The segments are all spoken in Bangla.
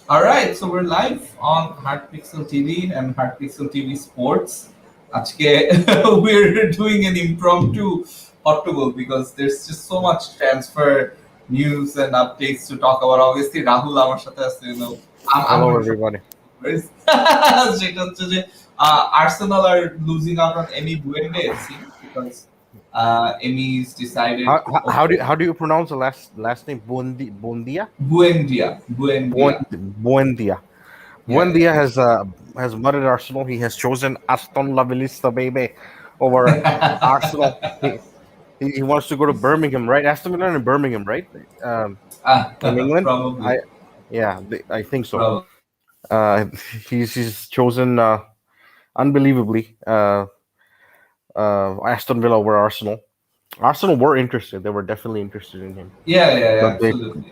All right, so we're live on Heart Pixel TV and Heart Pixel TV Sports. আজকে we're doing an impromptu hot to go because there's just so much transfer news and updates to talk about. Obviously, Rahul আমার সাথে আছে, I'm Hello, going to everybody. যেটা হচ্ছে যে Arsenal are losing out on Emi Buende it seems because Emi's decided okay, How do you pronounce the last name? Buendia. Buendia. Buendia. Yeah, Buendia has muttered Arsenal. He has chosen Aston Villa, baby, over Arsenal. He wants to go to Birmingham, right? Aston Villa in Birmingham, right? In England. Probably. I think so. Probably. Uh, he's chosen unbelievably Aston Villa over Arsenal. Arsenal were interested. They were definitely interested in him, Yeah, but they absolutely.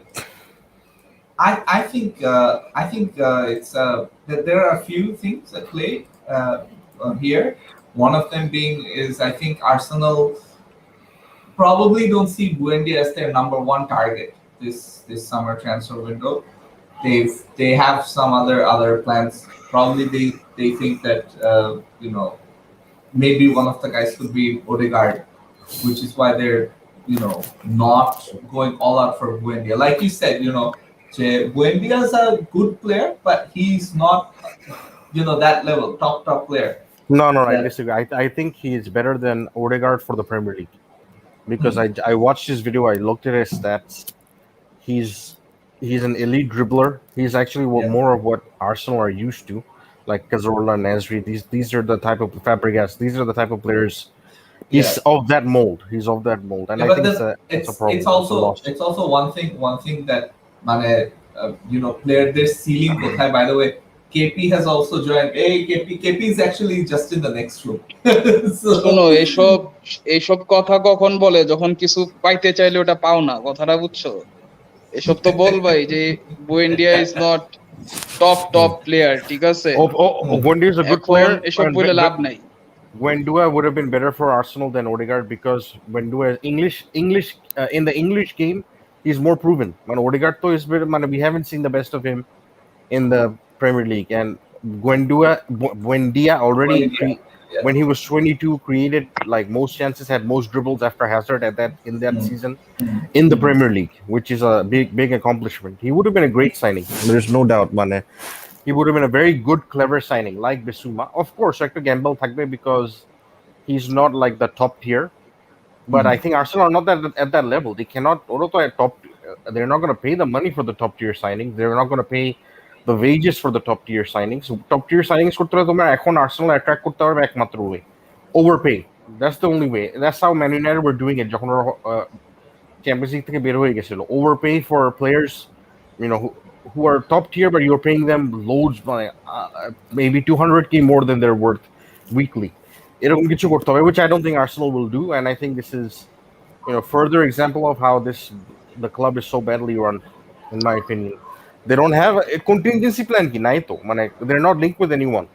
I think it's that there are a few things at play here. One of them being is I think Arsenal probably don't see Buendia as their number one target this summer transfer window. They have some other plans. Probably they think that maybe one of the guys could be Odegaard, which is why they're not going all out for Buendia. Like you said, Buendia is a good player, but he's not that level top player. no. I That disagree. I think he is better than Odegaard for the Premier League because hmm, I watched his video. I looked at his stats. He's he's an elite dribbler. He's actually yeah, more of what Arsenal are used to, like Cazorla, Nasri. These are the type of Fabregas. These are the type of players. yeah. He's of that mold. He's of that mold, and Yeah, I but think then it's a it's problem. It's a also loss. it's also one thing that player their ceiling কোথায়. By the way, KP has also joined. Hey, KP is actually just in the next room. So শোনো, এসব এইসব কথা কখন বলে যখন কিছু পাইতে চাইলে ওটা পাও না, কথাটা বুঝছো? এসব তো বলবাই যে বুয়েন্ডিয়া ইজ নট টপ প্লেয়ার, ঠিক আছে? Wendy is a good এখন player, এসব and বলে লাভ নাই। Gwendua would have been better for Arsenal than Odegaard because Gwendua English in the English game he's more proven. Man, Odegaard though is better. Man, we haven't seen the best of him in the Premier League, and Buendia already Buendia, yeah. when he was 22 created like most chances, had most dribbles after Hazard at that in that Hmm, season hmm, in the hmm. Premier League, which is a big accomplishment. He would have been a great signing. There's no doubt, man. He would have been a very good, clever signing, like Bissouma. Of course, Hector Gamble Thakbe because he's not like the top tier. But Hmm. I think Arsenal are not at that level. They cannot. At top, they're not going to pay the money for the top tier signings. They're not going to pay the wages for the top tier signings. Top tier signings করতে হলে তোমরা এখন Arsenal attract করতে পারবে একমাত্র way. Overpay. That's the only way. That's how Man United were doing it যখন ওরা Champions League থেকে বের হয়ে গেছিল. Overpay for players, who are top tier, but you're paying them loads, maybe 200K more than they're worth weekly. এরকম কিছু করতে হবে, which I don't think Arsenal will do, and I think this is further example of how the club is so badly run, in my opinion. They don't have a contingency plan কি নাই তো, মানে they're not linked with anyone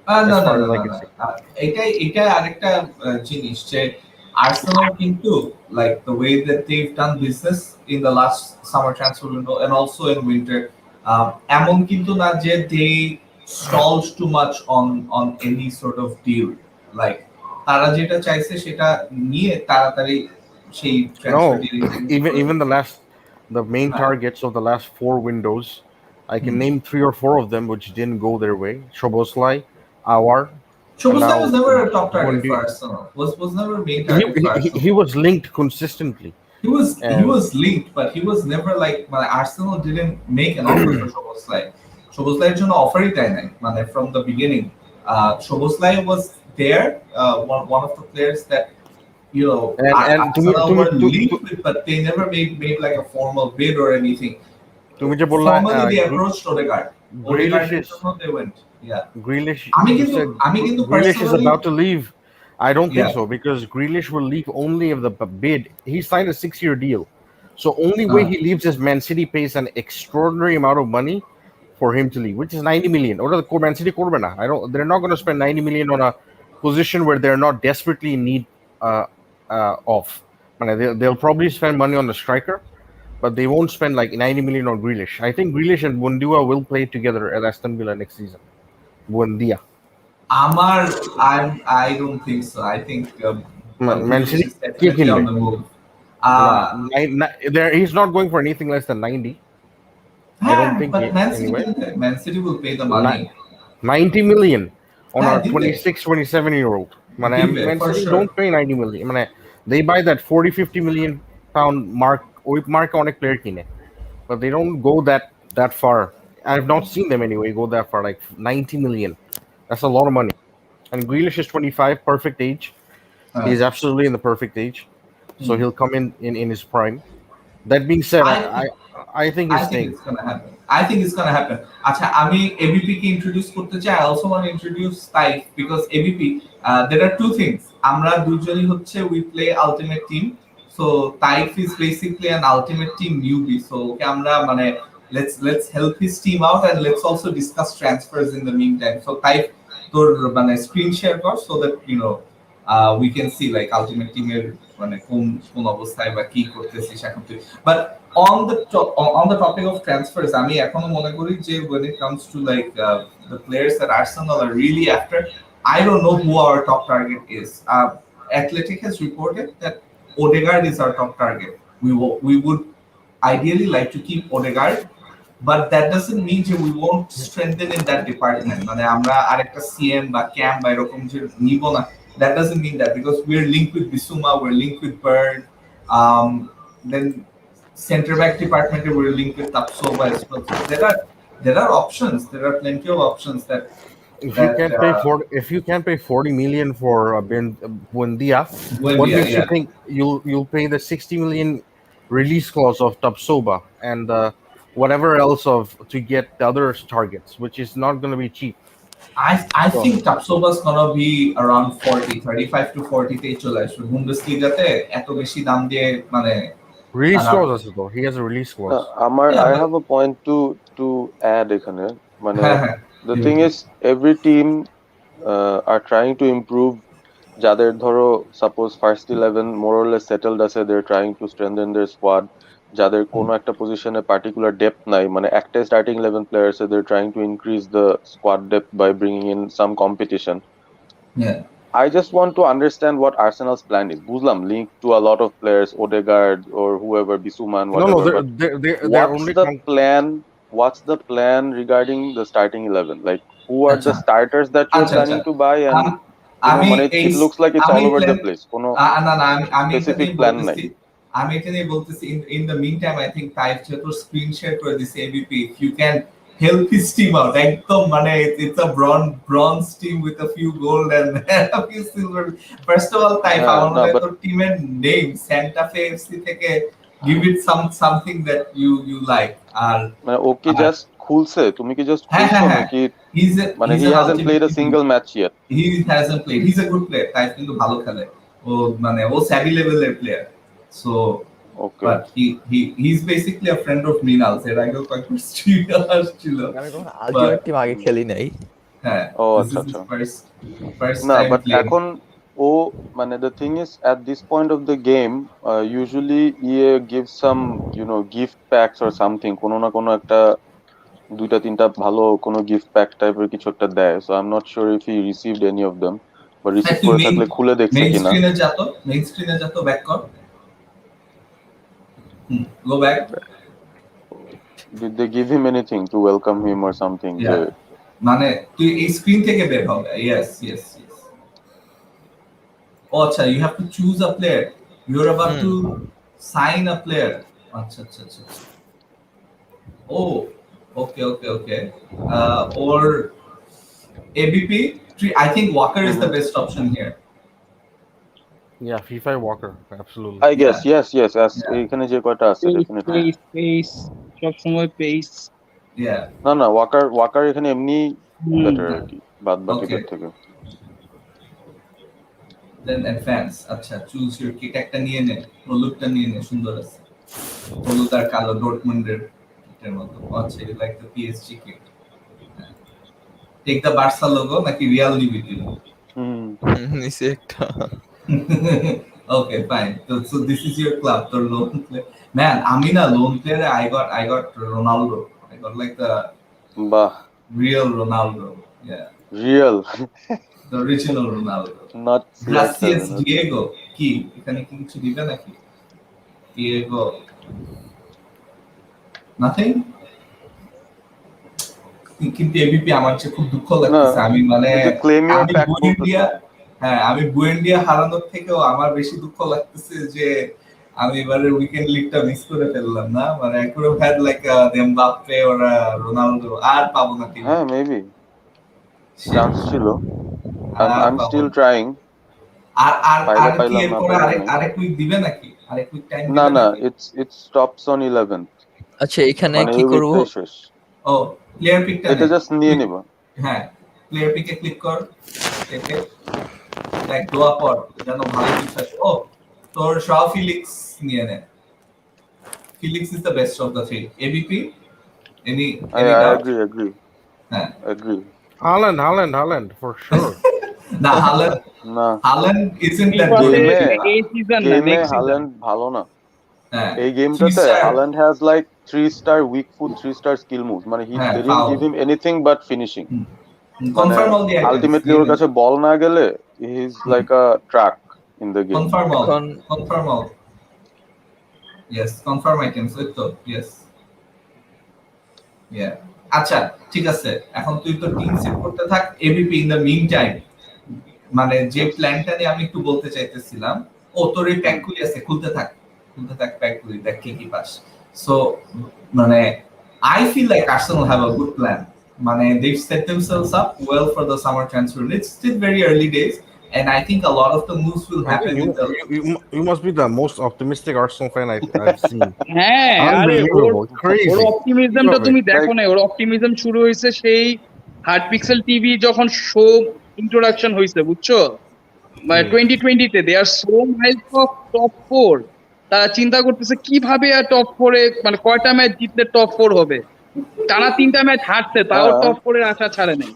No, as no, far no, as I no, can no. see. এটাই আরেকটা জিনিস যে Arsenal কিন্তু like the way that they've done business in the last summer transfer window and also in winter, এমন কিন্তু না যে they stalled too much on any sort of deal. Like তারা যেটা চাইছে সেটা নিয়ে তাড়াতাড়ি সেই No, transfer deal the main হ্যাঁ। targets of the last 4 windows, I can hmm. name 3 or 4 of them which didn't go their way. Shoboslai, Awar, and Szoboszlai now was never a top target Bundi. for Arsenal. Was never a main target for Arsenal. He was linked consistently, He and was linked, but he was never like Arsenal didn't make an offer for Szoboszlai. Szoboszlai's জন্য অফারই দেয় নাই মানে from the beginning. Szoboszlai was there, one of the players that Arsenal were linked with, but they never made like a formal bid or anything. তুমি যে বললা Formally they approached Odegaard. Grealish Odegaard they went. Yeah. Grealish. আমি You কিন্তু said আমি কিন্তু Grealish is personally about to leave. I don't think yeah. so because Grealish will leave only if the bid. He signed a 6-year deal, so only way he leaves is Man City pays an extraordinary amount of money for him to leave, which is 90 million. Or the Man City করবে না. I don't. They're not going to spend 90 million on a position where they're not desperately in need of. I mean, they'll probably spend money on the striker, but they won't spend like 90 million on Grealish. I think Grealish and Buendia will play together at Aston Villa next season. Buendia. Amar, I don't think so. I think Man Grealish City is K definitely on কিনবে? the move. Nah, Uh, he's not going for anything less than 90. I don't think but Man City anyway. Man City will pay the money. 90 million on a দিবে 26, 27-year-old. দিবে Man for City sure. don't pay 90 million. They buy that 40, 50 million pound mark. ওই mark অনেক player কিনে. But they don't go that far. I've not seen them anyway go that far, like 90 million. That's a lot of money. And Grealish is 25, perfect age. Uh, He's absolutely in the perfect age. So hmm. he'll come in his prime. That being said, I I think I he's think staying. it's gonna happen. I think it's gonna happen. আচ্ছা আমি এবিপি কে ইন্ট্রোডিউস করতে চাই। I also want to introduce Taif because ABP there are two things. আমরা দুজনই হচ্ছে we play ultimate team. So Taif is basically an ultimate team newbie. So ওকে আমরা মানে let's help his team out and let's also discuss transfers in the meantime. So Taif তোর মানে স্ক্রিন শেয়ার কর so that you know we can see like ultimate team এর মানে কোন কোন অবস্থায় বা কি করতেছিস এখন তুই। But on the topic of transfers, আমি এখনো মনে করি যে when it comes to like the players that Arsenal are really after, I don't know who our top target is. Athletic has reported that Odegaard is our top target. We would ideally like to keep Odegaard, but that doesn't mean that we won't strengthen in that department. মানে আমরা আরেকটা সিএম বা ক্যাম বা এরকম যে নিব না, that doesn't mean that because we're linked with Bissouma, we're linked with Bird, then center back department we're linked with Tapsoba as well. So there are options. There are plenty of options that that If you can't pay 40 million for Buendia, what Buendia, makes you yeah. think you'll pay the 60 million release clause of Tapsoba and whatever else of to get the other targets, which is not going to be cheap. I think Tapsoba's gonna be around 40, 35 to 40 তে চলে আসবে বুন্ডেসলিগাতে এত বেশি দাম দিয়ে মানে Release clause আছে তো, he has a release clause. Yeah, I but have a point to add এখানে মানে হ্যাঁ হ্যাঁ the thing is every team are trying to improve যাদের ধরো suppose first 11 more or less settled আছে they're trying to strengthen their squad যাদের কোনো একটা পজিশনে particular depth নাই মানে একটাই starting 11 players আছে they're trying to increase the squad depth by bringing in some competition. yeah. I just want to understand what Arsenal's plan is. Buzlam linked to a lot of players, Odegaard or whoever, Bissouma and No, no, whatever. But they're what's only the plan? What's the plan regarding the starting 11? Like, who are the আচ্ছা starters that you're আচ্ছা আচ্ছা planning to buy? And আমি মানে এই it looks like it's আমি all over plan the place. কোনো না না আমি এটা specific নিয়ে plan নাই. বলতেছি আমি এটা নিয়ে বলতেছি in the meantime I think type যেহেতু স্ক্রিন শেয়ার করে দিছে ABP if you can help his team out একদম মানে it's a bronze team with a few gold and a few silver. First of all type আমার মনে হয় but তোর টিমের নেম সান্টা ফে এফসি থেকে give it something that you like আর মানে ও কি just খুলছে? তুমি কি just হ্যাঁ খুলছো হ্যাঁ হ্যাঁ নাকি? মানে he's he an hasn't ultimate played a single match yet. he hasn't played. He's a good player. Type কিন্তু ভালো খেলে। ও মানে ও স্যাভি লেভেলের player. So Okay. but he's basically a friend of Mrinal's. এর আগেও কয়েকবার স্ট্রিমে আসছিল। আমি কখনো But আলটিমেট টিম আগে খেলি নাই। হ্যাঁ, ও this আচ্ছা is his আচ্ছা। first না time বাট playing. এখন ও মানে the thing is at this point of the game usually ইয়ে give some gift packs or something কোনো না কোনো একটা দুইটা তিনটা ভালো কোনো gift pack টাইপের কিছু একটা দেয় so I'm not sure if he received any of them but হ্যাঁ, receive তুই করে থাকলে খুলে দেখছে মেইন কিনা স্ক্রিনে যা তো ব্যাক কর। Go back. did they give him anything to welcome him or something যে Yeah. মানে তুই এই স্ক্রিন থেকে বের হবে। Yes. Oh, acha, you have to choose a player. You're about to sign a player. Acha. Oh, okay. Or ABP. I think Walker is the best option here. Yeah, FIFA Walker, absolutely. I guess yes as Yeah. এখানে যে কয়টা আছে definitely পেস সব সময় পেস Yeah. না ওয়াকার এখানে এমনি বেটার আর কি বাদ বাকিদের থেকে Then advance. আচ্ছা, choose your kit. একটা নিয়ে নে। হলুদটা নিয়ে নে, সুন্দর আছে। হলুদ আর কালো ডর্টমুন্ডের কিটের মতো। আচ্ছা, you like the PSG kit. Take the Barca logo নাকি রিয়াল নিবি তুই? নিচে একটা Okay, fine. So this is your club, the loan player. Man, Amina loan player. I got Ronaldo. I got like the বাহ, real Ronaldo. Yeah, real, the original Ronaldo. Not Gracias CR7. Okay, Diego. কি এখানে কি কিছু দিবে নাকি? Diego. Nothing. কিন্তু এবিপি আমার কাছে খুব দুঃখ না, লাগতেছে। আমি মানে এই যে ক্লেম ইউর আমি প্যাক বুয়েন্ডিয়া, বলতেছেন, হ্যাঁ আমি বুয়েন্ডিয়া হারানোর থেকেও আমার বেশি দুঃখ লাগতেছে যে আমি এবারে উইকেন্ড লিগটা মিস করে ফেললাম না। মানে I could have had like Mbappe or Ronaldo, আর পাবো না টিমে। হ্যাঁ মেবি Shit, চান্স ছিল। আর আই এম পাবো স্টিল না। ট্রাইং, আর আর আর কি পাইলাম না এরপরে পাইলাম আরেক নাই। আরেক উইক দিবে নাকি? আরেক উইক টাইম না দিবে না, নাকি? ইটস স্টপস অন 11th, আচ্ছা এখানে মানে কি এই করব? উইকটাই শেষ। ও প্লেয়ার পিকটা এটা নে। জাস্ট নিয়ে নিবা। হ্যাঁ প্লেয়ার পিকে ক্লিক কর, দেখে দেখ দোয়া পর যেন ভালো কিছু আসে। ও তোর শাও ফিলিক্স নিয়ে নে। Felix is the best of the three. ABP? Any I any I doubt? Agree হ্যাঁ। এগ্রি। Haaland, for sure. না Haaland না, isn't that good. ফিফাতে গেমে এই সিজন না, গেমে নেক্সট সিজন। হাল্যান্ড ভালো না। হ্যাঁ এই three গেমটাতে star Haaland has like 3-star weak foot, 3-star skill moves, মানে হ্যাঁ they didn't foul. give him anything but finishing. মানে Confirm all the items. Ultimately ওর কাছে বল না গেলে he is like a truck in the game. Confirm all. এখন Confirm all. Yes, confirm items. ওই তো yes. Yeah. আচ্ছা ঠিক আছে, এখন তুই তো টিম সেট করতে থাক। ABP in the mean time মানে যে প্ল্যানটা নিয়ে আমি একটু বলতে চাইতেছিলাম, ও তোর এই প্যাকগুলি আছে খুলতে থাক প্যাকগুলি, দেখ কি কি পাস। সো মানে I feel like Arsenal have a good plan. মানে they've set themselves up well for the summer transfer. It's still very early days, and I think a lot of the moves will I happen think in the you must be the most optimistic Arsenal fan I've seen. হ্যাঁ, আরে ওর Unbelievable, crazy. অপটিমিজমটা তুমি দেখো না, ওর অপটিমিজম শুরু হয়েছে সেই হার্ড পিক্সেল টিভি যখন শো ইন্ট্রোডাকশন হয়েছে, বুঝছো? মানে 2020-তে দে আর সো মাইলস অফ টপ 4। তারা চিন্তা করতেছে কিভাবে আর টপ 4-এ মানে কয়টা ম্যাচ জিতলে টপ 4 হবে। টানা 3টা ম্যাচ হারছে, তাও হ্যাঁ। টপ 4-এর আশা ছাড়ে নাই।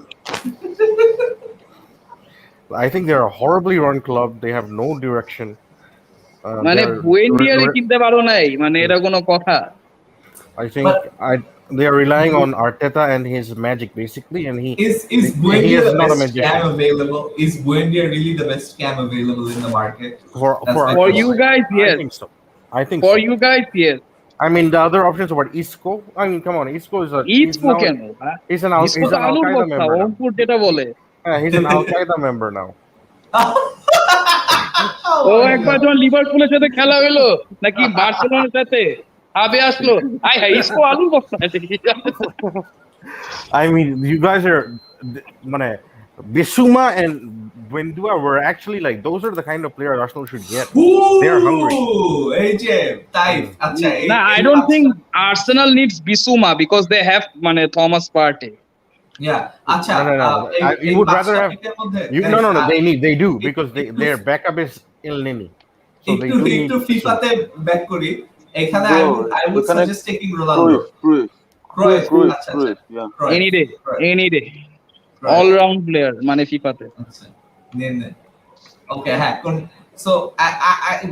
I think they're a horribly run club. They have no direction. মানে They're বুয়েন্ডিয়ারে কিনতে পারো নাই, মানে এটা কোনো কথা? I think But they are relying on Arteta and his magic basically, and he is he Buendia is the not a best magician. scam available? Is Buendia really the best scam available in the market? That's For my For Arteta, you question. guys, I yes. think so. I think For so. you guys, yes. I mean, the other options were Isco. I mean, come on, Isco is IISCO কেন? he's an ইসকো তো Al আলুর Qaeda বস্তা, member now. অঙ্কুর যেটা বলে। Yeah, he's an Al Qaeda member now. ও একবার যখন লিভারপুলের সাথে খেলা হলো নাকি বার্সেলোনার সাথে, আবে আসলো, আয় হায় ইসকো আলুর বস্তা। I mean, you guys are, মানে, Bissouma and Buendua were actually like those are the kind of players Arsenal should get. They are hungry. এই যে তাই আচ্ছা এই না, I don't think Arsenal needs Bissouma because they have মানে Thomas Partey. Yeah, acha. No. You would rather have no. They do because their backup is Il Nini. So they do need একটু ফিফাতে ব্যাক করি। এখানে I would এখানে suggest taking Ronaldo. ক্রুইফ, আচ্ছা yeah. Any day. All round player মানে ফিফাতে। আচ্ছা নেন। ওকে হ্যাঁ কোন সো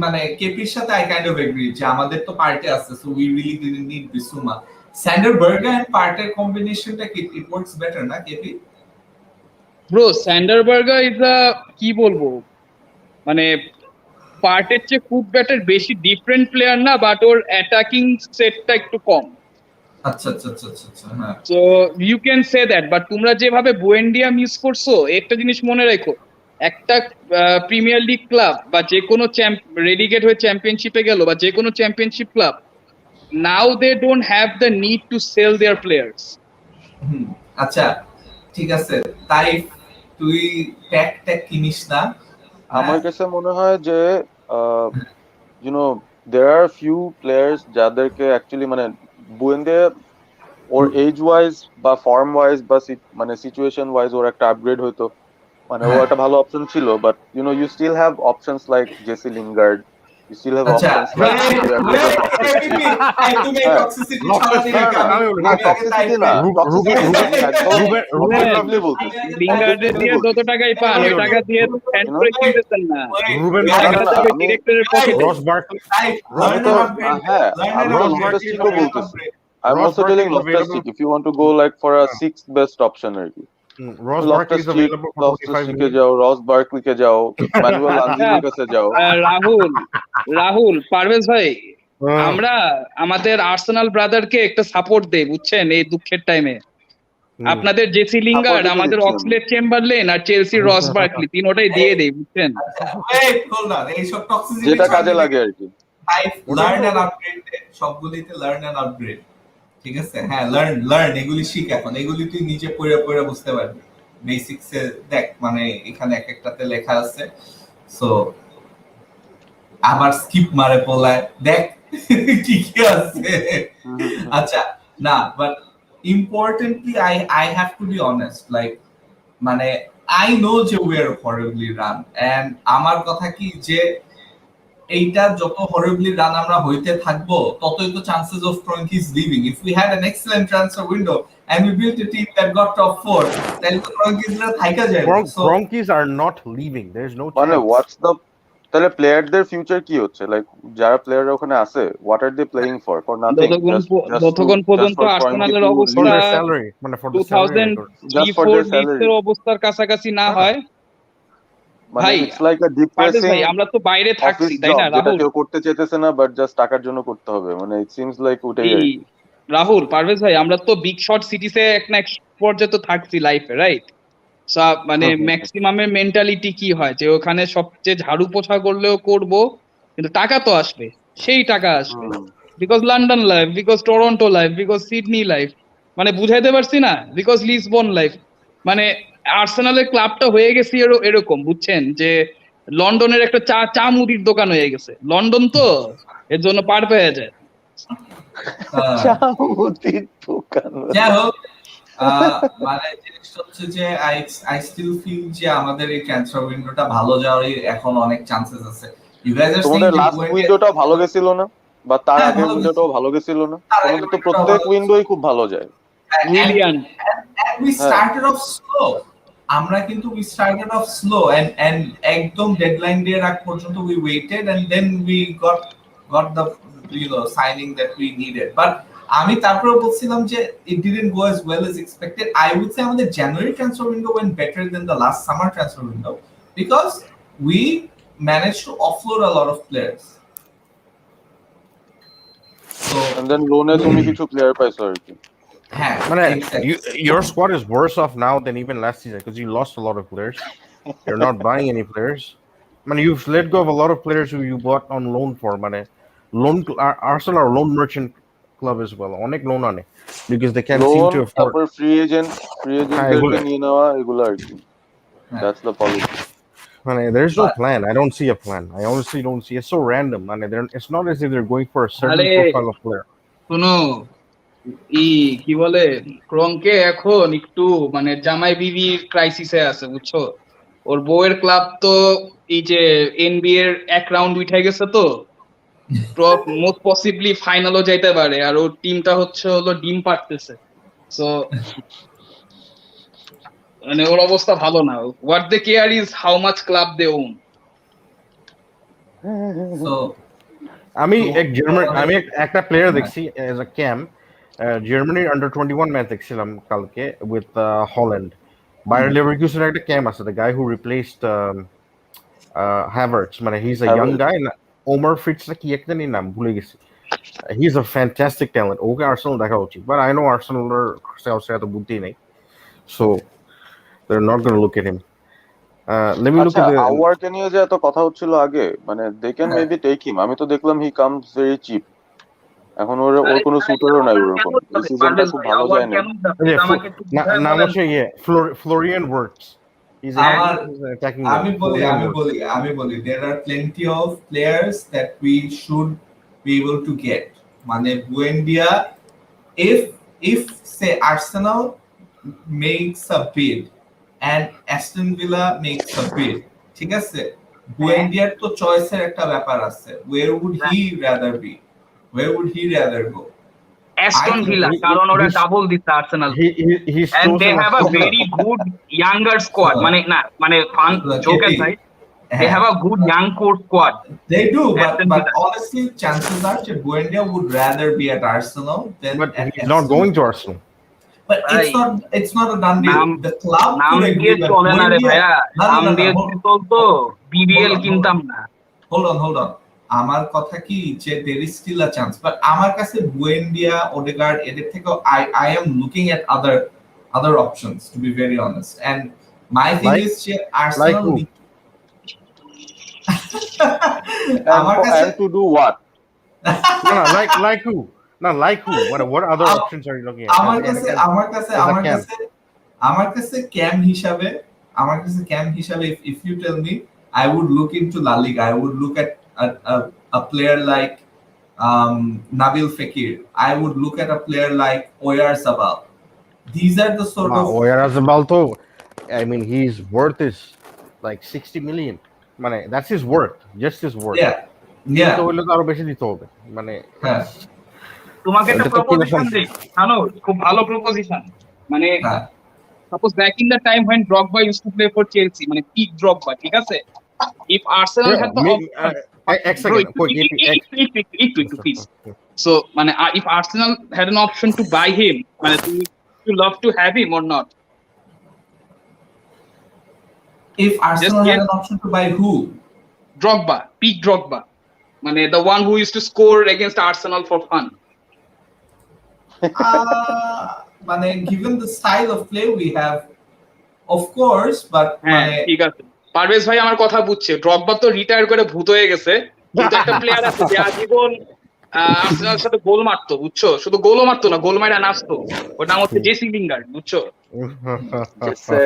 মানে কেপির সাথে I kind of agree যে আমাদের তো পার্টি আছে, so we really didn't need Bissouma. Sander Berger and Partey combinationটা it works better না কেপি? ব্রো স্যান্ডারবার্গার ইজ আ কি বলবো, মানে পার্টের চেয়ে খুব বেটার, বেশি ডিফারেন্ট প্লেয়ার না, বাট ওর অ্যাটাকিং সেটটা একটু কম। আচ্ছা হ্যাঁ। So you can say that, but তোমরা যেভাবে বুয়েন্ডিয়া মিস করছো, একটা জিনিস মনে রাখো, একটা প্রিমিয়ার লিগ ক্লাব বা যে কোনো রেলিগেট হয়ে চ্যাম্পিয়নশিপে গেল বা যে কোনো championship club, now they don't have the need to sell their players. আচ্ছা ঠিক আছে, তাই তুই প্যাক কিনিস না। আমার কাছে মনে হয় যে you know there are few players যাদেরকে অ্যাকচুয়ালি মানে বুয়েন্দিয়া ওর এজ ওয়াইজ বা ফর্ম ওয়াইজ বা মানে সিচুয়েশন ওয়াইজ ওর একটা আপগ্রেড হইতো, মানে ও একটা ভালো অপশন ছিল, but you still have options like Jesse Lingard, You still have আচ্ছা options like whoever the toxic is. তুমি হ্যাঁ, টক্সিসিটি Loftus ছড়ানি না রেখে না না, আমি না আগে টক্সিসিটি না, টক্সিসিটি না, আমি একদম অবজেক্টিভলি বলতেছি, লিঙ্গার্ডে অবজেক্টিভলি দিয়ে যত বলতেছি, টাকাই পান ওই টাকা দিয়ে ফ্যান you know? করে কিনতেছেন না, Ruben ওই না না টাকাটা না, যাবে আমি ডিরেক্টরের পকেটে। Ross Barkley, আমি তো হ্যাঁ, আমি তো Ross লফটাস Barkley is চিকও available. বলতেছি। I'm Ross also Barkley telling is Loftus available. Cheek if you want to go like for a sixth best option আর কি। Ross Barkley লফটাস is chick, available for লফটাস 25 চিকে million. যাও, রস বার্কলিকে যাও, ম্যানুয়েল আচ্ছা লানজিনের কাছে যাও। রাহুল রাহুল পারভেজ ভাই, Uh, আমরা আমাদের আর্সেনাল ব্রাদারকে একটা সাপোর্ট দেই বুঝছেন এই দুঃখের টাইমে। আপনাদের জেসি লিঙ্গার্ড, সাপোর্টই তো আমাদের দিচ্ছি আমি। অক্সলেট চেম্বারলেন আর চেলসির রস বার্কলি, তিনোটাই দিয়ে দেই বুঝছেন। এইসব টক্সিসিটি যেটা কাজে ছড়ানি লাগে আর কি। লার্ন এন্ড আপগ্রেড, সবগুলিতে লার্ন এন্ড আপগ্রেড, ঠিক আছে? হ্যাঁ, লার্ন এগুলি শিখ, এখন এগুলি তুই নিজে পড়ে পড়ে বুঝতে পারবি। বেসিক্স এ দেখ, মানে এখানে এক একটাতে লেখা আছে, সো আবার স্কিপ মারে পোলায় দেখ কি কি আছে। আচ্ছা, না but importantly I have to be honest, like মানে আই নো যে we are horribly run, and আমার কথা কি যে এইটা যত হরিবলি রান আমরা হইতে থাকবো ততই তো chances of Kroenke's leaving. If we had an excellent transfer window and we built a team that got top 4, তাহলে তো Kroenke's রা থাইকা যাবে। So Kroenkes are not leaving. There's no মানে chance. হোয়াটস দ্য, তাহলে প্লেয়ারদের ফিউচার কি হচ্ছে? লাইক যারা প্লেয়াররা ওখানে আছে, what are they playing for? For nothing, যতক্ষণ পর্যন্ত আর্সেনালের For অবস্থা their salary. মানে for the salary. 2003-4 লিগসের অবস্থার কাছাকাছি না হয় মানে ভাই, it's like a Parvez depressing ভাই, আমরা তো বাইরে অফিস থাকছি তাই জব না যেটা রাহুল? কেউ করতে চাইতেছে না, বাট জাস্ট টাকার জন্য করতে হবে। মানে ইট সিমস লাইক ওটাই আর এই কি। রাহুল পারভেজ ভাই, আমরা তো বিগ শট সিটিসে এক না এক পর্যায়ে তো থাকছি লাইফে, রাইট? মানে ম্যাক্সিমামের মেন্টালিটি কি হয় যে ওখানে সবচেয়ে ঝাড়ু পোছা করলেও করব, কিন্তু টাকা তো আসবে, সেই টাকা আসবে। Because London life, because Toronto life, because Sydney life, মানে বুঝাইতে পারছি না, বিকজ লিসবন লাইফ। মানে আর্সেনালের ক্লাবটা হয়ে গেছে এরকম বুঝছেন, যে লন্ডনের একটা চা চা মুদির দোকান হয়ে গেছে। লন্ডন তো এর জন্য পার পেয়ে যায়। চাউমিনের দোকান। যাই হোক, মানে জিনিসটা হচ্ছে যে আই স্টিল ফিল যে আমাদের এই ট্রান্সফার উইন্ডোটা ভালো যাওয়ারই এখন অনেক চান্সেস আছে। ইউ গাইস আর তোমাদের লাস্ট উইন্ডোটাও ভালো গেছিল না, বা তার আগের উইন্ডোটাও ভালো গেছিল না? তোমাদের তো প্রত্যেক উইন্ডোই খুব ভালো যায়। উইলিয়ান, we started off slow, আমরা কিন্তু we started off slow and একদম ডেডলাইন ডে আগ পর্যন্ত we waited and then we got the signing that we needed, but আমি তারপরে বলছিলাম যে it didn't go as well as expected. I would say আমাদের January transfer window went better than the last summer transfer window because we managed to offload a lot of players. So and then লোনে তুমি কিছু প্লেয়ার পাইছো আর কি। হ্যাঁ, মানে, exactly. your squad is worse off now than even last season because you lost a lot of players. You're not buying any players. Man, you've let go of a lot of players who you bought on loan for. Man, Arsenal are loan merchant club as well. অনেক loan আনে because they can't seem loan, to afford. তারপর ফ্রি এজেন্টদেরকে নিয়ে নেওয়া, এগুলো আর কি। That's the policy. Man, there's no plan. I don't see a plan. I honestly don't see. It's so random. Man, it's not as if they're going for a certain profile of player. শোনো, কি বলে, ক্রংকে এখন একটু মানে জামাই বিবির ক্রাইসিসে আছে বুঝছো। ওর বউয়ের ক্লাব তো এই যে এনবিএ এর এক রাউন্ড উঠে গেছে, তো মোস্ট পসিবলি ফাইনালও যাইতে পারে, আর ওর টিমটা হলো ডিম পাড়তেছে। সো মানে ওর অবস্থা ভালো না। What they care is how much club they own. So আমি একটা প্লেয়ার দেখছি এজ আ ক্যাম, জার্মানির আন্ডার 21 ম্যাচ দেখছিলাম কালকে উইথ হল্যান্ড। বায়ার লেভারকুসেনের একটা ক্যাম আছে, the guy who replaced Havertz, মানে he is a young guy, Omar ফিটস কি একটা নাম ভুলে গেছি। He is a fantastic talent, okay Arsenal দেখা উচিত, বাট আই নো আর্সেনালের এত বুদ্ধি নেই, so they are not gonna look at him. Let me look আচ্ছা, at the আওয়ারকে নিয়ে যে এত কথা হচ্ছিল আগে, মানে they can maybe take him. আমি তো দেখলাম হি কামস ভেরি চিপ। এখন ওর কোনো সুটারও নাই ওরকম। এই সিজনটা খুব ভালো যায় না। নাম হচ্ছে ফ্লোরিয়ান ওয়ার্কস। আমি বলি there are plenty of players that we should be able to get. মানে বুয়েন্ডিয়া, if say Arsenal makes a bid and Aston Villa makes a bid, ঠিক আছে, বুয়েন্ডিয়ার তো চয়েসের একটা ব্যাপার আছে, where would he rather be, where would he rather go? Aston think villa, he- কারণ ওরা he's- ডাবল দিচ্ছে Arsenal he's and they chosen have a Aston Villa. very good younger squad. So, মানে না মানে fun joke KP, aside, they have a good young core squad. they do, Aston but Villa. honestly chances are that Buendia would rather be at Arsenal than But at he's not Aston going to Villa. Arsenal. But Right. it's not a done deal. নাম- The club নাম could দিয়ে agree, but চলে না রে Buendia- ভাইয়া, No, নাম দিয়ে hold- চলতো বিবিএল hold on. কিনতাম না। hold on. আমার কথা কি যে there is still a chance, but আমার কাছে বুয়েন্ডিয়া, ওডেগার্ড এদের থেকে I am looking at other options, to be very honest, and my thing Like- is যে Arsenal who? আমার কাছে And to do what? No, like who? No, like who? What other options are you looking at? আমার কাছে ক্যাম হিসাবে if you tell me, I would look into La Liga. I would look at a player like Nabil Fekir. I would look at a player like Oyarzabal. These are the sort of Oyarzabal though, I mean, his worth is like 60 million. মানে that's his worth, just his worth. yeah তো হলে তো আরো বেশি দিতে হবে। মানে হ্যাঁ তোমাকে একটা এটা তো প্রপোজিশন কিনা দেই, জানো খুব ভালো প্রপোজিশন। মানে হ্যাঁ Suppose back in the time when Drogba used to play for Chelsea, মানে peak Drogba, ঠিক আছে? If Arsenal had the option, এক সেকেন্ড একটু please. So মানে if Arsenal had an option to buy him, মানে you love to have him or not? if Arsenal Just had an option to buy who? Drogba, peak Drogba, মানে the one who used to score against Arsenal for fun. মানে given the style of play we have, of course, but হ্যাঁ মানে ঠিক আছে, পারভেজ ভাই আমার কথা বুঝছে। ড্রগবা তো রিটায়ার করে ভূত হয়ে গেছে, কিন্তু একটা প্লেয়ার আছে যে আজীবন আর্সেনালের সাথে গোল মারতো, বুঝছো? শুধু গোলও মারতো না, গোল মারা নাচতো। ওর নাম হচ্ছে জেসি লিঙ্গার্ড, বুঝছো? Just say,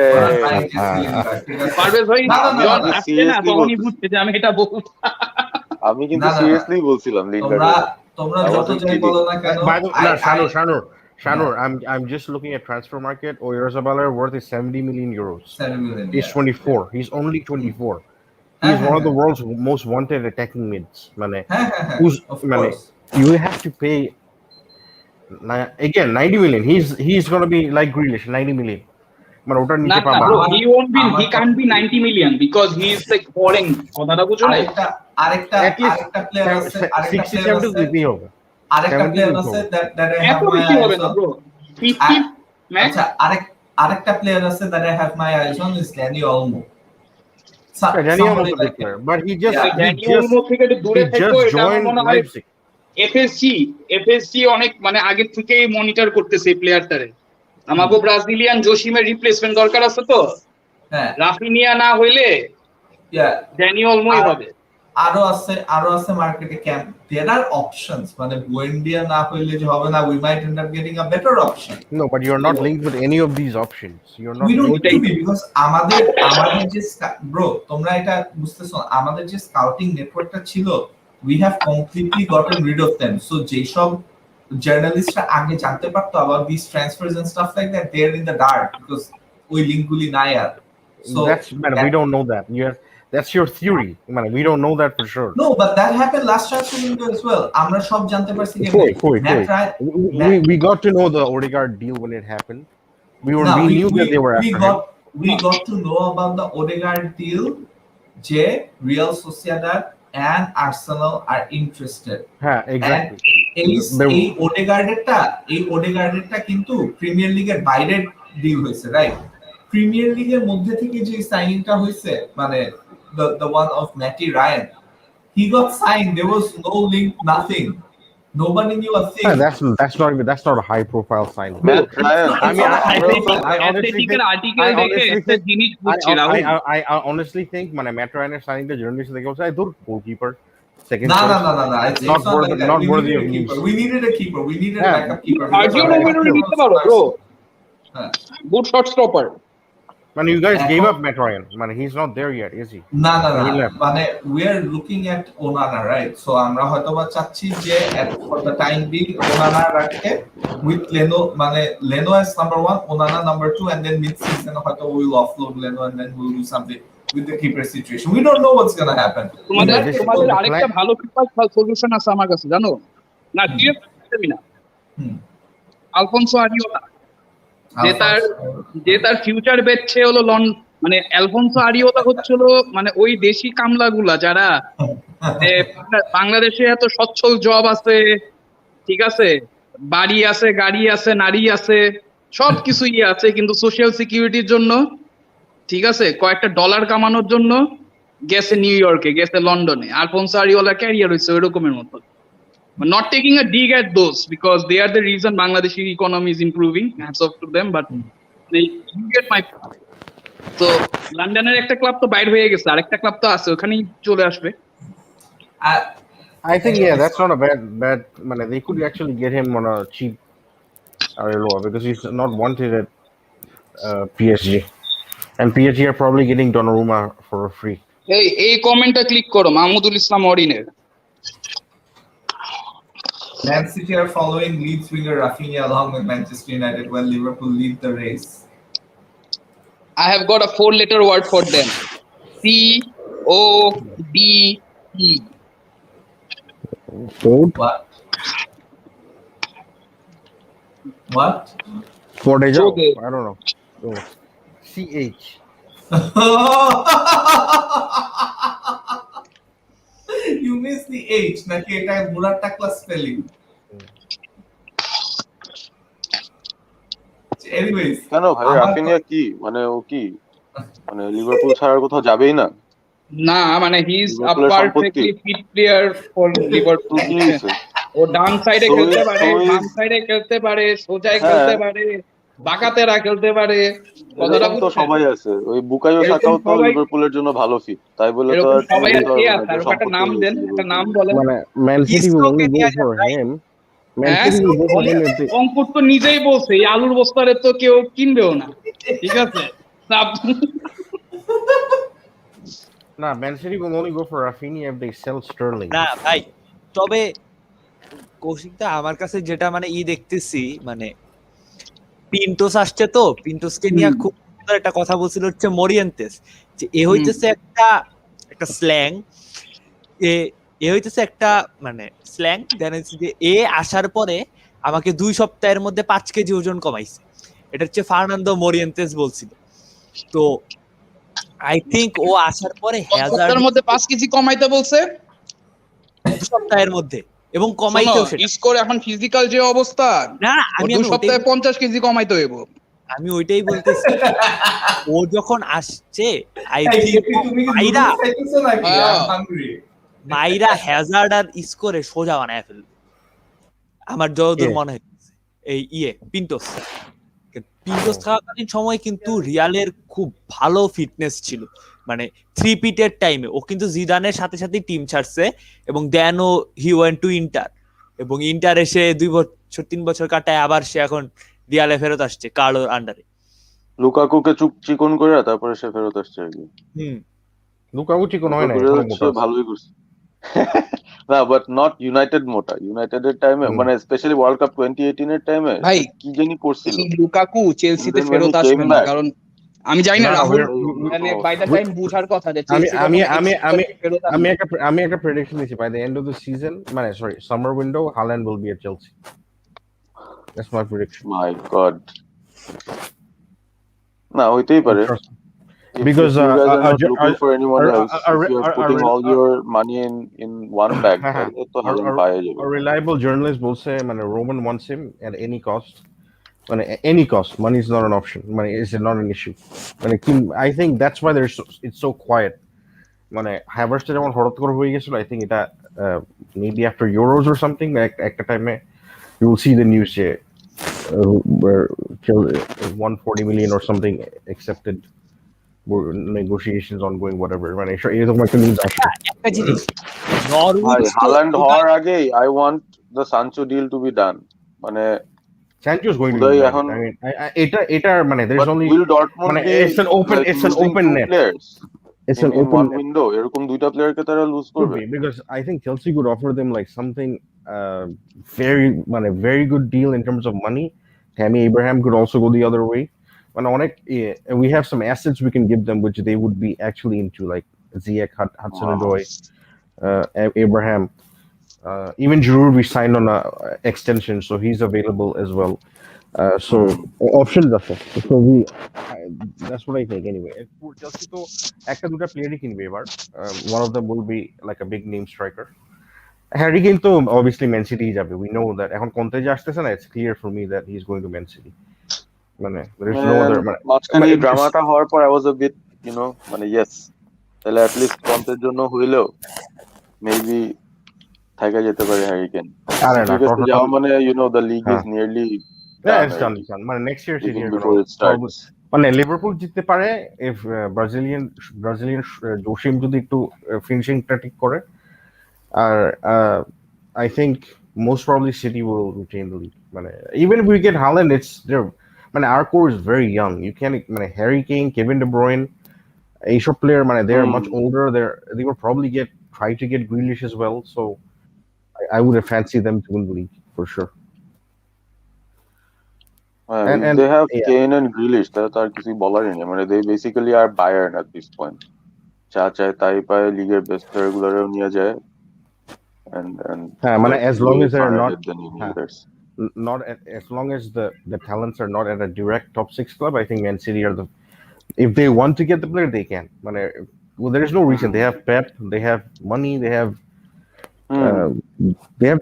পারভেজ ভাই না, না, না, যখন না, আসছে না seriously তখনই বলতেছি। বুঝছে যে আমি এটা বলবো। আমি কিন্তু না, না, না। সিরিয়াসলি বলছিলাম তোমরা লিন্ডার। I যত wasn't যাই kidding. বলো না কেন, By the way, Shanur, Yeah. I'm just looking at transfer market. Oyarzabal worth is 70 million euros. 7 million, He's yeah. 24. He's only 24. He's one of the world's most wanted attacking mids. মানে হ্যাঁ, who's of মানে course. you have to pay again 90 million. He's gonna be like Grealish, 90 million. মানে ওটার না নিচে না পাবা। bro, he won't be, আমার he can't be 90 million because he is like foreign, কথাটা বুঝছো না? আরেকটা At least প্লেয়ার আছে, 60 70 দিতেই হবে। আরেকটা 70 প্লেয়ার দিতে আছে হবে। that I have এত my বেশি হবে eyes না on. bro, 50 max. আচ্ছা আরেকটা প্লেয়ার আছে that I have my eyes on is Dani Olmo. Danny Olmo's Somebody a good like player, but he just Yeah, he Danny just Olmo থেকে একটু দূরে he থাকো, just এটা আমার joined মনে হয় Leipzig. এফএসজি অনেক মানে আগে থেকেই মনিটর করতেছে এই প্লেয়ারটারে। আমাকে ব্রাজিলিয়ান জোশিমের রিপ্লেসমেন্ট দরকার আছে, তো হ্যাঁ রাফিনিয়া না হইলে yeah ড্যানি ওলমোই আর- হবে। আরো আছে মার্কেটে ক্যাম্প, there are options, মানে বুয়েন্ডিয়া না হইলে যে হবে না, we might end up getting a better option. No, but you're not linked with any of these options. You're not We don't linked need to be, because আমাদের যে ব্রো, তোমরা এটা বুঝতেছো না, আমাদের যে স্কাউটিং নেটওয়ার্কটা ছিল, we have completely gotten rid of them. So যেসব জার্নালিস্টরা আগে জানতে পারতো about these transfers and stuff like that, they're in the dark because ওই লিংকগুলি নাই আর। So that's man, we don't know that. That's your theory. Man, we don't know that for sure. no, but that happened last transfer window as well. আমরা সব জানতে পারছি যে Koi. Matt Ryan- We got to know the Odegaard deal when it happened. We No, knew that they were after him. we got to know about the Odegaard deal যে Real Sociedad and Arsenal are interested. Yeah, exactly. এই There- ওডেগার্ডেরটা কিন্তু প্রিমিয়ার লিগের বাইরের ডিল হয়েছে, রাইট? প্রিমিয়ার লিগের মধ্যে থেকে যে সাইনিংটা হয়েছে, মানে the one of Matty Ryan, he got signed, there was no link, nothing, nobody knew a thing. Yeah, that's not a high profile signing. Matt Ryan, I mean, I honestly অ্যাথলেটিকের think- article I দেখে honestly একটা think- জিনিস বুঝছি Rahul. I honestly think when I met Ryan signing the journalist, they go, "I do goalkeeper, second No, choice." it's Not not worthy- like that. not We worthy needed of a keeper. news. We needed a keeper. We needed a Yeah. backup keeper. আর্জিও because নোমেরও our নিতে পারো ব্রো, হ্যাঁ। Good shot stopper. Man, you guys Echo- gave up Matt Ryan. Man, he's not there yet, is he? না He left. মানে we are looking at Onana, right? So আমরা হয়তোবা চাচ্ছি যে for the time being Onana রাখতে with Leno, মানে Leno as number 1, Onana number 2, and then mid season হয়তো we will offload Leno and then we'll do something. with the keeper situation. We don't know what's going to happen. তোমাদের Yeah, this- তোমাদের the আরেকটা plan- ভালো সলিউশন আছে আমার কাছে, জানো না? না Hmm. আলফোনসো আরিওলা, যে তার ফিউচার বেচছে হলো মানে আলফোনসো আরিওলা হচ্ছিল মানে ওই দেশি কামলাগুলা যারা যে বাংলাদেশে এত সচ্ছল জব আছে, ঠিক আছে, বাড়ি আছে, গাড়ি আছে, নারী আছে, সবকিছুই আছে, কিন্তু সোশ্যাল সিকিউরিটির জন্য, ঠিক আছে, কয়েকটা ডলার কামানোর জন্য গেছে নিউ ইয়র্কে, গেছে লন্ডনে। আলফোনসো আরিওলা ক্যারিয়ার হয়েছে ওই রকমের মতো। Not taking a dig at those because they are the reason Bangladeshi economy is improving. Hats off to them, but you get my point. So লন্ডনের একটা ক্লাব তো বাইরে হয়ে গেছে, আরেকটা ক্লাব তো আছে, ওখানেই চলে আসবে। I think that's not a bad. Man, they could actually get him on a cheap Areloa because he's not wanted at PSG, and PSG are probably getting Donnarumma for free. এই কমেন্টটা ক্লিক করো, মাহমুদুল ইসলাম অরিনের। Man City are following Leeds winger Rafinha along with Manchester United while Liverpool lead the race. I have got a 4-letter word for them. CODE. What? What? For Deja, Okay. I don't know. Oh. CH. You missed the H. নাকি এটা মুরাট্টা ক্লাস স্পেলিং? Anyways, কেন ভাই রাফিনিয়া কি মানে ও কি মানে লিভারপুল ছাড়ার কোথাও যাবেই না? না মানে হি ইজ আ লিভারপুলের perfectly fit player for Liverpool. কি হয়েছে? ও ডান সাইডে So খেলতে is- পারে, so is- বাম সাইডে খেলতে পারে, সোজায় হ্যাঁ। খেলতে পারে, বাঁকাতেরা খেলতে পারে। কথাটা এরকম তো বুঝছেন? সবাই আছে। ওই বুকায়ো এরকম সাকাও তো সবাই- লিভারপুলের জন্য ভালো ফিট, তাই বলে তো এরকম আর সবাই আর তো কে আর আছে? আর সম্পত্তি একটা নাম হয়ে দেন, গেছে একটা নাম লিভারপুলের। বলেন। Man, Man City will only go for him. Man হ্যাঁ, City will go for him if they. অঙ্কুর তো নিজেই বলছে এই আলুর বস্তারে তো কেউ কিনবেও না, ঠিক আছে? Nah, Man City will only go for Rafinha if they sell Sterling. না ভাই, তবে কৌশিকদা আমার কাছে যেটা মানে দেখতেছি মানে পিন্টোস আসছে, তো পিন্টোসকে নিয়ে খুব সুন্দর একটা কথা বলছিল হচ্ছে মরিয়েন্তেস, যে এ হইতেছে একটা স্ল্যাং, এ হইতেছে একটা মানে স্ল্যাং, দেন হচ্ছে যে এ আসার পরে আমাকে 2 সপ্তাহের মধ্যে 5 কেজি ওজন কমাইছে। এটা হচ্ছে ফার্নান্দো মরিয়েন্তেস বলছিল। তো আই থিংক ও আসার পরে সপ্তাহের মধ্যে 5 কেজি কমাইতে বলছে, 2 সপ্তাহের মধ্যে, এবং কমাইতেও সেটা। স্কোর এখন ফিজিক্যাল যে অবস্থা, না আমি 2 সপ্তাহে 50 কেজি কমাইতে হইব। আমি ওইটাই বলতেছি। ও যখন আসছে আই Hey, থিংক তুমি কি মাইরা noodles খাইতেছো নাকি? হ্যাঁ। I'm hungry. মাইরা হ্যাজার্ড আর স্কোরে সোজা বানায় ফেলবে আমার যতদূর মনে হচ্ছে। এই পিন্টোস থাকাকালীন সময় কিন্তু রিয়ালের খুব ভালো ফিটনেস ছিল, মানে 3 পিটের টাইমে ও কিন্তু জিদানের সাথে সাথে টিম ছাড়ছে, এবং দেন ও হি ওয়েন্ট টু ইন্টার, এবং ইন্টার এসে 2 বছর 3 বছর কাটায় আবার সে এখন রিয়ালে ফেরত আসছে কার্লোর আন্ডারে। লুকাকুকে চিকন করে তারপরে সে ফেরত আসছে আর কি। Lukaku চিকন হয় না, লুকাকু এখনো হচ্ছে মোটা আছে। ভালোই করছে। না বাট নট ইউনাইটেড মোটা, ইউনাইটেডের টাইমে মানে স্পেশালি ওয়ার্ল্ড কাপ 2018 এর টাইমে ভাই, কি জানি করছিল। এই লুকাকু চেলসিতে Then when ফেরত he আসবে came না, back- কারণ আমি জানি না না, রাহুল we're- মানে বাই দ্য টাইম বুঝার কথা যে চেলসি আমি একটা prediction দিচ্ছি, by the end of the season, মানে sorry, summer window, Haaland will be at Chelsea. That's my prediction. My God. না হইতেই পারে। Trust me. If Because, you guys are not a- looking for anyone a- else, a- if you are a- putting all your money in one bag, তাহলে তো হালান পাওয়া যাবে। A reliable journalist বলছে মানে Roman wants him at any cost. মানে any cost, money is not an option. Money is not an issue. মানে I think that's why it's so quiet. মানে Havertz যেমন হঠাৎ করে হয়ে গেছিল, I think এটা maybe after Euros or something, একটা টাইমে you will see the news where 140 million or something accepted, negotiations ongoing, whatever. মানে এরকম একটা নিউজ আসছে। একটা জিনিস ভাই হালান্ড হওয়ার আগেই I want the Sancho deal to be done. মানে Sancho's going to Uday be এখন I mean, এটা মানে there's but only will Dortmund মানে be it's an open losing net. two players It's in an open one net. window? এরকম দুইটা প্লেয়ারকে তারা লুজ Could করবে। be, because I think Chelsea could offer them like something very good deal in terms of money. Tammy Abraham could also go the other way. মানে অনেক we have some assets we can give them which they would be actually into, like Ziyech, Hudson-Odoi, Abraham, even Giroud we signed on a extension, so he's available as well. So options আছে, so that's what I think anyway. Chelsea তো একটা দুটা প্লেয়ারই কিনবে এবার, one of them will be like a big name striker. Harry Kane তো obviously Man City যাবে, we know that. এখন কন্তে যে আসতেছে না, it's clear for me that he's going to Man City. মানে there's no other মাঝখানে এই ড্রামাটা হওয়ার পর I was a bit, মানে yes, তাহলে at least কন্তের জন্য হইলেও মেবি থাকা যেতে পারে হ্যারি কেন। আরে না, যাওয়া মানে the league is nearly it's done. মানে next year City are before it starts. মানে লিভারপুল জিততে পারে if ব্রাজিলিয়ান জোশিম যদি একটু ফিনিশিংটা ঠিক করে, আর I think most probably City will retain the league. মানে even if we get Haaland, it's there. মানে our core is very young. You can't, মানে Harry Kane, Kevin De Bruyne, এইসব player, মানে they are much older. They will probably try to get Grealish as well. So I would fancy them to win the league for sure. And they have Kane and Grealish. তারা তো আর কিছু বলারই নেই, মানে they basically are Bayern at this point. যা চায় তাই পায়, লিগের বেস্ট প্লেয়ার গুলোরেও নিয়ে যায়, and মানে as long as they're not as long as the talents are not at a direct top 6 club, I think Man City are if they want to get the player, they can. মানে there is no reason. They have Pep, they have money, they have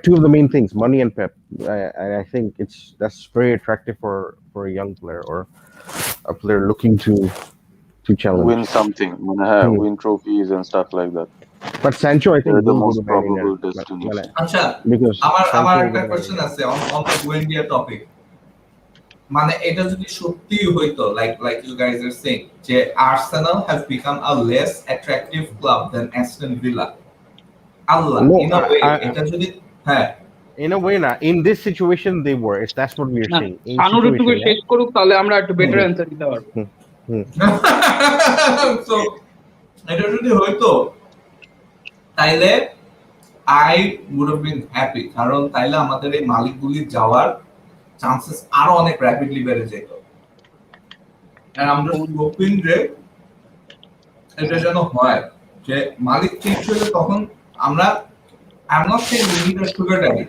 two of the main things, money and Pep. I think that's very attractive for a young player or a player looking to challenge, win something, win trophies and stuff like that. But Sancho, I think, they're the most probable destination. আচ্ছা, because আমার একটা কোশ্চেন আছে on the Buendia topic. মানে এটা যদি সত্যি হইতো, like you guys are saying, যে Arsenal have become a less attractive club than Aston Villa. Allah, in a way, এটা যদি in a way, na in this situation they were. That's what we are saying. আনুর একটু শেষ করুক, তাহলে আমরা একটু বেটার অ্যানসার দিতে পারবো। So এটা যদি হইতো তাইলে I would have been happy, কারণ তাইলে আমাদের এই মালিকগুলি যাওয়ার চান্সেস আরো অনেক র্যাপিডলি বেড়ে যেত। And I'm just hoping যে এটা যেন হয়, যে মালিক চেঞ্জ হলে তখন আমরা, I'm not saying we need a sugar daddy,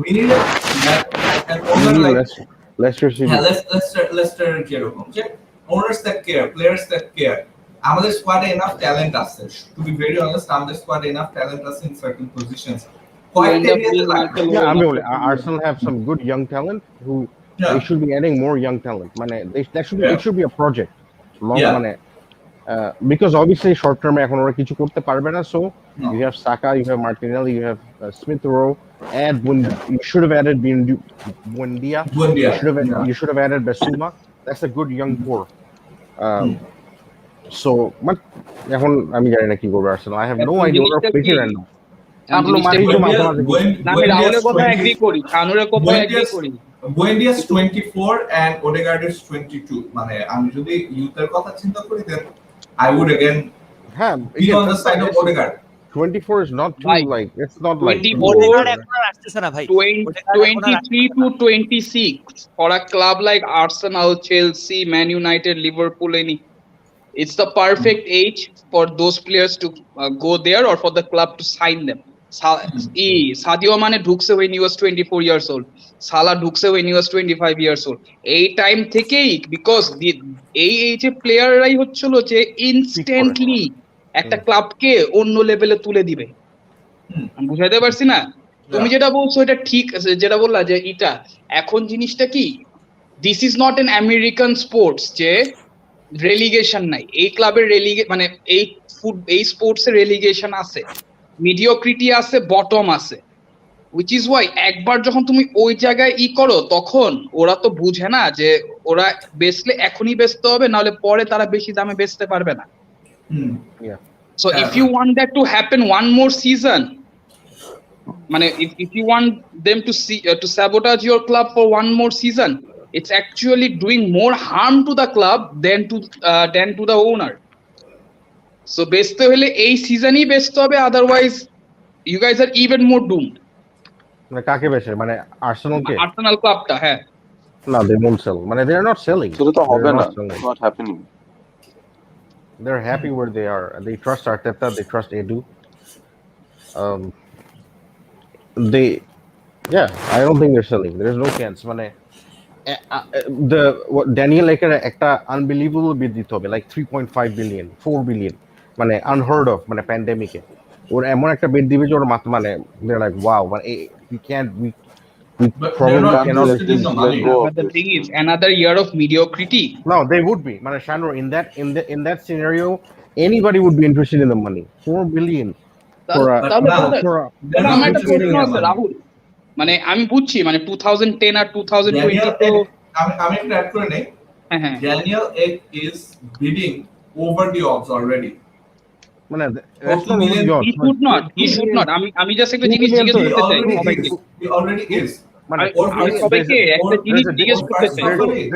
we need an owner like Leicester যেরকম, যে owners that care, players that care. আমাদের স্কোয়াডে enough talent আছে, to be very honest, আমাদের স্কোয়াডে enough talent আছে in certain positions. Arsenal have some good young talent who they should be adding more young talent. মানে it should be a project long, মানে because obviously short term এখন ওরা কিছু করতে পারবে না, so you have Saka, you have Martinelli, you have Smith Rowe, and when you should have added Buendia, you should have added Basuma. That's a good young core. So but এখন আমি জানি না কি করবে Arsenal. I have no idea what they're thinking right now. Buendia is 24 and Odegaard is 22. মানে আমি যদি ইউথের কথা চিন্তা করি, then I would again be on the side of Odegaard. 24 is not too, like it's not like 23 to 26 for a club like Arsenal, Chelsea, Man United, Liverpool, it's the perfect age for those players to go there, or for the club to sign them. Sadio Mane ঢুকছে when he was 24 years old, Salah ঢুকছে when he was 25 years old. এই টাইম থেকেই, বিকজ এই এজে প্লেয়াররাই হচ্ছিল যে ইনস্ট্যান্টলি একটা ক্লাবকে অন্য লেভেলে তুলে দিবে। আমি বুঝাইতে পারছি না? তুমি যেটা বলছো এটা ঠিক আছে, যেটা বললা যে এটা এখন জিনিসটা কি, this is not an American sports যে রেলিগেশন নাই। এই ক্লাবের মানে এই স্পোর্টস এর রেলিগেশন আছে, মিডিওক্রিটি আছে, বটম আছে, উইচ ইজ ওয়াই একবার যখন তুমি ওই জায়গায় করো, তখন ওরা তো বুঝে না যে ওরা বেচলে এখনই বেচতে হবে, নাহলে পরে তারা বেশি দামে বেচতে পারবে না। So if you want that to happen one more season, মানে if you want them to sabotage your club for one more season, it's actually doing more harm to the club than to the owner. So বেচতে হলে এই সিজনই বেচতে হবে, otherwise you guys are even more doomed. মানে কাকে বেচে, মানে আর্সেনালকে? আর্সেনাল ক্লাবটা, হ্যাঁ। No, they won't sell. মানে they're not selling. সেটা তো হবে They're না, not selling. Not happening. They're happy where they are. They trust Arteta. They trust Edu. Um, they, yeah. I don't think they're selling. There's no chance. মানে the what Daniel Eker একটা unbelievable bid দিতে হবে, like 3.5 billion, 4 billion, মানে unheard of, মানে pandemic এ ওর এমন একটা bid দিবে যে ওর মাথা মানে they're like wow, মানে we can't we But they're probably not cannot interested in the let money. go of But the this. thing is, another year of mediocrity. no they would be মানে Shanor in that scenario anybody would be interested in the money 4 billion for a But তাহলে now for a they're not আমার একটা interested প্রশ্ন in the আছে money. রাহুল, মানে আমি বুঝছি মানে 2010 আর 2020 Daniel তো Ek, আমি একটা অ্যাড করে নেই। হ্যাঁ হ্যাঁ Daniel Ek is bidding over the odds already. মানে For that's 2 not million, what he should not আমি জাস্ট একটা 2 জিনিস million জিজ্ঞেস তো he করতে চাই already সবাইকে। is. He already is. মানে Or আমি first- সবাইকে একটা জিনিস there's a জিজ্ঞেস করতে first চাই। offer is-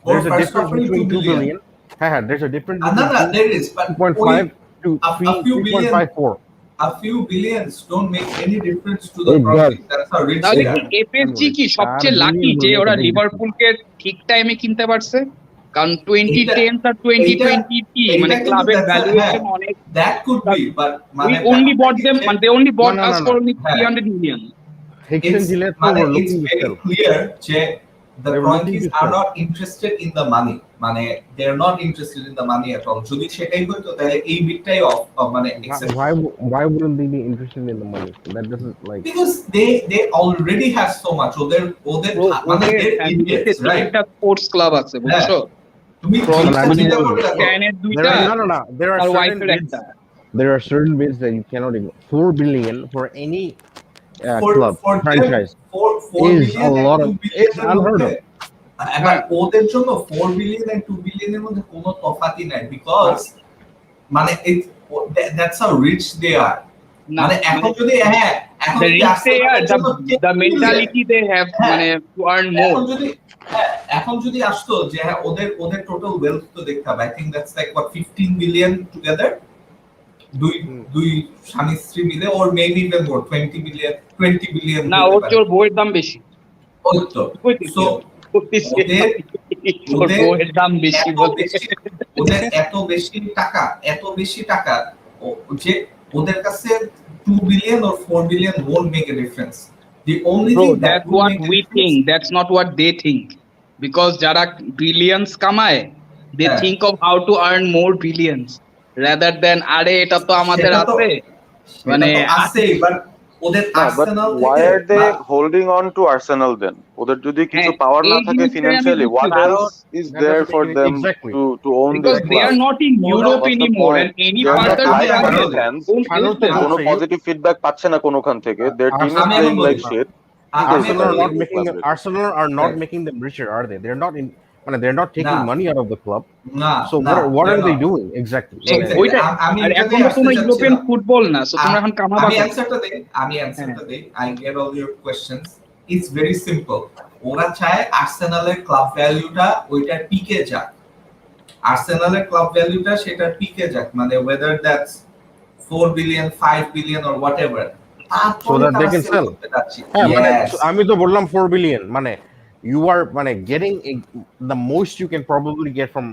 or there's a first difference offer is between 2 2 billion. billion. There's a difference No, between there is, but 2.5 to a few billion, 3.54. a few billions don't make any difference to the It profit. does. That's how rich তাহলে they কি are. এফএসজি কি সবচেয়ে 4 লাকি billion যে will make ওরা a big লিভারপুলকে ঠিক টাইমে কিনতে পারছে? কারণ এইটা- 2010 আর 2020 কি মানে এইটা কিন্তু ক্লাবের that's a- ভ্যালুয়েশন হ্যাঁ, অনেক that could be, but we মানে only bought ব্যাপারটা them কি মানে they only bought No, us no, for no. only হ্যাঁ। 300 million. Hicks and it's Gillette মানে were it's looking to very sell. clear যে the They were looking Kroenkes to are sell. not interested in the money. মানে they're not interested in the money at all. যদি সেটাই হতো তাহলে এই বিটটাই অফ মানে accept. Why wouldn't they be interested in the money? That doesn't like. Because they already have so much. ওদের Bro, মানে ওদের they're ফ্যামিলিতে idiots, right? তিনটা স্পোর্টস ক্লাব আছে বুঝছো? তুমি From জিনিসটা আমি চিন্তা বলবো, করে দেখো। ক্যানের There দুইটা are There are R certain ওয়াইফের bids. একটা। There are certain bids that you cannot ignore. 4 billion for any For club them, franchise 4 is billion a and lot 2 of. billion It's এর unheard মধ্যে of. এবার ওদের জন্য 4 বিলিয়ন এন্ড 2 বিলিয়নের মধ্যে কোনো তফাৎই নাই বিকজ মানে that's how rich they are. না মানে এখন যদি এখন the যদি rich they আর্সেনালের are, জন্য 10 the billion, mentality they have হ্যাঁ, মানে to earn more. এখন যদি আসতো যে ওদের টোটাল ওয়েলথ তো দেখতে হবে I think that's like what 15 billion together দুই স্বামী স্ত্রী মিলে ওর মেবি ইভেন মোর 20 বিলিয়ন না ওর জোর বইয়ের দাম বেশি। ওই তো সো ওদের ওর বইয়ের দাম বেশি বলে ওদের এত বেশি টাকা যে ওদের কাছে 2 billion or 4 billion won't make a difference. The only Bro, thing that that's will what make a we difference- think, that's not what they think, because যারা billions কামায় they হ্যাঁ। think of how to earn more billions rather than আরে এটা তো আমাদের সেটা তো- আছে মানে সেটা তো আছেই, but ওদের বাট আর্সেনাল why থেকে are they বা- holding on to Arsenal then? ওদের যদি কিছু হ্যাঁ, পাওয়ার না এই থাকে জিনিসটাই আমি ফিনান্সিয়ালি, what বুঝতে পারি। else is That there doesn't for make them exactly. to own because their they club? are not in Hold on, Europe what's the anymore point? and any They are not further liked by আমি- the travel fans. won't help Arsenal them. to- কোনো say you- পজিটিভ ফিডব্যাক পাচ্ছে না কোনোখান থেকে, their team is Arsenal- playing like আমি- shit. Arsenal are not Club making record. Arsenal are not Right. making them richer, are they? They're not in. They're not taking Nah. money out of the club. না So না, what are they're they not. doing exactly? Exactly. ওইটাই আমি আর এটাতেই এখনো আসতে কোনো ইউরোপিয়ান চাচ্ছিলাম। ফুটবল না সো তোমরা এখন কামাবা আমি কেন? অ্যানসারটা দেই I get all your questions it's very simple ওরা চায় আর্সেনালের ক্লাব ভ্যালুটা ওইটার পিকে যাক আর্সেনালের ক্লাব ভ্যালুটা সেটার পিকে যাক মানে whether that's 4 billion 5 billion or whatever So that they can sell. Yes. আমি তো বললাম 4 billion মানে you are getting the most you can probably get from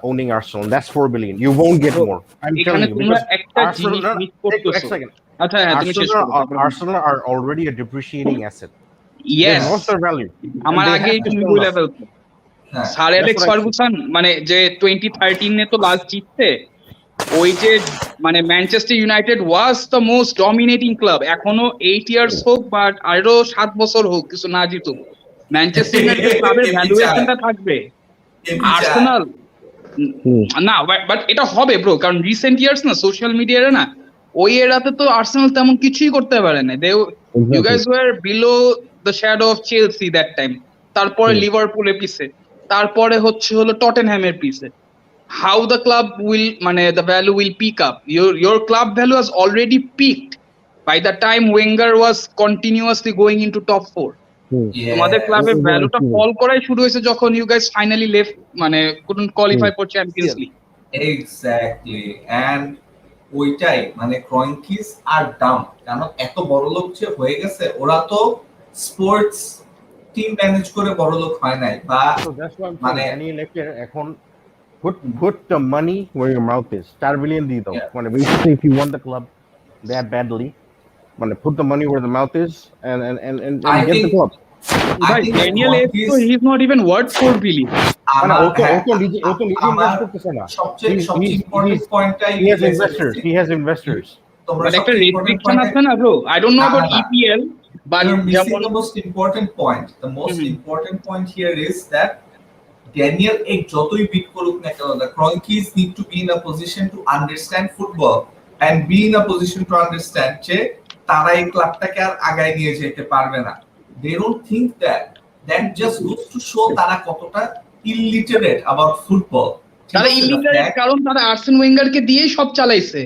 owning Arsenal. That's 4 billion. You won't get more. I'm এখানে telling you তোমরা because একটা Arsenal, জিনিস মিস করতেছো। One second. আচ্ছা হ্যাঁ তুমি শেষ করো তারপরে Arsenal are already a depreciating asset. yes They've lost their value. আমার And they আগে have to তুমি sell বলে now. ফেলছো হ্যাঁ, sir That's Alex what I Ferguson মানে যে 2013 এ তো লাস্ট জিতছে ওই যে মানে Manchester United was the most dominating club এখনো 8 ইয়ার্স হোক বা আরো 7 বছর হোক কিছু না জিতুক ম্যানচেস্টার ইউনাইটেড ক্লাবের ভ্যালুয়েশনটা থাকবে আর্সেনাল না বাট এটা হবে ব্রো কারণ রিসেন্ট ইয়ার্স না সোশ্যাল মিডিয়ারে না ওই এরাতে তো আর্সেনাল তেমন কিছুই করতে পারে না they you guys were below the shadow of Chelsea that time তারপরে লিভারপুলের পিছে তারপরে হলো টটেনহ্যামের পিছে how the club will মানে the value will peak up your club value has already peaked by the time Wenger was continuously going into top 4 তোমাদের ক্লাবের ভ্যালুটা ফল করাই শুরু হয়েছে যখন you guys finally left মানে couldn't qualify for Champions League exactly and ওইটাই মানে ক্রয়েনকিস আর ডাম কারণ এত বড় লোক যে হয়ে গেছে ওরা তো স্পোর্টস টিম ম্যানেজ করে বড় লোক হয় নাই বা So that's why I'm saying মানে- Daniel Levy এখন put the money where your mouth is. 4 billion দিয়ে দাও। Yeah. মানে basically if you want the club that badly, মানে put the money where the mouth is and I get the think- club. I ভাই think Daniel what এসতো is- he is not even worth 4 billion. মানে আমার- হ্যাঁ, ও তো নিজে আমার ইনভেস্ট করতেছে না। সবচেয়ে He's- ইম্পর্টেন্ট পয়েন্টটাই He has investors. He has investors. তোমরা বাট একটা সবচেয়ে important রেস্ট্রিকশন point- আছে না ব্রো, আই ডোন্ট নো না, অ্যাবাউট না, না। ইপিএল বাট You're missing যেমন the most important point. The most Mhm. important point here is that Daniel এক যতই বিট করুক না কেন, the Kroenkes need to be in a position to understand football and be in a position to understand যে তারা এই ক্লাবটাকে আর আগায় নিয়ে যেতে পারবে না। They don't think that. That just goes to show তারা কতটা illiterate about football. ঠিক তারা আছে? The ইলিটারেট, fact- কারণ তারা আর্সেন ওয়েঙ্গারকে দিয়েই সব চালাইছে।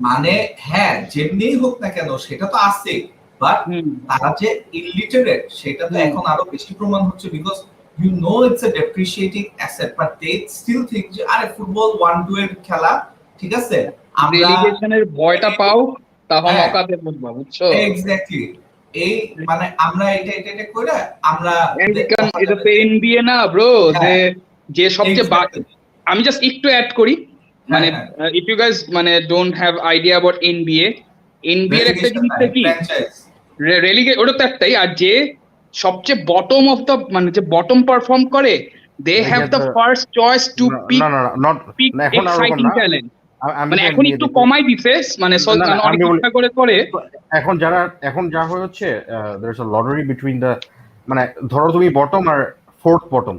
মানে হ্যাঁ, যেমনিই হোক না কেন সেটা তো আছে, বাট হুম। তারা যে ইলিটারেট সেটা তো হুম। এখন আরো বেশি প্রমাণ হচ্ছে, because you know it's a depreciating asset, but they still think যে আরে ফুটবল 1-2 এর খেলা, ঠিক আছে, আমরা রেলিগেশনের ভয়টা পাও, তখন হ্যাঁ। অকাতে বুঝবা, বুঝছো? এক্স্যাক্টলি এই মানে আমরা এটা কইরা আমরা আমেরিকান এটা তো এনবিএ না ব্রো, যে যে সবচেয়ে Exactly. আমি জাস্ট একটু অ্যাড করি, মানে হ্যাঁ, ইফ ইউ গাইস মানে don't have idea about NBA, NBA এর একটা জিনিসটা কি ফ্র্যাঞ্চাইজ, রেলিগেট, ওটা তো একটাই, আর যে সবচেয়ে বটম অফ দ্য মানে যে বটম পারফর্ম করে, they have the first choice to pick No, not pick না, এখন আর ওরকম এক্সাইটিং না। ট্যালেন্ট। আমি মানে তো এখন NBA একটু দেখি। কমাই দিছে, মানে না, না, অনেক আমি বলি- ইচ্ছা করে এখন যা হয়ে হচ্ছে there's a lottery between the মানে ধরো তুমি বটম আর ফোর্থ বটম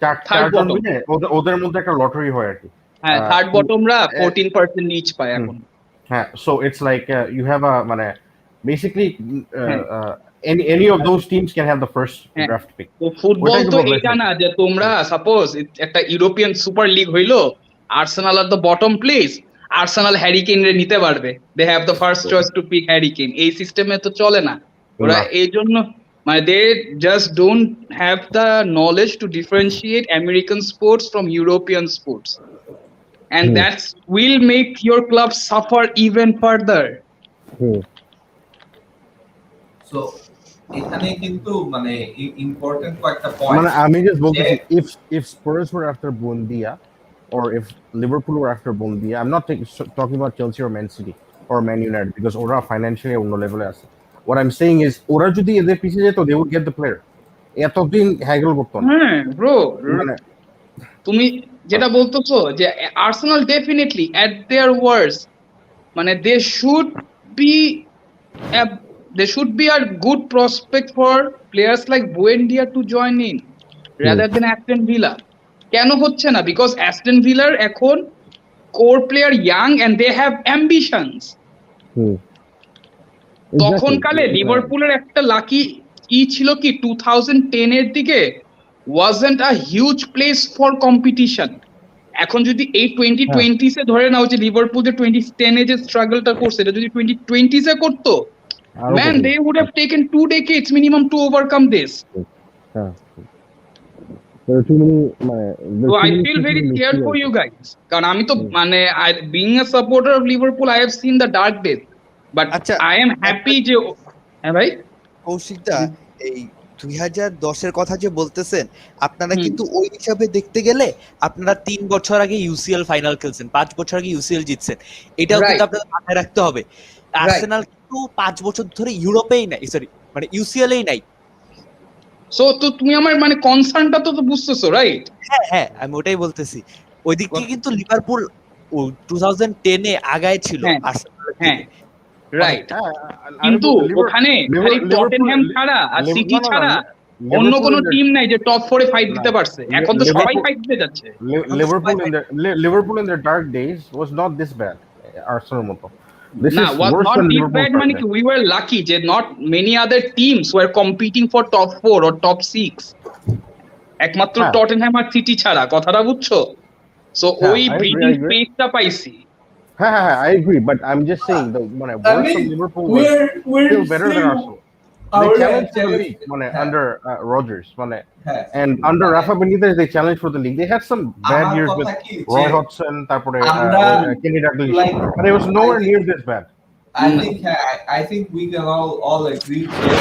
Third চারজন bottom. মিলে ওদের মধ্যে একটা লটারি হয় আর কি। হ্যাঁ, থার্ড বটমরা 14% নিচ পায় এখন। হ্যাঁ, so it's like you have a মানে basically হ্যাঁ। any of those teams can have the first হ্যাঁ। draft pick. তো ফুটবল ওটাই তো তো বলতে এটা চাইছি। না যে তোমরা সাপোজ একটা ইউরোপিয়ান সুপার লিগ হইলো, আর্সেনাল আর the bottom place, Arsenal Harry Kane রে নিতে পারবে, they have the first choice to pick Harry Kane, এই সিস্টেমে তো চলে না। ওরা না। এই জন্য মানে they just don't have the knowledge to differentiate American sports from European sports, and that's will make your club suffer even further. So এখানে কিন্তু মানে ইম্পর্টেন্ট কয়েকটা পয়েন্ট, মানে আমি just বলতেছি if Spurs were after Buendia or if Liverpool were after Buendia, I'm not talking about Chelsea or Man City or Man United because ওরা financially অন্য লেভেলে আছে. What I'm saying is ওরা যদি এদের পিছিয়ে যেত they would get the player. এতদিন হ্যাগল করতো না। হ্যাঁ ব্রো, মানে তুমি যেটা বলতেছো যে Arsenal definitely at their worst মানে they should be are good prospect for players like Buendia to join in rather than Aston Villa. কেন হচ্ছে না? বিকজ অ্যাস্টন ভিলার এখন core player young and they have ambitions. তখন কালে লিভারপুলের একটা লাকি ছিল কি 2010 এর দিকে wasn't a huge place for competition. এখন যদি এই 2020s এ ধরে নাও যে লিভারপুল যে 2010 এ যে স্ট্রাগলটা করছে, এটা যদি 2020s এ করতো, man they would have taken 2 decades minimum to overcome this. So I feel very scared for you guys, কারণ আমি তো মানে being a supporter of Liverpool I have seen the dark days, but আচ্ছা, I am happy যে হ্যাঁ ভাই কৌশিকদা এই 2010 এর কথা যে বলতেছেন, আপনারা কিন্তু ওই হিসাবে দেখতে গেলে আপনারা 3 বছর আগে ইউসিএল ফাইনাল খেলছেন, 5 বছর আগে ইউসিএল জিতছেন, এটাও কিন্তু আপনাদের মাথায় রাখতে হবে। আর্সেনাল কিন্তু 5 বছর ধরে ইউরোপেই নাই, সরি মানে ইউসিএলই নাই। সো তো তুমি আমার মানে কনসার্নটা তো বুঝতেছো, রাইট? হ্যাঁ আমি ওটাই বলতেছি। ওই দিক থেকে কিন্তু লিভারপুল 2010 এ আগায় ছিল আর্সেনাল। হ্যাঁ রাইট, কিন্তু ওখানে খালি টটেনহ্যাম ছাড়া আর সিটি ছাড়া অন্য কোন টিম নাই যে টপ 4 এ ফাইট দিতে পারছে। এখন তো সবাই ফাইট দিতে যাচ্ছে। Liverpool in their dark days was not this bad. Arsenal মতো। This না, is was worse not than this Liverpool. bad মানে কি we were lucky যে not many other teams were competing for top 4 or top 6, একমাত্র টটেনহ্যাম আর সিটি ছাড়া, কথাটা বুঝছো? সো ওই ব্রিডিং স্পেসটা পাইছি। I agree, but I'm just saying the worse than Liverpool was still better than Arsenal. They challenged for the league under Rodgers, and under Rafa Benitez they challenged for the league. They had some bad years with Roy Hodgson, তারপরে Kenny Dalglish, but it was nowhere near this bad. I think we can all agree that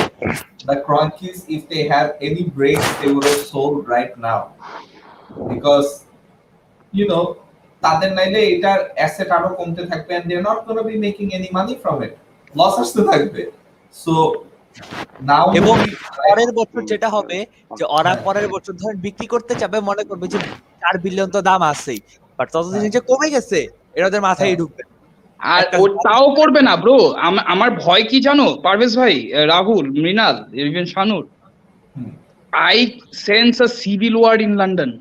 the Cronkies, if they had any brains, they would have sold right now because you know তাদের নাইলে এটার অ্যাসেট আরো কমতে থাকবে and they're not going to be making any money from it. Loss আসতে থাকবে. So now এবং we- পরের বছর যেটা হবে যে ওরা পরের বছর ধরেন বিক্রি করতে যাবে মনে করবে যে 4 বিলিয়ন তো দাম আছেই বাট ততদিন যে কমে গেছে এটা ওদের মাথায় ঢুকবে আর ও তাও করবে না ব্রো। আমার ভয় কি জানো পারভেজ ভাই, Rahul, Mrinal, even Shahnur, hmm. I sense a civil war in London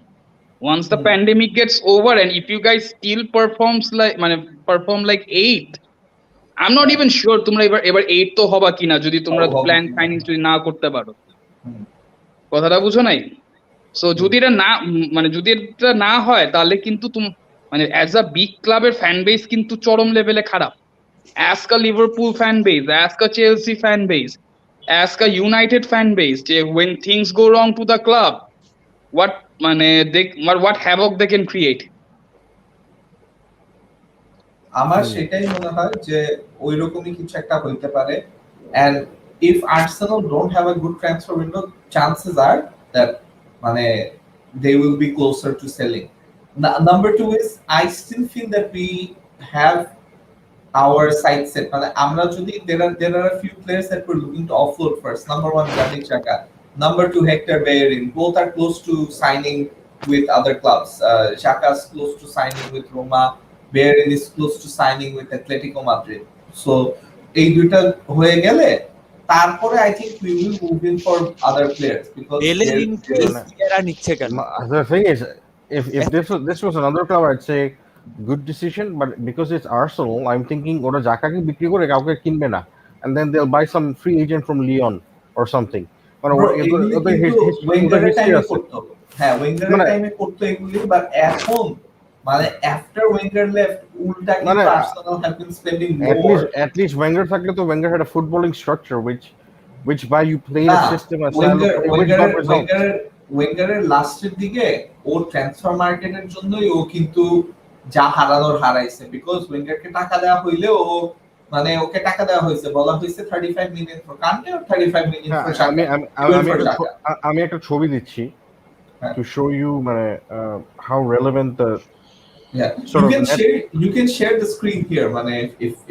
once the pandemic gets over, and if you guys still perform like 8, I'm not even sure তোমরা এবার 8 তো হবা কিনা যদি তোমরা হবা প্ল্যান কিনা। ফাইন্যান্স যদি না করতে পারো। হুম। কথাটা বুঝো নাই? সো যদি এটা না যদি এটা না হয় তাহলে কিন্তু অ্যাজ আ বিগ ক্লাবের ফ্যান বেস কিন্তু চরম লেভেলে খারাপ। ask a Liverpool fan base, ask a Chelsea fan base, ask a United fan base যে when things go wrong to the club, what what havoc they can create. আমার সেটাই মনে হয় যে ওইরকমই কিছু একটা হইতে পারে and if Arsenal don't have a good transfer window, chances are that they will be closer to selling. Number 2 is I still feel that we have our side set. আমরা যদি there are a few players that we're looking to offload first. Number 1 Granit Xhaka, number 2 Hector Bellerin. Both are close to signing with other clubs. Xhaka's close to signing with Roma. Bellerin is close to signing with Atletico Madrid. So এই দুইটা হয়ে গেলে তারপরে I think we will move in for other players because বেলেরিন এরা নিচ্ছে কেন The thing is, if this was another club, I'd say good decision, but because it's Arsenal, I'm thinking ওরা জাকাকে বিক্রি করে কাউকে কিনবে না, and then they'll buy some free agent from Lyon or something. ওয়েঙ্গারের টাইমে করতো, হ্যাঁ ওয়েঙ্গারের টাইমে করতো এগুলি, বাট এখন after Wenger left, ulta কিন্তু Arsenal have been spending more. At least Wenger থাকলে তো Wenger had a footballing structure which by you play the system as ওয়েঙ্গারের লাস্টের দিকে ও ট্রান্সফার মার্কেটের জন্যই ও কিন্তু যা হারানোর হারাইছে, বিকজ ওয়েঙ্গারকে টাকা দেওয়া হইলে ও ওকে টাকা দেওয়া হয়েছে, বলা হয়েছে 35 মিলিয়ন ফর কান্টে আর 35 মিলিয়ন ফর শাকা। আমি একটা ছবি দিচ্ছি to show you how relevant the you can share the screen here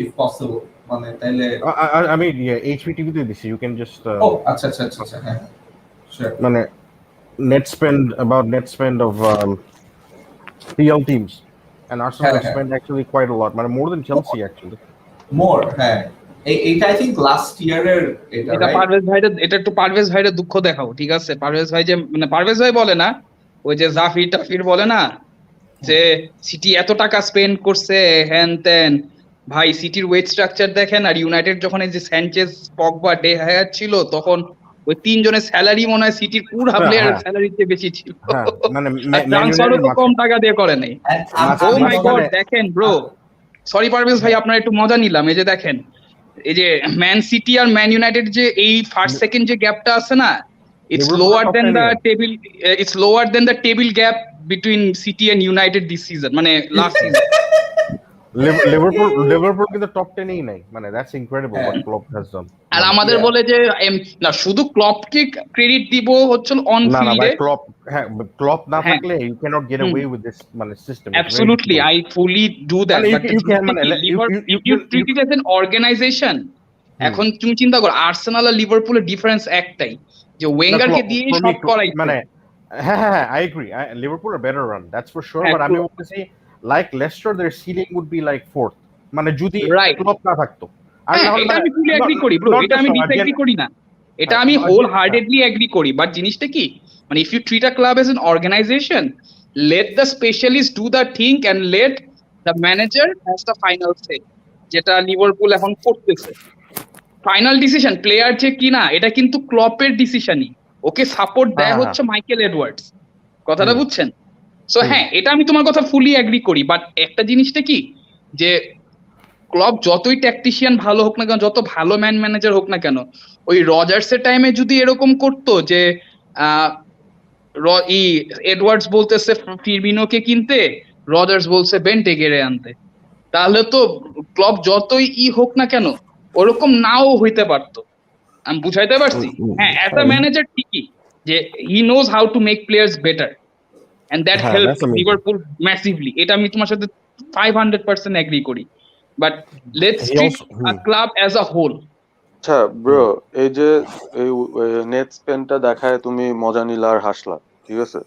if possible তাইলে I mean HPTV তে দিছি, you can just আচ্ছা হ্যাঁ sure net spend of PL teams, and Arsenal spend actually quite a lot, more than Chelsea actually. More, হ্যাঁ এইটা I think last year এর এটা পারভেজ ভাইরে, এটা একটু পারভেজ ভাইরে দুঃখ দেখাও, ঠিক আছে? পারভেজ ভাই যে পারভেজ ভাই বলে না, ওই যে জাফির টাফির বলে না যে সিটি এত টাকা স্পেন্ড করছে হ্যান ত্যান, ভাই সিটির ওয়েজ স্ট্রাকচার দেখেন, আর ইউনাইটেড যখন এই যে স্যানচেজ, পগবা, ডে হায়ার ছিল তখন ওই তিনজনের স্যালারি মনে হয় সিটির পুরো প্লেয়ারের স্যালারির চেয়ে বেশি ছিল, ট্রান্সফারও তো কম টাকা দিয়ে করে নাই। ও মাই গড, দেখেন ব্রো, সরি পারভেজ ভাই আপনার একটু মজা নিলাম, এই যে দেখেন এই যে ম্যান সিটি আর ম্যান ইউনাইটেড যে এই ফার্স্ট সেকেন্ড যে গ্যাপটা আছে না, it's lower than the table gap between City and United this season, last season. Liverpool কিন্তু টপ 10 এই নাই, that's incredible what Klopp has done. আর আমাদের বলে যে না শুধু ক্লপকে ক্রেডিট দিব হচ্ছে অন ফিল্ডে, ক্লপ না থাকলে you cannot get away with this system. Absolutely, I fully do that, but if you treat it as an organization, এখন তুমি চিন্তা করো আর্সেনাল আর লিভারপুলের ডিফারেন্স একটাই, যে ওয়েঙ্গারকে দিয়ে সব করাই। হ্যাঁ I agree, Liverpool are better run, that's for sure, but আমি বলতেছি like Leicester their ceiling would be like 4th, যদি ক্লপ না থাকতো। এটা আমি ফুলি এগ্রি করি ব্রো, এটা আমি ডিসএগ্রি করি না, এটা আমি হোল হার্টেডলি এগ্রি করি, বাট জিনিসটা কি if you treat a club as an organization, let the specialists do the thing and let the manager has the final say, যেটা লিভারপুল এখন করতেছে। ফাইনাল ডিসিশন প্লেয়ার যে কিনা এটা কিন্তু ক্লপের ডিসিশনই, ওকে সাপোর্ট দেয় হচ্ছে মাইকেল এডওয়ার্ডস, কথাটা বুঝছেন? সো হ্যাঁ, এটা আমি তোমার কথা ফুলি এগ্রি করি, বাট একটা জিনিসটা কি যে ক্লব যতই ট্যাকটিশিয়ান ভালো হোক না কেন, যত ভালো ম্যান ম্যানেজার হোক না কেন, ওই রজার্সের টাইমে যদি এরকম করতো যে এডওয়ার্ডস বলতেছে ফিরমিনোকে কিনতে, রজার্স বলছে বেন্টেগেরে আনতে, তাহলে তো ক্লব যতই হোক না কেন ওরকম নাও হইতে পারতো। আমি বুঝাইতে পারছি? হ্যাঁ, অ্যাজ আ ম্যানেজার ঠিকই যে he knows how to make players better and that হ্যাঁ, help that's amazing. Liverpool massively. এটা আমি তোমার সাথে 500% এগ্রি করি। But let's He treat also- a club as a whole. আচ্ছা ব্রো, এই যে এই নেট স্পেনটা দেখায় তুমি মজা নিলা আর হাসলা, ঠিক আছে?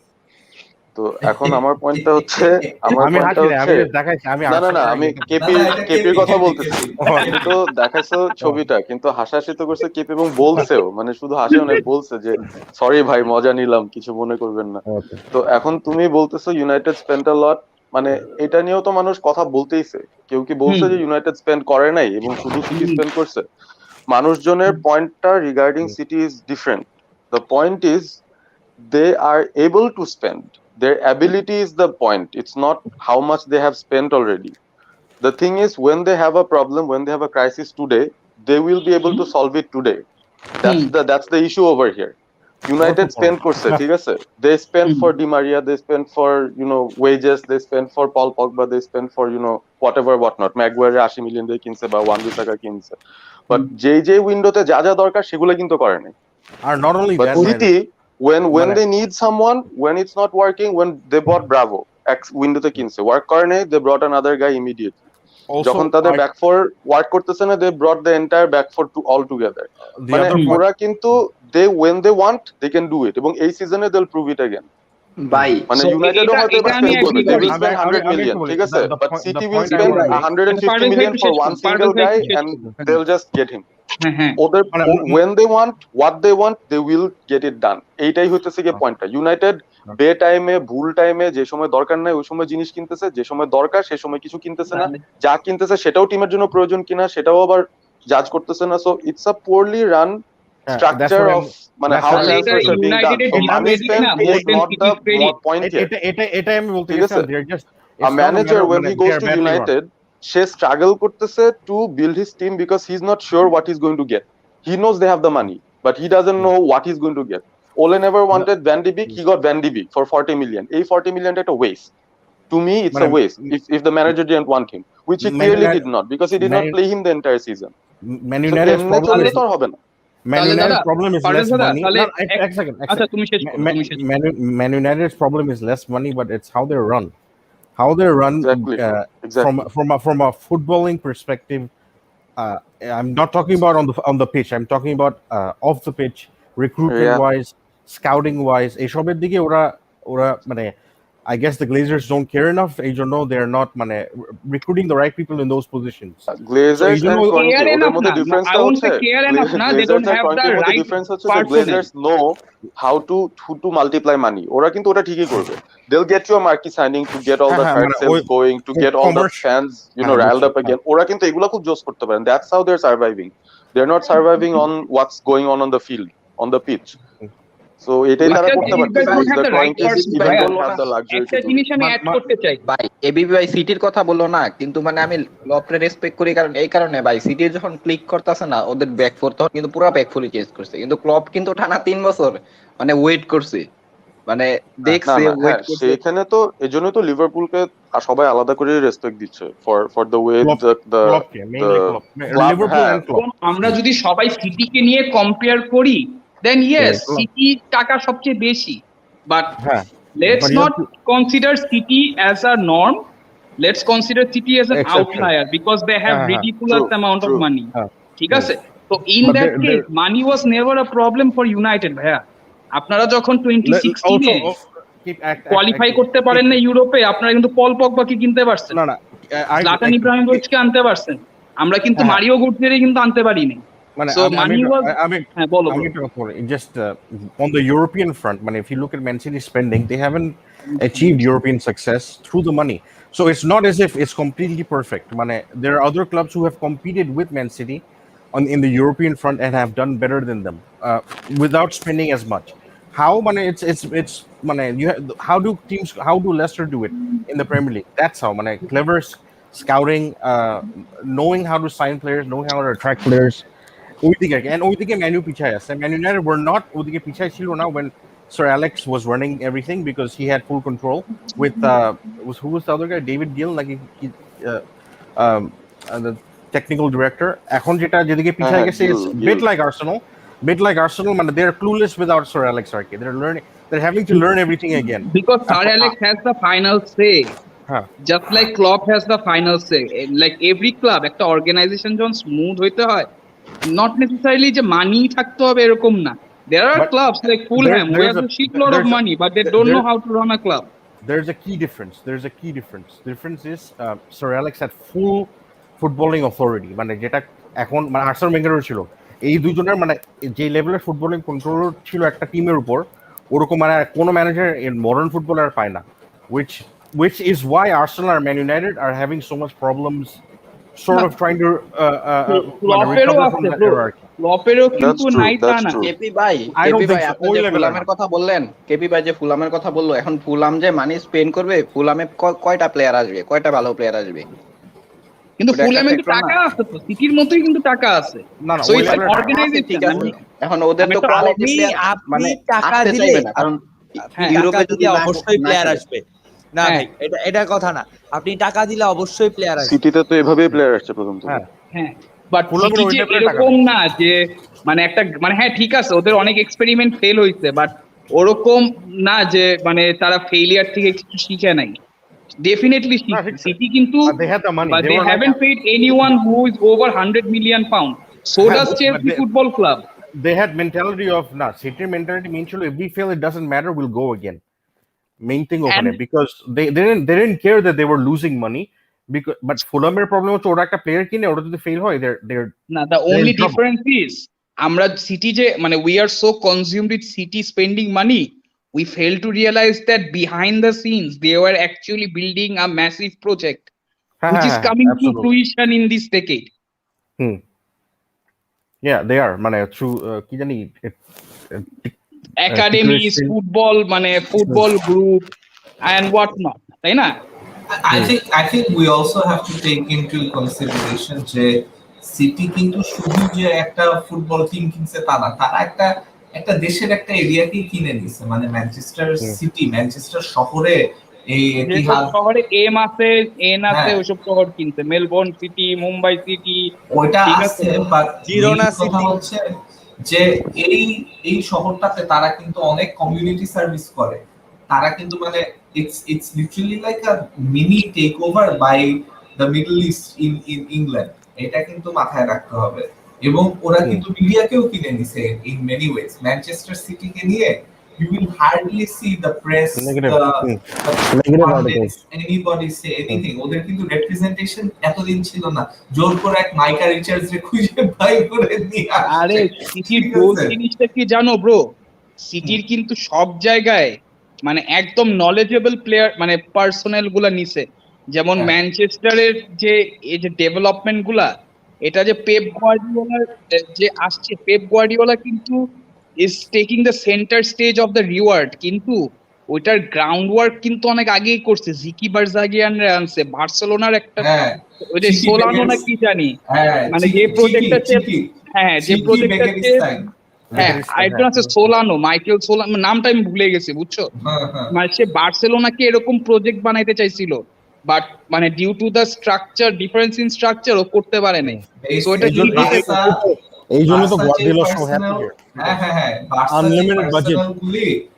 তো এখন আমার পয়েন্টটা হচ্ছে আমি হাসি না, আমি just দেখাইছি, আমি না না না, Arsenal- আমি না, কেপির এটা কেপির কথা কেপি, বলতেছি। কেপি। তুমি তো দেখাইছো ছবিটা, কিন্তু হাসাহাসি তো করছে কেপি এবং বলছেও, মানে শুধু হাসেও নাই, বলছে যে সরি ভাই মজা নিলাম, কিছু মনে করবেন না। Okay. তো এখন তুমি বলতেছো ইউনাইটেড স্পেন্ড আ লট, মানে এটা নিয়েও তো মানুষ কথা বলতেইছে। কেউ কি বলছে যে ইউনাইটেড স্পেন্ড করে নাই এবং শুধু সিটি স্পেন্ড করছে? মানুষজনের পয়েন্টটা regarding city is different. The point is they are able to spend, their ability is the point, it's not how much they have spent already. The thing is, when they have a problem, when they have a crisis today, they will be able to solve it today. That's the issue over here. United spend করছে, ঠিক আছে? They spend for Di Maria, they spend for, wages, they spend for Paul Pogba, they spend for, whatever whatnot. Maguire 80 million দিয়ে কিনছে বা ওয়ান-বিসাকা কিনছে, বাট যে উইন্ডোতে যা যা দরকার সেগুলো কিন্তু করে নাই। আর not only But that, City, when মানে- they need someone, when it's not working, when they bought Bravo, ex window কিনছে, work করে নাই, they brought another guy immediately. also যখন তাদের I- ব্যাক ফোর ওয়ার্ক করতেছে না, they brought the entire back four to all together. the মানে other point- ওরা কিন্তু when they want they can do it, এবং এই সিজনে they'll prove it again. ভাই মানে So, ইউনাইটেডও এটা- হয়তো এটা এবার আমি spend করবে, agree they করি। will spend 100 আমি million, একটু বলি, ঠিক আছে? the But point- City the will point spend I'm right. 150 Parvez ভাই million একটু for শেষ one করুন, single পারভেজ ভাই guy একটু শেষ and করুন। they'll just get him. হ্যাঁ হ্যাঁ ওদের মানে when they want what they want they will get it done. এইটাই হইতেছে কি পয়েন্টটা। ইউনাইটেড বে টাইমে, ভুল টাইমে, যে সময় দরকার নাই ওই সময় জিনিস কিনতেছে, যে সময় দরকার সে সময় কিছু কিনতেছে না, যা কিনতেছে সেটাও টিমের জন্য প্রয়োজন কিনা সেটাও আবার জাজ করতেছে না। So it's a poorly run that's structure what of, মানে that's how what I'm- transfers are being done. United-এর সো মানি credit স্পেন্ড না, is more than not the City's credit. Point here. এটা আমি বলতে ঠিক গেছিলাম, আছে? they're just A it's not a manager matter of when he মানে goes they are to badly run. United, say struggle করতেছে to build his team because he's not sure what he's going to get. He knows they have the money, but he doesn't know what he's going to get. Ole never wanted Van de Beek, he got Van de Beek for 40 million. এই 40 million টা একটা waste. To me, it's a মানে- waste if the manager didn't want him, which he Man clearly United- did not, because he did not Man- play him the entire season. Man So United's এমনে problem চললে is তো আর হবে না। Man তাহলে United's দাদা, problem is পারভেজ less দাদা, money. তাহলে No, এক second. আচ্ছা তুমি শেষ করো, তুমি শেষ করো। Man United's problem is less money, but it's how they're run. How they're run Exactly. Exactly. from a footballing perspective. Uh, I'm not talking about on the pitch. I'm talking about off the pitch, recruitment Yeah. wise, scouting wise. এসবের দিকে ওরা মানে I guess the Glazers don't care enough. এই জন্য they're not মানে recruiting the right people in those positions. Glazers So, you and know- Kroenke, Care ওদের enough মধ্যে না, ডিফারেন্সটা I won't হচ্ছে say care enough না, they Glazers don't and have Kroenkeর the মধ্যে right ডিফারেন্স হচ্ছে যে personnel. Glazers know how to multiply money. ওরা কিন্তু ওটা ঠিকই করবে। They'll get you a marquee signing to get all the হ্যাঁ, card মানে sales ওই- going, to get all the commercial- fans, হ্যাঁ, riled up বুঝছি, again. ওরা কিন্তু এগুলো খুব জোস করতে পারেন। That's how they're surviving. They're not surviving on what's going on the field, on the pitch. So এটাই তারা Because করতে these guys পারতেছে. don't have The the right Kroenkes person, even ভাইয়া। don't have the luxury to একটা do it. জিনিস আমি মা- অ্যাড মা- করতে চাই। ভাই এবিবি ভাই সিটির কথা বললো না, কিন্তু মানে আমি লপরে রেসপেক্ট করি কারণ এই কারণে ভাই সিটি যখন ক্লিক করতেছে না ওদের ব্যাক ফোর, তখন কিন্তু পুরো ব্যাক ফোরই চেঞ্জ করছে, কিন্তু ক্লব কিন্তু টানা 3 বছর মানে ওয়েট করছে, মানে না দেখছে না, ওয়েট হ্যাঁ করছে। সেখানে তো এজন্যই তো লিভারপুলকে সবাই আলাদা করে রেসপেক্ট দিচ্ছে ফর দ্য ওয়ে Kloppকে, mainly Klopp. Klopp, Liverpool হ্যাঁ। and Klopp. আমরা যদি সবাই সিটিকে নিয়ে কম্পেয়ার করি, দেন ইয়েস Klopp. সিটি টাকা সবচেয়ে বেশি, বাট হ্যাঁ, let's but you not have to- consider City as a norm. Let's consider City as an Exception. outlier because they have Uh-huh. ridiculous True, amount of true. money. ঠিক আছে? So in But that they're- case, money was never a problem for United, ভাইয়া। আপনারা যখন 2016 এ কোয়ালিফাই করতে পারেন না ইউরোপে, আপনারা কিন্তু পল পগবাকে কিনতে পারছেন, না না জলাতান ইব্রাহিমোভিচকে আনতে পারছেন, আমরা কিন্তু হ্যাঁ। মারিও গুটজেরে কিন্তু আনতে পারিনি। মানে So money was আমি হ্যাঁ বলো আমি বলো। একটা কথা বলি, just on the European front, মানে if you look at Man City spending, they haven't achieved European success through the money. So it's not as if it's completely perfect. মানে there are other clubs who have competed with Man City in the European front and have done better than them without spending as much. How মানে it's মানে how do Leicester do it in the Premier League? That's how মানে clever scouting, knowing how to sign players, knowing how to attract players. ওইদিকে ম্যানু পিছায় আছে। ম্যান ইউনাইটেড were not ওইদিকে পিছায় ছিল না when Sir Alex was running everything because he had full control with who was the other guy, David Gill, like technical director, এখন যেদিকে পিছায় গেছে ইটস বিট লাইক আর্সেনাল, মানে দে আর ক্লুলেস উইদাউট স্যার অ্যালেক্স আরকি, they're having to learn everything again. Because Sir Alex has the final say. হ্যাঁ, Just like Klopp has the final say. Like every club, একটা organization যখন স্মুথ হইতে হয়, not necessarily যে মানি থাকতে হবে এরকম না. There are But clubs like Fulham who there's have a- a shitload of there's a- money, but they don't know there- how to run a club. there's a key difference. The difference is Sir Alex had full footballing authority, মানে যেটা এখন মানে আর্সেনাল ওয়েঙ্গারের ছিল। এই দুজনের মানে যে লেভেলের ফুটবলিং কন্ট্রোল ছিল একটা টিমের উপর, ওরকম মানে কোনো ম্যানেজার ইন মডার্ন ফুটবল আর পায় না, which is why Arsenal and Man United are having so much problems sort of trying to Kloppেরও recover আছে from that bro. era. Kloppেরও কিন্তু That's true, নাই তা that's না. true. কেপি ভাই, I don't think so. আপনি ওই যে level এর ফুলামের না। কথা বললেন, কেপি ভাই যে ফুলামের কথা বললো, এখন ফুলাম যে মানি স্পেন্ড করবে, ফুলামে কয়টা প্লেয়ার আসবে, কয়টা ভালো প্লেয়ার আসবে? কিন্তু ওটা একটা ফুলহ্যামে কিন্তু factor না? টাকা আছে তো, সিটির মতোই কিন্তু টাকা আছে। না, So ওই it's an level এর টাকা আছে, organization. ঠিক আছে, আমি- এখন ওদের আমি তো তো কোয়ালিটি আপনি প্লেয়ার মানে টাকা আসতে দিলে চাইবে না, কারণ হ্যাঁ, ইউরোপে টাকা যদি দিলে না অবশ্যই না প্লেয়ার খেলে- আসবে না হ্যাঁ। ভাই, এটা কথা না, আপনি টাকা দিলে অবশ্যই প্লেয়ার আসবে। সিটিতে তো এভাবেই প্লেয়ার আসছে প্রথম থেকে। হ্যাঁ, হ্যাঁ, বাট ফুলহ্যামের সিটি ওই যে level এর টাকা এরকম না যে মানে একটা মানে হ্যাঁ ঠিক আছে ওদের অনেক এক্সপেরিমেন্ট ফেল হয়েছে, বাট ওরকম না যে মানে তারা ফেলিয়ার থেকে কিছু শিখে নাই। ডেফিনেটলি না, ঠিক আছে। সিটি কিন্তু They had the money. but They they were like- haven't paid anyone who is over 100 million pound. So হ্যাঁ, does but Chelsea they- football club. they had mentality of না, সিটির মেন্টালিটি মেইন ছিল if we fail it doesn't matter, we'll go again. Main thing ওখানে, And- because they didn't care that they were losing money, because but ফুলহামের প্রবলেম হচ্ছে ওরা একটা প্লেয়ার কিনে ওরা যদি ফেল হয় they're না, the only in trouble. difference is আমরা সিটি যে মানে we are so consumed with city spending money, we fail to realize that behind the scenes they were actually building a massive project which is coming to absolutely. fruition in this decade. Yeah, they are মানে through কি জানি Academies, Interesting. football মানে football group and what not, তাই না? I think we also have to take into consideration যে সিটি কিন্তু শুধু যে একটা ফুটবল টিম কিনছে তা না, তারা একটা দেশের একটা এরিয়াকেই কিনে নিছে, মানে ম্যানচেস্টার সিটি, ম্যানচেস্টার শহরে এই যেসব ইতিহাস শহরে এম আছে এন আছে হ্যাঁ। ওইসব শহর কিনছে, মেলবোর্ন সিটি, মুম্বাই সিটি, ওইটা ঠিক আছে, আছে। বাট জিরোনা কথা সিটি। হচ্ছে যে এই শহরটাতে তারা কিন্তু অনেক কমিউনিটি সার্ভিস করে, তারা কিন্তু মানে it's literally like a mini takeover by the Middle East in England, এটা কিন্তু মাথায় রাখতে হবে। এবং ওরা কিন্তু মিডিয়াকেও কিনে নিছে in many ways। ম্যানচেস্টার সিটিকে নিয়ে you will hardly see the press, Negative. the pundits, anybody say anything. ওদের কিন্তু রিপ্রেজেন্টেশন এতদিন ছিল না, জোর করে এক মাইকা রিচার্ডস রে খুঁজে বাই করে নিয়ে আসছে। আরে সিটির ঠিক গোল আছে? জিনিসটা কি জানো ব্রো, সিটির কিন্তু সব জায়গায় মানে একদম নলেজেবল প্লেয়ার মানে পার্সোনাল গুলা নিছে, যেমন হ্যাঁ। ম্যানচেস্টারের যে এই যে ডেভেলপমেন্ট গুলা, এটা যে পেপ গার্ডিওলার যে আসছে, পেপ গার্ডিওলা কিন্তু is taking the centre stage of the reward, কিন্তু ওইটার গ্রাউন্ড ওয়ার্ক কিন্তু অনেক আগেই করছে। জিকি বারজাগিয়ানরা আনছে, বার্সেলোনার একটা হ্যাঁ, ওই যে চিকি সোলানো বেগের- না কি জানি, হ্যাঁ, মানে যে চিকি- প্রজেক্টটা চিকি, হ্যাঁ যে চিকি প্রজেক্টটা বেগেরিস্তাইন। হ্যাঁ আরেকজন আছে সোলানো, মাইকেল সোলানো, নামটা আমি ভুলে গেছি বুঝছো। হ্যাঁ, হ্যাঁ। মানে সে বার্সেলোনাকে এরকম প্রজেক্ট বানাইতে চাইছিল, বাট মানে due to the structure, difference in structure ও করতে পারে নাই। এই So এটা এই জন্য লিমিটেড। এই জন্য তো বার্সা যে Guardiola so personnel- happy here. হ্যাঁ, বার্সা যে Unlimited budget. personnel গুলি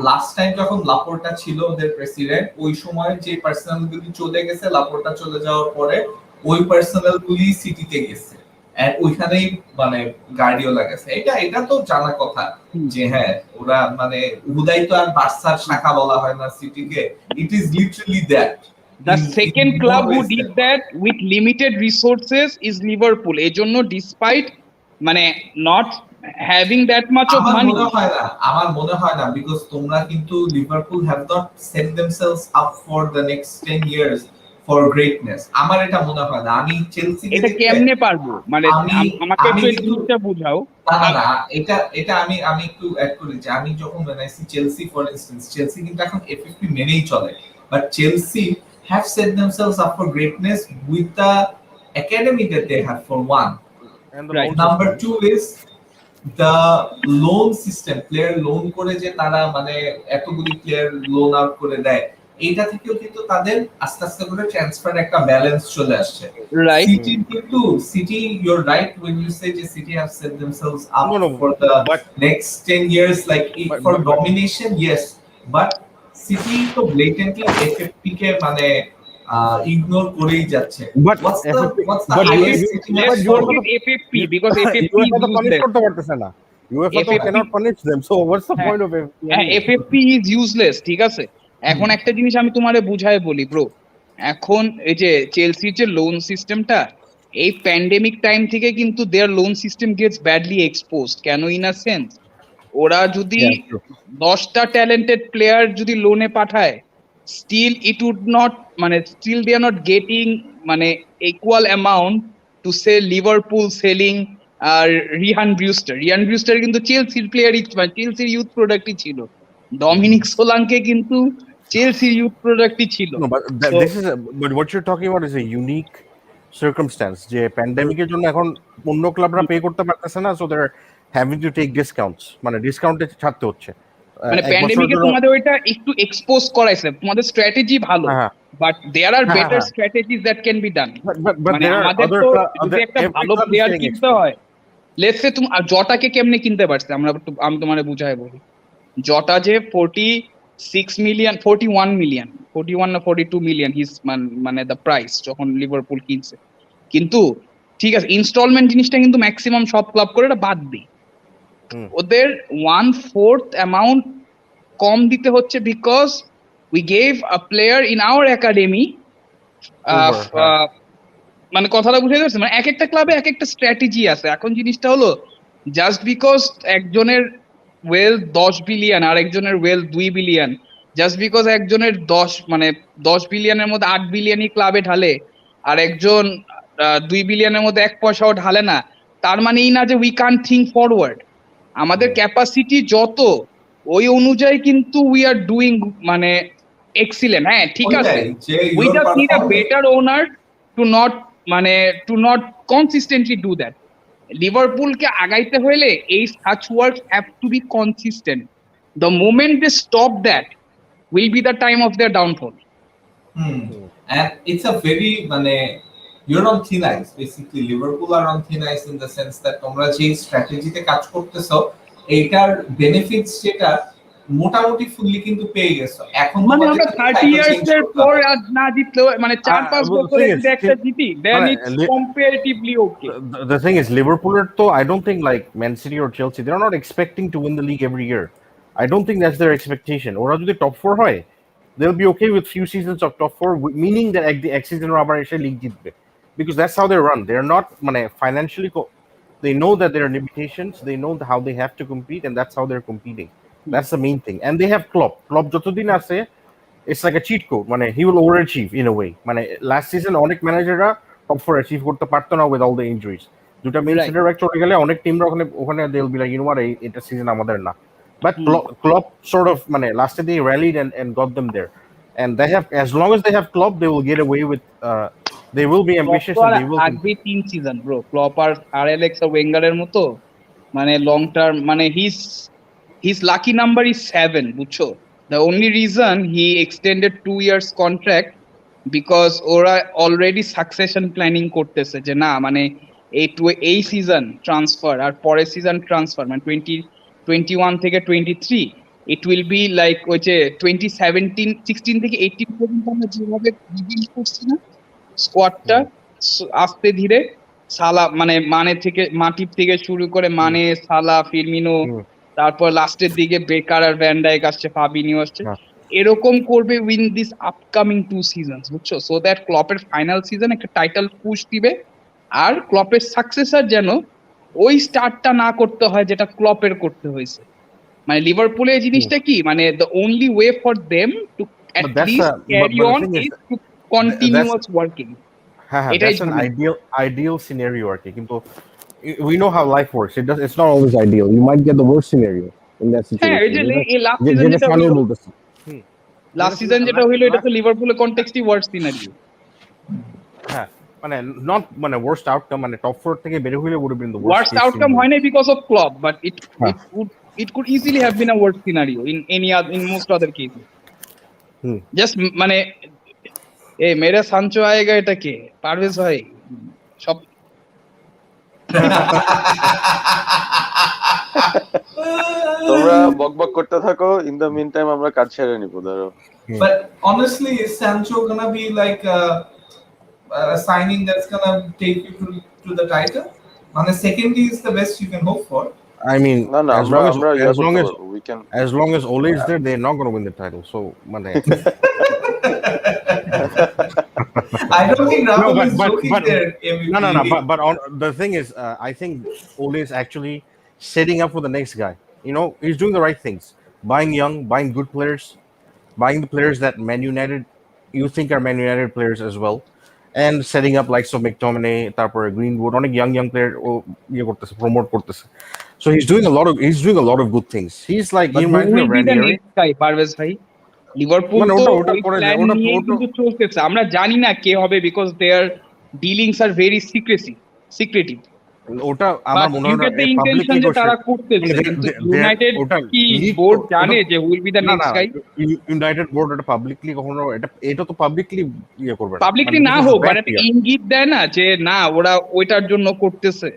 লাস্ট টাইম যখন লাপোর্টা ছিল ওদের প্রেসিডেন্ট, ওই সময় যে পার্সোনাল গুলি চলে গেছে, লাপোর্টা চলে যাওয়ার পরে ওই পার্সোনাল গুলি সিটিতে গেছে, এন্ড ওইখানেই মানে গার্ডিওলা গেছে। এটা তো জানা কথা যে হ্যাঁ ওরা মানে উহুদাই তো আর বার্সার শাখা বলা হয় না সিটিকে, it is literally that. The second club who did that with limited resources is Liverpool. এজন্য despite মানে not having that much of আমার money, মনে হয় না বিকজ তোমরা কিন্তু Liverpool have not set themselves up for the next 10 years for greatness. আমার এটা মনে হয় না। আমি চেলসি এটা কেমনে পারবো মানে আমাকে একটু এই জিনিসটা বুঝাও। না এটা আমি একটু অ্যাড করি যে আমি যখন বানাইছি চেলসি ফর ইনস্ট্যান্স, চেলসি কিন্তু এখন এফএফপি মেনেই চলে, but Chelsea have set themselves up for greatness with the academy that they have for one. And the Right. loan Number system. 2 is the loan system, player loan করে যে তারা মানে এতগুলি প্লেয়ার লোন আউট করে দেয়, এইটা থেকেও কিন্তু তাদের আস্তে আস্তে করে ট্রান্সফার একটা ব্যালেন্স চলে আসছে। রাইট সিটি কিন্তু city your right when you say যে city have set themselves up No, no, for the but next 10 years like for but domination, yes, but city তো blatantly FFP কে মানে ইগনোর করেই যাচ্ছে। but what's the but highest City has let's scored? forget FFP because FFP is UEFA তো পানিশ useless. করতে পারতেছে না, UEFA তো FFP cannot punish them, so what's the হ্যাঁ, point of FFP হ্যাঁ, anyway? FFP is useless, ঠিক আছে। এখন একটা জিনিস আমি তোমারে বুঝাই বলি ব্রো, এখন এই যে চেলসির যে লোন সিস্টেমটা, এই প্যান্ডেমিক টাইম থেকে কিন্তু their loan system gets badly exposed. কেন? ইন আ সেন্স, ওরা যদি Yeah, true. 10টা ট্যালেন্টেড প্লেয়ার যদি লোনে পাঠায়, স্টিল ইট উড নট মানে still they are not getting মানে equal amount to say Liverpool selling আর রিয়ান ব্রিউস্টার কিন্তু চেলসির প্লেয়ারই, মানে চেলসির ইউথ প্রোডাক্টই ছিল। ডমিনিক সোলাঙ্কে কিন্তু চেলসির ইউথ প্রোডাক্টই ছিল। No, but So, this is but what you're talking about is a unique circumstance যে প্যান্ডেমিকের জন্য এখন অন্য ক্লাবরা পে করতে পারতেছে না, so they're having to take discounts, মানে ডিসকাউন্টে ছাড়তে হচ্ছে মানে এক বছরের প্যান্ডেমিকে জন্য। তোমাদের ওইটা একটু এক্সপোজ করাইছে, তোমাদের স্ট্র্যাটেজি ভালো, হ্যাঁ, বাট দেয়ার আর হ্যাঁ, বেটার হ্যাঁ। Strategies that can be done. but মানে there are আমাদের other তো যদি other একটা every ভালো club is প্লেয়ার getting কিনতে exposed. হয়, লেটস সে তুমি আর জটাকে কেমনে কিনতে পারছে, আমি তোমারে বুঝাই বলি। জটা যে 46 মিলিয়ন 41 মিলিয়ন 41 না 42 মিলিয়ন হিজ মানে দ্য প্রাইস যখন লিভারপুল কিনছে। কিন্তু ঠিক আছে, ইনস্টলমেন্ট জিনিসটা কিন্তু ম্যাক্সিমাম সব ক্লাব করে, এটা বাদ দিই। হুম। ওদের 1/4 অ্যামাউন্ট কম দিতে হচ্ছে because we gave a player in our academy. Over, হ্যাঁ। মানে কথাটা বুঝে যাচ্ছে, মানে এক একটা ক্লাবে এক একটা স্ট্র্যাটেজি আছে। এখন জিনিসটা হলো, জাস্ট বিকজ একজনের ওয়েল 10 বিলিয়ন আর একজনের ওয়েল 2 বিলিয়ন, জাস্ট বিকজ একজনের 10 বিলিয়নের মধ্যে 8 বিলিয়নই ক্লাবে ঢালে আর একজন 2 বিলিয়নের মধ্যে 1 পয়সাও ঢালে না, তার মানে এই না যে উই কান্ট থিঙ্ক ফরওয়ার্ড। আমাদের ক্যাপাসিটি যত, ওই অনুযায়ী কিন্তু উই আর ডুইং মানে এক্সিলেন্ট। হ্যাঁ ঠিক আছে, ওইটাই যে we your just need a performance better owner to not মানে to not consistently do that. লিভারপুলকে আগাইতে হইলে এই such work have to be consistent. The moment they stop that will be the time of their downfall. and it's a very মানে you're on thin ice basically. Liverpool are on thin ice in the sense that তোমরা যে স্ট্র্যাটেজিতে কাজ করতেছো এইটার বেনিফিটস যেটা মোটামুটি ফুললি কিন্তু পেয়ে গেছো। এখন মানে তোমাদের আমরা 30 ইয়ার্স এর পর আর না জিতলেও মানে 4-5 well, the বছরে thing is, যদি একটা জিতি, দেন মানে it's comparatively okay. the thing is, Liverpool though, I don't think like Man City or Chelsea, they're not expecting to win the league every year. I don't think that's their expectation. ওরা যদি top 4 হয়, they'll be okay with few seasons of top 4, meaning that the next season আবার এসে league জিতবে, because that's how they run. They're not মানে financially they know that there are limitations, they know how they have to compete, and that's how they're competing. That's the main thing. And they have Klopp যতদিন আছে, it's like a cheat code. মানে he will overachieve in a way. মানে last season অনেক ম্যানেজাররা top 4 achieve করতে পারতো না with all the injuries. দুটা মেইন Right. সেন্টার ব্যাক চলে গেলে অনেক টিমরা ওখানে they'll be like, you know what, এটা সিজন আমাদের না. But Klopp sort of মানে last they rallied and got them there. And they have, as long as they have Klopp, they will get away with they will be ambitious and they will থাকবে 3 সিজন ব্রো। ক্লপ আর অ্যালেক্স ওয়েঙ্গারের মতো মানে লং টার্ম মানে হিজ লাকি নাম্বার ইজ 7, বুঝছো? The only reason he extended 2 years contract because ওরা অলরেডি সাকসেশন প্ল্যানিং করতেছে যে না মানে এই সিজন ট্রান্সফার আর পরের সিজন ট্রান্সফার মানে 2021 থেকে 23 ইট উইল বি লাইক ওই যে 2016 থেকে 18 পর্যন্ত আমরা যেভাবে রিবিল্ড করছি না স্কোয়াডটা, আস্তে ধীরে সালা মানে থেকে মাটির থেকে শুরু করে মানে সালা ফিরমিনো, তারপর লাস্টের দিকে বেকার আর ভ্যান ডাইক আসছে, ফাবিনিও আসছে, এরকম করবে উইন দিস আপকামিং 2 সিজনস, বুঝছো? সো দ্যাট ক্লপের ফাইনাল সিজন একটা টাইটেল পুশ দিবে আর ক্লপের সাকসেসর যেন ওই স্টার্টটা না করতে হয় যেটা ক্লপের করতে হয়েছে। মানে লিভারপুলে এই জিনিসটা কি মানে the only way for them to But that's least carry on is to continuous working. that's an ideal scenario আর কি, কিন্তু we know how life works. It's not always ideal. You might get the worst scenario in that situation. হ্যাঁ, এই যে এই লাস্ট সিজন যেটা হলো হলো, বলতেছি লাস্ট সিজন যেটা হলো এটা তো লিভারপুলের কনটেক্সটই ওয়ার্স্ট সিনারিও। হ্যাঁ মানে not মানে worst outcome মানে top 4 থেকে বের হইলে would have been the worst case outcome scenario. হয় না because of club, but it could easily have been a worst scenario in most other cases. Just মানে এ মেরে সানচো আয়েগা এটা কে পারভেজ ভাই সব তোমরা বকবক করতে থাকো, ইন দ্য মিন টাইম আমরা কাজ ছেড়ে নিবো ধরো। But honestly, is Sancho gonna be like a signing that's gonna take you to the title? On the secondary is the best you can hope for. I mean, না না, as আমরা long as আমরা as long করতে as পারবো, we can. as long as Ole is there, they're not going to win the title. So, মানে I don't think Rahul but- is but- joking but- there. MVP. no. But the thing is, I think Ole is actually setting up for the next guy. You know, he's doing the right things, buying young, buying good players, buying the players that Man United you think are Man United players as well, and setting up like so McTominay, তারপর Greenwood, অনেক young player promote করতেছে. So he's doing a lot of good things. He's like he reminds me of Ranieri. Parvez ভাই লিভারপুল মানে তো ওটা ওই করে প্ল্যান ওটা- নিয়ে ওটা- কিন্তু চলতেছে আমরা জানি না কে হবে because their dealings are very secretive ওটা আমার বাট মনে ইউ হয় গেট দ্য পাবলিকলি ইন্টেনশন যে তারা করতেছে কিন্তু ইউনাইটেড কি বোর্ড জানে যে wheel B the next guy United board এটা পাবলিকলি কখনো এটা তো পাবলিকলি ইয়ে করবে না পাবলিকলি না হোক বাট একটা ইঙ্গিত দেয় না যে না ওরা ওইটার জন্য করতেছে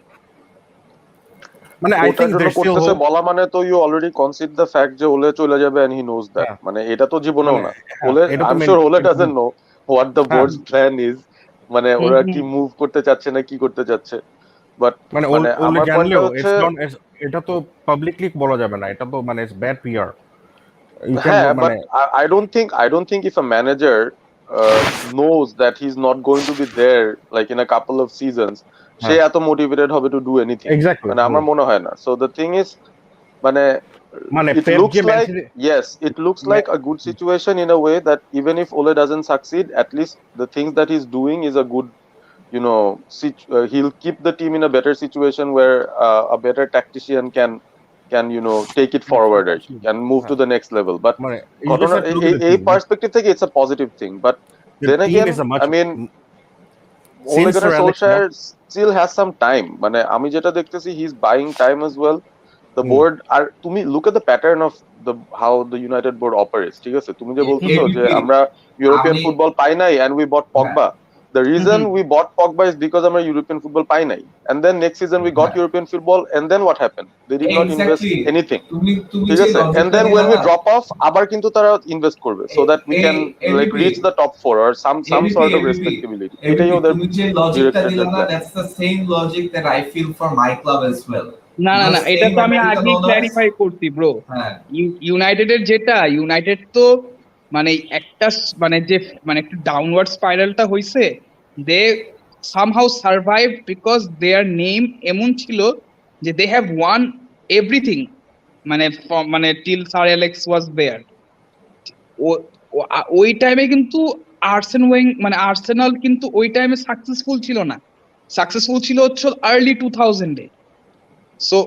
মানে আই ওটার থিংক জন্য দেয়ার স্টিল করতেছে বলা মানে তো you already consider the fact যে ওলে চলে যাবে এন্ড হি নোজ দ্যাট, হ্যাঁ। মানে এটা তো জীবনেও না হ্যাঁ, ওলে, এটা তো আই এম main- শিওর ওলে ডাজন্ট নো হোয়াট দ্য হ্যাঁ। বোর্ডস প্ল্যান ইজ, মানে হুম, ওরা হুম। কি মুভ করতে চাচ্ছে না কি করতে চাচ্ছে, বাট মানে মানে ওলে আমার পয়েন্টটা জানলেও হচ্ছে এটা তো পাবলিকলি বলা যাবে না, এটা তো মানে ব্যাড পিআর হ্যাঁ, মানে but I don't think if a manager knows that he's not going to be there like in a couple of seasons, সে এত মোটিভেটেড হবে to do anything, এক্স্যাক্টলি মানে আমার মনে হয় না। So the thing is, মানে মানে it Pep looks যে like, Man City- yes, it looks like a good situation in a way that even if Ole doesn't succeed, at least the things that he's doing is a good, you know, he'll keep the team in a better situation where a better tactician can you know take it forward and move to the next level. But মানে ঘটনা এই পার্সপেক্টিভ থেকে it's a positive thing, but then again I mean Ole Gunnar Solskjaer still has some time, মানে আমি যেটা দেখতেছি he's buying time as well. The board are, তুমি look at the pattern of the how the United board operates, ঠিক আছে, তুমি যে বলতেছো যে আমরা ইউরোপিয়ান ফুটবল পাই নাই and we bought Pogba. The reason we bought Pogba is because আমরা ইউরোপিয়ান ফুটবল পাই নাই, and then next season we got European football, and then what happened? They did not invest anything. তুমি ঠিক যে আছে, and then when we drop off আবার কিন্তু তারা ইনভেস্ট করবে so that we can like reach the top 4 or some sort of respectability. এটাই ওদের তুমি যে লজিকটা directed দিলা না, plan. that's the same logic that I feel for my club as well. না এটা তো আমি আগে ক্ল্যারিফাই করছি ব্রো হ্যাঁ ইউনাইটেডের যেটা ইউনাইটেড তো মানে একটা মানে যে মানে একটা ডাউনওয়ার্ড স্পাইরালটা হইছে they somehow survive because their name এমন ছিল যে দে হ্যাভ ওয়ান এভরিথিং মানে মানে till sir Alex was there ওই টাইমে কিন্তু আর্সেনাল কিন্তু ওই টাইমে সাকসেসফুল ছিল না, সাকসেসফুল ছিল হচ্ছে আর্লি 2000-এ। সো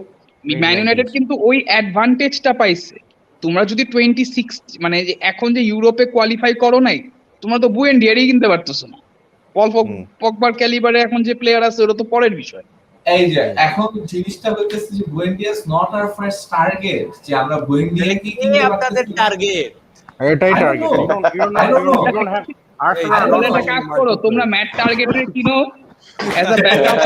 ম্যান ইউনাইটেড কিন্তু ওই অ্যাডভান্টেজটা পাইছে। তোমরা যদি 26 মানে এখন যে ইউরোপে কোয়ালিফাই করো নাই, তোমরা তো বুয়েন্ডিয়ারই কিনতে পারতেছো না। পগবার ক্যালিবারে এখন যে প্লেয়ার আছে ওটা তো পরের বিষয়। এই যে এখন জিনিসটা হইতেছে যে বুয়েন্ডিয়াস নট আওয়ার ফার্স্ট টার্গেট, যে আমরা বুয়েন্ডিয়া কি কিনতে আপনাদের পারতেছি টার্গেট এটাই I don't টার্গেট know. তাহলে একটা কাজ করো, তোমরা ম্যাট টার্গেটের কিনো as a backup.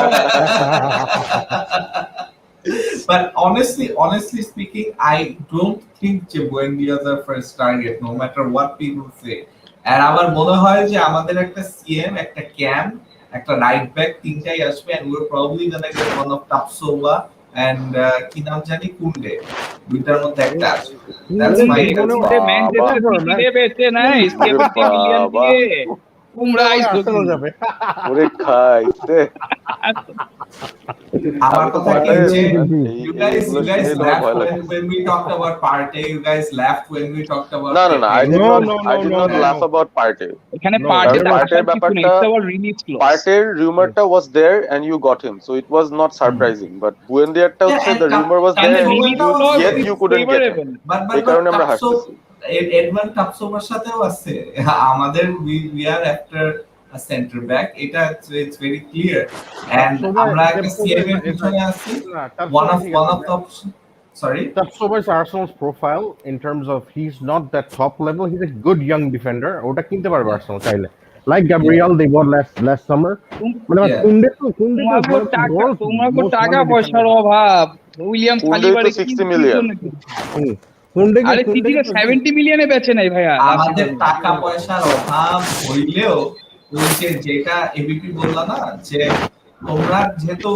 But honestly speaking, I don't think যে Buendia's are first target, no matter what people say. আর আমার মনে হয় যে আমাদের একটা সিএম, একটা ক্যাম, একটা রাইট ব্যাক, তিনটাই আসবে, and we're probably gonna get one of Tapsova and কি নাম জানি কুন্ডে, দুইটার মধ্যে একটা আসবে। That's my ম্যানচেস্টার সিটি বেচে নাই 70 মিলিয়ন দিয়ে তোমরা যাবে ওরে খাইতে আমার কথা কি যে you guys এইগুলো শুনে তো laughed ভয় লাগে। when we talked about Partey, you guys laughed when we talked about না না না, I did No, not no, I did no, not no, laugh no. about Partey. এখানে No, পার্টের Partey ব্যাপারটা ব্যাপারটা- রিলিজ ক্লজ Partey rumorটা was there and you got him, so it was not surprising, but বুয়েন্ডিয়ারটা হচ্ছে and the rumor was there and yet you couldn't get him. but এই কারণে আমরা হাসতেছি। এডমান টাপসোভার সাথেও আছে আমাদের, we are after a center back, এটা it's very clear, and আমরা একটা সিএম এর পিছনে আছি, one of the option Sorry. That's always Arsenal's profile in terms of he's not that top level. He's a good young defender. ওটা কিনতে পারবে Arsenal চাইলে। Like Gabriel, they bought last summer. মানে Yeah. কুন্ডে তো তোমাকে টাকা পয়সার অভাব, উইলিয়াম কুন্ডেই তো সালিবারে 60 million। আরে সিটিতে 70 মিলিয়নে বেচে নাই ভাইয়া আমাদের টাকা পয়সার অভাব হইলেও ওই যে যেটা এবিপি বললা না যে তোমরা যেহেতু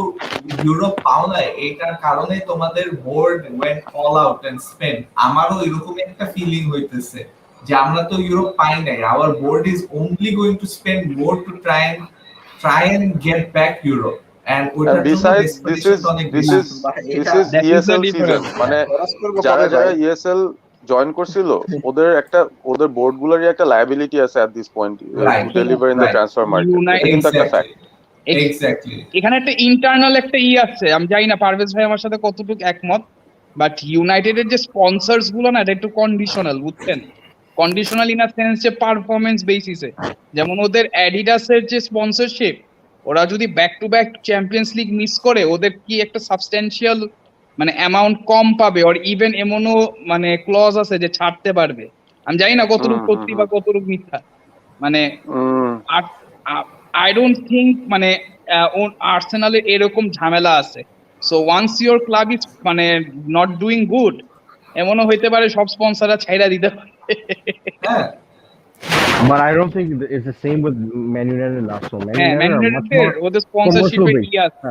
ইউরোপ পাও না এটার কারণে তোমাদের board went all out and spend. আমারও এরকম একটা ফিলিং হইতেছে যে আমরা তো ইউরোপ পাই নাই, our board is only going to spend more to try and get back Europe. And besides this is ESL season, মানে যারা ESL জয়েন করছিল ওদের বোর্ড গুলোরই একটা লায়াবিলিটি আছে at this point to deliver in the transfer market. কিন্তু একটা ফ্যাক্ট। এক্স্যাক্টলি। এখানে একটা ইন্টারনাল একটা আছে, আমি জানি না পারভেজ ভাই আমার সাথে কতটুকু একমত, বাট ইউনাইটেডের যে স্পন্সরস গুলো না এটা একটু কন্ডিশনাল, বুঝছেন? কন্ডিশনাল ইন আ সেন্স যে পারফরম্যান্স বেসিসে, যেমন ওদের অ্যাডিডাসের যে স্পন্সরশিপ, ওরা যদি back to back champions league miss করে ওদের কি একটা সাবস্টেন্সিয়াল মানে অ্যামাউন্ট কম পাবে, অর ইভেন এমনও মানে ক্লজ আছে যে ছাড়তে পারবে। আমি জানি না কতটুকু সত্যি বা কতটুকু মিথ্যা, মানে আই ডোন্ট থিঙ্ক মানে আর্সেনালের এরকম ঝামেলা আছে। So once your club is মানে নট ডুইং গুড, এমনও হইতে পারে সব স্পন্সররা ছাইড়া দিতে পারে। হ্যাঁ। But I don't think it's the same with Man United and Arsenal. Man United ওদের স্পন্সরশিপের কি আছে,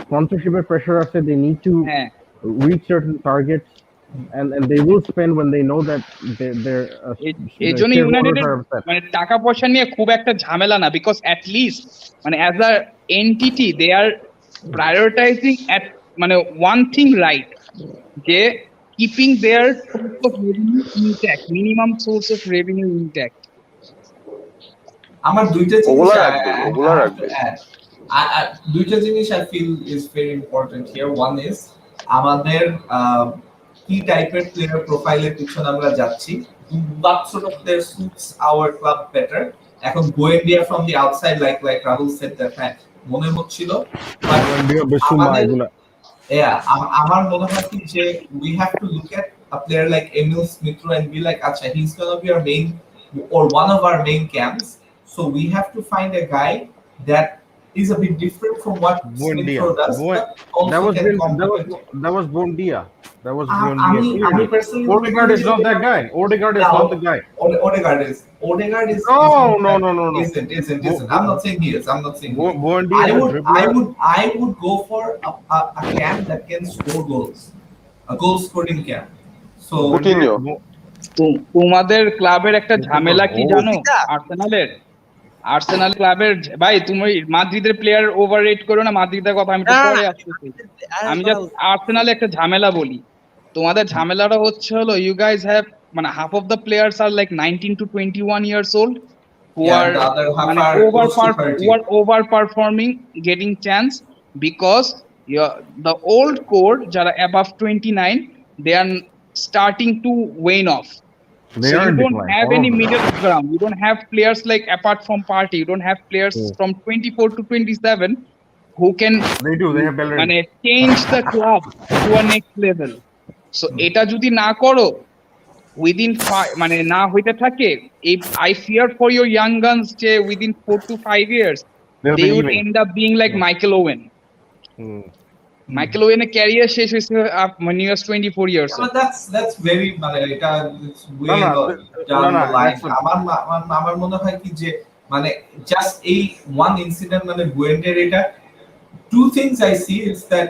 sponsorship pressure আছে, they need to reach certain targets and they will spend when they know that they're এই জন্য ইউনাইটেডের মানে টাকা পয়সা নিয়ে খুব একটা ঝামেলা না, বিকজ অ্যাট লিস্ট মানে as a entity they are prioritising at মানে ওয়ান থিং রাইট, যে keeping their source of revenue intact, minimum source of revenue intact. আমার দুইটা জিনিস I feel is very important here. One is আমাদের কি টাইপের প্লেয়ার প্রোফাইলের পিছনে আমরা যাচ্ছি, what sort of their suits our club better. এখন Buendia from the outside like Rahul said that হ্যাঁ মনে হচ্ছিল, আমার মনে হয় কি যে we have to look at a player like Emil Smith Rowe and be like acha he's going to be our main or one of our main camps, so we have to find a guy that is a bit different from what Smith Rowe does. That was Bondia. That was personally Odegaard is not that guy. Odegaard is not the guy. Odegaard is No. Isn't. I'm not saying he is. Bondia. I would go for a camp that can score goals, a goal scoring camp. So Coutinho. তোমাদের ক্লাবের একটা ঝামেলা কি জানো? আর্সেনাল ক্লাবের ভাই, তুমি মাদ্রিদের প্লেয়ার ওভাররেট করো না, মাদ্রিদের কথা আমি তো পরে আসতেছি। আমি জাস্ট আর্সেনালে একটা ঝামেলা বলি, তোমাদের ঝামেলাটা হচ্ছে হলো ইউ গাইজ হ্যাভ মানে half of the players are like 19 to 21 years old who are মানে over performing, getting chance because the old core যারা above 29 they are starting to wane off. So you don't have any middle ground. You don't have players like apart from Partey. You don't have players from 24 to 27 who can change the club to a next level. So এটা যদি না করো within মানে না হইতে থাকে, if I fear for your young guns যে within 4 to 5 years they would end up being like Michael Owen. Michael Owen career শেষ হইছে when he was 24 years old. But that's very মানে এটা it's way down the line. আমার মনে হয় কি যে মানে just a one incident মানে বুয়েন্ডের এটা two things I see is that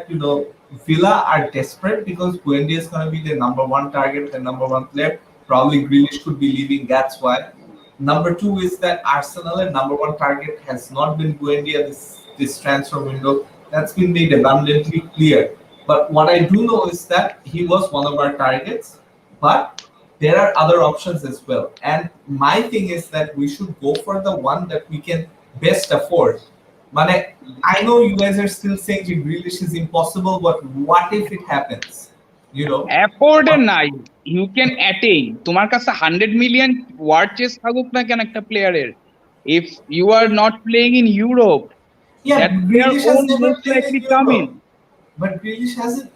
Villa are desperate because Buendia is going to be their number one target, their number one player. Probably Grealish could be leaving, that's why. Number two is that Arsenal's number one target has not been Buendia this transfer window. That's been made abundantly clear. But what I do know is that he was one of our targets, but there are other options as well. And my thing is that we should go for the one that we can best afford. মানে I know you guys are still saying that Grealish is impossible, but what if it happens? Afford নাই, you can attain. তোমার কাছে 100 million war chest থাকুক না কেন একটা প্লেয়ারের, if you are not playing in Europe, that Grealish has never played in Europe. but Grealish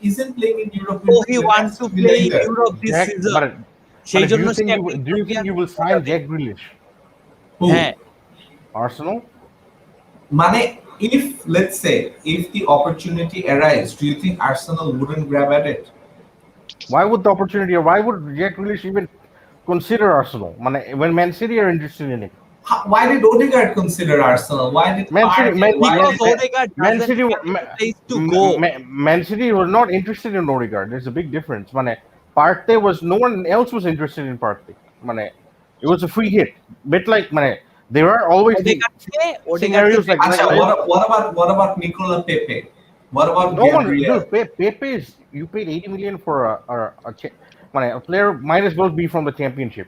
isn't playing in European Oh, he cricket. wants Has to be play like in that. Europe this Jack, season. but সেই do জন্য you think say you will sign Jack Grealish? হ্যাঁ Arsenal? Mane, if let's say if the opportunity arrives, do you think Arsenal wouldn't grab at it? Why would the opportunity, or why would Jack Grealish even consider Arsenal? When Man City are interested in him. Why did Odegaard consider Arsenal? Why did Man City, Partey? Man, Why Man, because did Odegaard Man doesn't City, have any place to go. Man City was not interested in Odegaard. There's a big difference. Partey was, no one else was interested in Partey. It was a free hit. Bit like there are always the scenarios like Acha, what about Nicola Pepe? What about no one. Gabriel? Dude, Pepe is, you paid 80 million for a player might as well be from the championship.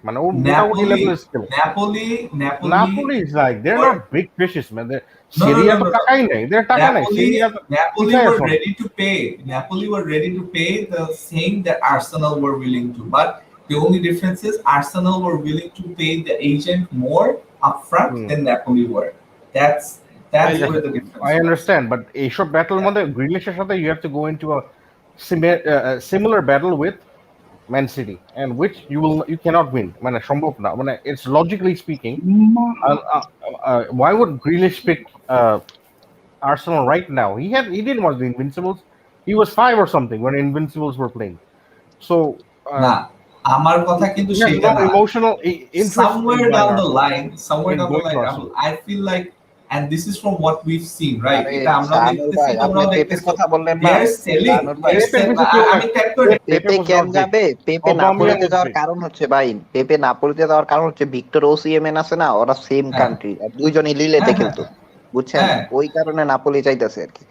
Napoli is like, they're not big fishes, man. They're Serie A to takai nahi. They're takai nahi. Serie A Napoli were ready to pay. Napoli were ready to pay the same that Arsenal were willing to. But the only difference is Arsenal were willing to pay the agent more upfront than Napoli were. That's where the difference. I understand, but এইসব battle মধ্যে Grealish's সাথে you have to go into a similar battle with Man City, and which you cannot win. সম্ভব না. It's logically speaking. Why would Grealish pick Arsenal right now? He didn't want the Invincibles. He was 5 or something when Invincibles were playing. So না আমার কথা কিন্তু he has সেটা no না emotional interest somewhere in down the Arsenal. line Rahul, I feel like, and this is from what we've seen, right? এটা আমরা দেখতেছি তোমরাও দেখতেছো, কথা বললেন না they're selling, আমি ট্যাগ করে পেপে কেন যাবে? পেপে নাপোলিতে যাওয়ার কারণ হচ্ছে ভাই, পেপে নাপোলিতে যাওয়ার কারণ হচ্ছে ভিক্টর ওসিএমএন আছে না, ওরা সেম কান্ট্রি, দুইজনই লিলেতে খেলতো, বুঝছেন? ওই কারণে নাপোলি চাইতেছে আর কি।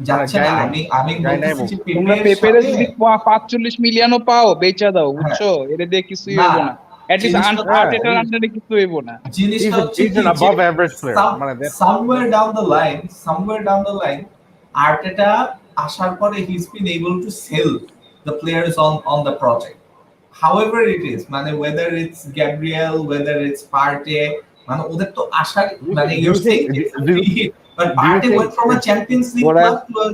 যাচ্ছে না, আমি বলতেছি যে তোমরা পেপের যদি 45 মিলিয়নও পাও বেচা দাও, বুঝছো? এর দিয়ে কিছুই হইব না, at least আর্টেটার আন্ডারে কিছু হইব না। জিনিসটা হচ্ছে he's an above average player. somewhere down the line Arteta আসার পরে he's been able to sell the players on the project, however it is, whether it's Gabriel, whether it's Partey, ওদের তো আসার you're saying it's a free hit, but Partey went from a Champions League club to a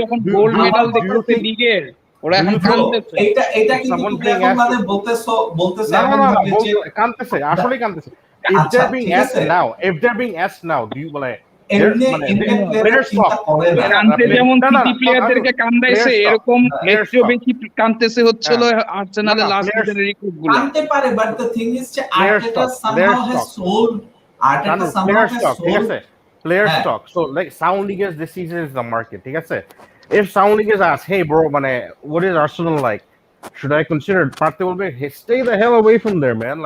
যখন গোল্ড মেডাল দেখতেছে লিগের, ওরা এখন কাঁদতেছে। এটা কিন্তু তুমি এখন বলতেছো এমন ভাবে যে কাঁদতেছে, আসলে কাঁদতেছে। If they're being asked now, do you যেমন সিটি প্লেয়ারদেরকে কান্দাইছে, এরকম একটু বেশি কাঁদতেছে হচ্ছিল আর্সেনালের লাস্ট সিজনের রিক্রুটগুলো। কাঁদতে পারে, বাট দ্য থিং ইজ যে আর্টেটা somehow has sold, player stock. So like Sound League this season is the market, ঠিক আছে? If Sound League asks, hey bro, what is Arsenal like? Should I consider Partey will be, hey, stay the hell away from there, man.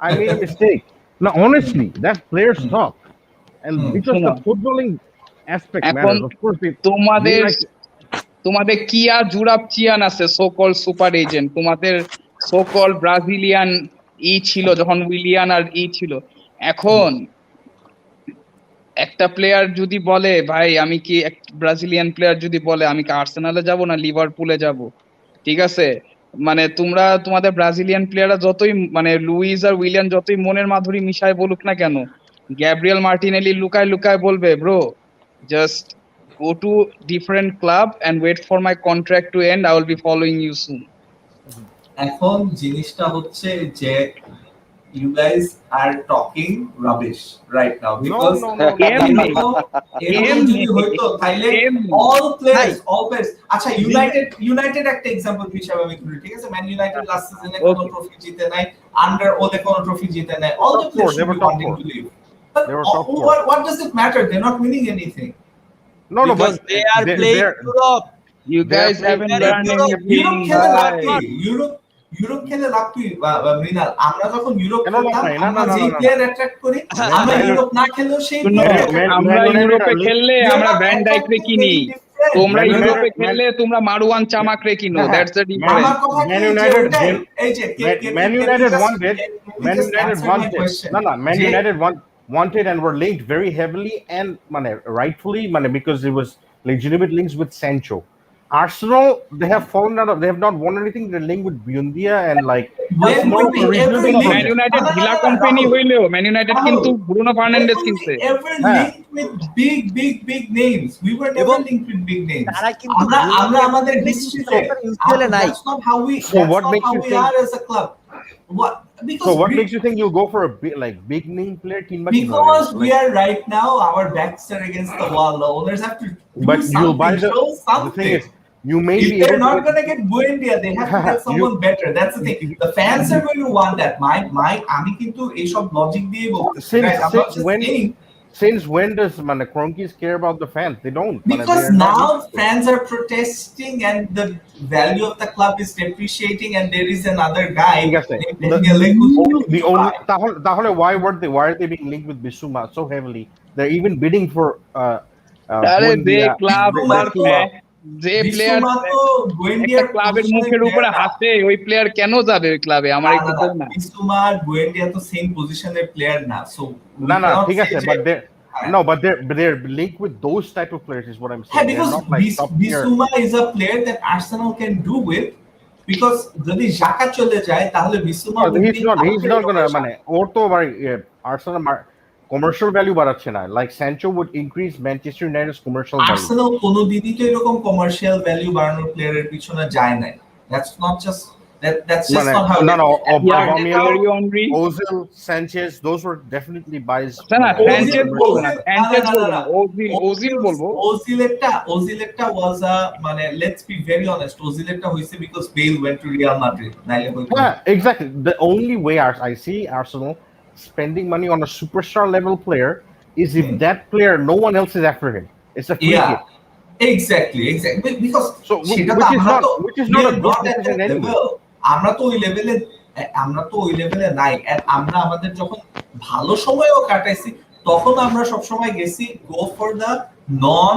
I made a mistake. No, honestly, that's player stock. And because the footballing aspect matters, of course, তোমাদের কিয়া জুরাব চিয়ান আছে, সো-কল সুপার এজেন্ট, তোমাদের সো-কল ব্রাজিলিয়ান ছিল যখন উইলিয়ান আর ছিল। এখন একটা প্লেয়ার যদি বলে, ভাই আমি কি, ব্রাজিলিয়ান প্লেয়ার যদি বলে আমি কি আর্সেনালে যাব না লিভারপুলে যাব, ঠিক আছে? তোমরা তোমাদের ব্রাজিলিয়ান প্লেয়াররা যতই লুইস আর উইলিয়ান যতই মনের মাধুরী মিশায় বলুক না কেন, গ্যাব্রিয়েল মার্টিনেলি লুকায় লুকায় বলবে, bro just go to different club and wait for my contract to end, I will be following you soon. এখন জিনিসটা হচ্ছে যে you guys are talking rubbish right now because যদি হইতো তাইলে all players আচ্ছা ইউনাইটেড একটা एग्जांपल হিসেবে আমি ধরি, ঠিক আছে? ম্যান ইউনাইটেড লাস্ট সিজনে কোনো ট্রফি জিতে নাই, আন্ডার ওদের কোনো ট্রফি জিতে নাই, all the players were wanting to leave, but what does it matter? They're not winning anything. No, because but they are playing Europe. You guys haven't learned anything. Europe খেলে লাভ কি মৃণাল? আমরা যখন ইউরোপ খেলতাম, আমরা যে প্লেয়ার অ্যাট্রাক্ট করি, আমরা ইউরোপ না খেলেও সেই আমরা ইউরোপে খেললে আমরা ভ্যান ডাইক রে কিনি, তোমরা ইউরোপে খেললে তোমরা মারুয়ান চামাক রে কিনো, that's the difference. Man United wanted and were linked very heavily and rightfully because it was legitimate links with Sancho. Arsenal, they have fallen out of. They have not won anything. They're linked with Buendia and like. When it's more were of we a ever rebuilding linked? Man project. United No, no, ঢিলা no, no, কোম্পানি Rahul. হইলেও ম্যান ইউনাইটেড কিন্তু ব্রুনো When ফার্নান্ডেজ were কিনছে we ever Yeah. linked with big names? We were never এবং linked with big names. তারা কিন্তু আমরা আমাদের হিস্ট্রিতে UCL এ নাই। that's not how we So what makes how you we think- are as a club. What because So what makes you think you'll go for a big name player? because we are right now our backs are against the wall. The owners have to do But you'll buy something, show the something. thing is, you may If be they're able not to going to get Buendia, they have to get someone better. That's the thing. The fans are going to want that. আমি কিন্তু এইসব লজিক দিয়ে বলতেছি, right? I'm not just saying since when does Kroenkes care about the fans? They don't. because they're not now interested. fans are protesting and the value of the club is depreciating and there is another guy ঠিক আছে। named Dembele who's going The to only buy. তাহলে why are they being linked with Bissouma so heavily? They're even bidding for আরে যে Buendia, ক্লাব Bissouma. যে প্লেয়ার Bissouma তো একটা Buendiaর ক্লাবের position মুখের player উপরে না। হাসে ওই প্লেয়ার কেন যাবে ওই ক্লাবে আমার একটু কই না Bissouma আর Buendia তো সেম পজিশনের প্লেয়ার না, so we না cannot ঠিক say আছে, যে- but they're linked with those type of players is what I'm saying. Yeah, They're because not like top tier. Bissouma is a player that Arsenal can do with because যদি Xhaka চলে যায় তাহলে Bissouma No, would he's be not upgrade gonna over ওর তো Arsenal commercial value বাড়াচ্ছে না, like Sancho would increase Manchester United's commercial value. Arsenal কোনোদিনই তো এরকম কমার্শিয়াল ভ্যালু বাড়ানোর প্লেয়ারের পিছনে যায় নাই। That's just not how Thierry Henry Ozil, Sanchez, those were definitely buys. না না Ozil- স্যানচেজ বলবো না Ozil- স্যানচেজ না, না, বলবো না, না ওজিল বলবো ওজিলেরটা was a মানে let's be very honest, ওজিলেরটা হইছে because Bale went to Real Madrid, নাইলে হইতো না। Yeah, exactly. The only way I see Arsenal spending money on a superstar level player is if that player, no one else is after him. It's a free Yeah, hit. exactly. Because So সেটা তো which is আমরা not তো which is we not are a good not at decision that anyway. level. আমরা তো ওই লেভেলে নাই। And আমরা আমাদের যখন ভালো সময়ও কাটাইছি তখন আমরা সব সময় গেছি go for the non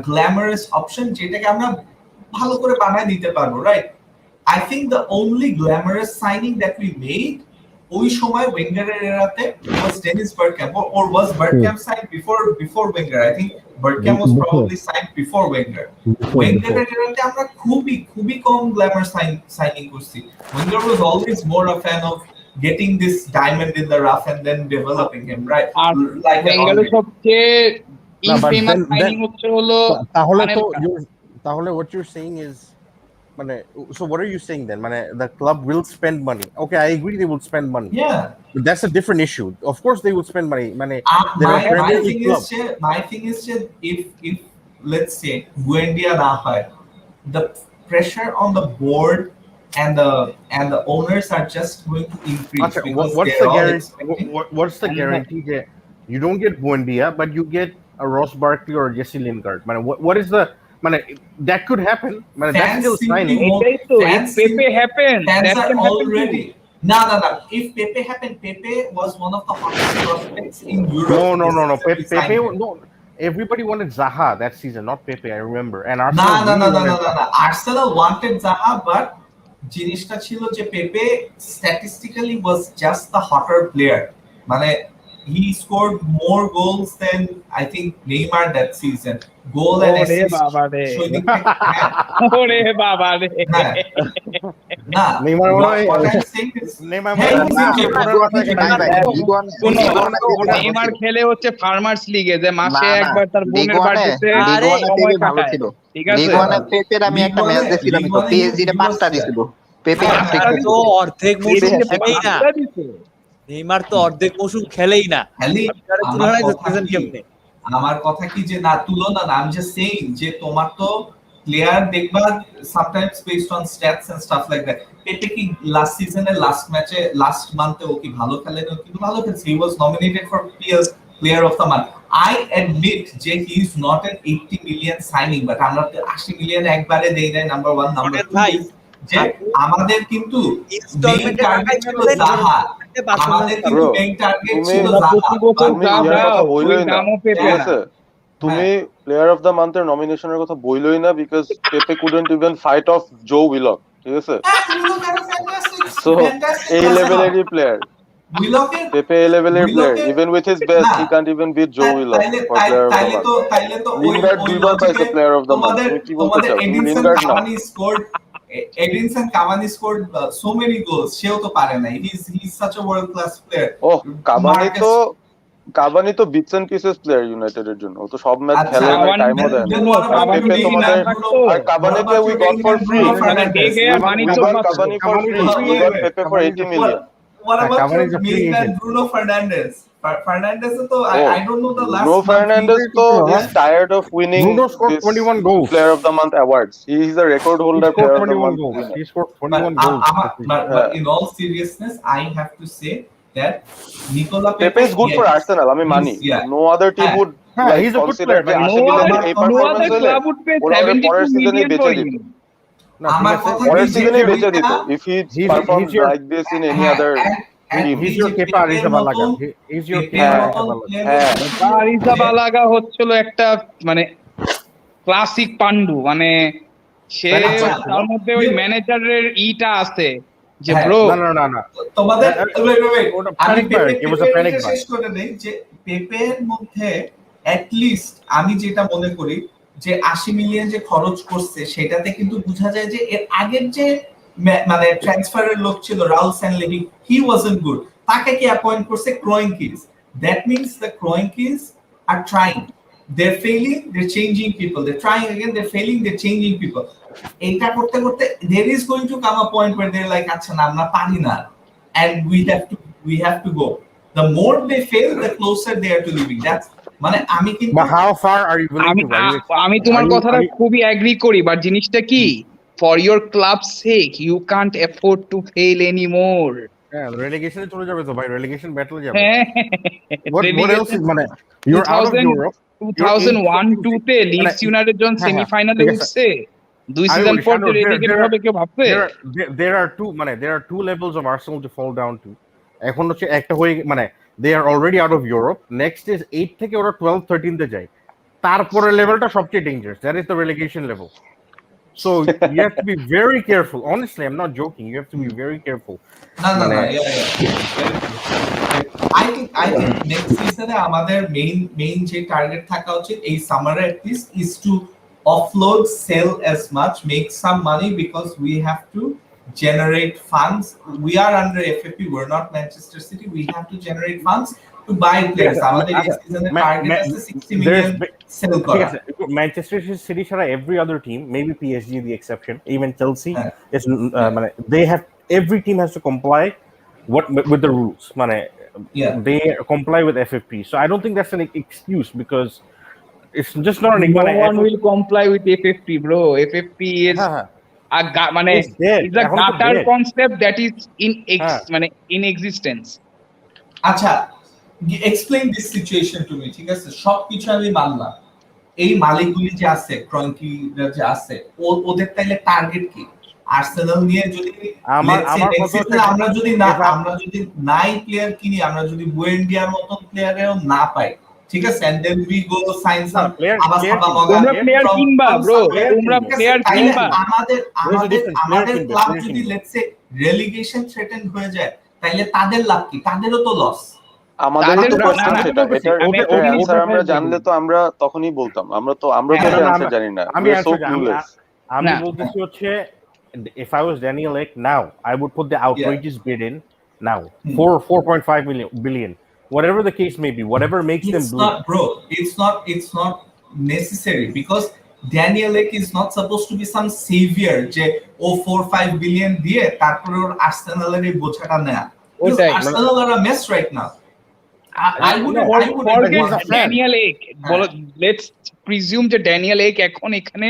glamorous option যেটাকে আমরা ভালো করে বানায় দিতে পারবো, right? I think the only glamorous signing that we made ওই সময় ওয়েঙ্গারের এরাতে was Dennis Bergkamp or was Bergkamp signed before Wenger? I think Bergkamp was probably signed before Wenger. ওয়েঙ্গারের এরাতে আমরা খুবই কম গ্ল্যামার সাইনিং করছি. Wenger was always more a fan of getting this diamond in the rough and then developing him, right? R Like ওয়েঙ্গারের সবচেয়ে No, but infamous then- signing হচ্ছে হলো তাহলে what you're saying is so what are you saying then? The club will spend money. Okay, I agree they will spend money. yeah. But that's a different issue. Of course they will spend money. My Premier League thing club. is if let's say Buendia na hoy, the pressure on the board and the owners are just going to increase Okay, because what's they're the all guarantee? expecting. What's the guarantee that you don't get Buendia, but you get a Ross Barkley or a Jesse Lingard? What is the that could happen. That's Fans still simply signing. won't- এটাই তো fans if Pepe happen Fans that are can happen already no. If Pepe happened, Pepe was one of the hottest prospects in Europe. No. We Pepe, signed him. no. Everybody wanted Zaha that season, not Pepe. I remember. And No. Arsenal. really wanted- Arsenal wanted Zaha, but জিনিসটা ছিল যে পেপে statistically was just the hotter player. মানে he scored more goals than I think Neymar that season. Goal and ওরে assist. বাবা রে শৈলীর থেকে- হ্যাঁ, ওরে বাবা রে হ্যাঁ। না, Neymar what মনে হয়- I'm saying is Neymar হ্যাঁ, মনে হয় he- পুরো মাথায় ভাই, নাই ভাই। নেইমার খেলে হচ্ছে ফার্মার্স লিগে যে মাসে না, না, একবার তার বোনের লিগ ওয়ানে- বাড়িতে আরে, লিগ ওয়ানে সময় পেপে ভালো কাটায়। ছিল। ঠিক আছে লিগ ওয়ানে পেপের আমি একটা লিগ ম্যাচ ওয়ানে- দেখছিলাম লিগ তো ওয়ানে পিএসজি তে he 5টা was- দিছিল পেপে হ্যাঁ, hat-trick হ্যাঁ, দিছিল। তো অর্ধেক মৌসুম খেলেই না পাঁচটা দিছে। নেইমার তো অর্ধেক মৌসুম খেলেই না খালি আপনারা আমার তুলনায় কথা ধরতেছেন কি- কেমনে আমার কথা কি যে না তুলনা না, আমি জাস্ট সেইং যে তোমার তো প্লেয়ার দেখবা sometimes based on stats and stuff like that. পেপে কি লাস্ট সিজনে লাস্ট ম্যাচে লাস্ট মান্থে ও কি ভালো খেলেন? ও কিন্তু ভালো খেলছে। He was nominated for PL Player of the Month. I admit যে he is not an 80 million signing, but আমরা তো 80 মিলিয়ন একবারে দেই নাই। নাম্বার 1 নাম্বার 2 ভাই, যে আমাদের কিন্তু মেইন ইনস্টলমেন্টে টার্গেট ছিল জাহা। আমাদের কিন্তু Bro, মেইন টার্গেট তুমি- ছিল তোমরা প্রতি জাহা। বছর তুমি যা ইয়ার দাও, কথা ওই বললোই না, দামও পেপে ঠিক না। আছে? তুমি প্লেয়ার অফ দ্য মান্থের নমিনেশনের কথা বললোই না because Pepe couldn't even fight off Joe Willock, ঠিক আছে? We look at a fantastic so এই লেভেলেরই প্লেয়ার। উইলকের Pepe A level player. Willock-এর- Even with his best, না, he can't even beat Joe Willock for player of the তাইলে month. তো ওই Lingard ওই দুইবার পাইছে লজিকে player of the month. তোমাদের তুমি কি বলতে তোমাদের চাও? তুমি এডিনসন লিনগার্ড না। Cavani scored so many goals, সেও তো পারে না। He's such a world class player. Oh, Marcus- Cavani তো বিটস এন্ড পিসেস প্লেয়ার ইউনাইটেডের জন্য। ও তো সব ম্যাচ আচ্ছা, খেলে না, কাভানি- টাইমও দেয় না। Then what about Pepe Bellingham তোমাদের and Bruno- আর কাভানিকে what about we got for Bellingham and free. Bruno মানে Fernandes? ডেগে আর We বাণিজ্য got পাচ্ছে। Cavani for Cavani free. is We got free. Pepe for Cavani is 80 free. million. What about Cavani is your a free main man agent. Bruno Fernandes? Fernandes তো I don't know the last Bruno month Fernandes he- তো is tired of winning Bruno scored this 21 goals. player of the month awards. He's a record He holder scored player of the 21 month goals. winner. He scored But, 21 goals. but in all seriousness, I have to say that Nicola Pepe is good for yes, Arsenal. আমি মানি। yeah. No other team হ্যাঁ, would হ্যাঁ, like he's a good consider player, যে but 80 No million other, এই no পারফরম্যান্স other হলে club would pay ওরা ওরে 72 পরের সিজনে million বেচে for দিত। him. No, আমার ঠিক আছে, কথা পরের কি যে সিজনে বেচে দিত পেপেটা- if he he's performs your- like this in any হ্যাঁ, other and team. he's এই your যে Kepa পেপের Arrizabalaga. মতন- He's your পেপের Kepa মতন Arrizabalaga. player- হ্যাঁ। আরিজাবালাগা হচ্ছিল একটা মানে ক্লাসিক পান্ডু, মানে সে আচ্ছা, তার মধ্যে ওই ম্যানেজারের ইটা আছে যে হ্যাঁ, ব্রো না। তোমাদের wait, ওটা আমি panic buyer, it was a পেপের panic এটা শেষ করে নেই যে পেপের মধ্যে at least আমি যেটা মনে করি যে 80 মিলিয়ন যে খরচ করছে সেটাতে কিন্তু বোঝা যায় যে এর আগের যে মানে ট্রান্সফারের লোক ছিল রাউল স্যানলেহি, he wasn't good. তাকে কি অ্যাপয়েন্ট করছে ক্রোয়েনকিস? That means the Kroenkes are trying. They're failing, they're changing people. They're trying again, they're failing, they're changing people. এইটা করতে করতে there is going to come a point where they're like আচ্ছা না আমরা পারি না and we have to go. The more they fail, the closer they are to leaving. That's মানে আমি কিন্তু But how far are you willing আমি to? আমি তোমার are you- কথাটা are you- খুবই এগ্রি করি, বাট জিনিসটা কি, for your club sake you can't afford to fail anymore. হ্যাঁ, relegation এ চলে যাবে তো ভাই, relegation battle যাবে। হ্যাঁ, What else is মানে you're out of 2000 Europe. 2001-2 তে লিডস ইউনাইটেড যখন হ্যাঁ, সেমিফাইনালে ঠিক আছে। উঠছে, 2 I সিজন will পর shadow, রেলিগেট হবে কেউ ভাবছে? there are two levels of Arsenal to fall down to. এখন হচ্ছে একটা হয়ে মানে they are already out of Europe. Next is 8 থেকে ওরা 12-13 তে যায়। তারপরে লেভেলটা সবচেয়ে dangerous. That is the relegation level. So you have to be very careful. Honestly, I'm not joking. You have to be very careful. না মানে I think next season-এ আমাদের main যে টার্গেট থাকা উচিত এই সামারে at least is to offload, sell as much, make some money because we have to generate funds. We are under FFP, we're not Manchester City. We have to generate funds to buy players. আমাদের এই season-এ target আছে 60 million sell ঠিক করা। আছে, Manchester City ছাড়া every other team, maybe PSG the exception, even Chelsea is মানে they have, every team has to comply with the rules. মানে they comply with FFP. So I don't think that's an excuse because it's just not an No one will comply with FFP, bro. FFP is মানে It's dead. is a এখন তো gutter dead. concept that is মানে in existence. আচ্ছা, explain this situation to me. ঠিক আছে, সবকিছু আমি মানলাম। এই মালিকগুলি যে আছে, ক্রয়েনকিরা যে আছে, ওদের তাইলে টার্গেট কি? আর্সেনাল নিয়ে যদি আমার আমরা যদি নাই প্লেয়ার কিনি, আমরা যদি বুয়েন্ডিয়ার মতন প্লেয়ারও না পাই, ঠিক আছে, and then we go sign some তোমরা প্লেয়ার কিনবা ব্রো, তোমরা প্লেয়ার কিনবা। আমাদের ক্লাব যদি let's say relegation threatened হয়ে যায়, তাইলে তাদের লাভ কি? তাদেরও তো লস। আমাদের তো কোশ্চেন সেটা, এটার অ্যানসার আমরা জানলে তো আমরা তখনই বলতাম। আমরা তো অ্যানসার জানি না। আমি বলতেছি হচ্ছে if I was Daniel Ek now, I would put the outrageous bid in now. 4.5 billion. Whatever the case may be, whatever makes them blue. It's not necessary because Daniel Ek is not supposed to be some savior যে ও 4-5 billion দিয়ে তারপরে ওর আর্সেনালের এই বোঝাটা নেয়া। Arsenal are a mess right now. I would forget Daniel Ek. Let's presume যে Daniel Ek এখন এখানে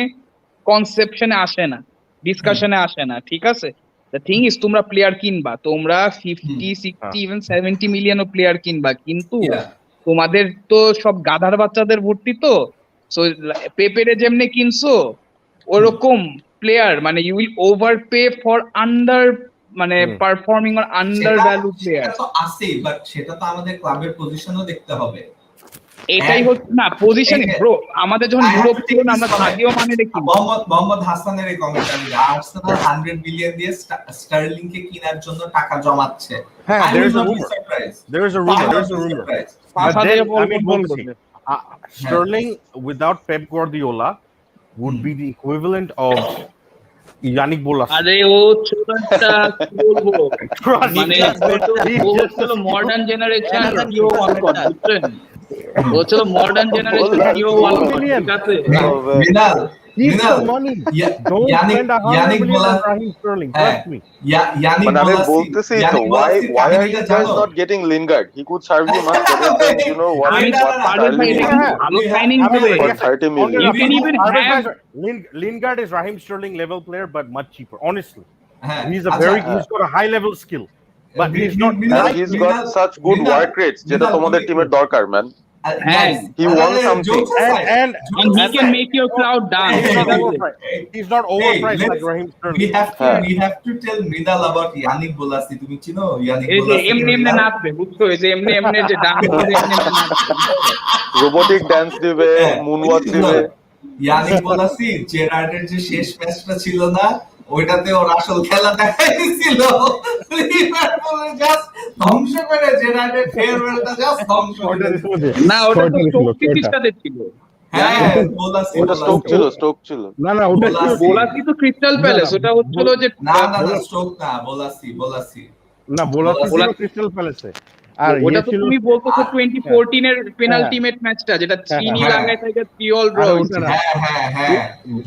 কনসেপশনে আসে না, ডিসকাশনে আসে না, ঠিক আছে? The thing is তোমরা প্লেয়ার কিনবা, তোমরা 50, 60, even 70 মিলিয়ন প্লেয়ার কিনবা, কিন্তু তোমাদের তো সব গাধার বাচ্চাদের ভর্তি তো। সো পেপেরে যেমনে কিনছো ওরকম প্লেয়ার মানে ইউ উইল ওভারপে ফর আন্ডার মানে performing or under value player. সেটা তো আছে, বাট সেটা তো আমাদের ক্লাবের পজিশনও দেখতে হবে। এটাই হচ্ছে না পজিশন ব্রো, আমাদের যখন ইউরোপ ছিল না আমরা সাদিও মানে দেখি মোহাম্মদ হাসানের এই কমেন্ট আমি আর্সেনাল 100 মিলিয়ন দিয়ে স্টার্লিং কে কেনার জন্য টাকা জমাচ্ছে। হ্যাঁ, I there will is a not be rumor. surprised. There is a I rumor. will There not is a be rumor. surprised. But Pasha then দিয়ে আমি বলছি, বলবে Sterling without Pep Guardiola would be the equivalent of Yannick Bolas. আরে ও ছোটটা কি বলবো মানে ও ছিল মডার্ন জেনারেশন কিও ওয়ালকট বুঝছেন, ও ছিল মডার্ন জেনারেশন কিও ওয়ালকট ঠিক আছে। মিনাল Keep the money. Don't spend 100 million on Raheem Sterling. Trust me. Yannic মানে আমি বোলাসি বলতেছি তো why are you guys not getting Lingard? He could serve you much better than you know what আমি পারভেজ ভাই Sterling এটা is কিন্তু ভালো সাইনিং I mean, হবে for 30 million. You can even have Lingard is Raheem Sterling level player, but much cheaper. Honestly, হ্যাঁ he's got a high level skill, but he's not. And he's got such good work rates যেটা তোমাদের টিমের দরকার man he wants something And he can make your crowd dance he's not ঠিক আছে? overpriced. He's not overpriced like Raheem Sterling. we have to tell Mridal about Yannick Bolasie. তুমি চিনো Yannick এই যে Bolasie? এমনি এমনি নাচবে বুঝছো, এই যে এমনি এমনি যে ডান্স দিবে এমনি এমনি নাচবে robotic dance দিবে moonwalk দিবে ইয়ানিক বলাসি জেরার্ডের যে শেষ ম্যাচটা ছিল না ওইটাতে ওর আসল খেলা দেখাইছিল, লিভারপুল জাস্ট ধ্বংস করে জেরার্ডের ফেয়ারওয়েলটা জাস্ট ধ্বংস করে দিল। না ওটা তো স্টোকসিটিসটাতে ছিল। হ্যাঁ বলাসি ওটা স্টোক ছিল না ওটা বোলাসি তো ক্রিস্টাল প্যালেস, ওটা হচ্ছিল যে না স্ট্রোক না বলাসি না বোলাসি ছিল ক্রিস্টাল প্যালেসে। আর ওটা তো তুমি বলতেছো 2014 এর পেনাল্টিমেট ম্যাচটা যেটা 3-0 লাগায় থেকে 3 অল ড্র হইছে। হ্যাঁ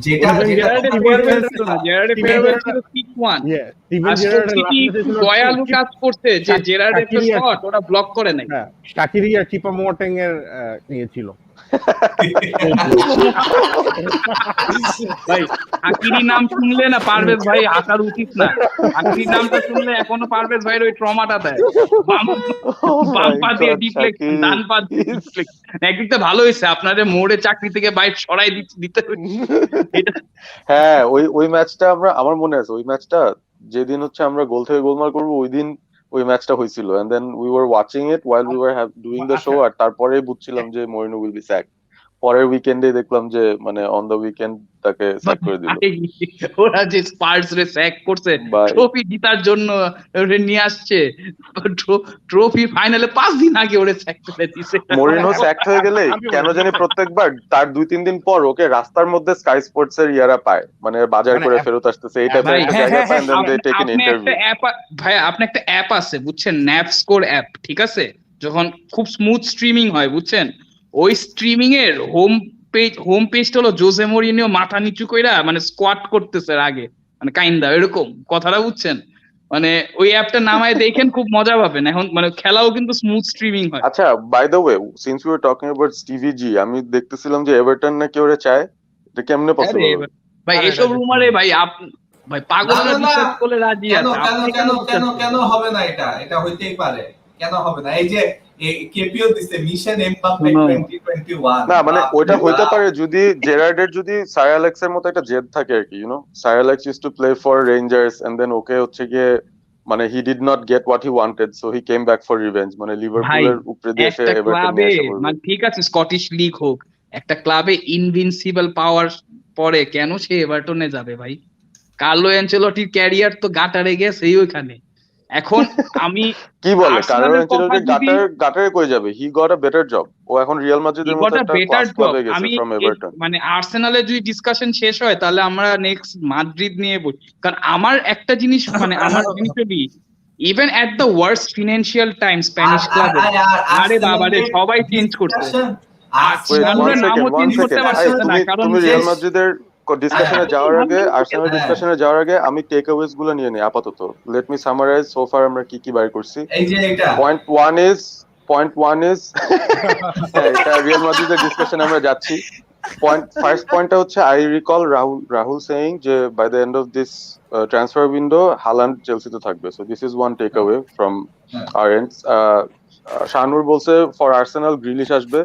যেটা জেরার্ডের ফেয়ারওয়েল ছিল না, জেরার্ডের ফেয়ারওয়েল ছিল 6-1। স্টিভেন জেরার্ডের দয়ালু কাজ করতে যে জেরার্ডের একটা শট ওটা ব্লক করে নাই। হ্যাঁ শাকিরি আর চিপা মোয়াটেং এর নিয়ে ছিল ভাই শাকিরি নাম শুনলে না পারভেজ ভাই হাসার উচিত না, শাকিরি নামটা শুনলে এখনো পারভেজ ভাইয়ের ওই ট্রমাটা দেয়, বাম পা দিয়ে ডিফ্লেকশন ডান পা দিয়ে ডিফ্লেকশন। একদিকটা ভালো হয়েছে আপনাদের মোড়ে চাকরি থেকে বাইরে সরাই দিতে হ্যাঁ ওই ম্যাচটা আমার মনে আছে ওই ম্যাচটা যেদিন হচ্ছে আমরা গোল থেকে গোলমাল করবো ওই দিন ওই ম্যাচটা হয়েছিল and then we were watching it while we were doing the show আর তারপরেই বুঝছিলাম যে মরিনো will be sacked। পরের উইকেন্ডে দেখলাম যে মানে অন দ্য উইকেন্ড তাকে স্যাক করে দিল। ওরা যে স্পার্স রে স্যাক করছে ট্রফি জিতার জন্য ওরে নিয়ে আসছে, ট্রফি ফাইনালে 5 দিন আগে ওরে স্যাক করে দিয়েছে। মরিনো স্যাক হয়ে গেলে কেন জানি প্রত্যেকবার তার 2-3 দিন পর ওকে রাস্তার মধ্যে স্কাই স্পোর্টস এর ইয়ারা পায়, মানে বাজার করে ফেরত আসতেছে এই টাইপের একটা জায়গা পায় and then they take an interview। ভাই আপনি একটা অ্যাপ আছে বুঝছেন, ন্যাপ স্কোর অ্যাপ, ঠিক আছে? যখন খুব স্মুথ স্ট্রিমিং হয় বুঝছেন, ওই স্ট্রিমিং এর হোম পেজটা হলো জোসে মরিনিও মাথা নিচু কইরা মানে স্কোয়াট করতেছে আগে, মানে কাইন্ডা এরকম কথাটা বুঝছেন, মানে ওই অ্যাপটা নামায় দেখেন খুব মজা পাবেন। এখন মানে খেলাও কিন্তু স্মুথ স্ট্রিমিং হয়। আচ্ছা by the way since we are talking about Stevie G, আমি দেখতেছিলাম যে এভারটন নাকি ওরে চায়, এটা কেমনে পসিবল ভাই? এসব রুমারে ভাই ভাই পাগলরা বিশ্বাস করলে রাজি আছে। কেন হবে না? এটা হইতেই পারে, কেন হবে না? এই যে কেপিও দিছে মিশন এমবাপ্পে 2021 না মানে ওইটা হইতে পারে যদি জেরার্ডের যদি স্যার অ্যালেক্সের মতো একটা জেদ থাকে আর কি, you know sir Alex use to play for Rangers and then okay হচ্ছে গিয়ে মানে he did not get what he wanted so he came back for revenge, মানে লিভারপুলের উপরে দিয়ে এসে এভারটন নিয়ে এসে বলবে মানে ঠিক আছে স্কটিশ লিগ হোক, একটা ক্লাবে ইনভিনসিবল পাওয়ার পরে কেন সে এভারটনে যাবে ভাই? কার্লো অ্যানচেলটির ক্যারিয়ার তো গাটারে গেছে ওইখানে। এখন আমি কি বলে কার্লো অ্যানচেলটি গাটারে কই যাবে? He got a better job, ও এখন রিয়াল মাদ্রিদের মতো একটা ক্লাস ক্লাবে গেছে ফ্রম এভারটন। মানে আর্সেনালে যদি ডিসকাশন শেষ হয় তাহলে আমরা নেক্সট মাদ্রিদ নিয়ে বলি, কারণ আমার একটা জিনিস মানে আমার জিনিসটি even at the worst financial time Spanish ক্লাবে আরে বাবা রে সবাই চেঞ্জ করছে, তুমি রিয়াল মাদ্রিদের ডিসকাশনে যাওয়ার আগে আর্সেনাল ডিসকাশনে যাওয়ার আগে আমি টেক অ্যাওয়েজ গুলো নিয়ে নেই আপাতত। Let me summarise so far আমরা কি বাইর করছি। এই যে এটা পয়েন্ট 1 ইজ এটা রিয়াল মাদ্রিদের ডিসকাশনে আমরা যাচ্ছি। ফার্স্ট পয়েন্টটা হচ্ছে আই রিকল রাহুল সেইং যে by the end of this transfer window Haaland চেলসিতে থাকবে, so this is one take away from our end. Shahnur বলছে ফর আর্সেনাল গ্রিলিশ আসবে,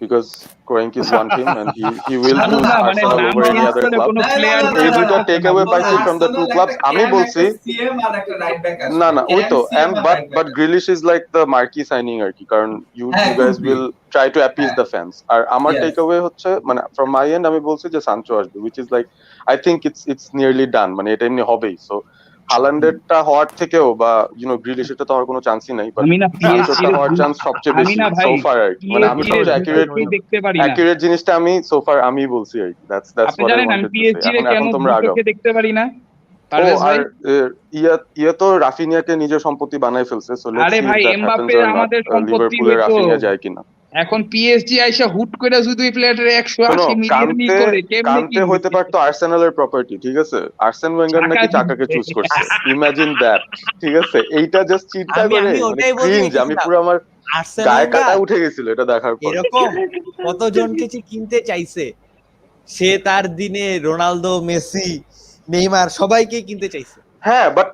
because Kroenke is one team and he will জানো choose না মানে Arsenal নাম over any চেঞ্জ other করে club. কোনো না, না, প্লেয়ার না, তো না, এই না, দুইটা না, টেক না, অ্যাওয়ে না, পাইছি from the two Arsenal clubs. একটা আমি CM, বলছি একটা CM আর একটা right back আসবে। না ওই CM, তো CM and R but right back but আসবে। Grealish is like the marquee signing আর কি, কারণ you হ্যাঁ, you could guys be, will try to appease হ্যাঁ, the fans. আর আমার yes. টেক অ্যাওয়ে হচ্ছে মানে from my end আমি বলছি যে সানচো আসবে, which is like I think it's nearly done, মানে এটা এমনি হবেই। সো হালান্ডেরটা হওয়ার থেকেও বা গ্রিলিশ এটা তো হওয়ার কোনো চান্সই নাই, বাট আমি না পিএসজি সানচোটা হওয়ার চান্স সবচেয়ে আমি বেশি না ভাই সো ফার আর কি, মানে আমি পিএসজি সবচেয়ে এর দু চোখেই দেখতে পারি না। অ্যাকিউরেট জিনিসটা আমি সো ফার আমি বলছি আর কি, দ্যাটস আপনি হোয়াট আই জানেন আমি ওয়ান্টেড টু সে। পিএসজি রে এখন কেন এখন দু তোমরা আগাও। চোখে দেখতে পারি না ও পারভেজ আর ভাই? ইয়া ইয়া তো রাফিনিয়াকে নিজের সম্পত্তি বানায় ফেলছে, সো লেটস আরে সি ইফ ভাই that happens Mbappe or not. আমাদের সম্পত্তি লিভারপুলের হইতো, রাফিনিয়া যায় কিনা। এখন পিএসজি আইসা হুট করে যদি ওই প্লেয়ারের শোনো 180 মিলিয়ন ই কান্তে করে কেমনে কান্তে কিনবে? হইতে পারতো আর্সেনালের প্রপার্টি, ঠিক আছে, আর্সেন ওয়েঙ্গার টাকা নাকি চাকাকে কিনবে। চুজ করছে, ইমাজিন দ্যাট, ঠিক আছে, এইটা জাস্ট চিন্তা আমি করে আমি মানে ওটাই বলতে ক্রিঞ্জ, আমি গেছিলাম, পুরো আমার আর্সেন গায়ে কাটা ওয়েঙ্গার উঠে গেছিল এটা দেখার পর। এরকম কতজনকে যে কিনতে চাইছে, সে তার দিনে রোনালদো, মেসি, নেইমার সবাইকে কিনতে চাইছে। হ্যাঁ বাট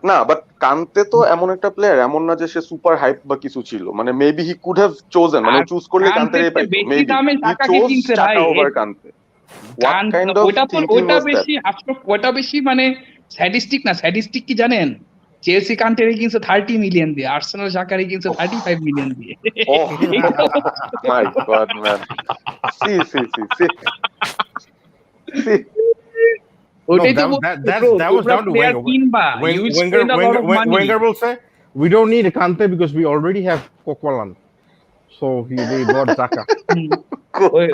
কান্তে তো এমন একটা প্লেয়ার, এমন না যে সে সুপার হাইপ বা কিছু ছিল, মানে maybe he could have chosen, মানে আর চুজ করলে কান্তের কান্তেরই চেয়ে পাইতো, বেশি মেবি দামে হি টাকাকে চোজ কিনছে চাকা ভাই। ওভার কান্তে। হোয়াট কাইন্ড অফ থিংকিং ওইটা ওয়াজ দ্যাট? বেশি আসলে ওইটা বেশি মানে স্ট্যাটিস্টিক না, স্ট্যাটিস্টিক কি জানেন? চেলসি কান্টেরে কিনছে 30 মিলিয়ন দিয়ে, আর্সেনাল জাকারি কিনছে 35 মিলিয়ন দিয়ে। Oh এইটা হচ্ছে my God, man. See. ওইটাই তো No, বলছি that bro, was তোমরা down to প্লেয়ার Wenger. কিনবা, you spend a lot of money. Wenger will say, we don't need Kante because we already have Coquelin. So they bought Xhaka. হুম, ওই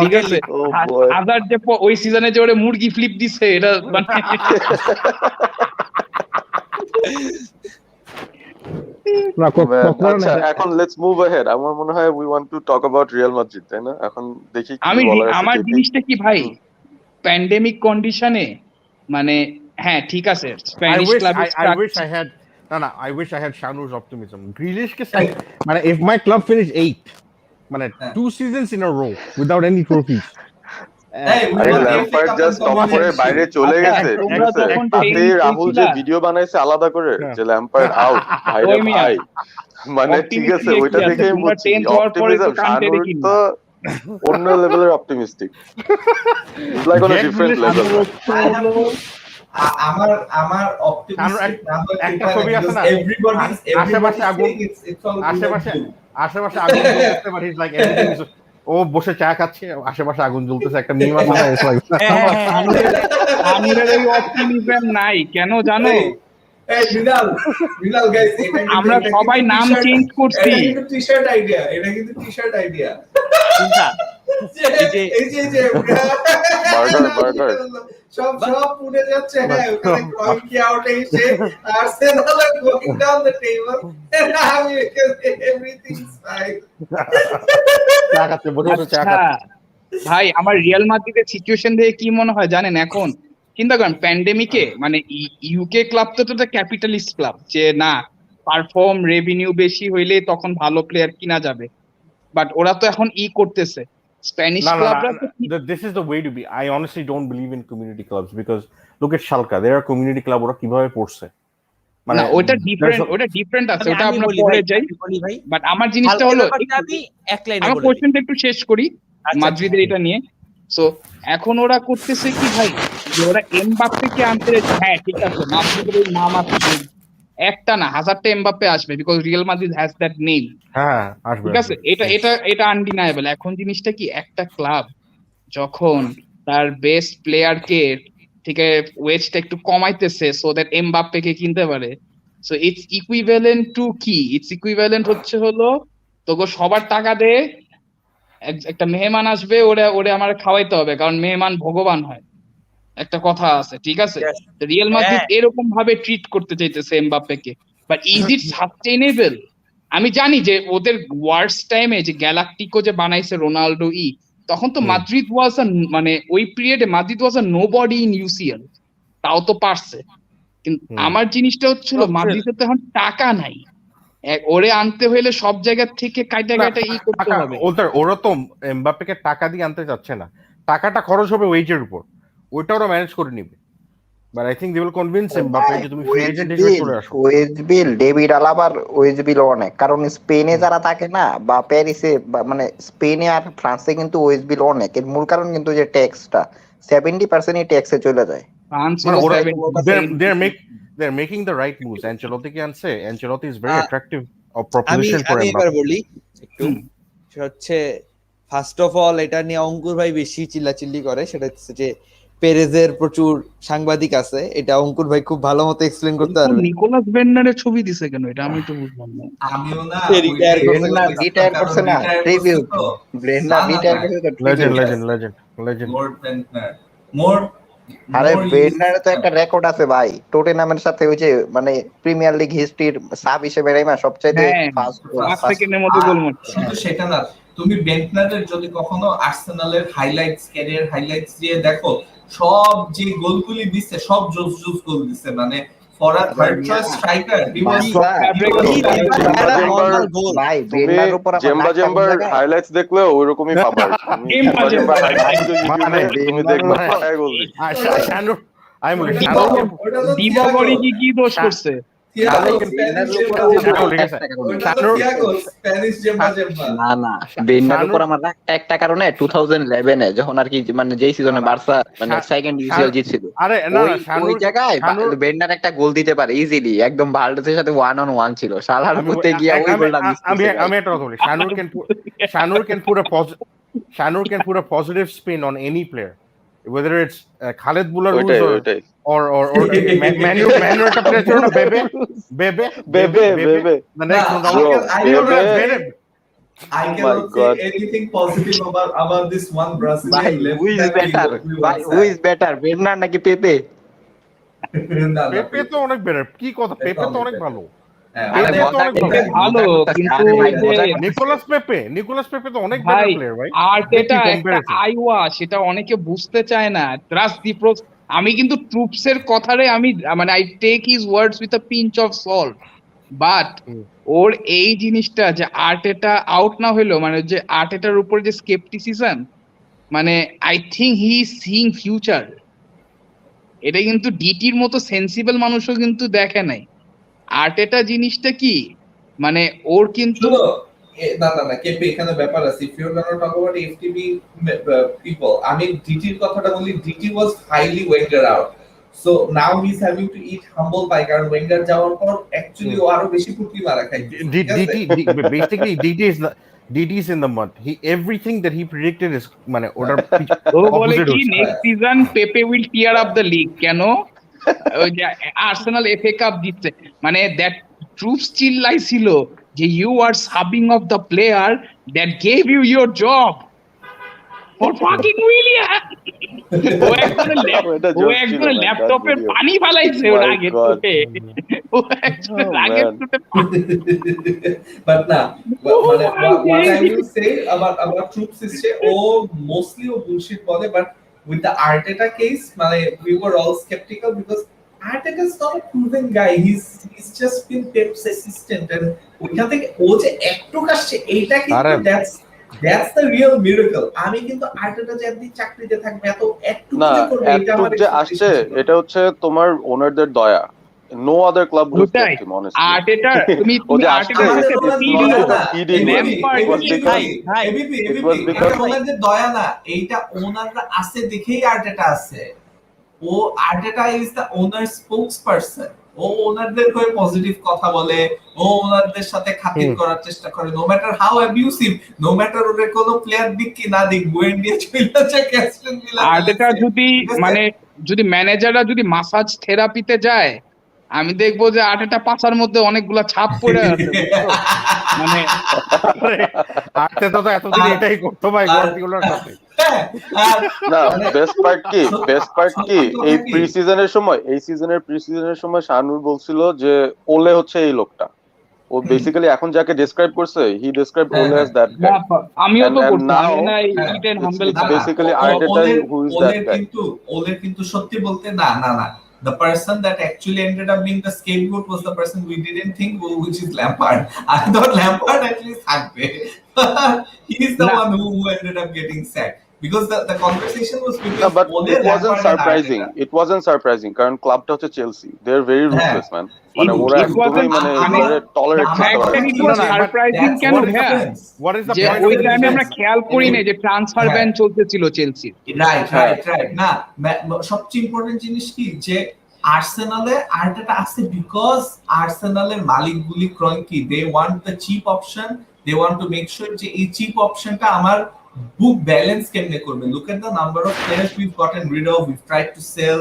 ঠিক আছে, Oh boy. হাজার যে ওই সিজনে যে ওরে মুরগি ফ্লিপ দিছে এটা মানে না, Man, Coquelin আচ্ছা এখন লেটস মুভ অ্যাহেড। আমার মনে হয় we want to talk about Real Madrid, তাই না? এখন দেখি কি বলার আছে আমার কেপি। জিনিসটা কি ভাই, হুম। প্যান্ডেমিক কন্ডিশনে মানে হ্যাঁ ঠিক আছে I স্প্যানিশ wish ক্লাবে I wish I had I wish I had Shanu's optimism. Grealish ke saath, মানে if my club finished 8, মানে 2 seasons in a row without any trophies. Hey, we আরে won FA Lampard Cup and just top Community করে Shield. বাইরে চলে আচ্ছা, গেছে, ঠিক তোমরা আছে, যখন তাতে 10 রাহুল যে পেয়েছিলা, ভিডিও বানাইছে আলাদা করে হ্যাঁ। যে ল্যাম্পার্ড আউট, ভাইরে ওই মিয়া, ভাই, মানে ঠিক optimistic আছে, এ কি ওইটা আছে? দেখে আমি তোমরা বুঝছি 10th হওয়ার পরে তো অপটিমিজম। কান্তেরে শানুর কিনবা। তো অন্য লেভেলের optimistic, it's like on a Get different Grealish level. I have to আমার optimistic না হলে একটা ঠিক হয় না, ছবি আছে because না, everybody's আশেপাশে আগুন, saying it's all good and আশেপাশে blue. আশেপাশে আগুন জ্বলতেছে, but he's like everything is, ও বসে চা খাচ্ছে, আশেপাশে আগুন জ্বলতেছে, একটা মিম আছে না, it's like আমিরের ওই অপটিমিজম নাই কেন জানো? Hey, Bilal guys, এটা কিন্তু আমরা সবাই নাম চেঞ্জ করছি। এটা কিন্তু টি-শার্ট আইডিয়া, এটা কিন্তু টি-শার্ট আইডিয়া। কোনটা? এই যে বার্গার সব পুড়ে যাচ্ছে, হ্যাঁ, ওখানে ক্রয়কি আউট এসে Arsenal are going down the table and আমি এভরিথিংস ফাইন। চা খাচ্ছে, বসে বসে চা আচ্ছা খাচ্ছে। ভাই, আমার রিয়াল মাদ্রিদের সিচুয়েশন দেখে কি মনে হয় জানেন? এখন চিন্তা করেন প্যান্ডেমিকে মানে ইউকে ক্লাব তো একটা ক্যাপিটালিস্ট ক্লাব, যে না পারফর্ম রেভিনিউ বেশি হইলে তখন ভালো প্লেয়ার কিনা যাবে, বাট ওরা তো এখন করতেছে স্প্যানিশ No, ক্লাবরা তো this is the way to be. I honestly don't believe in community clubs because look at Schalke, they are a community club, ওরা কিভাবে পড়ছে, না ওটা there's ডিফারেন্ট আছে, আমি ওটা আমরা বলি পরে ভাই, যাই। আমি বলি ভাই, বাট আমার জিনিসটা হালকা হলো ব্যাপারটা আমি এক লাইনে আমার বলে দিই। কোশ্চেনটা একটু শেষ করি আচ্ছা, মাদ্রিদের এটা নিয়ে। সো এখন ওরা করতেছে কি ভাই, যে ওরা এমবাপ্পেকে আনতে, হ্যাঁ ঠিক আছে মাদ্রিদের ওই নাম আছে, একটা না হাজারটা এমবাপ্পে আসবে because Real Madrid has that name, হ্যাঁ আসবে, ঠিক আছে, এটা আনডিনায়েবল। এখন জিনিসটা কি, একটা ক্লাব যখন তার বেস্ট প্লেয়ারকে ঠিক আছে ওয়েজটা একটু কমাইতেছে সো দ্যাট এমবাপ্পেকে কিনতে পারে, সো ইটস ইকুইভ্যালেন্ট টু কি, ইটস ইকুইভ্যালেন্ট হলো তোকে সবার টাকা দে, একটা মেহমান আসবে, ওরে আমার খাওয়াইতে হবে কারণ মেহমান ভগবান হয়, একটা কথা আছে, ঠিক আছে। Yes. রিয়াল মাদ্রিদ হ্যাঁ। এরকম ভাবে ট্রিট করতে চাইতেছে এমবাপ্পেকে, বাট ইজ ইট সাস্টেইনেবল? আমি জানি যে ওদের ওয়ার্স্ট টাইমে যে গ্যালাকটিকো যে বানাইছে রোনাল্ডো তখন তো মাদ্রিদ ওয়াজ মানে ওই পিরিয়ডে Madrid was a nobody in UCL, তাও তো পারছে। কিন্তু আমার জিনিসটা হচ্ছিল মাদ্রিদের তো এখন টাকা নাই, ওরে আনতে হইলে সব জায়গা থেকে কাইটা করতে হবে। ওরা তো এমবাপ্পেকে টাকা দিয়ে আনতে যাচ্ছে না, টাকাটা খরচ হবে ওয়েজের উপর, ওইটা ওরা ম্যানেজ করে নিবে। But I think they will convince him Mbappe যে তুমি ফ্রি ওয়েজ এজেন্ট হিসেবে বিল চলে আসো। ওয়েজ বিল ডেভিড আলাবার ওয়েজ বিল অনেক, কারণ স্পেনে যারা থাকে না বা প্যারিসে বা মানে স্পেনে আর ফ্রান্সে কিন্তু ওয়েজ বিল অনেক। এর মূল কারণ কিন্তু যে ট্যাক্সটা 70% ট্যাক্সে চলে যায়। ফ্রান্স মানে হলো ওরা 70%। they're making the right moves. Ancelotti কে আনছে, Ancelotti is very a- attractive of আমি proposition for আমি এবার Mbappe. বলি একটু, সেটা হচ্ছে ফার্স্ট অফ অল এটা নিয়ে অঙ্কুর ভাই বেশি চিল্লাচিল্লি করে, সেটা হচ্ছে যে পেরেজের প্রচুর সাংবাদিক আছে, এটা অঙ্কুর ভাই খুব ভালো মতো এক্সপ্লেন করতে কিন্তু পারবে। নিকোলাস বেন্নারের ছবি দিছে কেন, এটা আমি তো বুঝলাম না। আমিও না সে retire ওইটাই করছে। ব্রেন্ডা বলতেছিলাম, রিটায়ার কারণ করছে না, retire করছে ট্রিবিউট তো। ব্রেন্ডা না, না, রিটায়ার না। করছে তো Legend, tribute. legend. Lord Bentner. More আরে more ব্রেন্ডারে তো used একটা রেকর্ড আছে ভাই, টোটেনামের সাথে ওই যে মানে প্রিমিয়ার লিগ হিস্ট্রির সাব হিসেবে নেইমা সবচাইতে হ্যাঁ, ফার্স্ট 5 সেকেন্ডের মধ্যে গোল মারছে। শুধু সেটা না, তুমি বেন্টনারের যদি কখনো আর্সেনালের হাইলাইটস, ক্যারিয়ার হাইলাইটস দিয়ে দেখো, সব যে গোলগুলি দিচ্ছে সব জোস জোস গোল দিচ্ছে, মানে for a third choice striker he was ভাই তুমি ব্রেন্ডার উপর আবার জেম্বা নাকটা কোন জেম্বার জায়গায়? হাইলাইটস দেখলেও ওইরকমই পাবা। তুমি জেম্বা জেম্বা জেম্বার জেম্বা। হাইলাইটস মানে ইউটিউবে তুমি দেখবে পায় গোল দিচ্ছে। Shanur, I'm দিবাগরি কি দোষ করছে? স্প্যানিশ জেম্বা জেম্বা। না না, ব্রেন্ডার শানুর- উপর আমার রাগটা একটা কারণে 2011 এ যখন আর কি মানে যেই সিজনে বার্সা মানে সেকেন্ড ইউসিএল জিতছিল, আরে না ওই না, ওই শানুর- জায়গায় শানুর- ব্রেন্ডার একটা গোল দিতে পারে ইজিলি, একদম ভাল্ডোসের সাথে 1-on-1 ছিল, শালার আমি- করতে গিয়া ওই আমি- গোলটা মিস আমি করছে ভাই। আমি একটা কথা বলি, Shanur can put a positive spin on any player, whether it's Khaled Boularus ওইটাই ওইটাই or Manu একটা player ছিল না, বেবে বেবে the next one, Bro, বেবে I my cannot God. say anything positive about this one ভাই Brazilian left who is back better, ভাই হু ইজ বেটার, ব্রেন্ডার নাকি পেপে? পেপে তো অনেক বেটার, কি কথা, পেপে তো অনেক ভালো। আরে পেপে তো মজা অনেক করতেছে, ভালো, মজা করতেছে, কিন্তু আরে ভাই ওই যে মজা করতেছে। নিকোলাস পেপে তো অনেক ভাই বেটার প্লেয়ার ভাই। আর্টেটা কি একটা comparison? আইওয়া, সেটা অনেকে বুঝতে চায় না। Trust the pros. আমি কিন্তু ট্রুপসের কথারে আমি মানে I take his words with a pinch of salt, but ওর এই জিনিসটা যে আর্টেটা আউট না হইলো, মানে যে আর্টেটার উপর যে স্কেপটিসিজম, মানে I think he is seeing future. এটা কিন্তু ডিটির মতো সেন্সিবল মানুষও কিন্তু দেখে নাই। আর্টেটা জিনিসটা কি, মানে ওর কিন্তু শুনো, না কেপি, এখানে ব্যাপার আছে। If you are gonna talk about FTB people, আমি ডিটির কথাটা বলি। DT was highly Wenger out, so now he is having to eat humble pie, কারণ ওয়েঙ্গার যাওয়ার পর অ্যাকচুয়ালি ও আরো বেশি পুটকি মারা খাইছে। Basically DT is in the mud. Everything that he predicted is মানে ওটার ও বলে opposite কি হচ্ছে। Next season Pepe will tear up the league. কেন? ওই যে আর্সেনাল এফএ কাপ জিতছে, মানে দ্যাট ট্রুপস চিল্লাইছিল যে you are subbing off the player that gave you your job for fucking William. ও একজন ল্যাপটপের পানি ফালাইছে ওর আগে টুটে, ও একজন আগে টুটে। But nah, মানে what I will say about Troops is যে ও mostly ও bullshit বলে, but with the Arteta case, মানে we were all skeptical because Arteta is not a proven guy. He's just been Pep's assistant, and ওইখান থেকে ও যে একটু আসছে, এইটা কিন্তু that's the real miracle. আমি কিন্তু Arteta যে একদিন চাকরিতে থাকবে এত একটু না, যে করবে, এটা আমার যে আসছে এটা হচ্ছে তোমার ওনারদের দয়া। No other club would have kept him, honestly. আর্টেটা তুমি ও যে আসছে, ওনাদের দয়া না, এইটা ওনাররা আছে দেখেই আর্টেটা আছে। ও Arteta is the owner spokesperson. ও ওনারদের হয়ে পজিটিভ কথা বলে, ও ওনারদের সাথে খাতির করার চেষ্টা করে, no matter how abusive, no matter ওরে কোনো প্লেয়ার দিক কি না দিক। বুয়েন্ডিয়া চলে ক্যাস্টন মিলা আর্টেটা যদি মানে যদি ম্যানেজাররা যদি মাসাজ থেরাপিতে যায়, আমি দেখবো যে আর্টেটা পাছার মধ্যে অনেকগুলা ছাপ পড়ে আছে, মানে আর্টেটা তো এতদিন এটাই করতো ভাই গার্দিওলার সাথে। না, বেস্ট পার্ট কি এই প্রি সিজনের সময় শানুর বলছিল যে ওলে হচ্ছে এই লোকটা। ও বেসিক্যালি এখন যাকে ডেসক্রাইব করছে, he describe Ole as that guy. আমিও তো And করছি, now আমি না it and humble it's basically Arteta who is that guy. ওলে কিন্তু সত্যি বলতে না, the person that actually ended up being the scapegoat was the person we didn't think, which is Lampard. I thought Lampard at least থাকবে, He's the Nah. one who ended up getting sacked because the conversation was between No, but Ole, it wasn't Lampard and surprising. Arteta. It wasn't surprising কারণ ক্লাবটা হচ্ছে Chelsea. They are very ruthless man. মানে ওরা it একদমই wasn't- মানে I mean, এগুলোরে টলারেট the করতে fact পারে that না। it was No, no, but surprising That's কেন the ভাইয়া difference. What is the যে point ওই of টাইমে আমরা difference? খেয়াল করি না যে ট্রান্সফার হ্যাঁ। ব্যান চলতেছিল চেলসির। রাইট না সবচেয়ে ইম্পর্টেন্ট জিনিস কি যে আর্সেনালে আর্টেটা আছে বিকজ আর্সেনালের মালিকগুলি Kroenke they want the cheap option, they want to make sure যে এই চিপ অপশনটা আমার বুক ব্যালেন্স কেমনে করবে। Look at the number of players we've gotten rid of, we've tried to sell,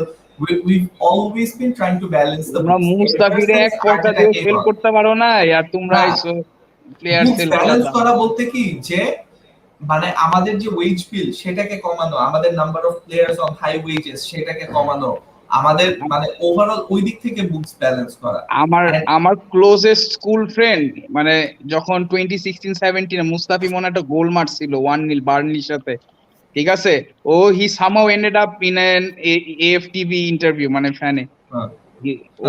we've always been trying to balance the তোমরা books. মুস্তাফিরে Ever এক since পয়সা Arteta দিয়ে came সেল on. করতে পারো না, আর তোমরা না। এসো প্লেয়ার বুকস সেল ব্যালেন্স করা করা বলতে কি যে মানে আমাদের যে ওয়েজ বিল সেটাকে কমানো, আমাদের number of players on high wages সেটাকে কমানো, আমাদের মানে ওভারঅল ওই দিক থেকে বুকস ব্যালেন্স করা। আমার ক্লোজেস্ট স্কুল ফ্রেন্ড মানে যখন 2016-17 মুস্তাফি মনে একটা গোল মারছিল 1-0 বার্নলির সাথে, ঠিক আছে, ও he somehow ended up in an AFTV interview মানে ফ্যানে।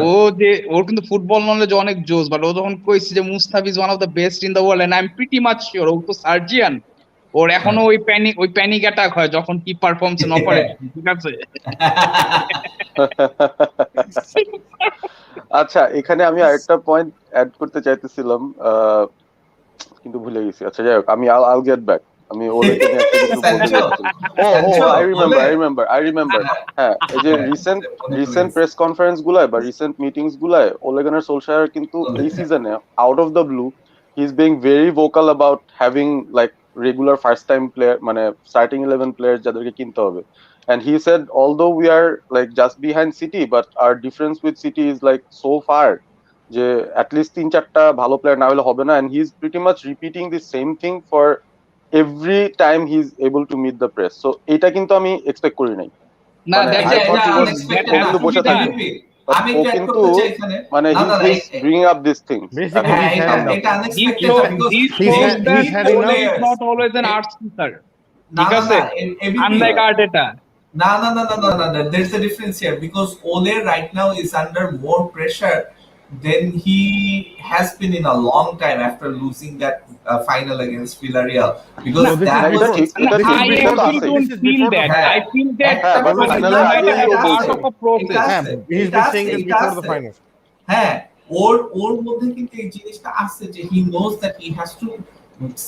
ও যে ওর কিন্তু ফুটবল নলেজ অনেক জোস, বাট ও যখন কইছে যে Mustafi is one of the best in the world and I am pretty much sure, ও তো সার্জিয়ান, ওর এখনো ওই প্যানিক অ্যাটাক হয় যখন কি পারফর্মস ইন অপারেশন, ঠিক আছে। আচ্ছা, এখানে আমি আরেকটা পয়েন্ট অ্যাড করতে চাইতেছিলাম কিন্তু ভুলে গেছি। আচ্ছা যাই হোক, আমি আইল গেট ব্যাক। আমি ওলেকে নিয়ে একটা কিছু বলতে চাইছিলাম। আই রিমেম্বার হ্যাঁ, এই যে রিসেন্ট প্রেস কনফারেন্স গুলায় বা রিসেন্ট মিটিংস গুলায় ওলে গানার সোলশায়ার কিন্তু এই সিজনে out of the blue he is being very vocal about having like regular first time player, মানে স্টার্টিং 11 প্লেয়ার যাদেরকে কিনতে হবে। And he said, although we are like just behind City, but our difference with City is like so far যে at least 3-4টা ভালো প্লেয়ার না হলে হবে না, and he is pretty much repeating the same thing for every time he is able to meet the press. So এটা কিন্তু আমি এক্সপেক্ট করি নাই। না মানে that's I thought he was that ও কিন্তু বসে থাকবে, but আমি ও এটা কিন্তু করতে চাই এখানে, মানে না he's just bringing up these things. Basically, হ্যাঁ he's এটা had enough. এটা unexpected because He's had enough. Is not always an arts teacher, না ঠিক আছে, unlike আর্টেটা। No. There's a difference here because Ole right now is under more pressure than he has been in a long time after losing that final against Villarreal. Because No, this that is was before- I actually don't feel that. I feel that United are part of a process. He's been saying this before the final. হ্যাঁ, ওর মধ্যে কিন্তু এই জিনিসটা আছে যে he knows that he has to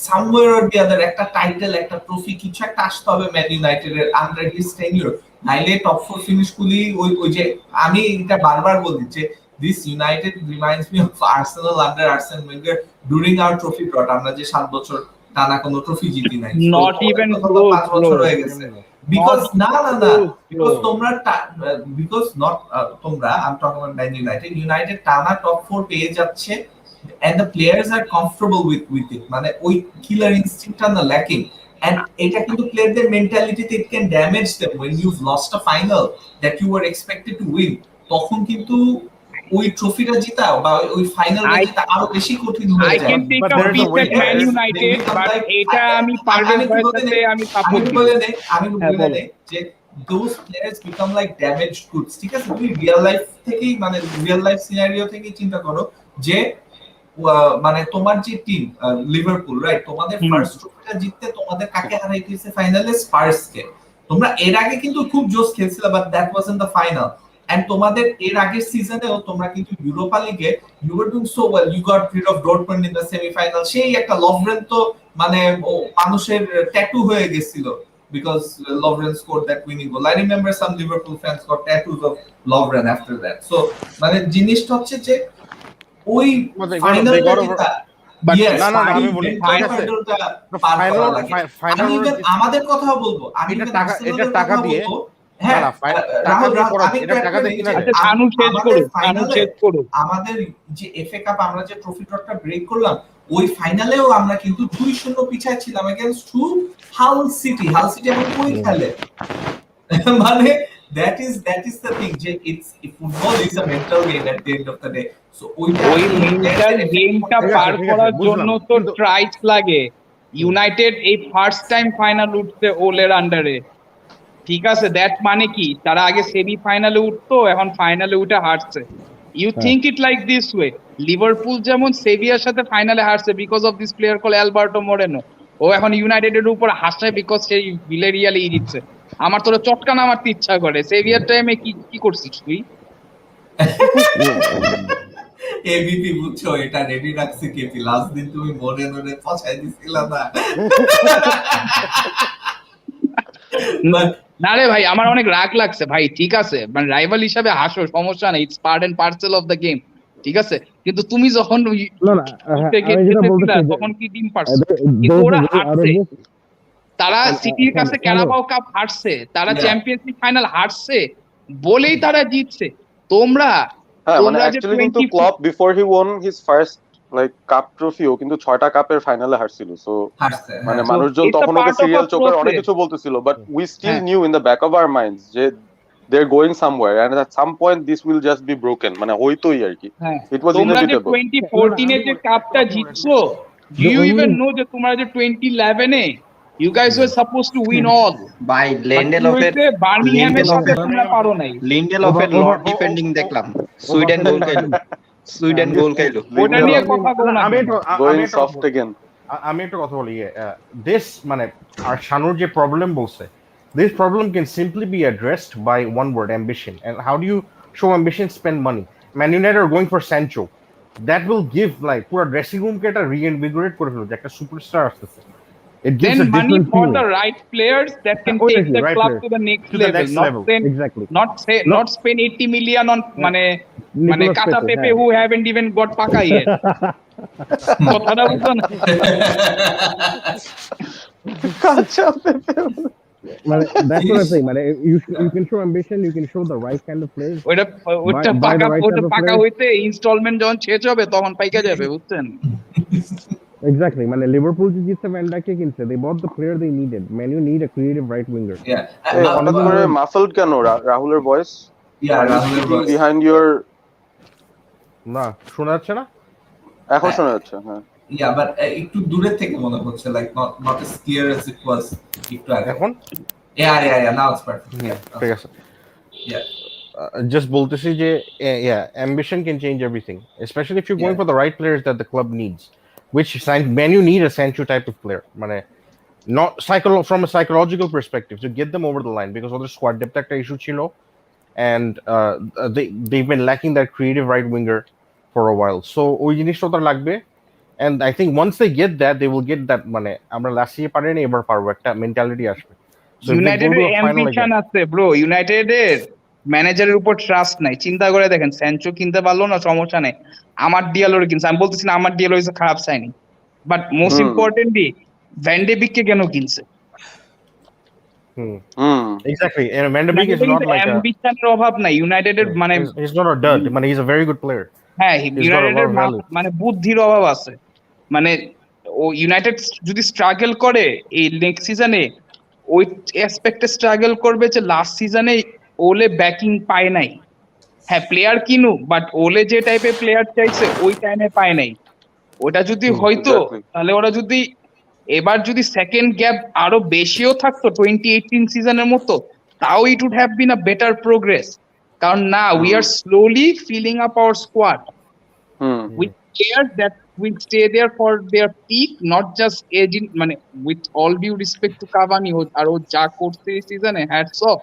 somewhere or the other একটা টাইটেল, একটা ট্রফি কিছু একটা আসতে হবে ম্যান ইউনাইটেড এর আন্ডার হিজ টেনিউর, নাইলে টপ 4 ফিনিশ গুলি ওই যে আমি এটা বারবার বলি যে this United reminds me of Arsenal under আর্সেন Wenger during our trophy drought. আমরা যে 7 বছর টানা কোনো ট্রফি জিতি নাই, Not even close, 5 বছর হয়ে গেছে। Because না because তোমরা because not তোমরা I'm talking about Man United টানা টপ 4 পেয়ে যাচ্ছে and the players are comfortable with it, মানে ওই killer instinct না lacking, and এটা কিন্তু প্লেয়ারদের মেন্টালিটিতে it can damage them when you've lost a final that you were expected to win, তখন কিন্তু ওই ট্রফিটা জেতা বা ওই ফাইনালটা জেতা আরো বেশি কঠিন হয়ে I যায়। can take But a there is a peek way. at Man United, but এটা আমি পারভেজ ভাইয়ের সাথে আমি সাপোর্ট আমি করি। বলে নেই যে those players become like damaged goods, ঠিক আছে? তুমি রিয়েল লাইফ থেকেই মানে রিয়েল লাইফ সিনারিও থেকেই চিন্তা করো যে মানে তোমার যে টিম লিভারপুল, রাইট, তোমাদের ফার্স্ট ট্রফিটা জিততে তোমাদের কাকে হারাইতে হয়েছে ফাইনালে? স্পার্সকে। তোমরা এর আগে কিন্তু খুব জোস খেলছিলে, but that wasn't the final. And তোমাদের এর আগের সিজনেও তোমরা কিন্তু ইউরোপা লিগে you were doing so well, you got rid of Dortmund in the semifinal. সেই একটা লভরেন তো মানে মানুষের ট্যাটু হয়ে গেছিল because Lovren scored that winning goal. I remember some Liverpool fans got tattoos of Lovren after that. So মানে জিনিসটা হচ্ছে যে ওই ফাইনালটা জেতা, But yes, না আমি বলি ফাইনালটা পার করা লাগে। আমি আমাদের কথাও বলবো, আমি এটা টাকা দিয়ে হ্যাঁ রাহুল এটা টাকা দিয়ে কিনা যায়। কানু শেষ করুন। আমাদের যে এফএ কাপ আমরা যে ট্রফি ড্রটা ব্রেক করলাম, ওই ফাইনালেও আমরা কিন্তু 2-0 পিছায় ছিলাম এগেইনস্ট হাল সিটি এখন কই খেলে মানে that is the thing যে football is a mental game at the end of the day. So ওই মেন্টাল গেমটা পার করার জন্য তো ট্রাইস লাগে। ইউনাইটেড এই ফার্স্ট টাইম ফাইনাল উঠছে ওলের আন্ডারে, ঠিক আছে, দ্যাট মানে কি তারা আগে সেমি ফাইনালে উঠতো, এখন ফাইনালে উঠে হারছে। You think it like this way. Liverpool যেমন সেভিয়ার সাথে ফাইনালে হারছে because of this player call Alberto Moreno, ও এখন ইউনাইটেডের উপর হাসছে বিকজ সেই ভিলেরিয়ালে জিতছে। আমার তোরা চটকানা মারতে ইচ্ছা করে, সেভিয়ার টাইমে কি কি করছিস তুই? এবিপি বুঝছো, এটা রেডি রাখছে কেপি, লাস্ট দিন তুমি মনে মনে পছাই দিছিল না। না রে ভাই, আমার অনেক রাগ লাগছে ভাই। ঠিক আছে, মানে রাইভাল হিসাবে হাসো, সমস্যা নেই, it's part and parcel of the game, ঠিক আছে। কিন্তু তুমি যখন তখন কি টিম পারছো, কিন্তু ওরা হারছে, তারা সিটির কাছে ক্যারাবাও কাপ হারছে, তারা চ্যাম্পিয়ন্স লিগ ফাইনাল হারছে বলেই তারা জিতছে। তোমরা মানে অ্যাকচুয়ালি কিন্তু Klopp before he won his first like cup ট্রফিও কিন্তু 6টা কাপের ফাইনালে হারছিল। সো মানে মানুষজন তখন ওকে সিরিয়াল চোখের অনেক কিছু বলতেছিল, but we still knew in the back of our minds যে they are going somewhere and at some point this will just be broken, মানে হইতোই আর কি। ইট ওয়াজ ইনএভিটেবল। 2014 এ যে কাপটা জিতছো, ডু ইউ ইভেন নো যে তোমরা যে 2011 এ you guys were supposed to win all by Lindelofের বার্মিংহামের সাথে তোমরা পারো নাই। লিন্ডেলফের লর্ড ডিফেন্ডিং দেখলাম, সুইডেন গোল খাইলো। ওটা নিয়ে কথা বলবো না, আমি আমি একটা কথা বলি, দিস মানে আর শানুর যে প্রবলেম বলছে, this problem can simply be addressed by one word: ambition. And how do you show ambition? Spend money. Man United are going for Sancho. That will give like পুরো ড্রেসিং রুম কে একটা reinvigorate করে ফেলবে, একটা সুপারস্টার আসতেছে। It gives then a money different for feel. the right players that can take the right club players. to the next To the level, next level. Exactly. not spend 80 million on মানে কাঁচা পেপে who haven't even got পাকা yet. কথাটা বুঝছো না? কাঁচা পেপে মানে that's what I'm saying, মানে you can show ambition, you can show the right kind of players. ওটা পাকা হইতে ইনস্টলমেন্ট যখন শেষ হবে তখন পাইকা যাবে, বুঝছেন? Exactly, মানে লিভারপুল যে জিতছে ভ্যান ডাইককে কিনছে, they bought the player they needed. Man U need a creative right winger. হঠাৎ করে মাফলড কেন রাহুলের ভয়েস? রাহুলের ভয়েস বিহাইন্ড ইওর, না শোনা যাচ্ছে না? এখন শোনা যাচ্ছে। হ্যাঁ বাট একটু দূরে থেকে মনে হচ্ছে, like not as clear as it was একটু আগে। এখন now it's perfect. ঠিক আছে। Just বলতেছি যে ambition can change everything, especially if you're going for the right players that the club needs, which Man U need a Sancho type of player, মানে not from a psychological perspective to get them over the line, because other squad depth একটা issue ছিল, and they've been lacking that creative right winger for a while. So ওই জিনিসটা ওদের লাগবে, and I think once they get that, they will get that, মানে আমরা লাস্ট ইয়ার পারিনি, এবার পারবো, একটা মেন্টালিটি আসবে। ইউনাইটেডের অ্যাম্বিশন আছে ব্রো, ইউনাইটেডের ম্যানেজারের উপর ট্রাস্ট নাই। চিন্তা করে দেখেন, স্যানচো কিনতে পারলো না, সমস্যা নেই, আমার ডিয়ালোর কিনছে। আমি বলতেছি না আমার ডিয়ালো ইজ খারাপ signing, but most importantly van de বিককে কেন কিনছে? Exactly, and Van de Beek is not like অ্যাম্বিশনের অভাব নাই ইউনাইটেডের, মানে he's not a dud, মানে he's a very good player. হ্যাঁ, ইউনাইটেডের মানে বুদ্ধির অভাব আছে। মানে ও ইউনাইটেড যদি স্ট্রাগল করে এই নেক্সট সিজনে, ওই অ্যাসপেক্টে স্ট্রাগল করবে যে লাস্ট সিজনে ওলে ব্যাকিং পায় নাই। হ্যাঁ, প্লেয়ার কিনু, বাট ওলে যে টাইপের প্লেয়ার চাইছে ওই টাইমে পায় নাই। ওটা যদি হয়তো, তাহলে ওরা যদি এবার যদি সেকেন্ড গ্যাপ আরো বেশিও থাকতো 2018 সিজনের মতো, তাও it would have been a better progress. কারণ না, we are slowly filling up our squad with players that will stay there for their peak, not just aging. মানে with all due respect to Cavani, আর ও যা করছে এই সিজনে, hats off,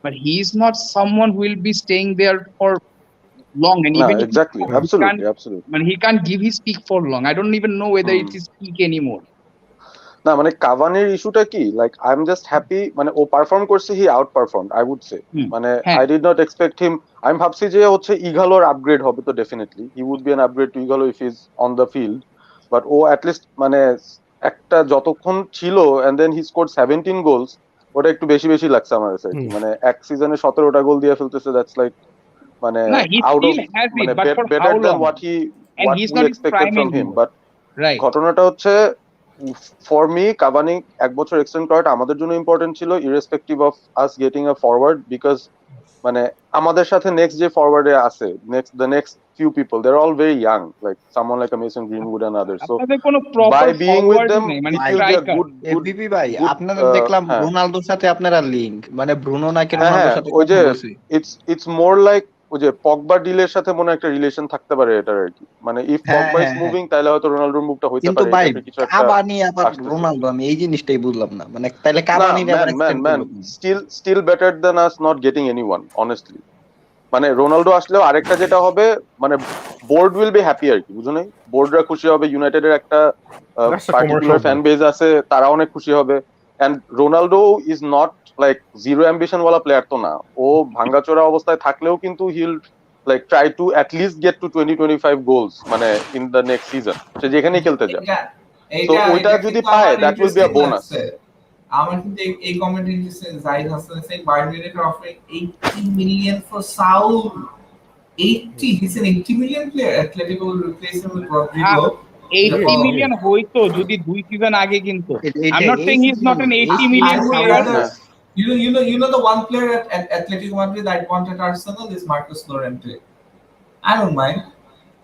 but he is not someone who will be staying there for long, and even exactly, absolutely, মানে he can't give his peak for long. I don't even know whether it is peak anymore. না মানে কাভানির ইস্যুটা কি, like I am just happy, মানে ও পারফর্ম করছে, he outperform I would say, মানে I did not expect him. আমি ভাবছি যে হচ্ছে ইগালোর আপগ্রেড হবে, তো definitely he would be an upgrade to Igalo if is on the field, but ও অ্যাটলিস্ট মানে একটা যতক্ষণ ছিল and then he scored 17 goals, ওটা একটু বেশি বেশি লাগছে আমার কাছে। মানে এক সিজনে 17টা গোল দিয়ে ফেলতেছে, দ্যাটস লাইক মানে আউট অফ, মানে better than what we expected from him. But ঘটনাটা হচ্ছে, ফর মি কাভানি এক বছর এক্সটেন্ড করাটা আমাদের জন্য ইম্পর্টেন্ট ছিল, irrespective of us getting a forward, because মানে আমাদের সাথে নেক্সট যে ফরওয়ার্ডে আছে, the next few people, they're all very young, like someone like a Mason Greenwood and others. So by being with them, it will be a good FBP ভাই, আপনারা দেখলাম রোনালদোর সাথে আপনারা লিংক, মানে ব্রুনো নাকি রোনালদোর সাথে ওই যে it's more like ওই যে পগবা ডিলের সাথে মনে হয় একটা রিলেশন থাকতে পারে এটার আর কি, মানে ইফ হ্যাঁ, পগবা ইজ হ্যাঁ, মুভিং তাহলে হয়তো রোনালদোর মুভটা হইতে কিন্তু পারে, এই ভাই টাইপের কিছু একটা কাবানি আবার আসতেছে। রোনালদো, আমি এই জিনিসটাই বুঝলাম না, মানে তাহলে না কাবানির আবার ম্যান ম্যান এক্সটেন্ড ম্যান করলো কেন? Still better than us not getting anyone honestly. মানে রোনালদো আসলেও আরেকটা যেটা হবে, মানে বোর্ড উইল বি হ্যাপি আর কি, বুঝো নাই? বোর্ডরা খুশি হবে, ইউনাইটেডের একটা That's the commercial particular fan point. Base আছে, তারা অনেক খুশি হবে। And Ronaldo is not like zero ambition ওয়ালা প্লেয়ার তো না, ও ভাঙ্গাচোরা অবস্থায় থাকলেও কিন্তু he'll like try to at least get to 20-25 goals মানে ইন দ্য নেক্সট সিজন, সে যেখানেই খেলতে যায়। এটা তো এটা ওইটা এটা যদি কিন্তু পায় আমার that will be a interesting bonus. লাগছে। আমার কিন্তু এই comment interesting. Zahid Hasan saying Bayern Munich are offering 80 million for Saul. 80, he's an 80 million player. Atletico will replace him with Rodrigo. 80 Yeah. Million হইতো যদি 2 সিজন আগে কিনতো। এটা- I'm not এই saying he's not an 80 I million would player. rather, হ্যাঁ you know the one player at Atletico Madrid I'd want at Arsenal is Marcus Llorente. I don't mind.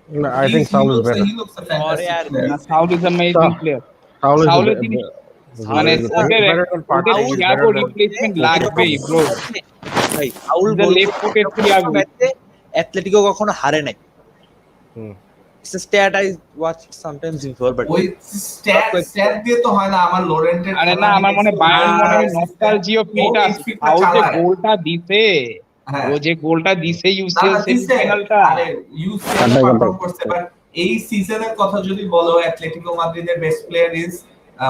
No, I think Saul is better. He looks a fantastic Or player. Saul is amazing player. Saul is Saul জিনিস মানে he's ওদের better than Partey. ওদের He's Thiago better than replacement লাগবেই ব্রো। ভাই foul The goal left footed Thiago. Atletico কখনো হারে নাই। হুম। It's a stat I watch sometimes before, but ওই স্ট্যাট দিয়ে তো হয় না। আমার লোরেন্টের আরে না আমার মনে বায়ার্ন মনে হয় নস্টালজিয়া ফিলটা আছে। সাউল যে গোলটা দিছে, ও যে গোলটা দিছে ইউসিএল সেমিফাইনালটা, ইউসিএল পারফর্ম করছে, বাট এই সিজনের কথা যদি বলো অ্যাটলেটিকো মাদ্রিদের best player is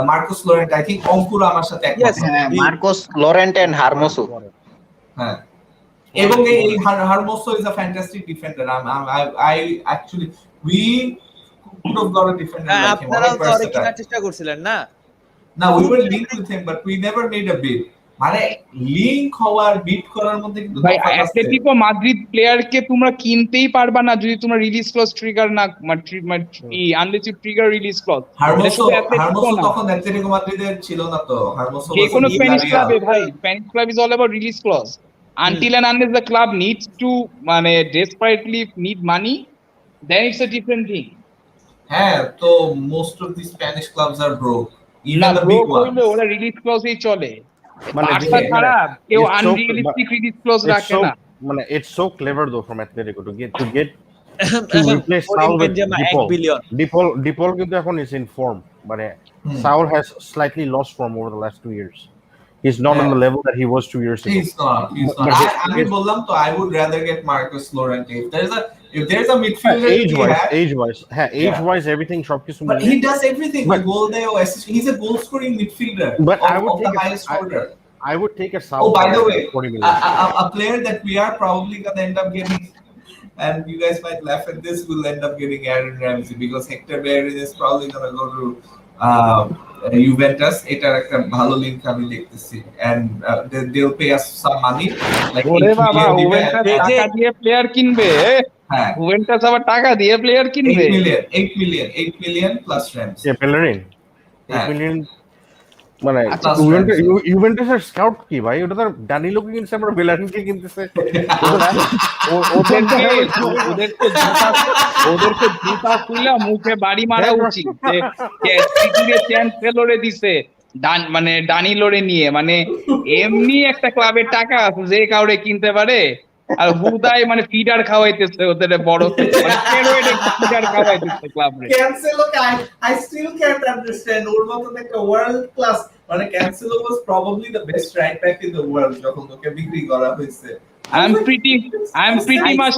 Marcos Llorente. I think Ankur আমার সাথে একমত। Yes. হ্যাঁ, মার্কোস লোরেন্টে এন্ড হারমোসো। হ্যাঁ, এবং এই Hermoso is a fantastic defender. I actually we could have got a defender like him. আপনারাও তো আরে কেনার চেষ্টা করছিলেন না? Now we were linked with him, but we never made a bid. মানে লিংক হওয়ার বিট করার মধ্যে কিন্তু ভাই তফাৎ আছে। অ্যাটলেটিকো মাদ্রিদ প্লেয়ারকে তোমরা কিনতেই পারবা না যদি তোমরা রিলিজ ক্লজ ট্রিগার না unless you trigger release clause. Hermoso তখন অ্যাটলেটিকো মাদ্রিদের ছিল না তো। হারমোসো যে কোনো was in স্প্যানিশ Villarreal. ক্লাবে ভাই, Spanish club is all about release clause until and unless the club needs to মানে desperately need money, then it's a different thing. হ্যাঁ, তো most of the Spanish clubs are broke, না even the bro big one. করলে ওরা রিলিজ ক্লজেই চলে। মানে বার্সা ছাড়া কেউ it's so- unrealistic release clause It's রাখে না। it's so clever though from Atletico to get to replace Karim Saul with Benzema, 1 billion. DePaul কিন্তু এখন is in form, but Saul has slightly lost form over the last 2 years. He's not on the level that he was 2 years ago. He's not. But আমি বললাম তো I would rather get Marcus Llorente. If there's a midfielder age wise everything সবকিছু but মিলে he does everything. But- goal দেয়, assist. He's a goal scoring midfielder. But I would of the take highest order. I would take a Saul. Oh, by the way, 40 million. a player that we are probably gonna end up getting, and you guys might laugh at this, we'll end up getting Aaron Ramsey because Hector Bellerin is probably gonna go to Juventus. এটার একটা ভালো লিংক আমি দেখতেছি, and they'll pay us some money like ওরে 8 বাবা, million জুভেন্টাস দিবে। টাকা দিয়ে প্লেয়ার কিনবে? হ্যাঁ, জুভেন্টাস আবার টাকা দিয়ে প্লেয়ার কিনবে? 8 million plus Ramsey. Yeah, Bellerin. 8 হ্যাঁ। million মানে আচ্ছা, ইউভেন্টাসের স্কাউট কি ভাই? ওটা তো দানিলোকে কিনছে, আমরা বেলারিনকে কিনতেছে। ওদেরকে জুতা খুলে মুখে বাড়ি মারা উচিত। সিটিরে চ্যান্সেলরে দিছে মানে ডানিলোরে নিয়ে, মানে এমনি একটা ক্লাবের টাকা আছে যে কাউরে কিনতে পারে, আর হুদায় মানে ফিডার খাওয়াইতেছে ওদের বড় মানে স্টেরয়েড ফিডার খাওয়াইতেছে ক্লাবে। Cancelo, I still can't understand. ওর মতন একটা world class, মানে Cancelo was probably the best right back in the world যখন ওকে বিক্রি করা হয়েছে। I'm pretty much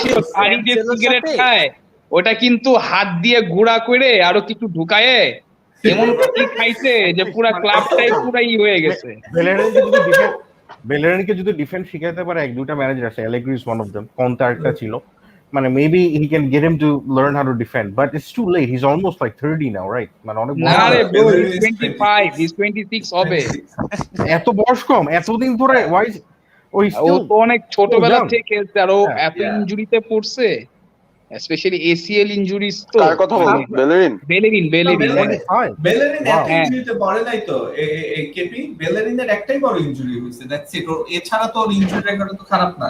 sure আরি যে সিগারেট খায় ওটা কিন্তু হাত দিয়ে গুঁড়া করে আরো কিছু ঢুকায়ে এমন কি খাইছে যে পুরা ক্লাবটাই পুরাই হয়ে গেছে। বেলারিনকে যদি ডিফেন্স শিখাইতে পারে, 1-2টা ম্যানেজার আছে, Allegri is one of them, কোনটা একটা ছিল, মানে maybe he can get him to learn how to defend, but it's too late, he is almost like 30 now, right? মানে অনেক বড়। না রে ব্রো, Bellerin is 25 he's 26 হবে। এত বয়স কম, এতদিন ধরে ওয়াই ও তো অনেক ছোটবেলা থেকে খেলছে, আর ও Yeah, এত ইনজুরিতে পড়ছে, স্পেশালি এসিএল ইনজুরিজ। তো কার কথা বলো? বেলেরিন? বেলেরিন বেলেরিন Wow. একটা ইনজুরিতে পড়ে নাই তো কেপি। বেলেরিনের একটাই বড় ইনজুরি হয়েছে, দ্যাটস ইট। এছাড়া তো ইনজুরি রেকর্ড তো খারাপ না,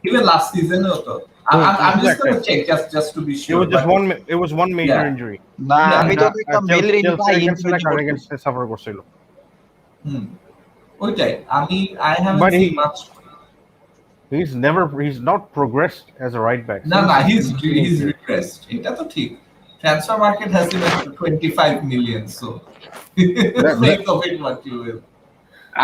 ইভেন লাস্ট সিজনেও তো। I'm just gonna check just to be sure. it was one major Yeah. injury. না, আমি তো দেখলাম বেলরিন ভাই ইনজুরি সাফার করছিল। ওইটাই I haven't But seen much. he's not progressed as a right back. না, Since he's regressed. এটা তো ঠিক। Transfer market has him at 25 million, so That- make of it what you will.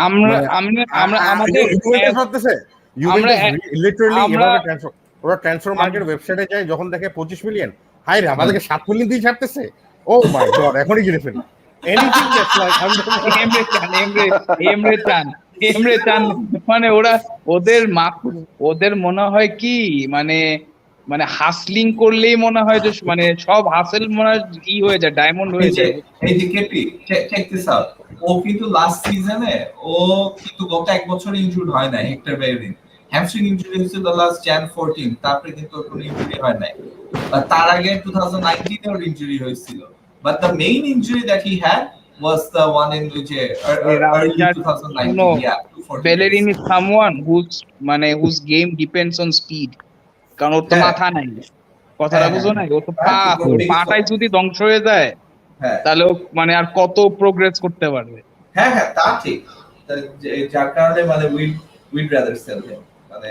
আমরা মানে আমরা আমরা আমাদের ইউভেন্টাস ভাবতেছে ইউভেন্টাস লিটারালি আমরা- এভাবে ট্রান্সফার ওরা ট্রান্সফার মার্কেট ওয়েবসাইটে যায় যখন দেখে 25 মিলিয়ন হাই রে আমাদেরকে 7 মিলিয়ন দিয়ে ছাড়তেছে ও মাই গড এখনই কিনে ফেলি এনিথিং দ্যাটস লাইক এমরে চান মানে ওদের মনে হয় কি মানে মানে হাসলিং করলেই মনে হয় যে মানে সব হাসেল মনে হয় ই হয়ে যায়, ডায়মন্ড হয়ে যায়। এই যে কেপি চেক দিস আউট, ও কিন্তু লাস্ট সিজনে ও কিন্তু গত এক বছর ইনজুর্ড হয় নাই। হেক্টর বেলরিন হ্যামস্ট্রিং ইনজুরি হয়েছিল লাস্ট jan 14, তারপরে কিন্তু ওর কোনো ইনজুরি হয় নাই। তার আগে 2019 এ ওর ইনজুরি হয়েছিল, but the main injury that he had was the one in which early 2019. Yeah, বেলেরিন is someone whose game depends on speed, কারণ ওর তো হ্যাঁ। মাথা নাই, কথাটা হ্যাঁ, বুঝো নাই? ও তো হ্যাঁ, পাটাই যদি ধ্বংস হয়ে যায় হ্যাঁ তাহলে ও মানে আর কত প্রোগ্রেস করতে পারবে? হ্যাঁ তা ঠিক। যার কারণে মানে we'd rather sell him মানে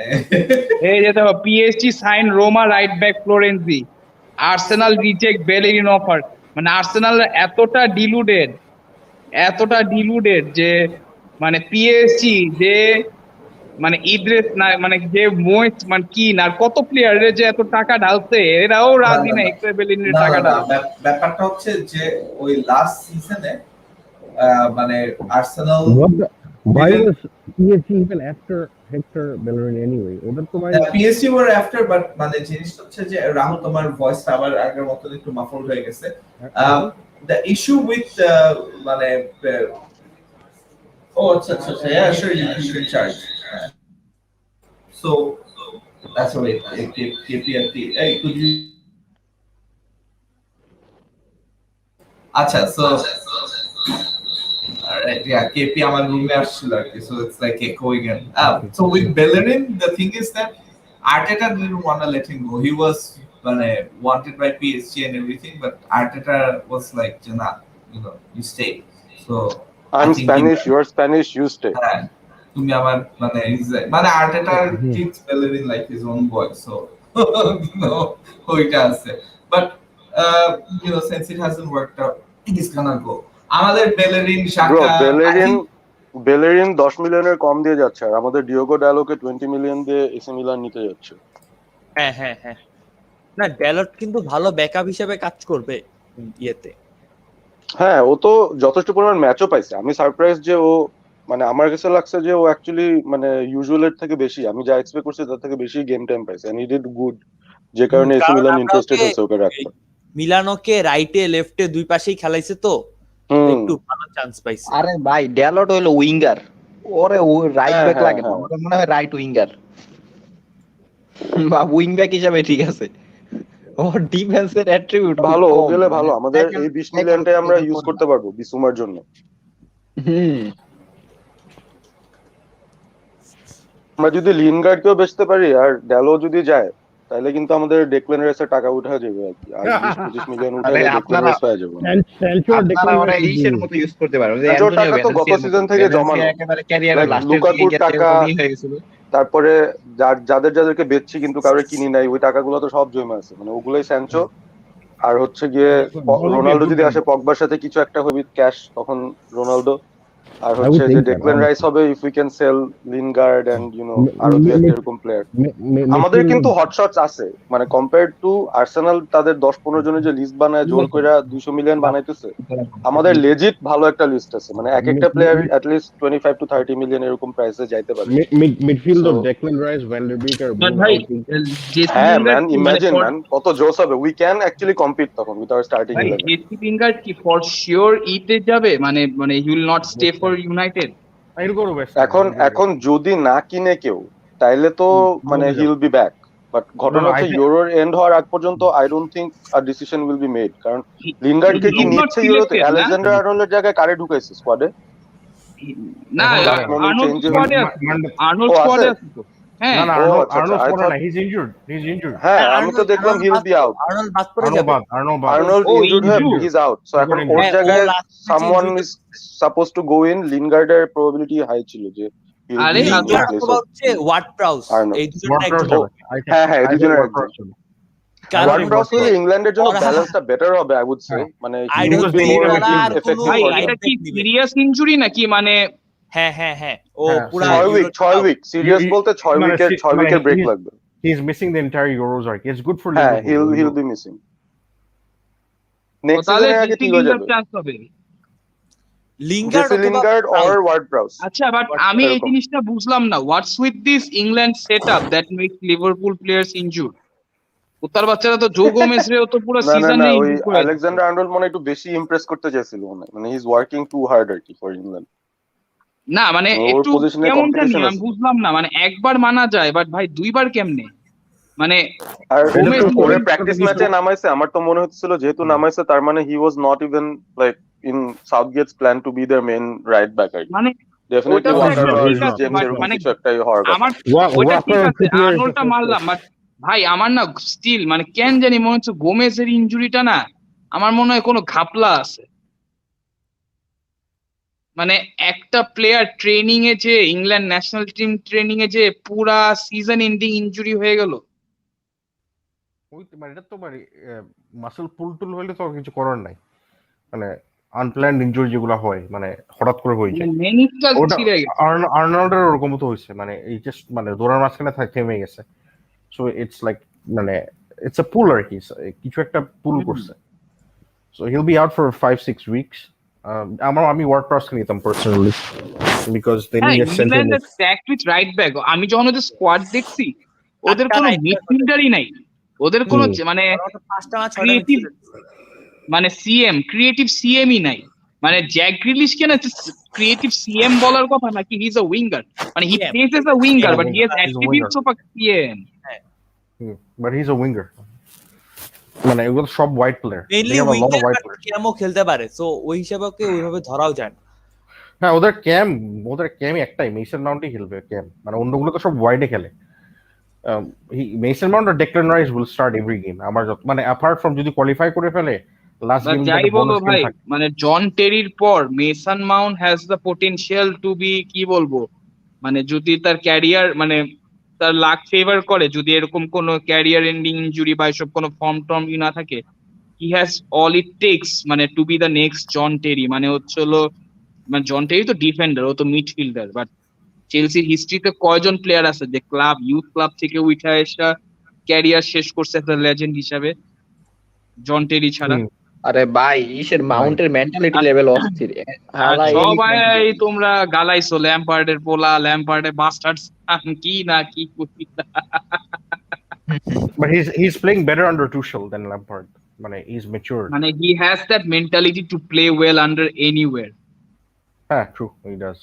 এই যে দেখো PSG sign Roma right back Florenzi, Arsenal reject Bellerin offer. মানে আর্সেনাল এতটা ডিলুডেড যে মানে পিএসজি যে মানে ইদ্রেস না মানে যে মোয়েস মানে কি না কত প্লেয়ারের যে এত টাকা ঢালছে, এরাও রাজি না হেক্টর বেলেরিনের টাকা ঢালছে। ব্যাপারটা হচ্ছে যে ওই লাস্ট সিজনে মানে Arsenal Why was PSG even after Hector Bellerin anyway? ওদের তো ভাই পিএসজি were after, but মানে জিনিসটা হচ্ছে যে রাহুল তোমার ভয়েসটা আবার আগের মতো একটু মাফলড হয়ে গেছে। The issue with মানে আচ্ছা yeah sure you can charge. So that's a way KPFT. Hey, could you আচ্ছা so alright, yeah, KP আমার রুমে আসছিল আর কি, so it's like echoing in. So with Bellerin, the thing is that Arteta didn't want to let him go. He was wanted by PSG and everything, but Arteta was like, nah, you stay. So I'm Spanish, you're Spanish, you stay. তুমি আমার মানে Arteta treats Bellerin like his own boy, so ওইটা আছে, but since it hasn't worked out, he's gonna go. আমাদের বেলেরিন শাকা বেলেরিন 10 মিলিয়নের কম দিয়ে যাচ্ছে, আর আমাদের ডিওগো ডালোকে 20 মিলিয়ন দিয়ে এসি মিলান নিতে যাচ্ছে। হ্যাঁ না ড্যালট কিন্তু ভালো ব্যাকআপ হিসেবে কাজ করবে ইয়েতে। হ্যাঁ ও তো যথেষ্ট পরিমাণ ম্যাচও পাইছে। আমি সারপ্রাইজ যে ও মানে আমার কাছে লাগছে যে ও অ্যাকচুয়ালি মানে ইউজুয়ালের থেকে বেশি, আমি যা এক্সপেক্ট করছি তার থেকে বেশি গেম টাইম পাইছে, এন্ড হি ডিড গুড, যে কারণে এসি মিলান ইন্টারেস্টেড হয়েছে ওকে রাখতে। মিলানোকে রাইটে লেফটে দুই পাশেই খেলাইছে তো একটু ভালো চান্স পাইছে। আরে ভাই ড্যালট হলো উইঙ্গার, ওরে ও রাইট ব্যাক লাগে না, আমার মনে হয় রাইট উইঙ্গার বা উইং ব্যাক হিসেবে ঠিক আছে। ওর ডিফেন্সের অ্যাট্রিবিউট ভালো, ও গেলে ভালো, আমাদের এই 20 মিলিয়নটাই আমরা ইউজ করতে পারবো বিসুমার জন্য। আমরা যদি লিনগার্ডকেও বেচতে পারি আর ড্যালো যদি যায়, তাহলে কিন্তু আমাদের ডেক্লান রাইসের টাকা উঠা যাবে আর কি, আর 20-25 মিলিয়ন উঠালে ডেক্লান রাইস পাওয়া যাবে। আপনারা ইসের মতো ইউজ করতে পারো, যে টাকা তো গত সিজন থেকে জমানো, একেবারে ক্যারিয়ারের লাস্টের লুকাকুর দিকে টাকা হয়ে গেছিল। তারপরে যাদেরকে বেচছি কিন্তু কারোর কিনি নাই, ওই টাকাগুলো তো সব জমে আছে, মানে ওগুলোই স্যানচো আর হচ্ছে গিয়ে রোনাল্ডো যদি আসে পগবার সাথে কিছু একটা হবে ক্যাশ, তখন রোনাল্ডো আর হচ্ছে যে ডেক্লান রাইস হবে if we can sell Lingard and আরো দুই একটা এরকম প্লেয়ার। আমাদের কিন্তু হটশটস আছে, মানে কম্পেয়ার টু আর্সেনাল তাদের 10-15 জনের যে লিস্ট বানায় জোর কইরা 200 মিলিয়ন বানাইতেছে, আমাদের লেজিট ভালো একটা লিস্ট আছে, মানে এক একটা player at least 25 to 30 million এরকম প্রাইসে যাইতে পারে। Midfielder Declan Rice, van der Beek আর হ্যাঁ ম্যান, ইমাজিন ম্যান কত জোস হবে, উই ক্যান অ্যাকচুয়ালি কম্পিট তখন with our starting 11। Jesse Lingard কি ফর শিওর ইতে যাবে, মানে he will not stay for United? এখন যদি না কিনে কেউ তাইলে তো মানে he will be back, but ঘটনা হচ্ছে ইউরোর এন্ড হওয়ার আগ পর্যন্ত I don't think a decision will be made, কারণ লিনগার্ডকে কি নিচ্ছে ইউরোতে? আলেকজান্ডার আর্নল্ডের জায়গায় কারে ঢুকাইছে স্কোয়াডে? না আর্নল্ড স্কোয়াডে আছে তো। হ্যাঁ আমি তো দেখলাম হি উইল বি আউট, আর্নল্ড বাদ পড়ে যাবে। আর্নল্ড ইনজুরড হয়ে হি ইজ আউট, সো এখন ওর জায়গায় someone is suppose to go in. লিনগার্ডের প্রবাবিলিটি হাই ছিল যে He'll আরে be in লিঙ্গার্ড place অথবা of হচ্ছে ওয়ার্ড প্রাউস, Arnold. এই দুজনের ওয়ার্ড একজন প্রাউস হবে। হ্যাঁ হ্যাঁ এই I think দুজনের ওয়ার্ড একজন। প্রাউস হবে। কারণ ওয়ার্ড প্রাউস হচ্ছে হলে ইংল্যান্ডের জন্য ওরা ব্যালেন্সটা বেটার হবে আই উড সে, হ্যাঁ। মানে I he don't would be think more ওরা আর কোনো effective ভাই for right এটা them. কি back নিবে। সিরিয়াস ইনজুরি নাকি মানে হ্যাঁ ও হ্যাঁ, পুরা ছয় ইউরো উইক সিরিয়াস You- বলতে 6 মানে উইকের ব্রেক লাগবে। he's missing the entire Euros arc. It's good for হ্যাঁ Liverpool. he'll be missing ও নেক্সট তাহলে সিজনের আগে জেসি ঠিক হয়ে লিঙ্গার্ড যাবে। চান্স হবে। লিঙ্গার্ড জেসি অথবা Lingard Prowse. or Ward Prowse আচ্ছা বাট আমি এই এরকম। জিনিসটা বুঝলাম না, what's with this England setup that makes Liverpool players injure. উত্তর বাচ্চারা তো জো গোমেজ রেও তো পুরো না সিজনে ওই ইনজুর করে দিচ্ছে। আলেকজান্ডার আর্নল্ড মনে হয় একটু বেশি ইমপ্রেস করতে চাইছিল মানে he is working too hard আর কি ফর ইংল্যান্ড। না মানে ওর একটু পজিশনে কেমন জানি কম্পিটিশন আমি আছে। বুঝলাম না, মানে একবার মানা যায় বাট ভাই দুইবার কেমনে, মানে আর গোমেজ ওরে প্র্যাকটিস ম্যাচে নামাইছে, আমার তো মনে হচ্ছিল যেহেতু নামাইছে তার মানে he was not even like in Southgate's plan to be their main right back আর কি। মানে ডেফিনেটলি ওটা তো ওয়াকার একদম আর ঠিক আছে জেমস বাট এরকম মানে কিছু একটাই হওয়ার কথা। আমার ওটা ঠিক আছে আর্নল্ডটা মারলাম, বাট ভাই আমার না স্টিল মানে কেন জানি মনে হচ্ছে গোমেজের ইনজুরিটা না আমার মনে হয় কোনো ঘাপলা আছে। মানে একটা প্লেয়ার ট্রেনিং এ যে ইংল্যান্ড ন্যাশনাল টিম ট্রেনিং এ যে পুরা সিজন এন্ডিং ইনজুরি হয়ে গেল। মানে এটা তো মানে মাসেল পুল হলে তো আর কিছু করার নাই, মানে আনপ্ল্যান্ড ইনজুরি যেগুলো হয় মানে হঠাৎ করে হয়ে যায়। মেনিসকাস ওটা ছিঁড়ে গেছে। আর্নল্ডের ওরকম তো হয়েছে, মানে এই জাস্ট মানে দৌড়ার মাঝখানে থেমে গেছে। সো ইটস লাইক মানে ইটস আ পুল আর কি, কিছু একটা পুল করছে। So hill be out for 5-6 weeks. আমি ওয়ার্ড প্রাউসকে নিতাম পার্সোনালি বিকজ দে হ্যাঁ নিড আ সেন্টার ইংল্যান্ডের স্ট্যাক উইথ রাইট ব্যাক, আমি যখন ওদের স্কোয়াড দেখছি ওদের একটা কোনো right back মিডফিল্ডারই নাই, ওদের কোনো মানে ওরা 5টা না 6টা ক্রিয়েটিভ মানে ক্রিয়েটিভ সিএমই নাই। মানে জ্যাক গ্রিলিশ কেন ক্রিয়েটিভ সিএম বলার কথা নাকি হি ইজ আ উইঙ্গার, মানে he plays as a winger but he has attributes of a CM. But he is a winger, মানে এগুলো সব white player. Mainly winger but ক্যামও খেলতে পারে, সো ওই হিসাবে ওকে ওইভাবে ধরাও যায় না। হ্যাঁ ওদের ক্যামই একটাই, মেসন মাউন্টই খেলবে ক্যাম, মানে অন্যগুলো তো সব ওয়াইডে খেলে। মেসন মাউন্ট আর Declan Rice will start every game আমার মানে অ্যাপার্ট ফ্রম যদি কোয়ালিফাই করে ফেলে লাস্ট গেম যাই বলো ভাই, মানে জন টেরির পর Mason Mount has the potential to be কি বলবো, মানে যদি তার ক্যারিয়ার মানে তার লাক ফেভার করে, যদি এরকম কোনো ক্যারিয়ার এন্ডিং ইনজুরি বা এসব কোনো ফর্ম টর্ম না থাকে, he has all it takes মানে টু বি দ্য নেক্সট জন টেরি। মানে হচ্ছে হলো মানে জন টেরি তো ডিফেন্ডার, ও তো মিডফিল্ডার, বাট চেলসির হিস্ট্রিতে কয়জন প্লেয়ার আছে যে ইউথ ক্লাব থেকে উঠে এসে ক্যারিয়ার শেষ করছে একটা লেজেন্ড হিসাবে, জন টেরি ছাড়া। আরে ভাই মাউন্টের মেন্টালিটি লেভেল অস্থির। সবাই তোমরা গালাইছো ল্যাম্পার্ডের পোলা, ল্যাম্পার্ডের বাস্টার্ডস কি না কি করছি। But he's playing better under Tuchel than Lampard. মানে he's matured. মানে he has that mentality to play well under anywhere. True, he does.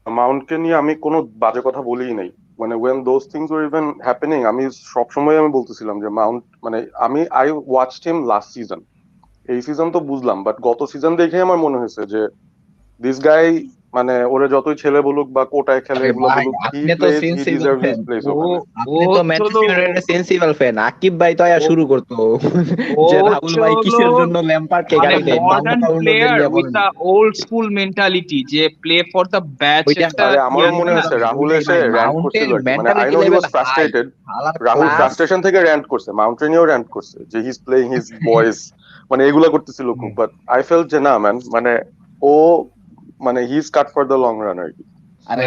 মাউন্টকে নিয়ে আমি কোনো বাজে কথা বলিই নাই, মানে when those things were even happening আমি সবসময় আমি বলতেছিলাম যে মাউন্ট মানে I watched him last season, এই সিজন তো বুঝলাম বাট গত সিজন দেখে আমার মনে হয়েছে যে দিস গাই মানে ওরে যতই ছেলে বলুক বা কোটায় খেলে এগুলো বলুক, he deserves his place ওখানে। আপনি তো ম্যানচেস্টার ইউনাইটেডের সেন্সিবল ফ্যান, আকিব ভাই তো শুরু করতো যে রাহুল ভাই কিসের জন্য ল্যাম্পার্ডকে গালি দেয়, modern player with the old school mentality যে প্লে ফর দা ব্যাচ। আরে আমারও মনে হচ্ছে রাহুল এসে র‍্যান্ট করছিল, মানে I know he was frustrated, Rahul frustration থেকে র‍্যান্ট করছে, মাউন্টেনিও র‍্যান্ট করছে যে he is playing his boys, মানে এগুলা করতেছিল খুব। বাট আই ফেল্ট যে না ম্যান, মানে ও মানে he is cut for the long run আর কি। আরে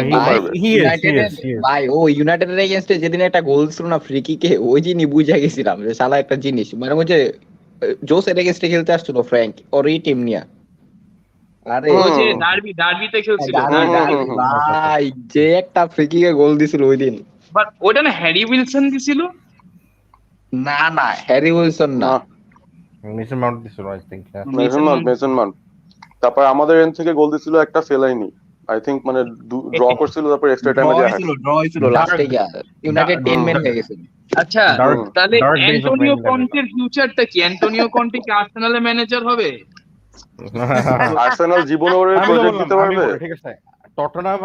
ভাই ও ইউনাইটেডের এগেইনস্টে যেদিন একটা গোল ছিল না ফ্রি কিকে, ওই দিনই বুঝা গেছিলাম যে শালা একটা জিনিস, মানে ওই যে জোসের এগেইনস্টে খেলতে আসছিল ফ্র্যাঙ্ক ওর এই টিম নিয়া। আরে ওই যে ডার্বিতে খেলছিল ভাই, যে একটা ফ্রি কিকে গোল দিছিল ওই দিন। বাট ওটা না হ্যারি উইলসন দিছিল? না হ্যারি উইলসন না, মেসন মাউন্ট দিছিল আই থিংক। Mason Mount. তারপর আমাদের এন্ড থেকে গোল দিছিল একটা ফেলাইনি আই থিংক, মানে ড্র করছিল, তারপর এক্সট্রা টাইমে ড্র হইছিল লাস্টে গিয়া ইউনাইটেড 10 ম্যান হয়ে গেছে। আচ্ছা তাহলে অ্যান্টোনিও কন্টের ফিউচারটা কি? অ্যান্টোনিও কন্টে কি আর্সেনালের ম্যানেজার হবে? আর্সেনাল জীবনে ওরে প্রজেক্ট দিতে পারবে? ঠিক আছে, Tottenham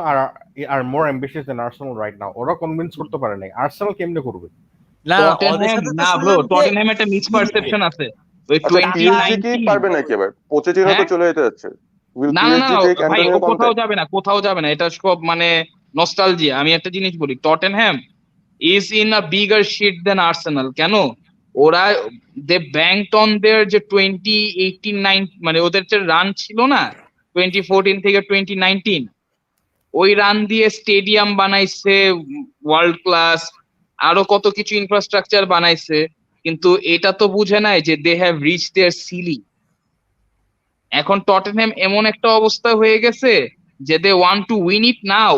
are more ambitious than Arsenal right now. ওরা কনভিন্স করতে পারে নাই, আর্সেনাল কেমনে করবে? না টটেনহ্যাম না ব্রো, টটেনহ্যাম একটা মিসপারসেপশন আছে। ওই আচ্ছা পিএসজি কি 2019 পারবে নাকি এবার? পোচেটিনো তো হ্যাঁ? চলে যেতে যাচ্ছে। উইল না না না পিএসজি না, টেক ভাই ও অ্যান্টোনিও কন্তে? কোথাও যাবে না, এটা সব মানে নস্টালজিয়া। আমি একটা জিনিস বলি, Tottenham is in a bigger shit than Arsenal. কেন? ওরা দে ব্যাংকড অন দেয়ার যে 2018-19 মানে ওদের যে রান ছিল না 2014 থেকে 2019, ওই রান দিয়ে স্টেডিয়াম বানাইছে ওয়ার্ল্ড ক্লাস, আরো কত কিছু ইনফ্রাস্ট্রাকচার বানাইছে, কিন্তু এটা তো বুঝে নাই যে they have reach their ceiling. এখন টটেনহ্যাম এমন একটা অবস্থা হয়ে গেছে যে they want to win it now,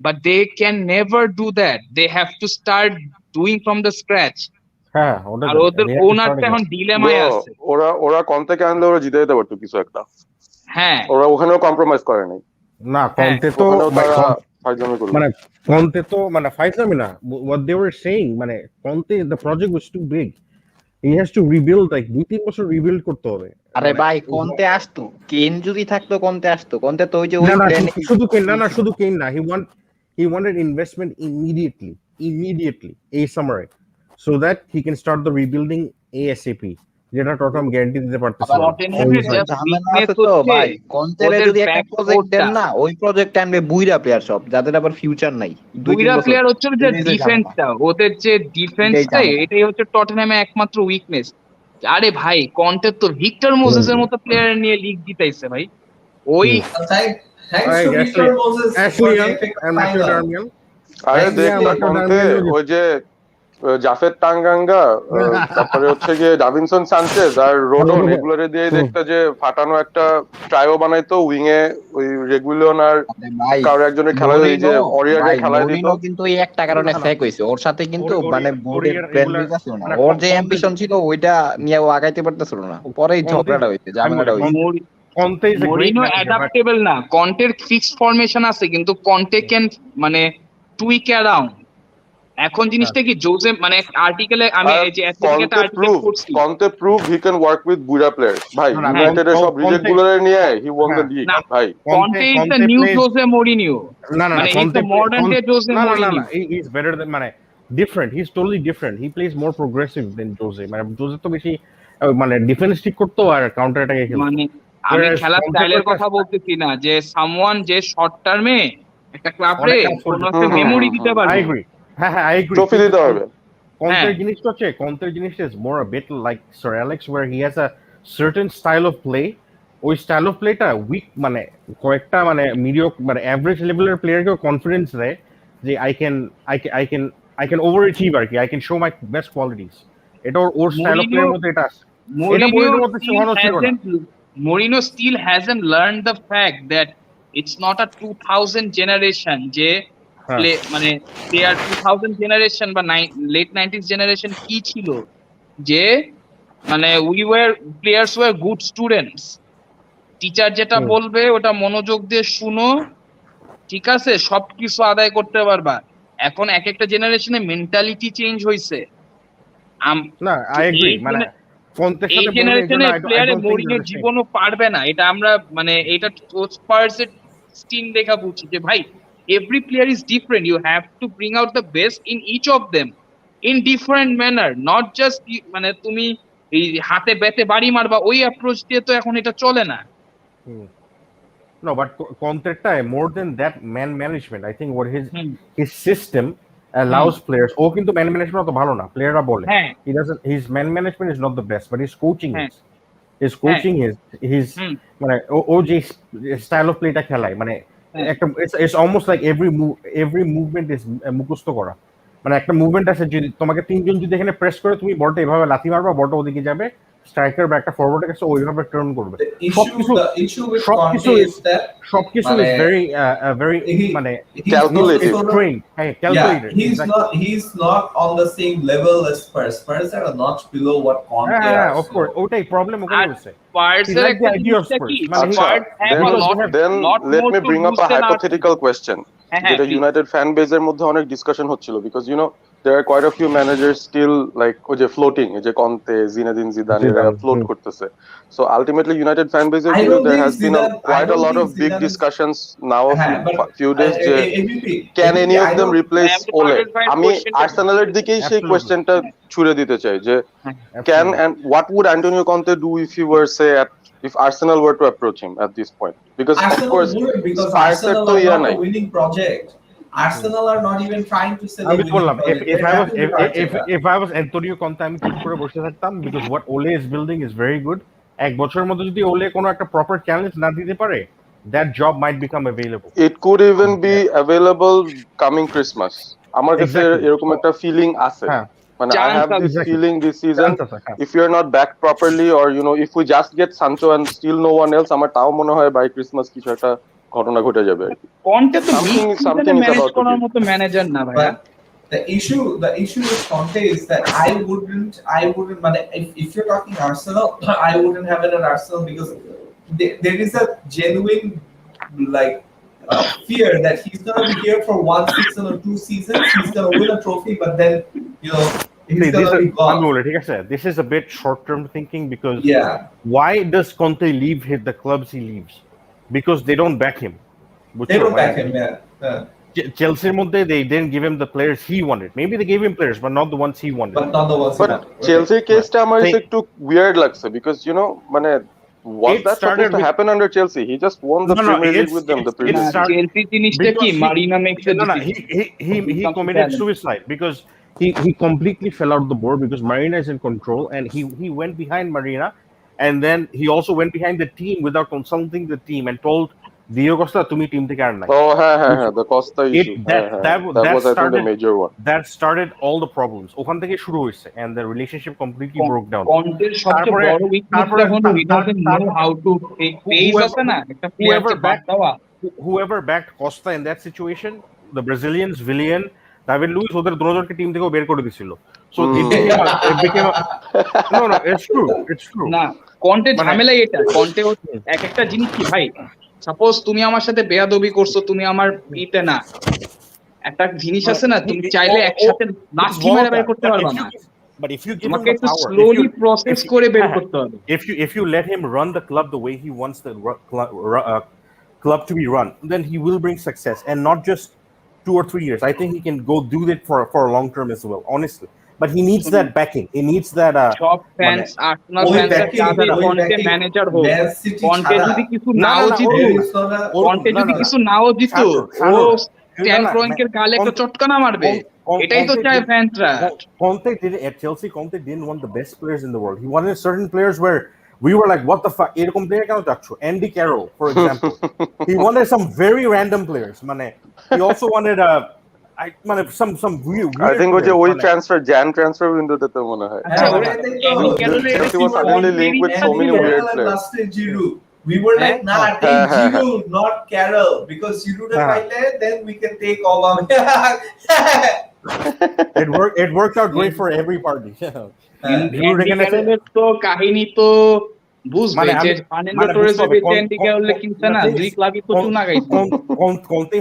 but they can never do that, they have to start doing from the scratch. হ্যাঁ ওটা আর ওদের they have to start ওনারটা again. এখন ডিলেমায় ব্রো আছে। ওরা কন্তেকে আনলে ওরা জিতে যেতে পারতো কিছু একটা। হ্যাঁ ওরা ওখানেও কম্প্রোমাইজ করে নাই, না কন্তে তো ওখানেও ভাই, তারা ফাইজলামি করলো। মানে কন্তে তো মানে ফাইজলামি না, what they were saying মানে কন্তে the project was too big, he has to rebuild, like 2-3 বছর রিবিল্ড করতে হবে। আরে মানে ভাই কন্তে আসতো, কেন যদি থাকতো কন্তে আসতো, কন্তে তো ওই যে ওই না না প্ল্যানে শুধু কেন না, শুধু কেন না, he wanted investment immediately এই সামারে, so that he can start the rebuilding ASAP, যেটা টটনহাম গ্যারান্টি দিতে পারতেছিল আবার না। টটেনহ্যামের একটা জাস্ট ঝামেলা উইকনেস আছে তো হচ্ছে ভাই, কন্তেরে ওদের যদি একটা ব্যাক প্রজেক্ট দেন ফোরটা। না, ওই প্রজেক্ট টাইমে বুইরা প্লেয়ার সব, যাদের আবার ফিউচার নাই 2-3 দুইটা বছর, প্লেয়ার হচ্ছে যে এটাই তো ঝামেলা, ডিফেন্সটা, ওদের যে এটাই ডিফেন্সটাই ঝামেলা। এটাই হচ্ছে টটেনহ্যামের একমাত্র উইকনেস। আরে ভাই কন্টের তো ভিক্টর মোসেসের মতো প্লেয়ার নিয়ে লিগ জিতাইছে ভাই। ওই Thanks to Victor Moses for Ashley the Young FA and Cup Matthew final. Darmian. আরে Thanks দেখ to না কন্তে ওই যে জাফেদ টাঙ্গাঙ্গা, তারপরে হচ্ছে গিয়ে ডাভিনসন সানচেজ আর রোডন, এগুলোরে দিয়ে দেখতে যে ফাটানো একটা ট্রাইও বানাইতো উইং এ, ওই রেগুলিয়ন আর আরে ভাই কারো একজনের খেলা, এই যে অরিয়াকে খেলায় দিত। মরিনো কিন্তু এই একটা কারণে ফেক হইছে, ওর সাথে কিন্তু মানে বোর্ডের প্ল্যান ছিল না, মানে ওর যে অ্যাম্বিশন ছিল ওইটা নিয়ে ও আগাইতে পারতেছিল না, পরেই ঝগড়াটা হইছে, ঝামেলাটা হইছে। Conte is a great Moreno manager, but adaptable না, কন্টের ফিক্সড ফরমেশন আছে কিন্তু কন্টে ক্যান মানে টুইক অ্যারাউন্ড। এখন জিনিসটা কি জোসে মানে আর্টিকেলে আমি এই যে অ্যাথলেটিক একটা আর্টিকেল পড়ছি, Conte prove he can work with বুড়া প্লেয়ার্স। ভাই না, না, ইউনাইটেডের সব রিজেক্ট গুলোরে নিয়ে হি ওয়ান দ্য লিগ না ভাই। Conte is the new Jose Mourinho, no, মানে he is the modern day Jose no, Mourinho. he's better than মানে different. He's totally different. He plays more progressive than Jose. মানে Jose তো বেশি মানে ডিফেন্স ঠিক করতো আর কাউন্টার অ্যাটাকে খেলতো। মানে আমি খেলার স্টাইলের কথা বলতেছি না, যে সামওয়ান যে শর্ট টার্মে একটা ক্লাবে কোনো একটা মেমোরি দিতে I পারবে। agree. হ্যাঁ I agree. ট্রফি দিতে পারবে। Conteর জিনিসটা হচ্ছে, Conteর জিনিসটা is more a bit like Sir Alex, where he has a certain style of play. ওই স্টাইল অফ প্লেটা উইক মানে কয়েকটা মানে মিডিয়ক মানে অ্যাভারেজ লেভেলের প্লেয়ারকেও কনফিডেন্স দেয় যে I can overachieve আর কি, I can show my best qualities. এটা ওর স্টাইল অফ প্লের মধ্যে এটা আছে। এটা মরিনোর মধ্যে ছিল না। Mourinho still hasn't learned the fact that it's not a 2000 generation যে play মানে they are 2000 generation বা late 90s generation কি ছিল যে মানে players were good students, teacher যেটা বলবে ওটা মনোযোগ দিয়ে শুনো, ঠিক আছে, সবকিছু আদায় করতে পারবা। এখন এক একটা জেনারেশনে মেন্টালিটি চেঞ্জ হইছে। না I agree, মানে কন্তের সাথে বললে জেনারেশনের প্লেয়ারে মরিনো জীবনও পারবে না, এটা আমরা মানে এটা স্পার্সের টিম দেখা বুঝছি যে ভাই every player is different, you have to bring out the best in each of them in different manner, not just মানে তুমি এই হাতে ব্যাটে বাড়ি মারবা ওই অ্যাপ্রোচ দিয়ে তো এখন এটা চলে না। No, but Conte more than that man management. I think what his system allows players. ও কিন্তু man management অত ভালো না, প্লেয়াররা বলে। He doesn't. His man management is not the best, but his coaching is. His coaching is his মানে ও যে style of playটা খেলায় মানে একটা it's almost like every movement is মুখস্থ করা। মানে একটা মুভমেন্ট আছে, যদি তোমাকে তিনজন যদি এখানে প্রেস করে তুমি বলটা এভাবে লাথি মারবা, বলটা ওদিকে যাবে, স্ট্রাইকার বা একটা ফরওয়ার্ডের কাছে ওইভাবে টার্ন করবে। সবকিছু is very মানে calculated. Calculated. He's not on the same level as Spurs. Spurs are a notch below what Conte are. Of course, ওটাই প্রবলেম ওখানে হচ্ছে। স্পার্সের একটা জিনিসটা কি, then let me bring up a hypothetical question যেটা ইউনাইটেড ফ্যান বেজের মধ্যে অনেক ডিসকাশন হচ্ছিল, because you know there are quite a few managers still like floating, Conte, Zinedine Zidane, float করতেছে. So ultimately, United fan base I don't there think has been quite a lot of big Zidane is- discussions now of but few days. Can any of them replace Ole? আমি আর্সেনালের দিকেই সেই Absolutely. কোশ্চেনটা ছুড়ে দিতে চাই যে can and what would Antonio Conte do if he were say if Arsenal were to approach him at this point? Because of Arsenal course wouldn't, because Spurs Arsenal তো are ইয়া not নাই. a winning project. Arsenal are not even trying to sell a আমি winning বললাম project. if They're I was happy with Arteta. if I was Antonio Conte আমি চুপ করে বসে থাকতাম because what Ole is building is very good. এক বছরের মধ্যে যদি Ole কোনো একটা proper challenge না দিতে পারে, that job might become available. It could even be available coming Christmas. আমার কাছে Exactly. এরকম একটা ফিলিং আছে. হ্যাঁ, মানে I Chance have this exactly. feeling this season Chance আছে, হ্যাঁ। if you're not back properly or if we just get Sancho and still no one else, আমার তাও মনে হয় by Christmas কিছু একটা ঘটনা ঘটে যাবে আর কি. কন্টে তো Something is manage about to করার give. মতো ম্যানেজার না ভাইয়া। But the issue with Conte is that I wouldn't but if you're talking Arsenal, I wouldn't have it at Arsenal because there is a genuine like fear that he's gonna be here for 1 season or 2 seasons, he's gonna win a trophy, but then he's gonna be gone. ঠিক আছে, this is a bit short term thinking because Yeah. why does Conte leave the clubs he leaves? Because they don't back him. They don't back him, yeah. Chelsea মধ্যে they didn't give him the players he wanted. Maybe they gave him players but not the ones he wanted. But not the ones he But wanted. Chelsea কেসটা আমার Say- একটু weird লাগছে because মানে was It that started supposed to with- happen under Chelsea? He just won the No, Premier League it's- with them the it's- previous it's season. started- Chelsea জিনিসটা কি Because he- Marina makes a No, he committed suicide because he completely fell out of the board because Marina is in control and he went behind Marina and then he also went behind the team without consulting the team and told Diego Costa তুমি টিম থেকে আর নাই. Oh, the Costa issue. that was I think the started- major one. That started all the problems. ওখান থেকে শুরু হয়েছে and the relationship completely broke down. কন্টের সবচেয়ে তারপরে- বড় উইকনেসটা তারপরে- হলো he doesn't know how to page Whoever- আছে না একটা whoever প্লেয়ারকে বাদ backed- দেওয়া। Whoever backed Costa in that situation, the Brazilians, Villian, David Luiz, ওদের দুজনকে টিম থেকেও বের করে দিছিল. So it became a no, it's true. না কন্টে মানে- ঝামেলাই এটা কন্টে এক একটা জিনিস কি ভাই, সাপোজ তুমি আমার সাথে বেয়াদবি করছো, তুমি আমার ইতে না, একটা জিনিস আছে না, তুমি চাইলে একসাথে লাঠি মেরে বের করতে পারবা না, But if you give him তোমাকে the একটু power, স্লোলি প্রসেস করে বের করতে হবে। if you let him run the club the way he wants the club to be run, then he will bring success and not just 2 or 3 years. I think he can go do that for a long term as well, honestly. But he needs that backing. He needs that. সব ফ্যান্স আর্সেনাল ওই ফ্যান্স backing, চাবে ওই কন্টে backing, ম্যানেজার হোক, Man City কন্টে ছাড়া- যদি কিছু না, নাও না, জিতে, There is not a- কন্টে যদি কিছু নাও জিতো, ও স্ট্যান ক্রয়েনকের গালে একটা চটকানা মারবে, এটাই তো চায় ফ্যান্সরা। Conte didn't at Chelsea. Conte didn't want the best players in the world. He wanted certain players where we were like, "What the fuck?" এরকম player কেন চাচ্ছো? Andy Carroll, for example. He wanted some very random players. He also wanted some weird. I think players, ওই transfer window তে মনে হয়. আচ্ছা, Yeah, ওরা I think Andy so. Carroll-এর Chelsea was suddenly linked with so many weird players. Last Giroud. We were like, nah, take Giroud, not Carroll, because Giroud and Paile, then we can take Aubameyang. It worked out great for every party. Andy ক্যারলের তো কাহিনী তো বুঝবে মানে যে আমি- ফার্নান্ডো মানে টোরেস বুঝতে হবে, অ্যান্ডি ক্যারলে কিনছে না, the thing দুই is, ক্লাবই তো চুনা গাইছে। Conte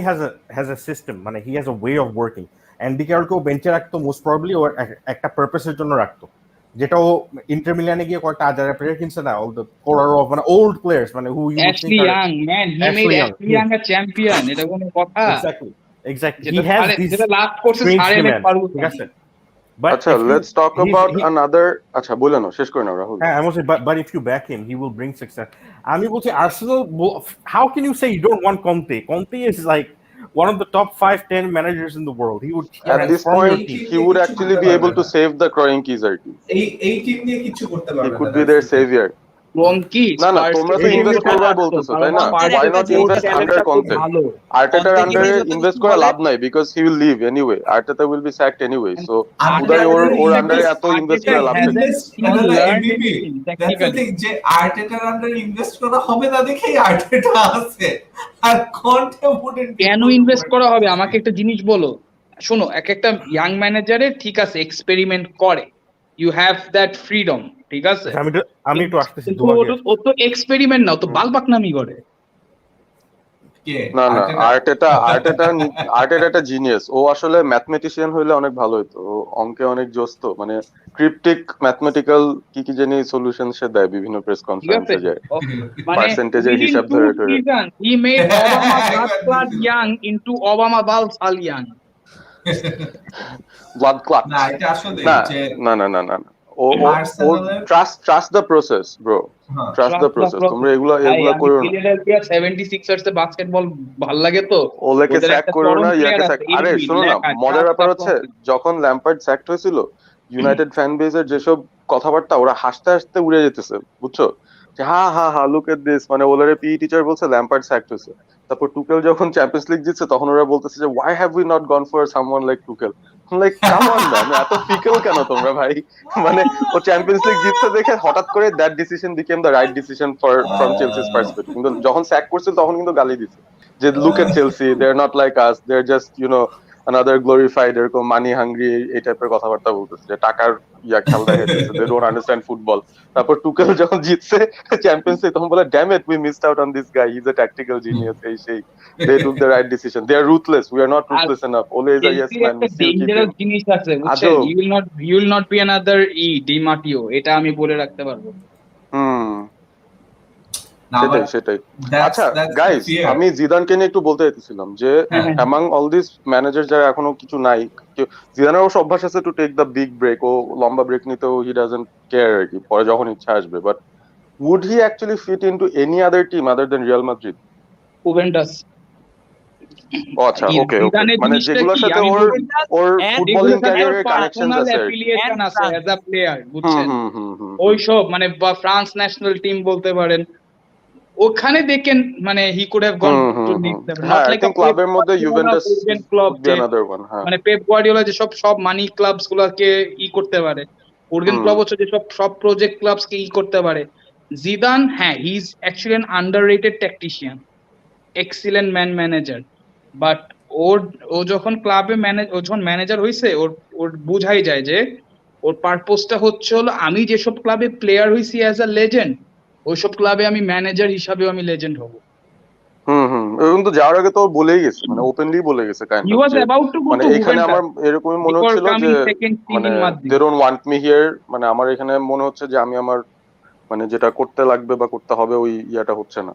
has a system. He has a way of working. Andy Carrollকেও বেঞ্চে রাখতো মোস্ট প্রবাবলি ও একটা পারপাসের জন্য রাখতো, যেটা ও ইন্টার মিলানে গিয়ে কয়েকটা হাজার প্লেয়ার কিনছে না, all the collar of old players who you would Ashley think are- young man, he Ashley made Young, Ashley Young a champion, এটা কোনো কথা? Exactly. He যেটা has সারে- these যেটা লাভ করছে strange সারে demands, ফারুক। ঠিক আছে? But আচ্ছা, if you- let's talk he- about he- another. আচ্ছা, বলে নাও, শেষ করে নাও Rahul. I must say, but if you back him, he will bring success. আমি বলছি Arsenal, how can you say you don't want Conte? Conte is like one of the top 5-10 managers in the world. He would At this transform your point, team. he would actually be able to save the Kroenke's team. এই টিম নিয়ে কিছু করতে He পারবে could না, be that's their the thing. savior. কি না, তোমরা তো invest করবা বলতেছো, তাই না? Why not invest under Conte? Artetaর under invest করা লাভ নাই because he will leave anyway. Arteta will be sacked anyway. So Uday or under এত invest করে লাভ নাই। That's the thing, যে আর্টেটার আন্ডার ইনভেস্ট করা হবে না দেখেই আর্টেটা আছে, আর কন্টে wouldn't be কেন ইনভেস্ট করা হবে? আমাকে একটা জিনিস বলো, শোনো, একটা ইয়াং ম্যানেজারের ঠিক আছে এক্সপেরিমেন্ট করে, ইউ হ্যাভ দ্যাট ফ্রিডম, ঠিক আছে, আমি একটু আসতেছি কিন্তু ও তো এক্সপেরিমেন্ট না, ও তো বালবাকনামি করে। কে না না, আর্টেটা? আর্টেটা একটা জিনিয়াস। ও আসলে ম্যাথমেটিশিয়ান হইলে অনেক ভালো হতো। ও অঙ্কে অনেক জোস তো, মানে ক্রিপ্টিক ম্যাথমেটিক্যাল কি কি জানি সলিউশন সে দেয় বিভিন্ন প্রেস ঠিক আছে কনফারেন্সে যায়, ও, মানে পার্সেন্টেজের উইদিন হিসাব 2 ধরে ধরে। Season he made Obama blood clot young into Obama বালসাল ইয়াং। Blood clot. না এটা আসলে না যে না না না না না। ও ও ও আর্সেনালের ট্রাস্ট দ্য প্রসেস ব্রো, হ্যাঁ ট্রাস্ট দ্য প্রসেস। তোমরা এগুলা ভাই এগুলা আমি করো না। ফিলাডেলফিয়া 76ers এ বাস্কেটবল ভাল লাগে তো, ওলেকে ওদের স্যাক একটা করো চরম না, প্লেয়ার ইয়াকে স্যাক। আছে আরে এলবি শোনো না, লেখা মজার ট্রাস্ট ব্যাপার দ্য হচ্ছে প্রসেস। যখন ল্যাম্পার্ড স্যাকড হয়েছিল, ইউনাইটেড ফ্যান বেজের যেসব কথাবার্তা, ওরা হাসতে হাসতে উড়ে যেতেছে, বুঝছো? যে হা হা হা লুক এট দিস, মানে ওদের পিই টিচার বলছে ল্যাম্পার্ড স্যাকড হয়েছে। তারপর টুকেল যখন চ্যাম্পিয়ন্স লিগ জিতছে তখন ওরা বলতেছে যে why have we not gone for someone like Tuchel. Like come on man, এত ফিকেল কেন তোমরা ভাই? মানে ও চ্যাম্পিয়ন্স লিগ জিতছে দেখে হঠাৎ করে that decision became the right decision for from Chelsea's perspective, কিন্তু যখন স্যাক করছিল তখন কিন্তু গালি দিছে যে look at Chelsea, they are not like us, they are just another glorified এরকম মানি হাংরি এই টাইপের কথাবার্তা বলতেছে, যে টাকার খেলা দেখাইতেছে, দে ডোন্ট আন্ডারস্ট্যান্ড ফুটবল। তারপর টুকেল যখন জিতছে চ্যাম্পিয়ন্স লিগ তখন বলে damn it we missed out on this guy, he is a tactical genius, এই সেই, they took the right decision, they are ruthless, we are not are ruthless enough, always a yes চেলসির ম্যান, একটা we still keep dangerous him. জিনিস আছে বুঝছেন, আজব। You will not be another Di Matteo, এটা আমি বলে রাখতে পারবো। হুম, না সেটাই বাট সেটাই। দ্যাটস আচ্ছা দ্যাটস দ্য গাইস, ফিয়ার। আমি জিদানকে নিয়ে একটু বলতে চাইতেছিলাম যে হ্যাঁ হ্যাঁ অ্যামাং অল দিস ম্যানেজার যারা এখনো কিছু নাই, জিদানের অবশ্য অভ্যাস আছে to take the big break, ও লম্বা ব্রেক নিতেও হি ডাজন্ট কেয়ার আর কি, পরে যখন ইচ্ছা আসবে। But would he actually fit into any other team other than Real Madrid? Juventus. ও আচ্ছা, ওকে ওকে, জিদানের মানে জিনিসটা যেগুলোর কি সাথে আমি ওর বলবো, ওর and ফুটবলিং যেগুলোর সাথে ওর ক্যারিয়ারের কানেকশনস পার্সোনাল আছে আর কি। অ্যাফিলিয়েশন And আছে অ্যাজ আ প্লেয়ার, হুম বুঝছেন? হুম হুম হুম হুম। ওইসব মানে বা ফ্রান্স ন্যাশনাল টিম বলতে পারেন, ওখানে দেখেন মানে he could have gone hmm to hmm hmm. Next level, not হ্যাঁ, I like a think Pep ক্লাবের মধ্যে গার্দিওলা ইউভেন্টাস কোর্বেন ক্লব, কুড বি যে অ্যানাদার ওয়ান। হ্যাঁ। মানে পেপ গার্দিওলা যে সব সব মানি ক্লাবস গুলাকে করতে পারে, কোর্বেন হুম ক্লব হচ্ছে যে সব সব প্রজেক্ট ক্লাবস কে করতে পারে। জিদান হ্যাঁ he is actually an underrated tactician, excellent manager, but ওর ও যখন ও যখন ম্যানেজার হইছে, ওর ওর বুঝাই যায় যে ওর পারপোজটা হচ্ছে হলো আমি যেসব ক্লাবে প্লেয়ার হইছি অ্যাজ আ লেজেন্ড, ওইসব ক্লাবে আমি ম্যানেজার হিসাবেও আমি লেজেন্ড হব। হুম হুম। এবং তো যাওয়ার আগে তো ও বলেই গেছে, মানে ওপেনলি বলে গেছে কাইন্ড হি অফ ওয়াজ যে অ্যাবাউট টু গো মানে টু এখানে আমার জুভেন্টাস এরকমই মনে বিফোর হচ্ছিল যে কামিং সেকেন্ড টিম মানে in the Madrid. Don't want me here, মানে আমার এখানে মনে হচ্ছে যে আমি আমার মানে যেটা করতে লাগবে বা করতে হবে ওই ইয়াটা হচ্ছে না।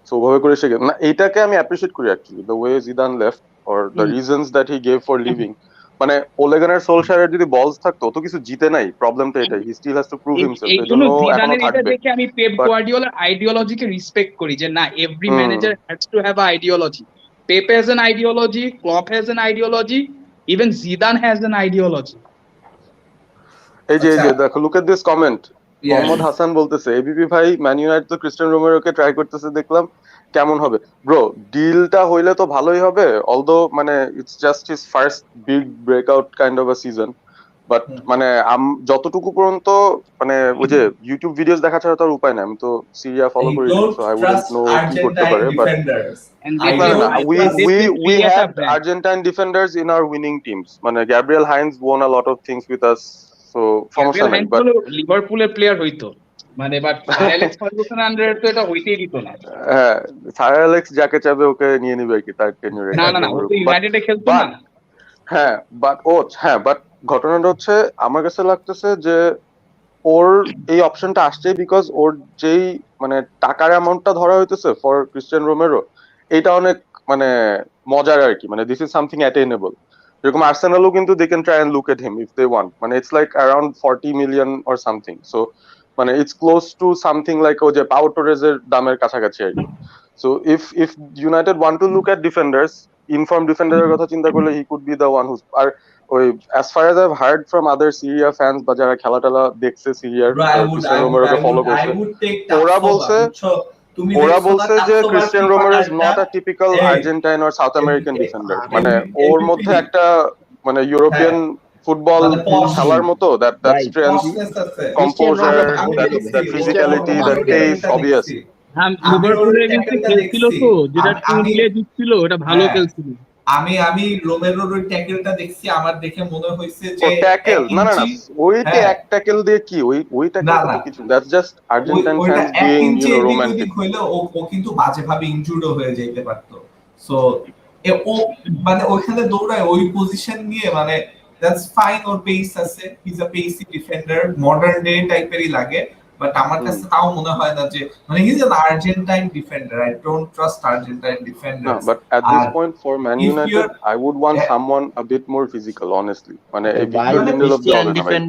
সো ওভাবে করে সে না, এইটাকে আমি অ্যাপ্রিশিয়েট করি actually, the way Zidane left or the reasons that he gave for living. মানে ওলেগানের সোলশায়ারের যদি বলস থাকতো, ও তো কিছু জিতে নাই, প্রবলেমটা এটাই, he still has to prove himself, এই এই জন্য জন্য এখনো জিদানের এটা থাকবে। দেখে আমি পেপ বাট গার্দিওলার আইডিওলজিকে রেসপেক্ট করি, যে না every um manager has to have a ideology. Pep has an ideology, Klopp has an ideology, even Zidane has an ideology. এই যে দেখো, look at this comment. Yes. Mohammad Hasan বলতেছে এবিপি ভাই ম্যান ইউনাইটেড তো ক্রিস্টিয়ানো রোমেরোকে ট্রাই করতেছে দেখলাম, কেমন হবে? ব্রো, ডিলটা হইলে তো ভালোই হবে, অলদো মানে it's just his first big breakout kind of a season. But মানে যতটুকু পর্যন্ত মানে ওই যে ইউটিউব ভিডিওস দেখা ছাড়া তো আর উপায় নাই, আমি তো সিরিয়া ফলো I করি নাই, don't so I wouldn't trust know কি করতে Argentine পারে। But defenders. And I না না না, don't we trust. they we will we create a had brand. Argentine defenders in our winning teams, মানে Gabriel Heinz won a lot of things with us, so সমস্যা গ্যাব্রিয়েল নাই। হাইন্স বাট হলো লিভারপুলের প্লেয়ার হইতো, মানে বাট স্যার অ্যালেক্স ফার্গুসন আন্ডারে তো এটা হইতেই দিত না। হ্যাঁ, স্যার অ্যালেক্স যাকে চাবে ওকে নিয়ে নিবে আর কি, তার টেনিউরে না না একদম না, ও তো ওরকম। বাট ইউনাইটেডে খেলতো না। বাট হ্যাঁ বাট ঘটনাটা হচ্ছে আমার কাছে লাগতেছে যে ওর এই অপশনটা আসছে বিকজ ওর যেই মানে টাকার অ্যামাউন্টটা ধরা হইতেছে ফর ক্রিস্টিয়ান রোমেরো, এটা অনেক মানে মজার আর কি, মানে দিস ইজ সামথিং অ্যাটেইনেবল। যেরকম আর্সেনালও কিন্তু they can try and look at him if they want, মানে it's like around 40 million or something, so মানে it's close to something like ও যে পাও টোরেজের দামের কাছাকাছি আর কি। So if United want to look at defenders, in form ডিফেন্ডারের কথা চিন্তা করলে he could be the one who's. আর ওই as far as I've heard from other Serie A fans বা যারা খেলা টেলা দেখছে সিরিয়ার, Bro, ক্রিস্টিয়ান রোমেরোকে ফলো I করছে, would take ওরা Tapsova. বলছে বুঝছো? তুমি ওরা দেখছো না বলছে যে Tapsovaর ক্রিস্টিয়ান FIFA রোমেরো ইজ কার্ডটা? নট আ টিপিক্যাল এই, Argentine or south American defender, মানে ওর MVP, মধ্যে একটা মানে হ্যাঁ, ইউরোপিয়ান ফুটবল মানে posh, খেলার মতো দ্যাট ভাই স্ট্রেংথ, poshness আছে। কম্পোজার, আমি দ্যাট দেখছি, দ্যাট ওর ফিজিক্যালিটি, ওর দ্যাট পেস, ট্যাকেলটা অবভিয়াস। দেখছি। হ্যাঁ, আমি ওর লিভারপুলের এগেইনস্টে ট্যাকেলটা খেলছিল দেখছি। তো, যেটা আমি 2-0 জিতছিল, ওটা ভালো হ্যাঁ, খেলছিল। আমি রোমেরোর ওই ট্যাকেলটা দেখছি, আমার দেখে মনে হয়েছে ও যে ট্যাকেল, 1 না না না, ইঞ্চি, ওইটা হ্যাঁ, এক ট্যাকেল দিয়ে কি, ওই না ট্যাকেলটা না, তো কিছু, দ্যাটস জাস্ট আর্জেন্টাইন ওইটা ফ্যান্স 1 বিইং ইঞ্চি এদিক রোমান্টিক। ওদিক হইলে ও ও কিন্তু বাজেভাবে ইনজুর্ডও হয়ে যেতে পারতো। সো ও মানে ওইখানে দৌড়ায় ওই পজিশন নিয়ে, মানে দ্যাটস ফাইন, ওর পেস আছে, he is a pacey defender, modern day টাইপেরই লাগে, বাট আমার কাছে তাও মনে হয় না যে মানে he is an Argentine defender, I don't trust Argentine No, defenders. but at this আর point for Man if United, your I would want someone a bit more physical, honestly. মানে এই ভাই ভিক্টর লিন্ডেলফ দিয়ে ক্রিস্টিয়ান হবে না ভাই।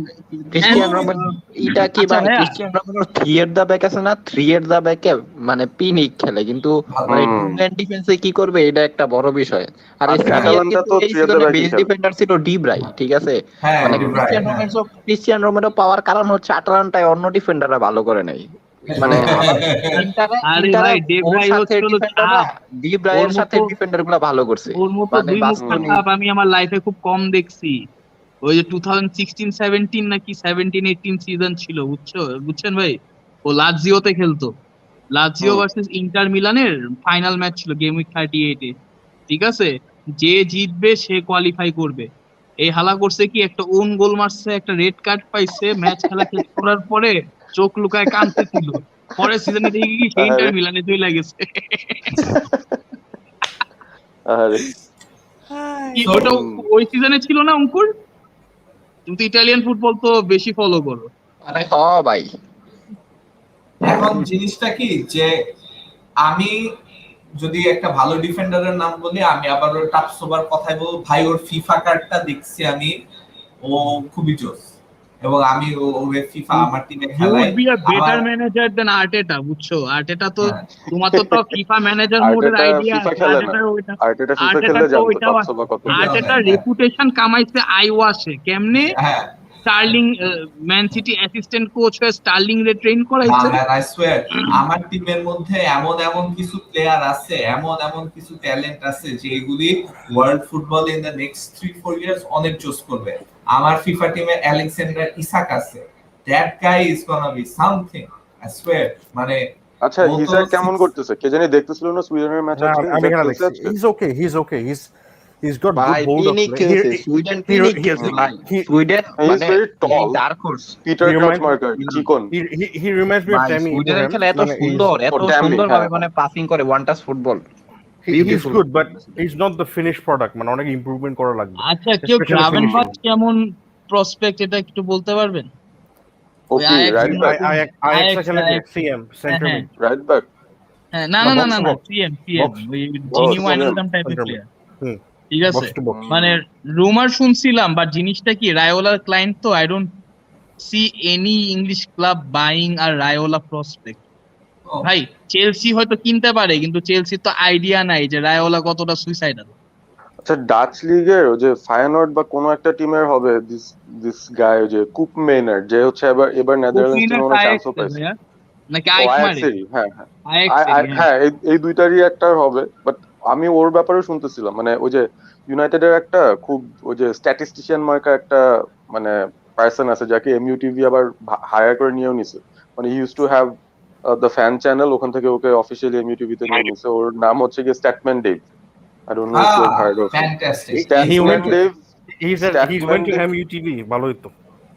ক্রিস্টিয়ান রোমেরো এটা কি আচ্ছা ভাই, ভাইয়া, ক্রিস্টিয়ান রোমেরো 3 এর দা ব্যাক আছে না, 3 এর দা ব্যাকে মানে পিনিক খেলে, কিন্তু মানে টু ম্যান ডিফেন্সে কি করবে এটা একটা বড় বিষয়। আর আর এই সিটি এর ক্যাটালানটা কিন্তু তো এই 3 at the সিজনে back ই বেস্ট খেলে। ডিফেন্ডার ছিল ডিব্রাই, ঠিক আছে? হ্যাঁ মানে ডিব্রাই, হ্যাঁ ক্রিস্টিয়ান রোমেরো পাওয়ার কারণ হচ্ছে আটালান্টায় অন্য ডিফেন্ডাররা ভালো করে নাই। মানে আবার আরে ইন্টারে ভাই ডেভ ওর ভাই সাথে হচ্ছে হলো ডিফেন্ডাররা ছাপ। ওর ডিব্রাইয়ের সাথে মতো ডিফেন্ডার গুলা ভালো করছে, ওর মতো মানে দুই মুখা বাস্তনি ছাপ আমি আমার লাইফে খুব কম দেখছি। ওই যে 2016-17 নাকি 17-18 সিজন ছিল, বুঝছেন ভাই? ও লাৎসিওতে খেলতো, লাৎসিও ভার্সেস ইন্টার মিলানের ফাইনাল ম্যাচ ছিল গেম উইক 38-এ, ঠিক আছে? যে জিতবে সে কোয়ালিফাই করবে। এই হালা করছে কি, একটা ওন গোল মারছে, একটা রেড কার্ড পাইছে, ম্যাচ খেলা শেষ করার পরে চোখ লুকায় কাঁদতেছিল। পরের সিজনে দেখি কি সে ইন্টার আরে মিলানে চলে গেছে। আরে কি ওটা ওই সিজনে ছিল না অঙ্কুর? তুমি তো ইটালিয়ান ফুটবল তো বেশি ফলো করো। মানে ভাই এখন জিনিসটা কি যে আমি যদি একটা ভালো ডিফেন্ডারের নাম বলি, আমি আবার ওর টাপসোবার কথাই বলবো, ভাই ওর ফিফা কার্ডটা দেখছি আমি, ও খুবই জোস, এবং আমি ওর ফিফা আমার টিমে You খেলাই। would be a আমার better manager than Arteta, বুঝছো? আর্টেটা তো তোমার তো ফিফা ম্যানেজার মোডের আর্টেটা আইডিয়া ফিফা আছে, খেলে না, আর্টেটার ওইটা, আর্টেটা ফিফা আর্টেটার খেললে তো জানতো ওইটাও আছে। টাপসোবা কত আর্টেটার রেপুটেশন কামাইছে আইওয়াসে, কেমনে? হ্যাঁ Sterling Man City assistant coach হয়ে স্টার্লিং রে ট্রেন না করাইছে। ম্যান, আই সোয়্যার আমার টিমের মধ্যে এমন এমন কিছু প্লেয়ার আছে, এমন এমন কিছু ট্যালেন্ট আছে যেগুলি world football in the next 3-4 years অনেক জোস করবে। আমার ফিফা টিমে আলেকজান্ডার ইসাক আছে, that guy is gonna be something, I swear. মানে আচ্ছা ও তো ইসাক কেমন করতেছে কে জানি, দেখতেছিল না সুইডেনের ম্যাচ হ্যাঁ আজকে? আমি ইসাক এখানে খেলছে দেখছি, আজকে? he's okay, he's got good ভাই hold of পিনিক play. খেলছে, সুইডেন পিনিক খেলছে ভাই, সুইডেন He is মানে very tall. Dark horse Peter He reminds ক্রাচমার্কার, চিকন। he reminds me of ভাই। Tammy সুইডেনের Abraham. খেলা এত মানে সুন্দর, এত ও, Tammy, সুন্দর ভাবে হ্যাঁ, মানে পাসিং করে, one touch football he's beautiful. good but he's not the finished product, মানে অনেক ইমপ্রুভমেন্ট করা লাগবে। আচ্ছা, কেউ Especially গ্রাভেনবার্চ finishing. কেমন প্রসপেক্ট এটা একটু বলতে পারবেন? ওই ওকে আয়াক্স রাইট ব্যাক, Ajax খেলে CM center হ্যাঁ, mid. Right back. হ্যাঁ, না না, না না box না to না box. CM Box. ওই Oh, জিনি CM, ওয়াইনালডাম টাইপের center mid. প্লেয়ার, হুম, ঠিক box আছে? to box. মানে রুমার শুনছিলাম, বাট জিনিসটা কি, রায়োলার ক্লায়েন্ট তো I don't see any English club buying are Raiola prospect. ভাই চেলসি হয়তো কিনতে পারে, কিন্তু চেলসির তো আইডিয়া নাই যে রায়োলা কতটা সুইসাইডাল। আচ্ছা ডাচ লিগের ওই যে ফায়ানর্ড বা কোনো একটা টিমের হবে দিস দিস গাই, ওই যে কুপ মেইনার্ড, যে হচ্ছে এবার নেদারল্যান্ডস টিমে মনে চান্সও পাইছে। নাকি ও আইক মারে? আয়াক্সেরই, হ্যাঁ হ্যাঁ আয়াক্সেরই, হ্যাঁ। হ্যাঁ এই দুইটারই একটা হবে, বাট আমি ওর ব্যাপারে শুনতেছিলাম, মানে ওই যে ইউনাইটেডের একটা খুব ওই যে স্ট্যাটিস্টিশিয়ান মার্কা একটা মানে পার্সন আছে যাকে এমইউটিভি আবার হায়ার করে নিয়েও নিছে, মানে he use to have the fan channel, ওখান থেকে ওকে অফিসিয়ালি এমইউটিভি তে নিয়ে নিছে। ওর নাম হচ্ছে গিয়ে Statman Dave, I don't know if you have heard of him. Fantastic. Statman Dave, He's went to MUTV, ভালোই তো।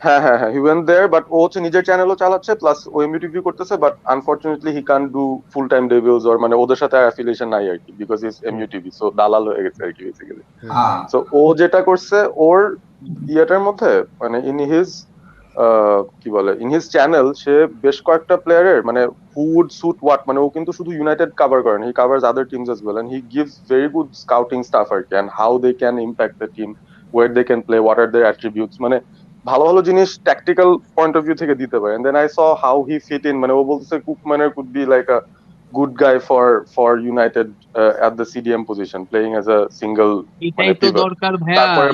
হ্যাঁ হ্যাঁ হ্যাঁ, হি ওয়েন্ট দেয়ার, বাট ও হচ্ছে নিজের চ্যানেলও চালাচ্ছে প্লাস ও এমইউটিভি করতেছে, but unfortunately he can't do full time debuts, ওর মানে ওদের সাথে আর অ্যাফিলিয়েশন নাই আর কি, বিকজ ইজ এমইউটিভি, সো দালাল হয়ে গেছে আর কি বেসিক্যালি। সো ও যেটা করছে ওর ইয়েটার মধ্যে, মানে ইন হিজ কি বলে ইন হিজ চ্যানেল, সে বেশ কয়েকটা প্লেয়ারের মানে হু উড সুট হোয়াট, মানে ও কিন্তু শুধু ইউনাইটেড কভার করেন, he covers other teams as well, and he gives very good scouting stuff আর কি, and how they can impact the team, where they can play, what are their attributes, মানে ভালো ভালো জিনিস ট্যাকটিক্যাল পয়েন্ট অফ ভিউ থেকে দিতে পারে। And then I saw how he fit in, মানে ও বলতেছে কুকম্যানের could be like a good guy for United at the CDM position, playing as a single, এটাই তো দরকার ভাইয়া। তারপরে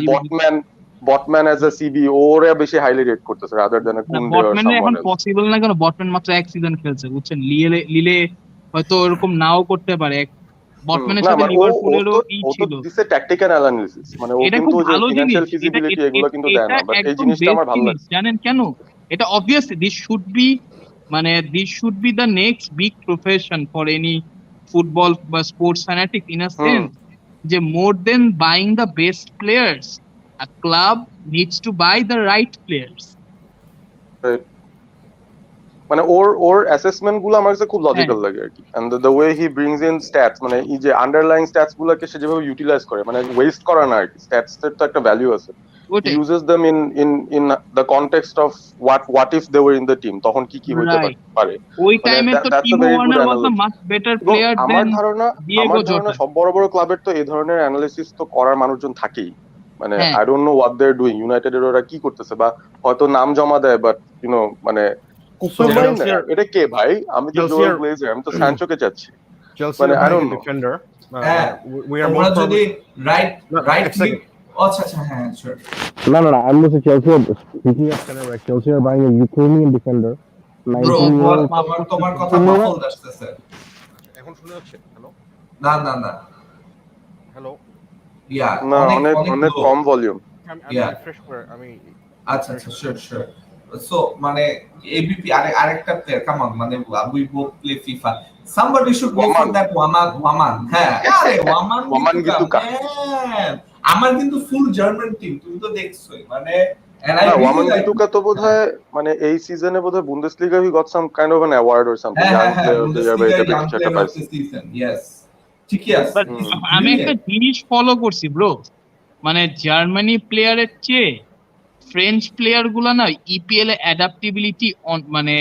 বটম্যান অ্যাজ আ সিবি ওরা বেশি হাইলি রেট করতেছে rather than a Kounde or বটম্যানে এখন সামওয়ান এলস। পসিবল না, কেন? বটম্যান মাত্র এক সিজন খেলছে, বুঝছেন? লিলে হয়তো এরকম নাও করতে পারে। বটম্যানের না সাথে মানে লিভারপুলেরও ও তো ছিল। দিছে ট্যাকটিক্যাল অ্যানালিসিস, মানে ও এটা কিন্তু খুব ওই যে ভালো জিনিস, ফিনান্সিয়াল ফিজিবিলিটি এগুলো কিন্তু দেয় এটা না, বাট এই একদম জিনিসটা আমার বেস্ট ভালো জিনিস, লাগছে। জানেন কেন? এটা obviously this should be the next big profession for any football বা sports fanatic, in a sense যে more then buying the best players, a club needs to buy the right players. Right. মানে ওর অ্যাসেসমেন্ট গুলো আমার কাছে খুব লজিক্যাল লাগে আর কি, and the way he brings in stats, মানে এই যে আন্ডারলাইং স্ট্যাটস গুলোকে সে যেভাবে ইউটিলাইজ করে, মানে ওয়েস্ট করে না আর কি, স্ট্যাটস এর তো একটা ভ্যালু আছে, হি ওটাই uses them in the context of what if they were in the team, তখন কি কি হইতে রাইট পারে। ওই মানে টাইমে তো that's a Timo very good Warner was the analogy. Much better এবং প্লেয়ার আমার দেন ধারণা ডিয়েগো জোটা। সব বড় বড় ক্লাবের তো এই ধরনের অ্যানালিসিস তো করার মানুষজন থাকেই, মানে হ্যাঁ I don't know what they are doing, ইউনাইটেডের ওরা কি করতেছে, বা হয়তো নাম জমা দেয়, বাট মানে So কুপে মাইন না, Chelsea are এটা কে ভাই, আমি তো Chelsea জোয়েল are গ্লেজার, আমি তো স্যানচোকে চাচ্ছি, Chelsea মানে are I buying don't a know. defender. হ্যাঁ We are তোমরা most যদি probably রাইট no, রাইট এক second. আচ্ছা আচ্ছা হ্যাঁ sure. No, no, no. I'm just Chelsea. Speaking of center back, Chelsea are buying a Ukrainian defender, bro 19-year-old. তোমার কথা muffled আসতেছে। এখন শুনে যাচ্ছে? হ্যালো না না না হ্যালো ইয়া না, অনেক অনেক অনেক অনেক low. কম ভলিউম। আমি Yeah. রিফ্রেশ করে আমি আচ্ছা আচ্ছা শিওর সো মানে এবিপি আরেকটা প্লেয়ার কাম অন, মানে we both play FIFA, somebody should go for ওয়ামান that ওয়ামান হ্যাঁ আরে ওয়ামান ওয়ামান কিন্তু গিতুকা। man, আমার কিন্তু ফুল জার্মান টিম তুমি তো দেখছোই মানে and I না, really ওয়ামান like গিতুকা তো বোধহয় মানে এই সিজনে বোধহয় Bundesliga he got some kind of an award or something, হ্যাঁ ইয়াং হ্যাঁ হ্যাঁ প্লেয়ার অফ দ্য ইয়ার বা বুন্দেসলিগা এই টাইপের ইয়াং কিছু একটা প্লেয়ার অফ পাইছে। দ্য সিজন ইয়েস ঠিকই আছে বাট হুম। আমি একটা Brilliant. জিনিস ফলো করছি ব্রো, মানে জার্মানি প্লেয়ারের চেয়ে ফ্রেঞ্চ প্লেয়ার গুলা না ইপিএল এ অ্যাডাপ্টিবিলিটি মানে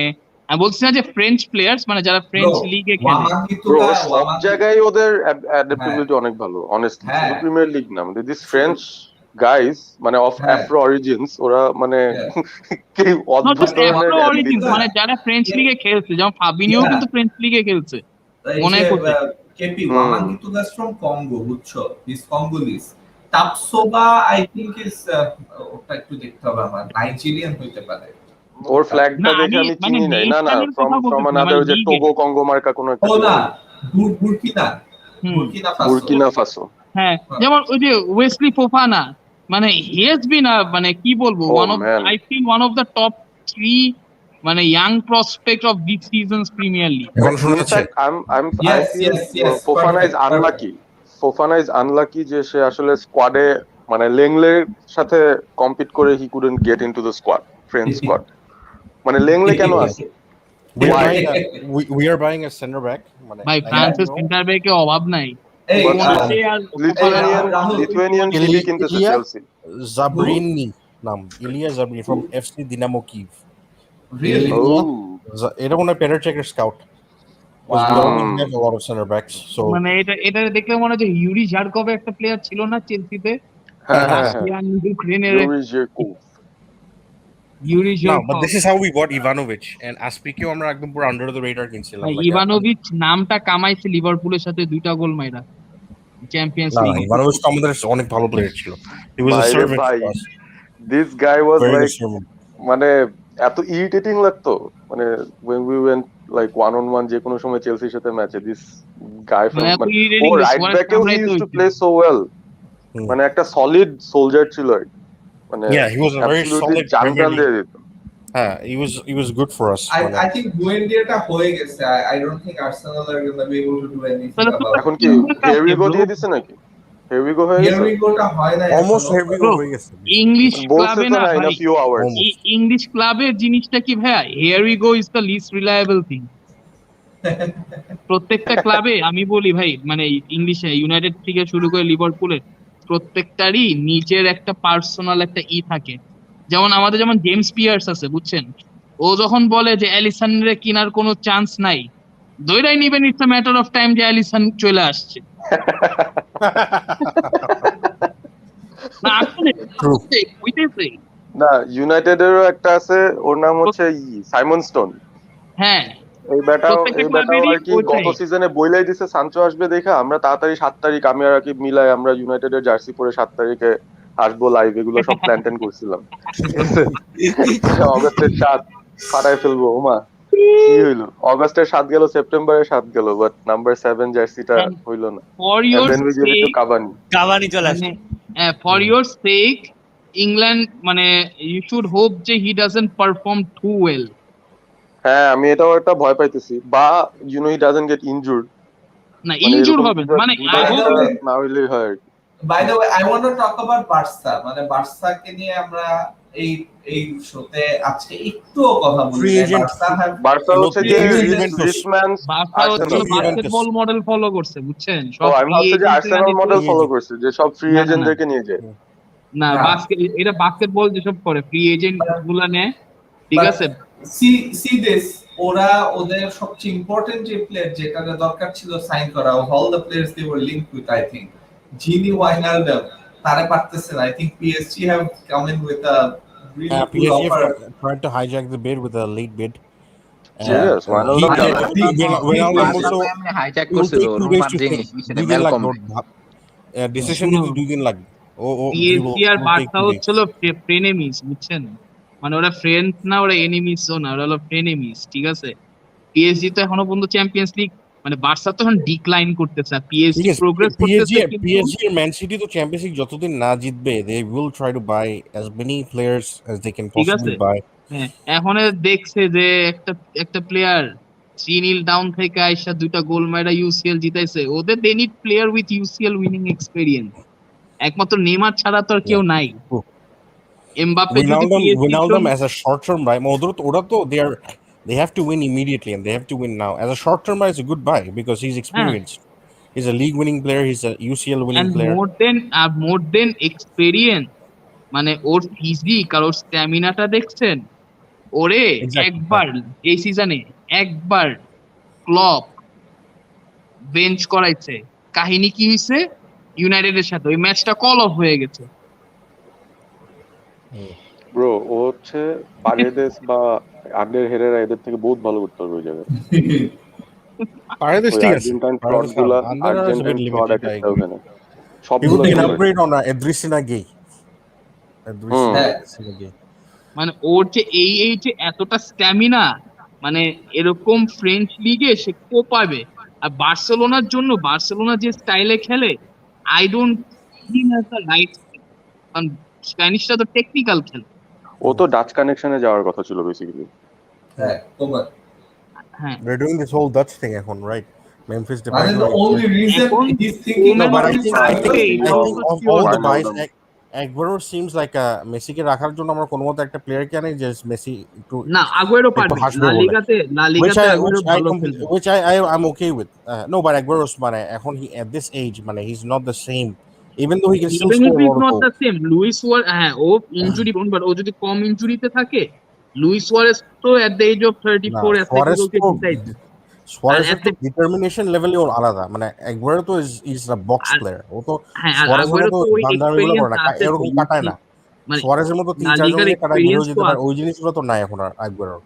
আমি বলছি না যে ফ্রেঞ্চ প্লেয়ার্স মানে যারা ফ্রেঞ্চ ব্রো লিগে খেলে, ওয়ামান ব্রো গিতুকা সব জায়গায় ওদের হ্যাঁ অ্যাডাপ্টেবিলিটি অনেক ভালো, অনেস্টলি, হ্যাঁ শুধু প্রিমিয়ার লিগ না, মানে দিস ফ্রেঞ্চ গাইস মানে অফ হ্যাঁ আফ্রো অরিজিনস, ওরা মানে হ্যাঁ কি নট অদ্ভুত জাস্ট ধরনের অ্যাফ্রো অরিজিনস, অ্যাবিলিটি। মানে যারা ফ্রেঞ্চ লিগে খেলছে, যেমন ফাবিনিও ইয়া কিন্তু ফ্রেঞ্চ লিগে খেলছে এই মনে যে পড়ছে। কেপি হুম। ওয়ামান কিন্তু গাস ফ্রম কঙ্গো বুঝছো, দিস কঙ্গোলিস টাপসোবা আই থিংক ইজ ওটা একটু দেখতে হবে আমার, নাইজেরিয়ান হইতে পারে। ওর না ফ্ল্যাগটা দেখে আমি আমি মানে চিনি নাই, না নেশনালের ফ্রম কথা ফ্রম বলতেছি না, আনাদার মানে যে লিগে। টোগো কঙ্গো মার্কা কোনো একটা ও টিম না হবে, বুরকিনা হুম বুরকিনা ফাসো বুরকিনা ফাসো। হ্যাঁ, হ্যাঁ। যেমন ওই যে ওয়েসলি ফোফানা, মানে হি হ্যাজ বিন মানে কি বলবো ও one of man, I feel one of the top 3 মানে young prospect of this season's Premier League. এখন শুনে যাচ্ছে? In fact I Yes, feel yes, Fofana is perfect, perfect. unlucky. Fofana is unlucky যে সে আসলে স্কোয়াডে মানে লেংলের সাথে কম্পিট করে হি couldn't gate into the squad, French squad. মানে লেংলে কেন আছে? Why? We are buying a center back. মানে ভাই I ফ্রান্সের don't know. সেন্টার ব্যাকে অভাব নাই, এই But কোনাতে আর রাহুল, লিথুয়ানিয়ান Ili- সিটি কিনতেছে Ilya চেলসি। Zabrini নাম, Ilya Zabarnyi from FC Dinamo Kyiv. really ও এটা মনে হয় পেটারচেকের scout. We wow always have a lot of center backs. So মানে এটা দেখলে মনে হয় যে ইউরি জারকভ একটা প্লেয়ার ছিল না চেলসিতে, হ্যাঁ হ্যাঁ হ্যাঁ, রাশিয়ান ইউক্রেনের Yuri Zhirkov. Yuri no, Zhirkov. but this is how we got Ivanovic and Aspikio আমরা একদম পুরো under the radar কিনছিলাম। ভাই Like, ইভানোভিচ নামটা কামাইছে লিভারপুলের সাথে 2টা গোল মাইরা চ্যাম্পিয়ন্স না, লিগে। Ivanovic তো আমাদের অনেক ভালো প্লেয়ার ছিল। He was a ভাই রে servant ভাই, to us. This guy was Very like, good servant. মানে এত ইরিটেটিং লাগতো মানে when we went like one on one যে কোনো সময় চেলসির সাথে ম্যাচে, দিস গাই মানে ফ্রম এত মানে irritating ও যে রাইট Suarez ব্যাকেও হি কামড়াইতে ইউজড টু হইছে। Play so well, Hmm. মানে একটা সলিড সোলজার ছিল আর কি। মানে Yeah, he was a very absolutely solid জান Premier প্রাণ দিয়ে League. দিত। He was good for us. I মানে I think বুয়েন্ডিয়াটা হয়ে গেছে, I don't think Arsenal are going to be able to do anything তাহলে তো about এখন it. কি হেভিগো দিয়ে দিছে নাকি? হেভিগো হয়ে Here গেছে, we go টা হয় না almost এখনো, heavy Bro, হয়ে গেছে। ইংলিশ বলছে ক্লাবে তো না না ইন আ ভাই, ফিউ আওয়ার্স। Almost. ইংলিশ ক্লাবের জিনিসটা কি ভাইয়া, here we go is the least reliable thing. প্রত্যেকটা ক্লাবে আমি বলি ভাই, মানে ইংলিশে ইউনাইটেড থেকে শুরু করে লিভারপুলের প্রত্যেকটারই নিজের একটা পার্সোনাল একটা থাকে। যেমন আমাদের যেমন জেমস পিয়ার্স আছে বুঝছেন, ও যখন বলে যে অ্যালিসনের কেনার কোনো চান্স নাই, দইরাই নিবেন, it's a matter of time যে অ্যালিসন চলে আসছে। না আসলে True. হইতেছে। না, ইউনাইটেডেরও একটা আছে, ওর নাম হচ্ছে সাইমন স্টোন। হ্যাঁ এই ব্যাটাও প্রত্যেকটা এই ব্যাটাও ক্লাবেরই আর কি গত ওইটাই। সিজনে বইলাই দিছে সানচো আসবে দেখা, আমরা তাড়াতাড়ি 7 তারিখ আমি আর রাকিব মিলাই আমরা ইউনাইটেডের জার্সি পরে 7 তারিখে আসবো লাইভ, এগুলো সব প্ল্যান ট্যান করছিলাম। অগস্টের 7 ফাটাই ফেলবো, ওমা কি হইলো, অগস্টের 7 গেল, সেপ্টেম্বরের 7 গেল, বাট নাম্বার 7 জার্সিটা হইলো না। For And your then we gave it to Cavani. Cavani চলে আসে। ফর ইয়োর সেক ইংল্যান্ড মানে ইউ শুড হোপ যে he doesn't perform too well. হ্যাঁ, আমি এটাও একটা ভয় পাইতেছি, বা you know he doesn't get injured, না মানে ইনজুর এরকম হবে কিছু মানে দুইটা আই হোপ একটা না হইলেই হয় আর কি। By the way, I want to talk about Barca, মানে বার্সাকে নিয়ে আমরা এই এই শোতে আজকে একটু কথা বলি Free নাই। agent. বার্সা হচ্ছে যে Juventus. রিচম্যান বার্সা হচ্ছে আর্সেনাল। বাস্কেটবল মডেল ফলো করছে, বুঝছেন? ও সব আমি ফ্রি ভাবছি যে agent Arsenal model follow agent. করছে, যে সব ফ্রি না, না, না। এজেন্টদেরকে নিয়ে যায়। না, না। এটা বাস্কেটবল যেসব করে ফ্রি এজেন্ট গুলা নেয়, ঠিক আছে? সি দিস, ওরা ওদের সবচেয়ে ইম্পর্টেন্ট যে প্লেয়ার যেটা দরকার ছিল সাইন করা, all the players they were linked with, I think Gini Wijnaldum তারে পারতেছে না। I think PSG have come in with a really good PSG অফার। tried to hijack the bid with a late bid. Serious he Wijnaldum did. যাবে? Wijnaldum বার্সা also তো এমনি হাইজ্যাক it will করছিল take 2 days রোমার to যে think. সেটা 2 দিন মেলকম। লাগবে। Decision শুনো, নিতে 2 দিন লাগবে। ও পিএসজি আর will take বার্সা 2 days. হচ্ছিল ফ্রেনেমিস, বুঝছেন? মানে ওরা ফ্রেন্ডস না, ওরা এনিমিসও না, ওরা হলো ফ্রেনেমিস, ঠিক আছে? পিএসজি তো এখনো পর্যন্ত চ্যাম্পিয়ন্স লিগ, মানে বার্সা তো এখন ডিক্লাইন করতেছে, আর ঠিক পিএসজি আছে, প্রোগ্রেস করতেছে, কিন্তু PSG আর ম্যান সিটি তো চ্যাম্পিয়ন্স লিগ যতদিন না জিতবে they will try to buy as many players as they can ঠিক possibly আছে, buy. হ্যাঁ, এখন দেখছে যে একটা প্লেয়ার 3-0 ডাউন থেকে আইসা 2টা গোল মাইরা ইউসিএল জিতাইছে, ওদের they need player with UCL winning experience. একমাত্র নেইমার ছাড়া তো আর কেউ Yeah. নাই। এমবাপ্পে যদি Wijnaldum as a short term buy, ওরা তো they have to win immediately and they have to win now. As a short term buy, it's a good buy because he's হ্যাঁ, experienced. He's a league winning player. He's a UCL winning and player. more than experience, মানে ওর ফিজিক আর ওর স্ট্যামিনাটা দেখছেন? ওরে Exactly. একবার এই সিজনে একবার ক্লপ বেঞ্চ করাইছে, কাহিনী কি হইছে? ইউনাইটেডের সাথে ওই ম্যাচটা কল অফ হয়ে গেছে। ব্রো ও হচ্ছে পারেদেস বা আন্ডার হেরেরা এদের থেকে বহুত ভালো করতে পারবে ওই জায়গায়। Paredes ওই ঠিক আছে। আর্জেন্টাইন Paredes ফ্রড গুলা, Under is a Argentine bit fraud limited. এক I একটা agree. ওখানে He সবগুলো would take an goal upgrade on Edrisina Gay. হ্যাঁ, Edrisina Gay. মানে ওর যে এই যে এতটা স্ট্যামিনা, মানে এরকম ফ্রেঞ্চ লিগে সে পাবে। আর বার্সেলোনার জন্য, বার্সেলোনা যে স্টাইলে খেলে, I don't him as the right, কারণ স্প্যানিশরা তো টেকনিক্যাল খেলে। ও তো ডাচ কানেকশনে যাওয়ার কথা ছিল বেসিক্যালি। হ্যাঁ, তোমার হ্যাঁ, They're doing this whole Dutch thing এখন, right? Memphis Depay মানে the going only there. reason এখন he's thinking women But about I it think is I think because এটা I অত think of শিওর all না। the buys, Wijnaldum। Aguero seems like মেসিকে রাখার জন্য আমরা কোনো মতো একটা প্লেয়ার কে আনি যে মেসি একটু না, আগুয়েরো একটু পারবে হাসবে লা বলে, লিগাতে আগুয়েরো ভালো খেলবে। which I'm okay with. No, but Aguero's মানে এখন he at this age মানে he's not the same, even though he can still even if score a is lot of not the goals. সেম, লুইস ওয়ার, হ্যাঁ ও ইনজুরি বোন, বাট ও যদি কম ইনজুরিতে থাকে, লুইস ওয়ারেস তো এট দ্য এজ অফ না 34 অ্যাথলেটিকোকে জিতাইছে। আর সুয়ারেজের তো ডিটারমিনেশন লেভেলই ওর আলাদা, মানে Aguero তো ইজ আ বক্স আর প্লেয়ার, ও তো হ্যাঁ, আর সুয়ারেজের আগুয়েরো মতো তো ওই গান্দামিগুলো করে এক্সপেরিয়েন্স না, আছে তো, এরকম কাটায় না। মানে সুয়ারেজের মতো লা 3-4 জন লিগার দিয়ে কাটায় এক্সপেরিয়েন্স ঘুরেও তো যেতে পারে, আছে, ওই জিনিসগুলো তো নাই এখন আর Aguero।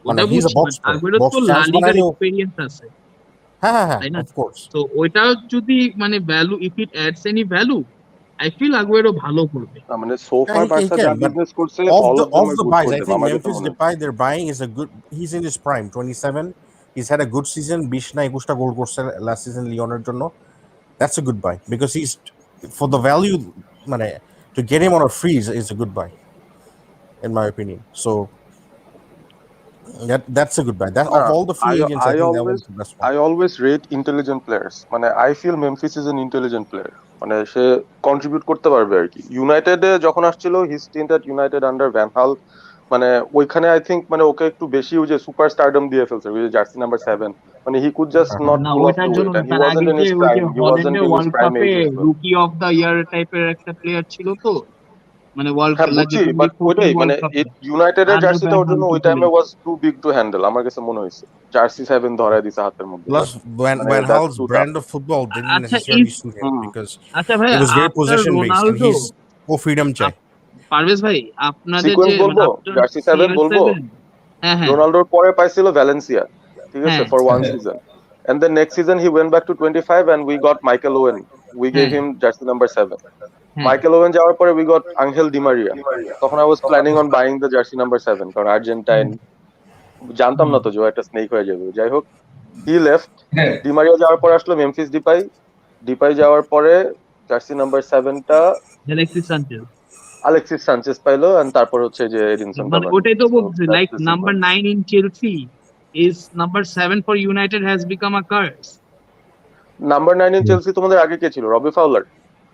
মানে ওটা হি ইজ আ বুঝছি, box but player, Aguero box তো লা চান্স লিগার বানাইলেও এক্সপেরিয়েন্স আছে, হ্যাঁ তাই না? Of course. তো ওইটা যদি মানে value, if it adds any value, I feel Aguero ভালো করবে। মানে সো ফার He বার্সা যা can, but বিজনেস করছে all of them of are the good buys, for I them think আমার কাছে Memphis মনে হয়। Depay they're buying is a good. He's in his prime, 27. He's had a good season. 20 না 21টা গোল করছে last season লিওনের জন্য. That's a good buy because he's for the value. মানে to get him on a free is a good buy, in my opinion. So that's a good buy. That of all the free agents, I think that one's the best one. I always rate intelligent players. মানে I feel Memphis is an intelligent player. মানে সে কন্ট্রিবিউট করতে পারবে আর কি। ইউনাইটেডে যখন আসছিল হি স্টিন্ট এট ইউনাইটেড আন্ডার ভ্যান হাল, মানে ওইখানে আই থিঙ্ক মানে ওকে একটু বেশি ওই যে সুপার স্টারডম দিয়ে ফেলছে, ওই যে জার্সি নাম্বার 7, মানে হি কুড জাস্ট নট না, পুল অফ ওইটার দ্য জন্য ওয়েট না, এন্ড হি তার আগে ওয়াজন্ট ইন যে হিজ ওই যে প্রাইম, হি ওয়াজন্ট হল্যান্ডের ইন হিজ ওয়ার্ল্ড প্রাইম কাপে as as well. Rookie of the year টাইপের একটা প্লেয়ার ছিল তো, মানে ওয়ার্ল্ড হ্যাঁ লাইক বুঝছি, বাট 2014 ওইটাই মানে ওয়ার্ল্ড কাপে ইউনাইটেডের আন্ডার জার্সিটা ভ্যান ওর জন্য হালকে ওই চলে টাইমে গেছে। ওয়াজ টু বিগ টু হ্যান্ডেল, আমার কাছে মনে হয়েছে। জার্সি 7 ধরায় দিছে হাতের মধ্যে, Plus, মানে Van দ্যাটস Hal's টু টাফ। brand of football didn't আচ্ছা necessarily suit him hmm because আচ্ছা ভাই, it was very আপনার possession based, and Ronaldo, freedom চাই। পারভেজ ভাই, আপনাদের যে সিকোয়েন্স মানে বলবো, আফটার জার্সি 7 বলবো। CR7, হ্যাঁ হ্যাঁ রোনাল্ডোর পরে পাইছিল ভ্যালেন্সিয়া, ঠিক আছে, হ্যাঁ for one season, and then next season he went back to 25 and we got Michael Owen, we gave হ্যাঁ him jersey number 7. হ্যাঁ Michael Owen যাওয়ার পরে we got Angel Di Maria, তখন I was planning on buying the jersey number 7 কারণ আর্জেন্টাইন, জানতাম না তো যে ও একটা স্নেক হয়ে যাবে। যাই হোক, he left, হ্যাঁ, ডি মারিয়া যাওয়ার পরে আসলো মেমফিস ডিপাই, ডিপাই যাওয়ার পরে জার্সি নাম্বার 7টা অ্যালেক্সিস সানচেজ, আলেক্সিস সানচেজ পাইলো, and তারপর হচ্ছে যে এডিনসন মানে কাভানি। ওটাই তো So বলছি, that's like the number sequence. 9 in Chelsea is number 7 for United has become a curse. Number 9 in Chelsea তোমাদের আগে কে ছিল? Robbie Fowler.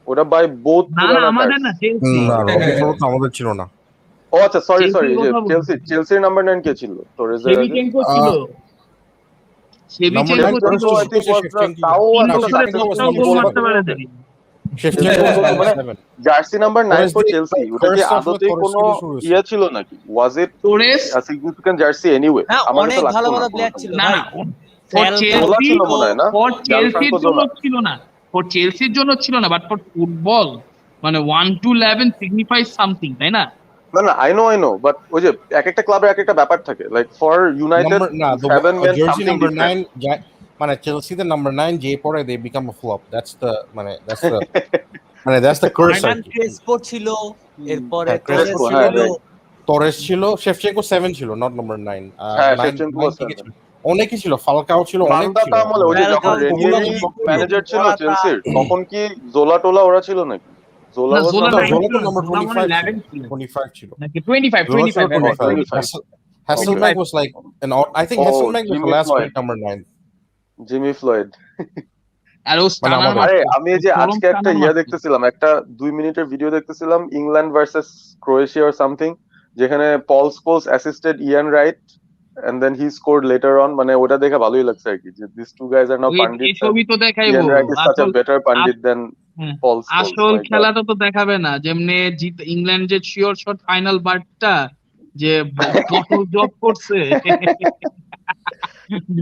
ওটা বাই বোথ না না, পুরানা আমাদের কার্স। না, চেলসি। না রবি ফলো তো আমাদের ছিল না। ও আচ্ছা, সরি চেলসির এই যে কথা বলছি। চেলসির নাম্বার 9 কে ছিল তোরেজের আগে? শেভিচেঙ্কো ছিল, নাম্বার শেভিচেঙ্কো 9 ছিল, Shevchenko I think was the তাও 3 এতটা বছরে সাকসেসফুল 10টাও গোল গোল মারতে তুমি পারে ওকে নাই। শেভচেঙ্কো was number মানে 7 jersey number 9 for Torres Chelsea, ওটা কি first half এ আদতেই Torres কোনো থেকে শুরু হয়েছে ইয়ে ছিল নাকি? Was it Torres a significant jersey anyway? হ্যাঁ, আমার অনেক কাছে ভালো লাগতো না ভালো প্লেয়ার কোনোটা। ছিল না ভাই। না, ফর জোলা চেলসি, ছিল মনে হয় না? ফর চেলসির জানফ্রাঙ্কো জন্য জোলা। ছিল না, ফর চেলসির জন্য ছিল না, বাট ফর ফুটবল মানে 1 to 11 সিগনিফাইজ সামথিং, তাই না? না আই নো বাট ওই যে এক একটা ক্লাবের এক একটা ব্যাপার থাকে, লাইক ফর ইউনাইটেড number না the 7 men jersey something number different. 9 মানে Chelsea the number 9 যে পরে they become a flop, that's the curse আর ফার্নান কি। ক্রেসপো ছিল, এরপরে হ্যাঁ, তোরেস ক্রেসপো হ্যাঁ, ছিল। right. Torres ছিল, শেভচেঙ্কো 7 ছিল, not number 9 হ্যাঁ 9 শেভচেঙ্কো 9 was থেকে 7। ছিল, অনেকই ছিল, ফালকাও ছিল, অনেক ছিল মান্দাতা আমলে ওই যে যখন ফ্যালকাও রেনিয়েরি ছিল, ম্যানেজার ছিল মোরাতা। চেলসির, তখন কি জোলা টোলা ওরা ছিল নাকি? জোলা না, was জোলা number না, 9 জোলা ছিল তো না, number জোলা মনে 25 ছিল, 11 ছিল 25 ছিল, নাকি 25 জোলা ছিল 25 25 25 Hasselbank was like I think ও Hasselbank was the Jimmy last Floyd, great number 9 Jimmy Floyd. আর ও মানে স্টানার আমাদের। আরে মারতো, আমি ও এই যে চরম আজকে একটা স্টানার ইয়ে মারতো। দেখতেছিলাম, একটা 2 মিনিটের ভিডিও দেখতেছিলাম, England versus Croatia or something, যেখানে Paul Scholes assisted Ian Wright and then he scored later on, মানে ওটা দেখে ভালোই লাগছে আর কি, যে these two guys are now ওই pundits and এসবই তো দেখাইবো, Ian Wright is such a আসল better pundit than হ্যাঁ, Paul Scholes, আসল my god. খেলাটা তো দেখাবে না, যেমনে ইংল্যান্ড যে শিওর শট ফাইনাল বারটা যে বটল জব করছে।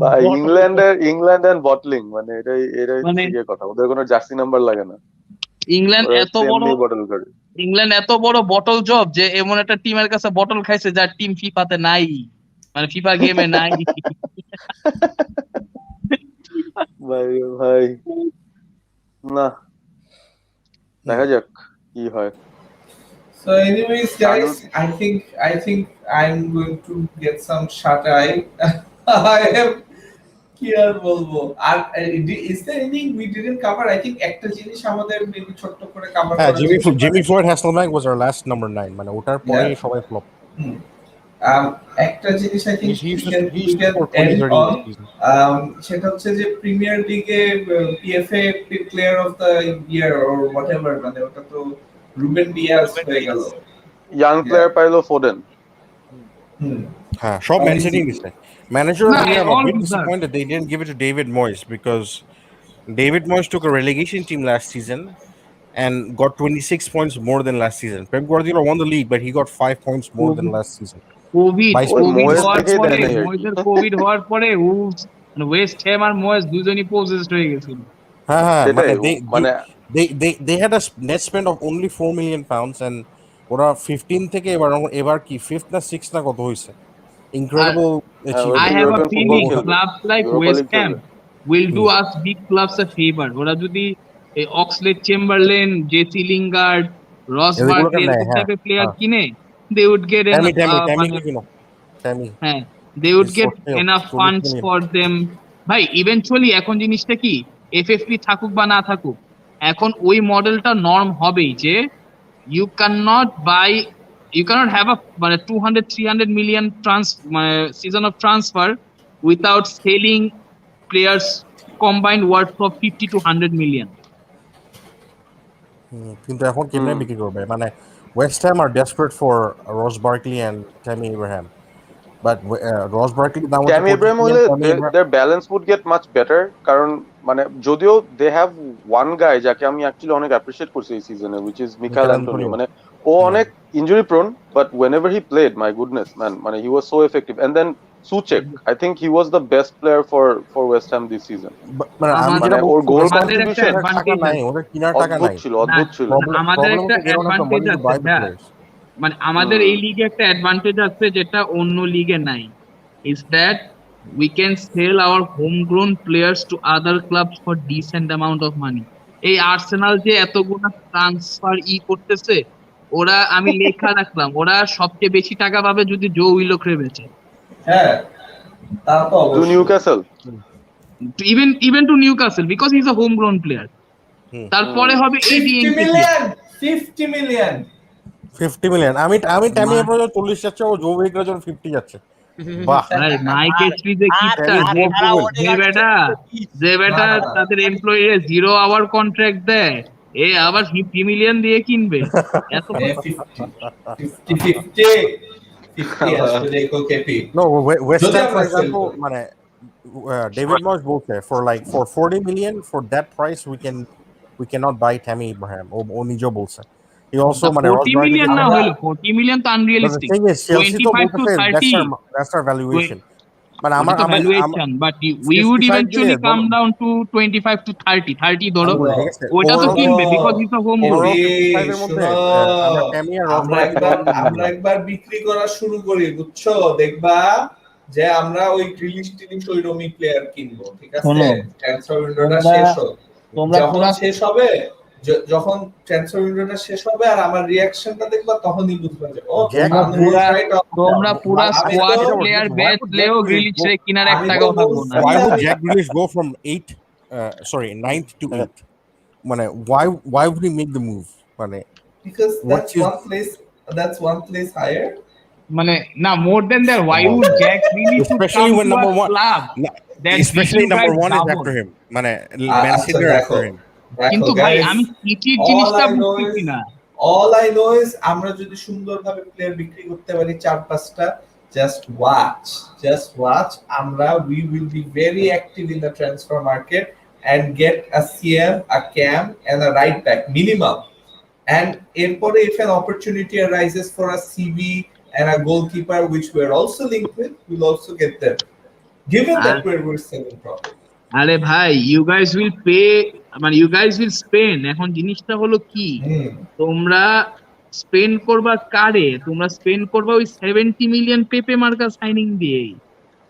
ভাই Bottle job। England and bottling, মানে এটাই মানে হচ্ছে কথা, ওদের কোনো জার্সি নাম্বার লাগে না, ইংল্যান্ড ওরা এত বড়, এমনি বটল করে। ইংল্যান্ড এত বড় বটল জব যে এমন একটা টিমের কাছে বটল খাইছে যার টিম ফিফাতে নাই, মানে ফিফা গেমে নাই। ভাই না, দেখা যাক কি হয়। So, anyways, guys, I think I'm going to get some shut eye. I am কি আর বলবো। আর is there anything we didn't cover? I think একটা জিনিস আমাদের maybe ছোট্ট করে cover হ্যাঁ, করা যেতে Jimmy পারে। Floyd Hasselbank was our last number 9, মানে ওটার পরে Yeah. সবাই flop. হুম। একটা জিনিস I think He used we to can score end 20-30 on, season. সেটা হচ্ছে যে প্রিমিয়ার লিগে PFA player of the year or whatever, মানে ওটা তো রুবেন ডিয়াজ হয়ে গেল। ইয়াং প্লেয়ার পাইলো ফোডেন। হুম। হ্যাঁ, সব ম্যান সিটি নিছে। Manager of Nah, the year, I'm a all bit deserved. disappointed they didn't give it to David Moyes, because David Moyes took a relegation team last season and got 26 points more than last season. Pep Guardiola won the league, but he got 5 points more than last season. Covid Vice ওই President. মোয়েস হওয়ার দেখেই পরে, দেয় নাই আর কি। ময়েসের কোভিড হওয়ার পরে ওয়েস্ট হ্যাম আর ময়েস দুজনই পজেসড হয়ে গেছিল। হ্যাঁ, সেটাই মানে they had a net spend of only 4 million pounds, and ওরা 15 থেকে এবার কি 5th না 6th না কত হইছে। Incredible I achievement. have a European football feeling খেলবে, clubs like Europa West league Ham খেলবে। will do us big clubs a favor. ওরা যদি এই অক্সলেড চেম্বারলেন, জেসি লিঙ্গার্ড, রস এগুলোকে বার্কলি নেয়, এরকম হ্যাঁ, টাইপের প্লেয়ার হ্যাঁ। কিনে, they would get enough Tammy মানে you know. Tammy. হ্যাঁ, they would It's get for sale, enough 40 funds million. for them. ভাই ইভেনচুয়ালি এখন জিনিসটা কি, এফএফপি থাকুক বা না থাকুক, এখন ওই মডেলটা নর্ম হবেই যে you cannot have a মানে 200-300 million মানে season of transfer without selling players combined worth of 50 to 100 million. কিন্তু এখন কেমনে বিক্রি করবে, মানে West Ham are desperate for Ross Barkley and Tammy Abraham, but Ross Barkley দাম হচ্ছে ট্যামি 40 ইব্রাহিম million, হলে Tammy Abraham- their balance would get much better, কারণ মানে যদিও they have one guy যাকে আমি অ্যাকচুয়ালি অনেক অ্যাপ্রিশিয়েট করছি এই সিজনে, which is মিকাল অ্যান্টোনিও, মানে ও অনেক injury prone, but whenever he played, my goodness man, মানে he was so effective. And then Soucek, I think he was the best player for West Ham this season. মানে আমি আমাদের- যেটা মানে ওর বলছি, গোল আমাদের একটা কন্ট্রিবিউশন টাকা advantage নাই, আছে। ওদের কিনার টাকা অদ্ভুত নাই। ছিল, অদ্ভুত ছিল। আমাদের একটা Problem is they don't have the advantage money to buy আছে, the হ্যাঁ। players. মানে আমাদের এই লিগে একটা অ্যাডভান্টেজ আছে যেটা অন্য লিগে নাই, is that we can sell our homegrown players to other clubs for decent amount of money. এই আর্সেনাল যে এতগুলো ট্রান্সফার করতেছে, ওরা আমি লেখা রাখলাম ওরা সবচেয়ে বেশি টাকা পাবে যদি জো উইলকরে বেচে, হ্যাঁ, তা তো টু অবশ্যই। Newcastle, even to Newcastle because he's a homegrown player. তারপরে হবে 50 million 50 million 50 million, আমি ট্যামি ইব্রাহিম 40 যাচ্ছে, ও জো উইকের জন্য 50 যাচ্ছে। বাহ, মাইক এসপি যে কি যে বেটা তাদের এমপ্লয়ি 0 আওয়ার কন্ট্রাক্ট দেয়, এ আবার 50 মিলিয়ন দিয়ে কিনবে এত 50 আসবে দেখো কেপি No, West যদি Ham, for আমরা সেল example, করি মানে, David Moyes বলছে for 40 million for that price we cannot buy Tammy Abraham. ও নিজেও বলছে. He also মানে 40 মিলিয়ন না আমরা হইলো 40 মিলিয়ন তো but the unrealistic thing is Chelsea তো 25 to বলতেছে 30 that's our valuation. মানে ওটা তো valuation but we would 65 eventually দিলে কাম ডাউন টু 25 to 30 ধরো আমরা ঠিক আছে ওটা তো overall কিনবে because it's a home ground overall এই 55 এর মধ্যে শোনো আমরা Tammy আর আমরা Rosberg একবার আমরা একবার বিক্রি করা শুরু করি বুঝছো দেখবা যে আমরা ওই গ্রিলিশ টিলিশ ওই রমি প্লেয়ার কিনবো ঠিক আছে শোনো, ট্রান্সফার উইন্ডোটা তোমরা- শেষ হোক তোমরা যখন পুরা শেষ হবে যখন ট্রান্সফার উইন্ডোটা শেষ হবে আর আমার রিঅ্যাকশনটা দেখবা তখনই বুঝবা যে ও Jack আমি পুরা- right off. তোমরা পুরা আমি তো- squad why player would বেচলেও Jack Grealish রে কিনার আমি একটা তো কথা বলবো না বলছি- why would Jack Grealish go from 9th to 8th? মানে why would he make the move? মানে because what that's one place higher মানে না more then that why would Jack really to Especially come when to number a one- club that especially number 1 is after him. মানে Man আচ্ছা, City are দেখো, after him. কিন্তু ভাই guys, আমি সিটির all জিনিসটা I know বুঝতেছি is- না all I know is আমরা যদি সুন্দরভাবে প্লেয়ার বিক্রি করতে পারি 4-5টা just watch আমরা we will be very active in the transfer market and get a CM a cam and a right back minimum and এরপরে if an opportunity arises for a CB and a goalkeeper which we are also linked with we'll also get them given that we're selling properly আরে ভাই ইউ গাইজ উইল পে মানে ইউ গাইজ উইল স্পেন্ড এখন জিনিসটা হলো কি তোমরা স্পেন্ড করবা কারে তোমরা স্পেন্ড করবা ওই 70 মিলিয়ন পেপে মার্কা সাইনিং দিয়ে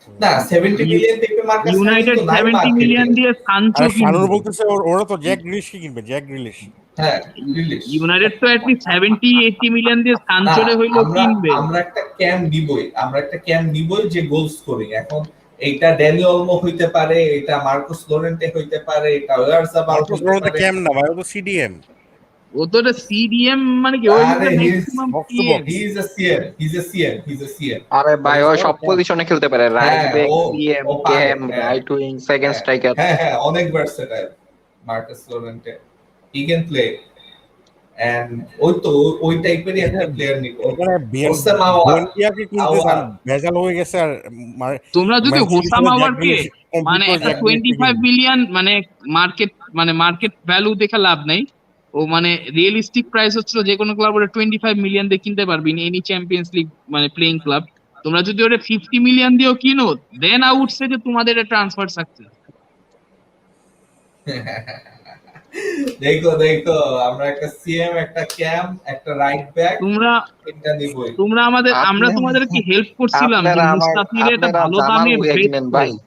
না 70 মিলিয়ন পেপে মার্কা ইউনাইটেড 70 মিলিয়ন দিয়ে সানচো আরে শানুর কিনবে বলতেছে ওরা তো জ্যাক গ্রিলিশ কি কিনবে জ্যাক গ্রিলিশ হ্যাঁ রিলিশ ইউনাইটেড তো অ্যাটলিস্ট 70-80 মিলিয়ন দিয়ে সানচোরে হইলো কিনবে আমরা একটা ক্যাম নিবই যে গোল স্কোরিং এখন এইটা ড্যানি অলমো হইতে পারে এটা মার্কোস লোরেন্টে হইতে পারে এটা ওয়ারজাবাল মার্কোস হইতে লোরেন্তে পারে ক্যাম না ভাই ও তো সিডিএম ও তো এটা সিডিএম মানে কি ওই আরে maximum box to box. he's a CM আরে ভাই ও সব পজিশনে খেলতে পারে রাইট হ্যাঁ, ব্যাক ও- সিএম ও পারে, ক্যাম হ্যাঁ। রাইট উইং সেকেন্ড স্ট্রাইকার হ্যাঁ অনেক versatile Marcos Llorente he can play and ওই টাইপেরই একটা প্লেয়ার নিবো এখানে হোসেন আওয়ার বুয়েন্ডিয়াকে কিনতে চান ভেজাল হয়ে গেছে আর তোমরা যদি Man City হোসাম ছিল আওয়ারকে Jack Grealish, মানে complete একটা Jack Grealish 25 মিলিয়ন মানে মার্কেট ভ্যালু দেখে লাভ নাই ও মানে রিয়েলিস্টিক প্রাইস হচ্ছিল যে কোনো ক্লাব ওটা 25 মিলিয়ন দিয়ে কিনতে পারবে ইন এনি চ্যাম্পিয়ন্স লিগ মানে প্লেইং ক্লাব তোমরা যদি ওটা 50 মিলিয়ন দিয়েও কিনো দেন আই উড সে যে তোমাদের এটা ট্রান্সফার সাকসেস দেখো আমরা একটা সিএম একটা ক্যাম একটা রাইট ব্যাক তোমরা এটা নিবই তোমরা আমাদের আমরা তোমাদের কি হেল্প করছিলাম যে আপনারা মুস্তাফির এটা ভালো জামাল দামে বুয়া trade কিনেন ভাই করো।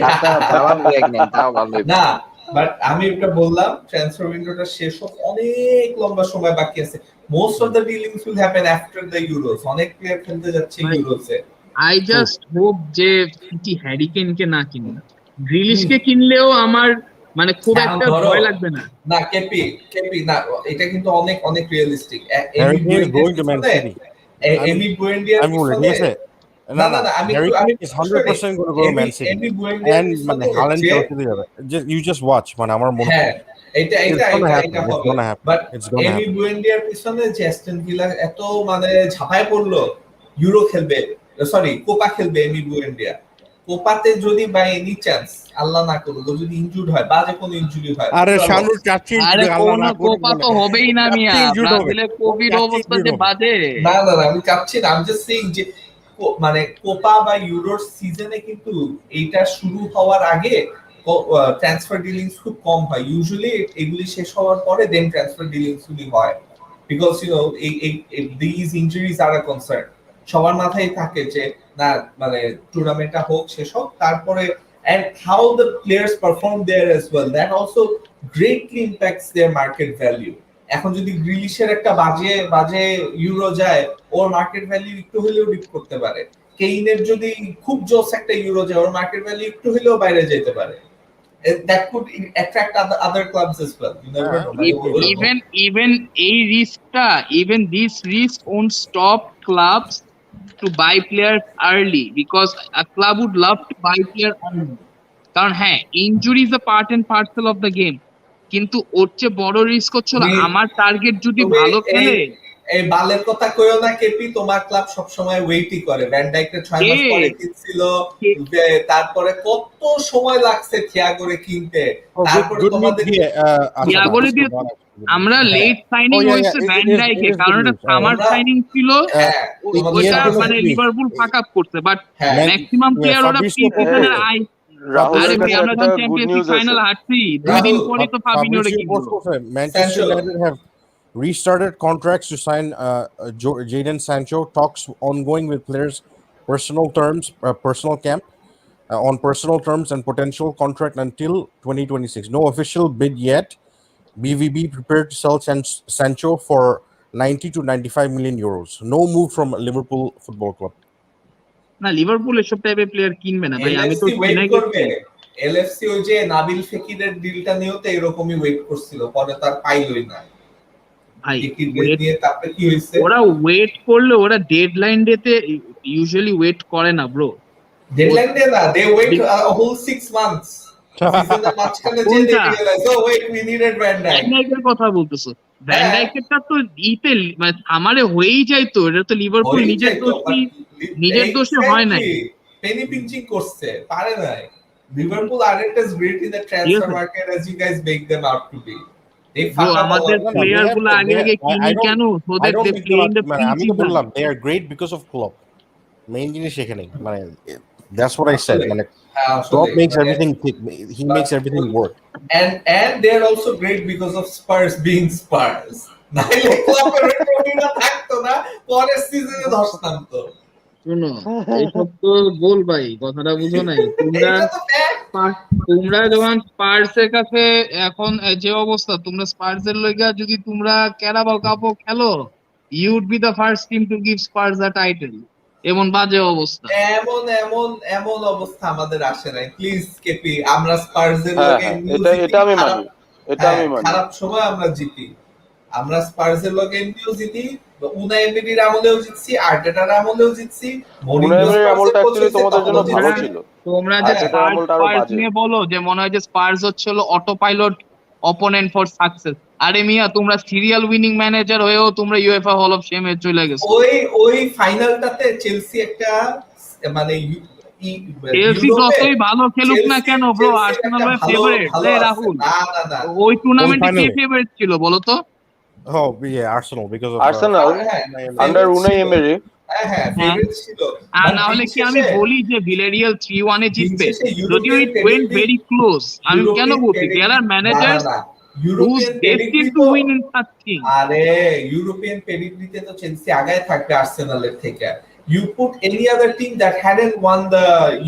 আপনারা জামাল বুয়া কিনেন তাও ভালো না বাট আমি এটা বললাম ট্রান্সফার উইন্ডোটা শেষ হোক অনেক লম্বা সময় বাকি আছে most of the dealings will happen after the euros অনেক প্লেয়ার খেলতে যাচ্ছে Right. ইউরোসে আই জাস্ট হোপ যে সিটি হ্যারিকেনকে না কিনে গ্রিলিশকে কিনলেও আমার মানে খুব হ্যাঁ, একটা ধরো। ভয় লাগবে না না কেপি না এটা কিন্তু অনেক realistic Harry Kane is going to Man City. Emi বুয়েন্ডিয়ার আমি বলে ঠিক আছে না আমি Harry আমি Kane is 100% going to go to Man City Emi বুয়েন্ডিয়ার and মানে হাল্যান্ড চলতে যাবে you just watch মানে আমার মনে হ্যাঁ এটা It's gonna happen, এটা it's হবে gonna happen, but it's gonna এমি happen. বুয়েন্ডিয়ার পিছনে যে অ্যাস্টন ভিলা এত মানে ঝাঁপায় পড়লো ইউরো খেলবে সরি কোপা খেলবে এমি বুয়েন্ডিয়া কোপাতে যদি বাই এনি চান্স আল্লাহ না করুক ও যদি ইনজুর্ড হয় বাজে কোনো ইনজুরি হয় আরে চলো। শানুর চাচ্ছি আরে আল্লাহ কোন না করুক কোপা তো বলে। হবেই না মিয়া চাচ্ছি injured হবে। ব্রাজিলের কোভিড চাচ্ছি অবস্থা injured যে হবে। বাজে না আমি চাচ্ছি না আমি জাস্ট সেইং যে মানে কোপা বা ইউরোর সিজনে কিন্তু এইটা শুরু হওয়ার আগে ট্রান্সফার ডিলিংস খুব কম হয় ইউজুয়ালি এগুলি শেষ হওয়ার পরে দেন ট্রান্সফার ডিলিংস গুলি হয় because this injuries are a concern সবার মাথায় থাকে যে না মানে টুর্নামেন্টটা হোক শেষ হোক তারপরে and how the players perform there as well that also greatly impacts their market value এখন যদি গ্রিলিশের একটা বাজে ইউরো যায় ওর মার্কেট ভ্যালু একটু হলেও ডিপ করতে পারে কেইনের যদি খুব জোস একটা ইউরো যায় ওর মার্কেট ভ্যালু একটু হলেও বাইরে যেতে পারে that could attract other clubs as well you never know even এই রিস্কটা even this risk won't stop clubs to buy players early because a club would love to buy player early কারণ হ্যাঁ injury is a part and parcel of the game কিন্তু ওর চেয়ে বড় রিস্ক হচ্ছিল তুমি- আমার টার্গেট যদি তুমি ভালো খেলে এই বালের কথা কইও না কেপি, তোমার ক্লাব সবসময় ওয়েটই করে। ভ্যান ডাইককে 6 মাস কে? পরে কিনছিল, কে- তারপরে কত সময় লাগছে থিয়াগোরে কিনতে, Oh, তারপরে good news তোমাদের here. ইয়াগোরে দিয়ে আমরা লেট সাইনিং Oh, yeah, হয়েছে yeah, ভ্যান it is ডাইকে, good কারণ এটা news. সামার আমরা- সাইনিং ছিল, হ্যাঁ তোমাদের ওইটা ESPN মানে good news. লিভারপুল ফাক আপ করছে, বাট হ্যাঁ ম্যাক্সিমাম প্লেয়ার ওরা Fabrizio প্রি সিজনের Post- আই রাহুলের আরে ভাই কাছে আমরা একটা যখন গুড চ্যাম্পিয়ন্স লিগ নিউজ আছে। ফাইনাল হারছি 2 দিন পরে তো ফাবিনিওরে Fabrizio কিনলো। Post said Manchester Sancho. United have restarted contracts to sign Jadon Sancho. Talks ongoing with players' personal camp on personal terms and potential contract until 2026. No official bid yet. BVB prepared to sell Sancho for 90 to 95 million euros. No move from Liverpool Football Club. না লিভারপুল এসব টাইপের প্লেয়ার কিনবে না ভাই, আমি তো এলএফসি ওয়েট কিনে করবে। গেছি। এলএফসি ওই যে নাবিল ফেকিরের ডিলটা নিয়েও তো এরকমই ওয়েট করছিল, পরে তার পাইলই না। ভাই ফেকির wait- নিয়ে তারপরে কি হইছে? ওরা ওয়েট করলে ওরা ডেডলাইন ডেতে ইউজুয়ালি ওয়েট করে না ব্রো। ডেডলাইন ডে না, they wait a whole 6 months. সিজনের মাঝখানে যে কোনটা? দেখে রিয়েলাইজ ও wait we needed Van Dijk. Van ডাইকের কথা বলতেছো, ভ্যান হ্যাঁ। ডাইকেরটা তো ইতে মানে আমারে হয়েই যায় তো, এটা তো লিভারপুল নিজের নিজের দোষে হয় নাই। পেনি পিঞ্চিং করছে, পারে নাই। Liverpool aren't as great in the transfer market as you guys make them out to be. They bro fuck up a আমাদের lot. প্লেয়ার গুলো আগে আগে কিনি কেন, so I that don't they think play in the আমি তো বললাম they are great because of Klopp. Main জিনিস এখানেই মানে that's what I said. মানে Klopp makes everything tick. He makes everything work. And they're also great because of Spurs being Spurs. নাইলে ক্লাবের রেকর্ডিংটা থাকতো না, পরের সিজনে ধরতাম তো। শুনো এইসব তো বল ভাই, কথাটা বুঝো নাই তোমরা। এটা তো fact। তোমরা যখন স্পার্সের কাছে এখন যে অবস্থা, তোমরা স্পার্সের লইগা যদি তোমরা ক্যারাবাও কাপও খেলো, you would be the first team to give Spurs a title. এমন বাজে অবস্থা। এমন এমন এমন অবস্থা আমাদের আসে নাই, প্লিজ কেপি। আমরা স্পার্সের হ্যাঁ, লগে হ্যাঁ, এমনিও এটা- জিতি, এটা আমি খারাপ- মানি। এটা আমি মানি। খারাপ সময় আমরা জিতি। আমরা স্পার্সের লগে এমনিও জিতি, উনাই এমরির আমলেও জিতছি, আর্টেটার আমলেও জিতছি, উনাই এমরির আমলটা actually তোমাদের জন্য ভালো ছিল। তোমরা যে আচ্ছা, এটার আমলটা আরো স্পার্স বাজে। নিয়ে বলো যে মনে হয় যে স্পার্স হচ্ছে auto pilot opponent for success. আরে মিয়া তোমরা সিরিয়াল উইনিং ম্যানেজার হয়েও তোমরা ইউএফএ হল অফ ফেমে চলে গেছো। ওই ফাইনালটাতে চেলসি একটা মানে চেলসি যতই ভালো খেলুক না কেন ব্রো, আর্সেনাল এর ফেভারিট রাহুল। না ওই টুর্নামেন্টে কে finally? ফেভারিট ছিল বলো তো? Oh yeah, Arsenal because of Arsenal under Unai Emery হ্যাঁ ফেভারিট ছিল। আর But না হলে দিন কি আমি শেষে- বলি যে ভিলেরিয়াল 3-1 এ জিতবে? দিন শেষে যদিও European it went pedigree- very close, আমি কেন European বলছি pedigree- দেয়ার আর ম্যানেজার্স না, who's European destined pedigree to তো- win in such things. আরে ইউরোপিয়ান পেডিগ্রিতে তো চেলসি আগায় থাকবে আর্সেনালের থেকে। You put any other team that hadn't won the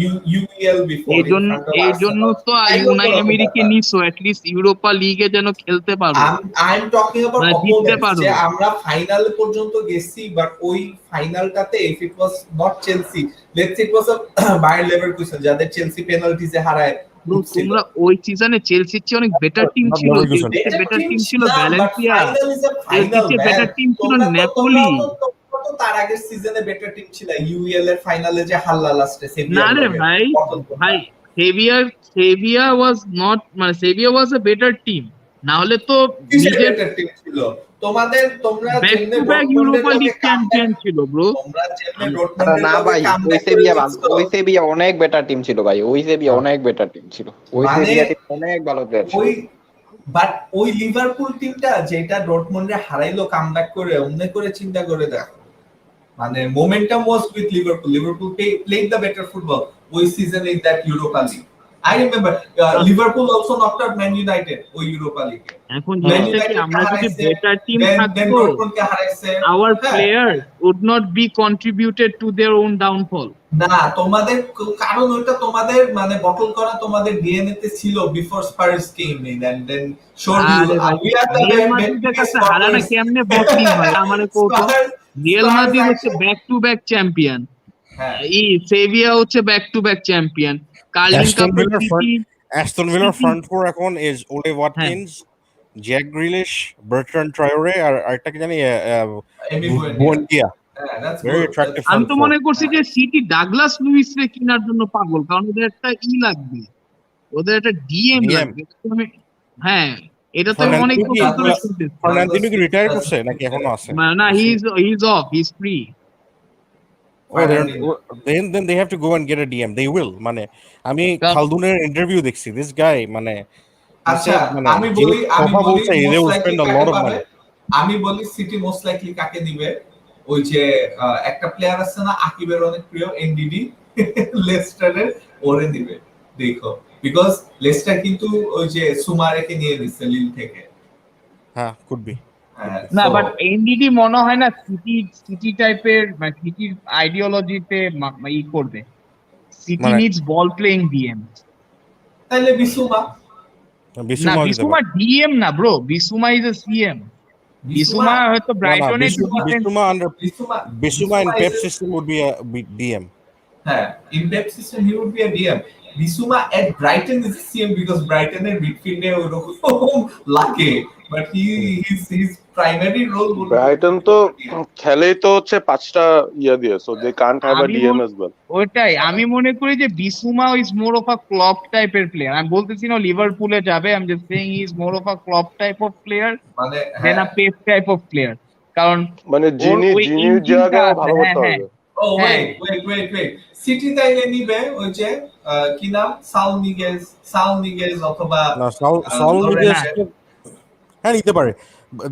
UEL before in front of এই জন্য Arsenal. তো তাই ইউনাই ওরকম এমেরিকে ব্যাপার। নিছো, at least ইউরোপা লিগে যেন খেলতে পারো। I'm talking about মানে জিততে opponents, পারো। যে আমরা ফাইনাল পর্যন্ত গেছি, বাট ওই ফাইনালটাতে if it was not Chelsea, let's say it was a Bayer Leverkusen যাদের চেলসি পেনাল্টিতে হারায়। Bro, তোমরা ওই সিজনে চেলসির চেয়ে অনেক বেটার টিম Not ছিল, Leverkusen. চেলসির বেটার টিম ছিল না, but Valencia, final is a final, চেলসির চেয়ে man. বেটার টিম ছিল তোমরা তো- নেপোলি। তোমরা তো তার আগের সিজনে বেটার টিম ছিল, ইউএল এর ফাইনালে যে হারলা লাস্টে না রে ভাই, ভাই সেভিয়া ওয়াজ নট, মানে সেভিয়া ওয়াজ এ বেটার টিম, না হলে তো নিজের বেটার টিম ছিল তোমাদের। তোমরা ব্যাক যেমনে টু ব্যাক ডটমন্ডের ইউরোপা লগে লিগ চ্যাম্পিয়ন ছিল ব্রো। তোমরা যেমনে না ডটমন্ডের না লগে ভাই, ওই comeback সেভিয়া করে ভালো, দিছো। ওই সেভিয়া অনেক বেটার টিম ছিল ভাই, ওই সেভিয়া অনেক বেটার টিম ছিল, ওই মানে সেভিয়া টিম অনেক ভালো প্লেয়ার ছিল। ওই বাট ওই লিভারপুল টিমটা যেটা ডটমন্ডে হারাইলো কামব্যাক করে, অন্য করে চিন্তা করে দেখো, মানে momentum was with Liverpool. Liverpool played the better football ওই সিজনে in that Europa league. I remember Liverpool also knocked out Man United ওই ইউরোপা লিগে। এখন জিনিসটা কি, আমরা যদি বেটার টিম থাকতো, ডটমন্ডকে হারাইছে। our হ্যাঁ। player would not be contributed to their own downfall. না, তোমাদের কারণ ওইটা তোমাদের মানে বটল করা তোমাদের ডিএনএ তে ছিল before Spurs came in and then showed you আরে ভাই, উই আর দ্য রিয়াল মাদ্রিদের কাছে হারানো কেমনে বটলিং হয় আমারে কৌতো। রিয়াল মাদ্রিদ হচ্ছে ব্যাক টু ব্যাক চ্যাম্পিয়ন, হ্যাঁ সেভিয়া হচ্ছে back to back champion, curling Aston কাপের Villa city. Aston Villa front four এখন is Ole Watkins, Jack Grealish, Bertrand Traore আর আরেকটা কি জানি এমি Buendia. হ্যাঁ দ্যাটস Very attractive আমি front তো four. মনে করছি যে সিটি ডাগলাস লুইস রে কেনার জন্য পাগল, কারণ ওদের একটা লাগবে, ওদের একটা ডিএম DM? লাগবে। হ্যাঁ এটা তো অনেক বছর ধরে শুনতেছি। ফার্নান্দিনো কি রিটায়ার করছে নাকি এখনো আছে? না, he's off, he's free. Oh, then they have to go and get a DM. They will. মানে আমি খালদুনের ইন্টারভিউ দেখছি, this guy মানে he আচ্ছা said মানে আমি যে বলি কথা বলছে they most will likely spend a কাকে lot of পাবে, money. আমি বলি সিটি মোস্ট লাইকলি কাকে দিবে, ওই যে একটা প্লেয়ার আছে না আকিবের অনেক প্রিয় এনডিডি লেস্টারের, ওরে দিবে দেখো, বিকজ লেস্টার কিন্তু ওই যে সুমারেকে নিয়ে নিচ্ছে লিল থেকে। হ্যাঁ, could be. না, বাট এনডিডি মনে হয় না সিটি টাইপের, মানে সিটির আইডিওলজিতে ই করবে। সিটি মানে নিডস বল প্লেইং ডিএম। তাহলে বিসুমা। না, বিসুমা ডিএম না ব্রো, বিসুমা ইজ এ সিএম। বিসুমা হয়তো ব্রাইটনে Bissouma in Pep system would be a DM. হ্যাঁ, in Pep system he would be a DM. Bissouma at Brighton is a CM because Brighton এর মিডফিল্ডে ওরকম লাগে, but his primary role would Brighton তো খেলেই তো হচ্ছে 5টা ইয়া দিয়ে, so they can't have a DM as well. ওইটাই আমি মনে করি যে Bissouma is more of a club টাইপের প্লেয়ার। আমি বলতেছি না লিভারপুলে যাবে, আমি just saying he is more of a club type of player then a Pep type of player. কারণ মানে জিনির জায়গায় ভালো করতে হবে। Oh wait. সিটি তাইলে নিবে ওই যে কি নাম সাউল নিগেজ অথবা না, সাউল নিগেজ হ্যাঁ নিতে পারে।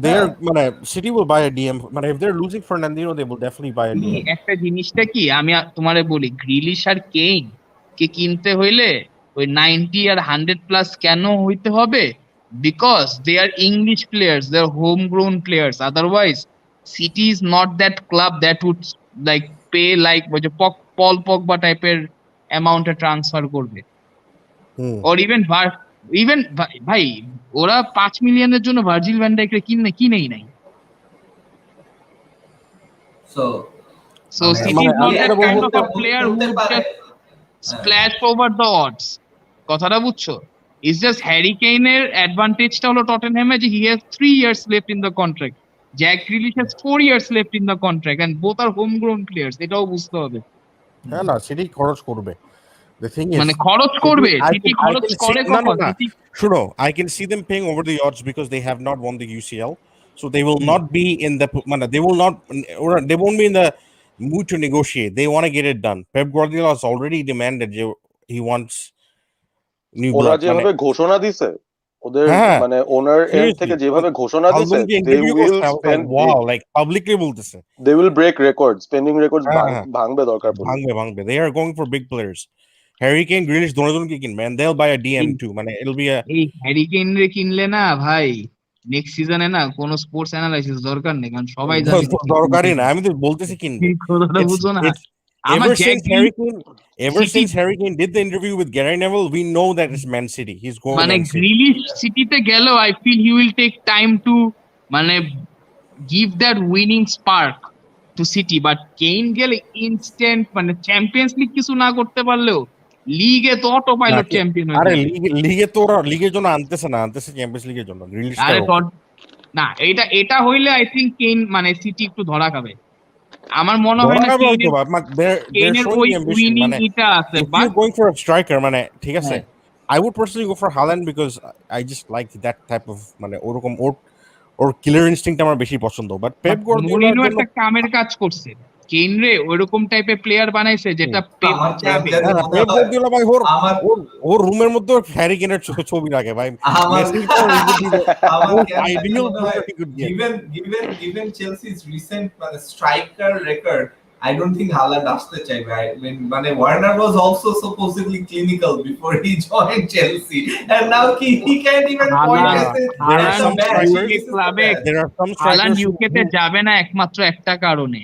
They are মানে City will buy a DM, মানে if they're losing Fernandinho they will definitely buy a DM. একটা জিনিসটা কি আমি তোমারে বলি, গ্রিলিশ আর কেইন কে কিনতে হইলে ওই 90 আর 100 প্লাস কেন হইতে হবে? Because they are English players, they are home grown players. Otherwise City is not that club that would like pay like ওই যে পল পগবা টাইপের অ্যামাউন্টে ট্রান্সফার করবে। অর ইভেন ভাই ওরা 5 মিলিয়নের জন্য ভার্জিল ভ্যান ডাইককে কিনেই নাই। So City is not that kind of a player who would just splash over the odds. কথাটা বুঝছো? It's just Harry Kane এর অ্যাডভান্টেজটা হলো টটেনহ্যামে যে he has 3 years left in the contract. Jack Grealish has 4 years left in the contract and both are homegrown players. এটাও বুঝতে হবে। হ্যাঁ না, City খরচ করবে। The thing is, মানে খরচ করবে, সিটি খরচ করে কখন? শুনো, I can see them paying over the odds because they have not won the UCL, so they will not be in the they won't be in the mood to negotiate. They want to get it done. Pep Guardiola has already demanded he wants new blood. ওরা যেভাবে ঘোষণা দিছে, ওদের মানে ওনার এন্ড থেকে যেভাবে ঘোষণা দিছে, they will spend wow, like publicly বলতেছে they will break records, spending records ভাঙবে দরকার পড়লে। ভাঙবে they are going for big players. Harry Kane, Grealish দোনোজন কি কিনবে, and they'll buy a DM too. মানে it'll be a এই হ্যারি কেইন রে কিনলে না ভাই, নেক্সট সিজনে না কোনো স্পোর্টস অ্যানালাইসিস দরকার নেই, কারণ সবাই জানে দরকারই না। আমি তো বলতেছি কিনবে। কথাটা বুঝো না। Ever since Harry Kane did the interview with Gary Neville, we know that it's Man City. He's going মানে Man City. গ্রিলিশ সিটিতে গেল, I feel he will take time to মানে give that winning spark to City. But Kane গেলে ইনস্ট্যান্ট, মানে চ্যাম্পিয়ন্স লিগ কিছু না করতে পারলেও লিগে তো অটো পাইলট চ্যাম্পিয়ন হয়ে আরে লিগে তো ওরা লিগের জন্য আনতেছে চ্যাম্পিয়ন্স লিগের জন্য। গ্রিলিশ না, এটা হইলে আই থিংক কেইন মানে সিটি একটু ধরা খাবে। আমার মনে হয় না কেইনের ওই উইনিং এটা আছে। But going for a striker মানে ঠিক আছে, I would personally go for Haaland because I just like that type of মানে ওরকম ওর কিলার ইনস্টিংক্ট আমার বেশি পছন্দ। বাট পেপ গার্দিওলা একটা কামের কাজ করছে, কেইন রে ওইরকম টাইপের প্লেয়ার বানাইছে যেটা পেপ গার্দিওলা ভাই ওর রুমের মধ্যে হ্যারি কেনের ছবি রাখে ভাই। given Chelsea's recent striker record, I don't think Haaland আসতে চাইবে। মানে Warner was also supposedly clinical before he joined Chelsea, and now he can't even point at it. Haaland UK তে যাবে না একমাত্র একটা কারণে,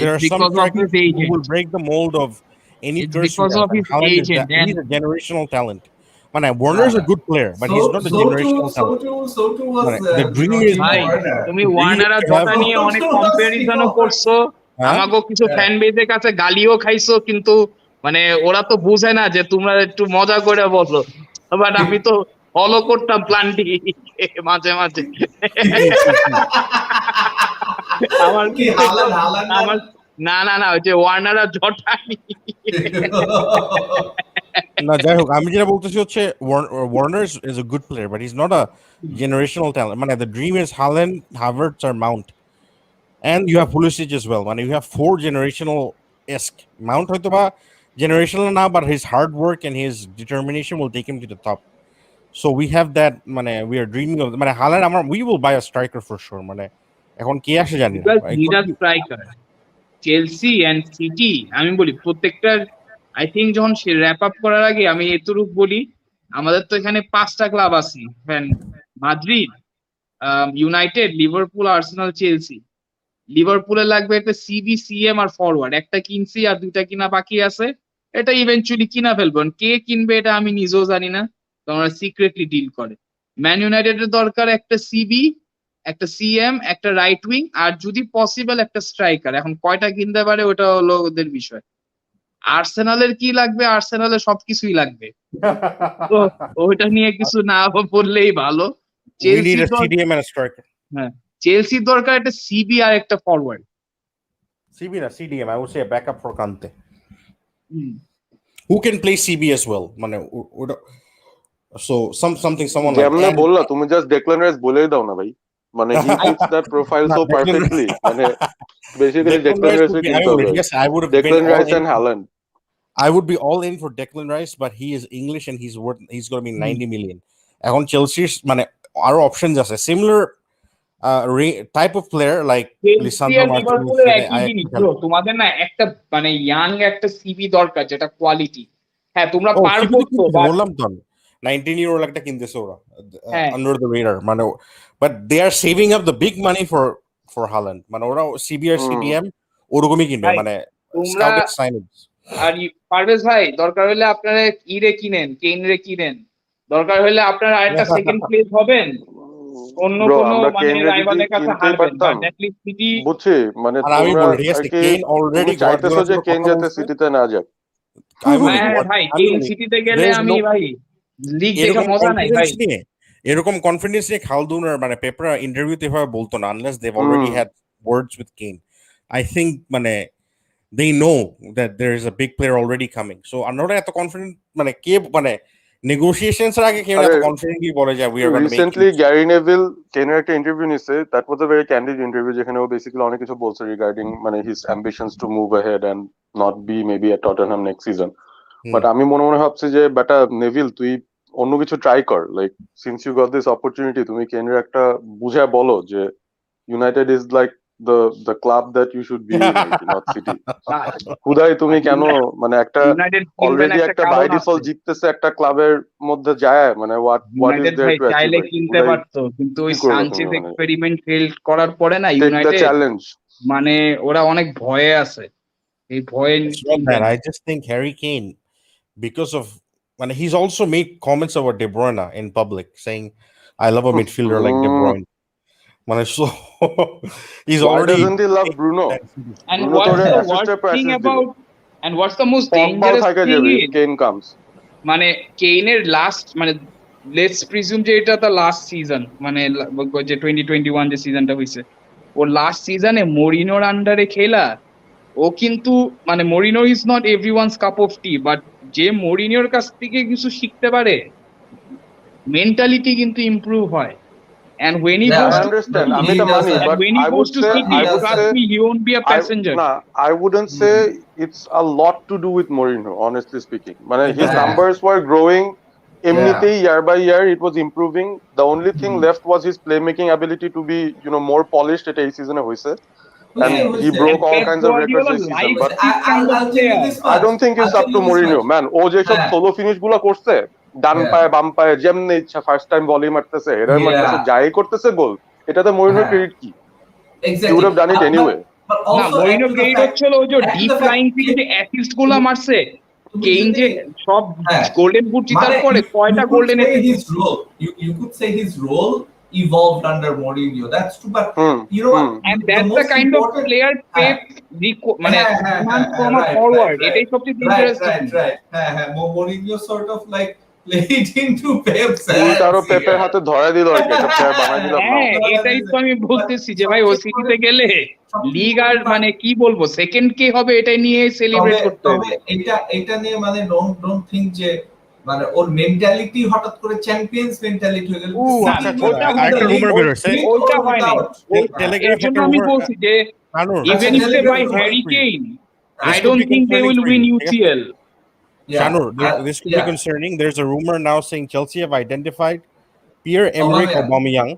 there are some strikers who will break the mold of any curse. Because of his agent, he's a generational talent. Man, Warner is a good player, but he's not a generational talent. So too was the dream is Warner. তুমি ওয়ার্নার কথা নিয়ে অনেক কম্পারিজনও করছো, আমাগো কিছু ফ্যান বেজের কাছে গালিও খাইছো, কিন্তু মানে ওরা তো বুঝে না যে তোমরা একটু মজা করে বলো, বাট আমি তো ফলো করতাম প্ল্যানটি মাঝে মাঝে। আমার কি আমার না ওই যে ওয়ার্নার আর জটানি না যাই হোক আমি যেটা বলতেছি হচ্ছে Warner is a good player but he's not a generational talent মানে the dream is Haaland, Havertz or Mount and you have Pulisic as well মানে you have 4 generational esque Mount হয়তো বা generational না but his hard work and his determination will take him to the top so we have that মানে we are dreaming of মানে Haaland আমরা we will buy a striker for sure মানে এখন কে আসে জানি না need a striker Chelsea and City আমি বলি প্রত্যেকটার আই থিঙ্ক যখন সে র্যাপ আপ করার আগে আমি এতটুকু বলি আমাদের তো এখানে 5টা ক্লাব আছে Madrid, United, Liverpool, Arsenal, Chelsea. লিভারপুলে লাগবে একটা সিবি, সিএম আর ফরওয়ার্ড, একটা কিনছি আর 2টা কিনা বাকি আছে। এটা ইভেন্চুয়ালি কিনা ফেলবো, কে কিনবে এটা আমি নিজেও জানি না, তোমরা সিক্রেটলি ডিল করে। ম্যান ইউনাইটেডের দরকার একটা সিবি, একটা সিএম, একটা রাইট উইং আর যদি পসিবল একটা স্ট্রাইকার। এখন কয়টা কিনতে পারে ওটা হলো ওদের বিষয়। আর্সেনালের কি লাগবে? আর্সেনালের সবকিছুই লাগবে, তো ওইটা নিয়ে কিছু না বললেই ভালো। we need a CDM and a striker হ্যাঁ, চেলসির দরকার একটা সিবি আর একটা ফরওয়ার্ড। CB না CDM I would say a backup for Kante who can play CB as well মানে so someone like যেমনে বললা তুমি জাস্ট ডেক্লান রাইস বলেই দাও না ভাই, মানে he fits that profile so perfectly মানে basically Declan rice yes I would have Declan rice and Haaland. I would be all in for Declan Rice but he is English and he's going to be 90 million এখন চেলসির মানে আরো অপশনস আছে similar type of player like Lisandro Martinez তোমাদের না একটা মানে ইয়াং একটা সিবি দরকার যেটা কোয়ালিটি। হ্যাঁ তোমরা পারবো তো, বললাম তো 19-year-old একটা কিনতেছে ওরা under the radar মানে but they are saving up the big money for Haaland মানে ওরা CB আর CDM ওরকমই কিনবে মানে scouted signings। আর পারভেজ ভাই দরকার হলে আপনারা ইরে কিনেন, কেইন রে কিনেন, দরকার হলে আপনারা আরেকটা সেকেন্ড প্লেস হবেন অন্য কোনো মানে রাইভালের কাছে হারবেন, বাট অ্যাট লিস্ট সিটি বুঝছি মানে তোমরা কেইন অলরেডি চাইতেছো যে কেইন যাতে সিটিতে না যাক। ভাই কেইন সিটিতে গেলে আমি ভাই লিগ দেখে মজা নাই ভাই। এরকম কনফিডেন্স নিয়ে খালদুনের মানে পেপার ইন্টারভিউতে এভাবে বলতো না unless they've already had words with Kane. I think মানে they know that there is a big player already coming, so আমরা এত কনফিডেন্ট মানে কে মানে negotiations এর আগে কেউ এত কনফিডেন্টলি বলে যে we are going to make recently Gary Neville কেনের একটা ইন্টারভিউ নিছে, that was a very candid interview যেখানে ও বেসিক্যালি অনেক কিছু বলছে regarding মানে his ambitions to move ahead and not be maybe at Tottenham next season, but আমি মনে ভাবছি যে বেটা নেভিল তুই অন্য কিছু ট্রাই কর, like since you got this opportunity তুমি কেনের একটা বুঝায় বলো যে United is like the club that you should be in, not City. খুদাই তুমি কেন মানে একটা অলরেডি একটা বাই ডিফল্ট জিততেছে একটা ক্লাবের মধ্যে যায় মানে what is there to চাইলে কিনতে পারতো, কিন্তু ওই সানচেজ এক্সপেরিমেন্ট ফেল করার পরে না ইউনাইটেড চ্যালেঞ্জ মানে ওরা অনেক ভয়ে আছে। এই ভয়ে I just think Harry Kane because of মানে he's also made comments about De Bruyne in public saying I love a midfielder like De Bruyne. So he's why already doesn't he love Bruno? And what's the worst thing about and what's the most dangerous thing is Kane comes মানে কেইনের লাস্ট মানে লেটস প্রিজিউম যে এটা তার লাস্ট সিজন মানে যে 2021 যে সিজনটা হইছে ওর লাস্ট সিজনে মরিনোর আন্ডারে খেলা ও কিন্তু মানে Moreno is not everyone's cup of T, but যে মরিনোর কাছ থেকে কিছু শিখতে পারে মেন্টালিটি কিন্তু ইমপ্রুভ হয়। And when he goes to understand I mean the money but I would say he won't be a passenger. I wouldn't say it's a lot to do with Mourinho honestly speaking, মানে his numbers were growing eminently year by year, it was improving, the only thing left was his playmaking ability to be more polished at a season hoise and he broke all kinds of records this season, but I don't think it's up to Mourinho man. ও যে সব সোলো ফিনিশ গুলো করছে ডান পায়ে বাম পায়ে যেমনি ইচ্ছা ফার্স্ট টাইম বলই মারতেছে হেডার মারতেছে যাই করতেছে গোল, এটাতে মরিনোর ক্রেডিট কি? He would have done it anyway. না মরিনো ক্রেডিট হচ্ছিল ওই যে ডিপ লাইন থেকে যে অ্যাসিস্ট গুলো মারছে কেইন যে সব গোল্ডেন বুট জিতার পরে কয়টা golden assist. You could say his role evolved under Mourinho, that's true, but you know what, and that's the kind of player Pep মানে from a forward এটাই সবচেয়ে dangerous right Mourinho sort of like played into Pep's উল্টারও hands পেপের here. হাতে ধরে দিল আর কি, একটা প্লেয়ার বানাই দিলাম না। হ্যাঁ এটাই তো আমি বলতেছি যে ভাই ও সিটিতে গেলে লিগ আর মানে কি বলবো সেকেন্ড কে হবে এটাই নিয়ে সেলিব্রেট করতে তবে হবে। এটা নিয়ে মানে ডোন্ট থিঙ্ক যে মানে ওর মেন্টালিটি হঠাৎ করে চ্যাম্পিয়ন্স মেন্টালিটি হয়ে গেল। Ooh, না, আচ্ছা, ওটা আচ্ছা, আরেকটা rumor বের হয়েছে। ওইটা হয় নাই। Telegraph এর জন্য একটা আমি rumor- বলছি যে Anur, ইভেন আচ্ছা, if they buy Telegraph Harry for you. Kane This I could don't be think they concerning will for win you. UCL. Shanur, this could be concerning. There's a rumor now saying Chelsea have identified Pierre-Emerick Aubameyang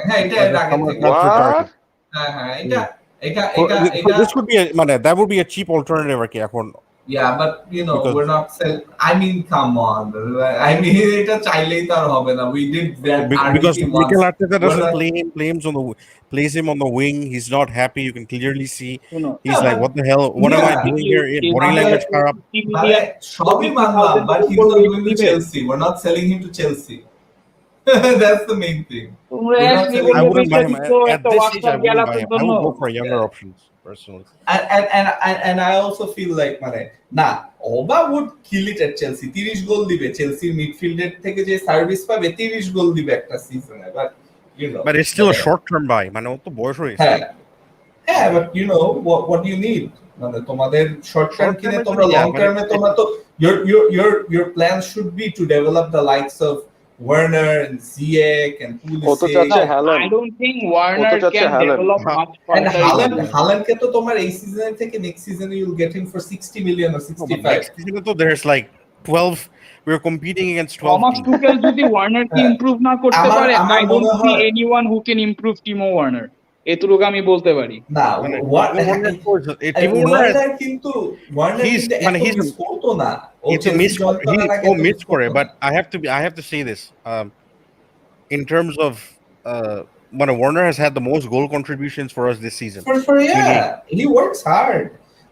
হ্যাঁ এটা as এর a আগে summer থেকে transfer What? target. হ্যাঁ এটা এটা So, এটা so এটা this could be মানে that would be a cheap alternative আর কি এখন। Yeah, but you know, Because- we're not selling. I mean, come on. I mean, এটা চাইলেই তো আর হবে না. We did that Because RDP Mikel once. Arteta We're doesn't not- play him, plays him on the wing. He's not happy. You can clearly see. শুনো He's Yeah, like, but- what the hell? What am I Yeah. doing here? Body language খারাপ। মানে সবই মানলাম, but he's not going to Chelsea. We're not selling him to Chelsea. That's the main thing. তোমরা We're not Ashley selling- I বললে wouldn't buy him বিশ্বাসিত at একটা this stage. I ওয়াকসার wouldn't buy গ্যালাপের him. I জন্য would go for younger Yeah. options personally. And I also feel like মানে না ওবা would kill it at Chelsea 30 গোল দিবে চেলসি মিডফিল্ডের থেকে যে সার্ভিস পাবে 30 গোল দিবে একটা সিজনে but you know But it's still a short-term buy. মানে ও তো বয়স হয়েছে। হ্যাঁ হ্যাঁ but you know what you need মানে তোমাদের শর্ট টার্ম Short কিনে term-এর তোমরা জন্য, লং yeah, টার্মে but তোমরা তো your plan should be to develop the likes of Werner and Ziyech and ও তো Pulisic চাচ্ছে Haaland, I don't think Warner যাচ্ছে can Haaland. develop much and further. Haaland কে তো তোমার এই সিজনে থেকে নেক্সট সিজনে you'll get him for 60 million or No, but 65 next season তো there's like 12. We're competing against 12 Thomas teams. Tuchel যদি ওয়ার্নার কে ইমপ্রুভ না করতে আমার- পারে আমার I don't মনে see হয়- anyone who can improve Timo Werner এতটুকু আমি বলতে পারি। না মানে what Werner scores. Timo Werner Warner কিন্তু He's- এত মানে he's a- মিস করতো না ও It's a Chelsea miss. join করার আগে এত miss miss করে, করতো but না। I have to say this. In terms of when Warner has had the most goal contributions for us this season. for yeah he works hard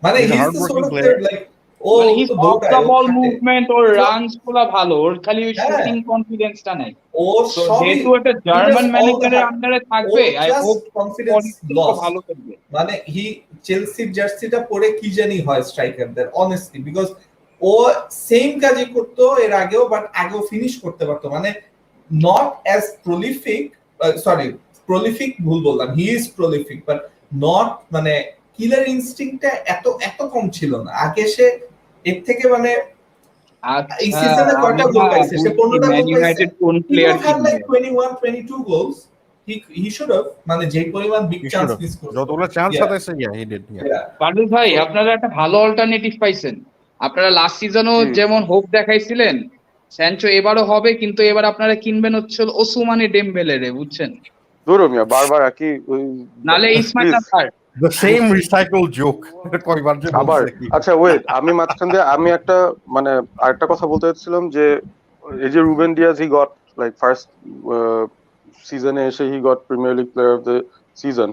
মানে He's a he's the hardworking sort of player. player like ও মানে হিজ তো অফ দৌড়ায়, দা ও বল খাটে। মুভমেন্ট ওর রানস গুলো ভালো ওর খালি ওই হ্যাঁ। শুটিং কনফিডেন্সটা নাই। ও তো সবই যেহেতু এটা জার্মান ম্যানেজারের আন্ডারে থাকবে ও I just hope confidence lost. ভালো করবে। মানে হি চেলসির জার্সিটা পরে কি জানি হয় স্ট্রাইকারদের অনেস্টলি বিকজ ও সেম কাজই করতো এর আগেও বাট আগেও ফিনিশ করতে পারতো মানে নট অ্যাজ প্রলিফিক ভুল বললাম he is prolific but not মানে কিলার ইনস্টিংক্টটা এত কম ছিল না আগে সে এর থেকে মানে এই সিজনে কয়টা গোল পাইছে সে 15টা গোল পাইছে ইউনাইটেড কোন he player would have like 21 22 goals he should have মানে যে পরিমাণ big He chance should have. Miss করছে যতগুলো chance Yeah. হাতাইছে, yeah, he did. Yeah. Yeah. Parvez ভাই আপনারা একটা ভালো অল্টারনেটিভ পাইছেন। আপনারা লাস্ট সিজনও যেমন হোপ দেখাইছিলেন স্যানচো এবারও হবে কিন্তু এবার আপনারা কিনবেন হচ্ছে ওসমানে ডেমবেলে রে বুঝছেন দূর মিয়া বারবার একই ওই নালে ইসমাইল Please. আসার The same recycled joke. কয়বার যে আবার বলছে কি। আচ্ছা ওয়েট আমি মাঝখান দিয়ে আমি একটা মানে আরেকটা কথা বলতে চাচ্ছিলাম যে এই যে Ruben Dias he got like first সিজনে এসে he got Premier League player of the season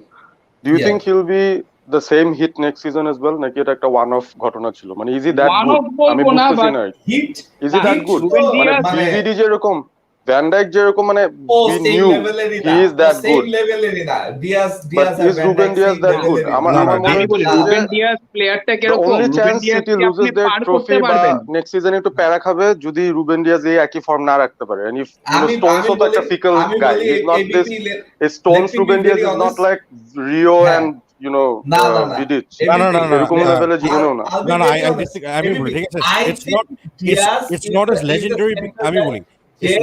do you Yeah. Think he will be the same hit next season as well নাকি এটা একটা ওয়ান অফ ঘটনা ছিল মানে is he that One good off বলবো আমি না, বুঝতেছি but- না hit is he that good Ruben মানে ডিয়াজ ডিভিডি যেরকম ভ্যান ডাইক যেরকম মানে ও we same knew লেভেলেরই he is that same good লেভেলেরই না Diaz but is Ruben Diaz that good আমার না, আমার না, মনে আমি বলি হচ্ছে যে রুবেন ডিয়াজ প্লেয়ারটা the কিরকম only Ruben chance Diaz City কি আপনি loses their পার করতে trophy বা পারবেন next season একটু প্যারা খাবে যদি রুবেন ডিয়াজ এই একই ফর্ম না রাখতে পারে and if Stones তো একটা fickle guy he's not this Stones me Ruben be Diaz very is not honest. like Rio হ্যাঁ। and you know না, না, না। Vidic না, না, না, এরকম না, লেভেলে জীবনেও না No, I disagree. আমি বলি, ঠিক আছে, it's not as legendary. আমি বলি, it's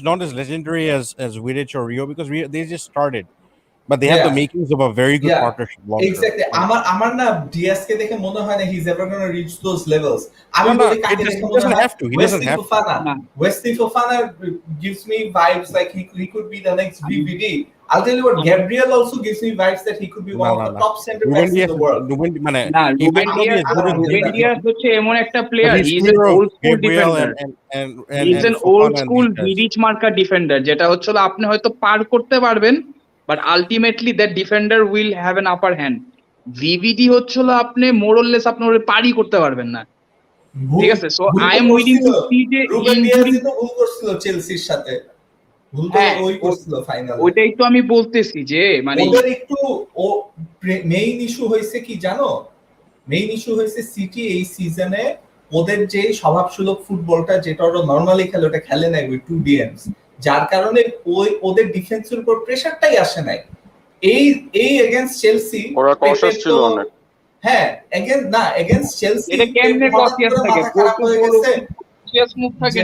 not as legendary as Vidic or Rio because they just started, but they have the Yeah. makings of a very good Yeah. partnership. long term. Exactly আমার না ডিএসকে দেখে মনে হয় না he is ever gonna reach those levels আমি No, no, বলি কাকে he দেখে doesn't মনে হয় have to. He doesn't have to. না। Wesley Fofana gives me vibes like he could be the next VVD. I'll tell you what, Gabriel also gives me vibes that he could be one of the top center Ruben backs in Diaz, the world. মানে না he Ruben might not be Diaz as good as Ruben Vidic, Diaz হচ্ছে এমন একটা but player he's he is clear an of old school Gabriel defender and he is an Fofana old and school these guys. Vidic মার্কা ডিফেন্ডার যেটা হচ্ছে আপনি হয়তো পার করতে পারবেন but ultimately that defender will have an upper hand VVD হচ্ছিল আপনি মোরলেস আপনি ওরে পারি করতে পারবেন না ঠিক আছে সো ভুল I am willing to see যে রুবেন ইনজুরি ডিয়াজ তো ভুল করছিল চেলসির সাথে ভুল তো হ্যাঁ, ওই করছিল ফাইনালে ওইটাই তো আমি বলতেছি যে মানে ওদের একটু ও মেইন ইস্যু হয়েছে কি জানো মেইন ইস্যু হয়েছে সিটি এই সিজনে ওদের যে স্বভাবসুলভ ফুটবলটা যেটা ওরা নরমালি খেলে ওটা খেলে নাই ওই 2 DMs, যার কারণে ওদের ডিফেন্সের উপর প্রেসারটাই আসে নাই। এই এগেইনস্ট চেলসি ওরা কশাস ছিল অনেক। হ্যাঁ এগেইনস্ট চেলসি এটা কেমনে কসিয়াস থাকে? মাথা খারাপ হয়ে গেছে কসিয়াস মুভ থাকে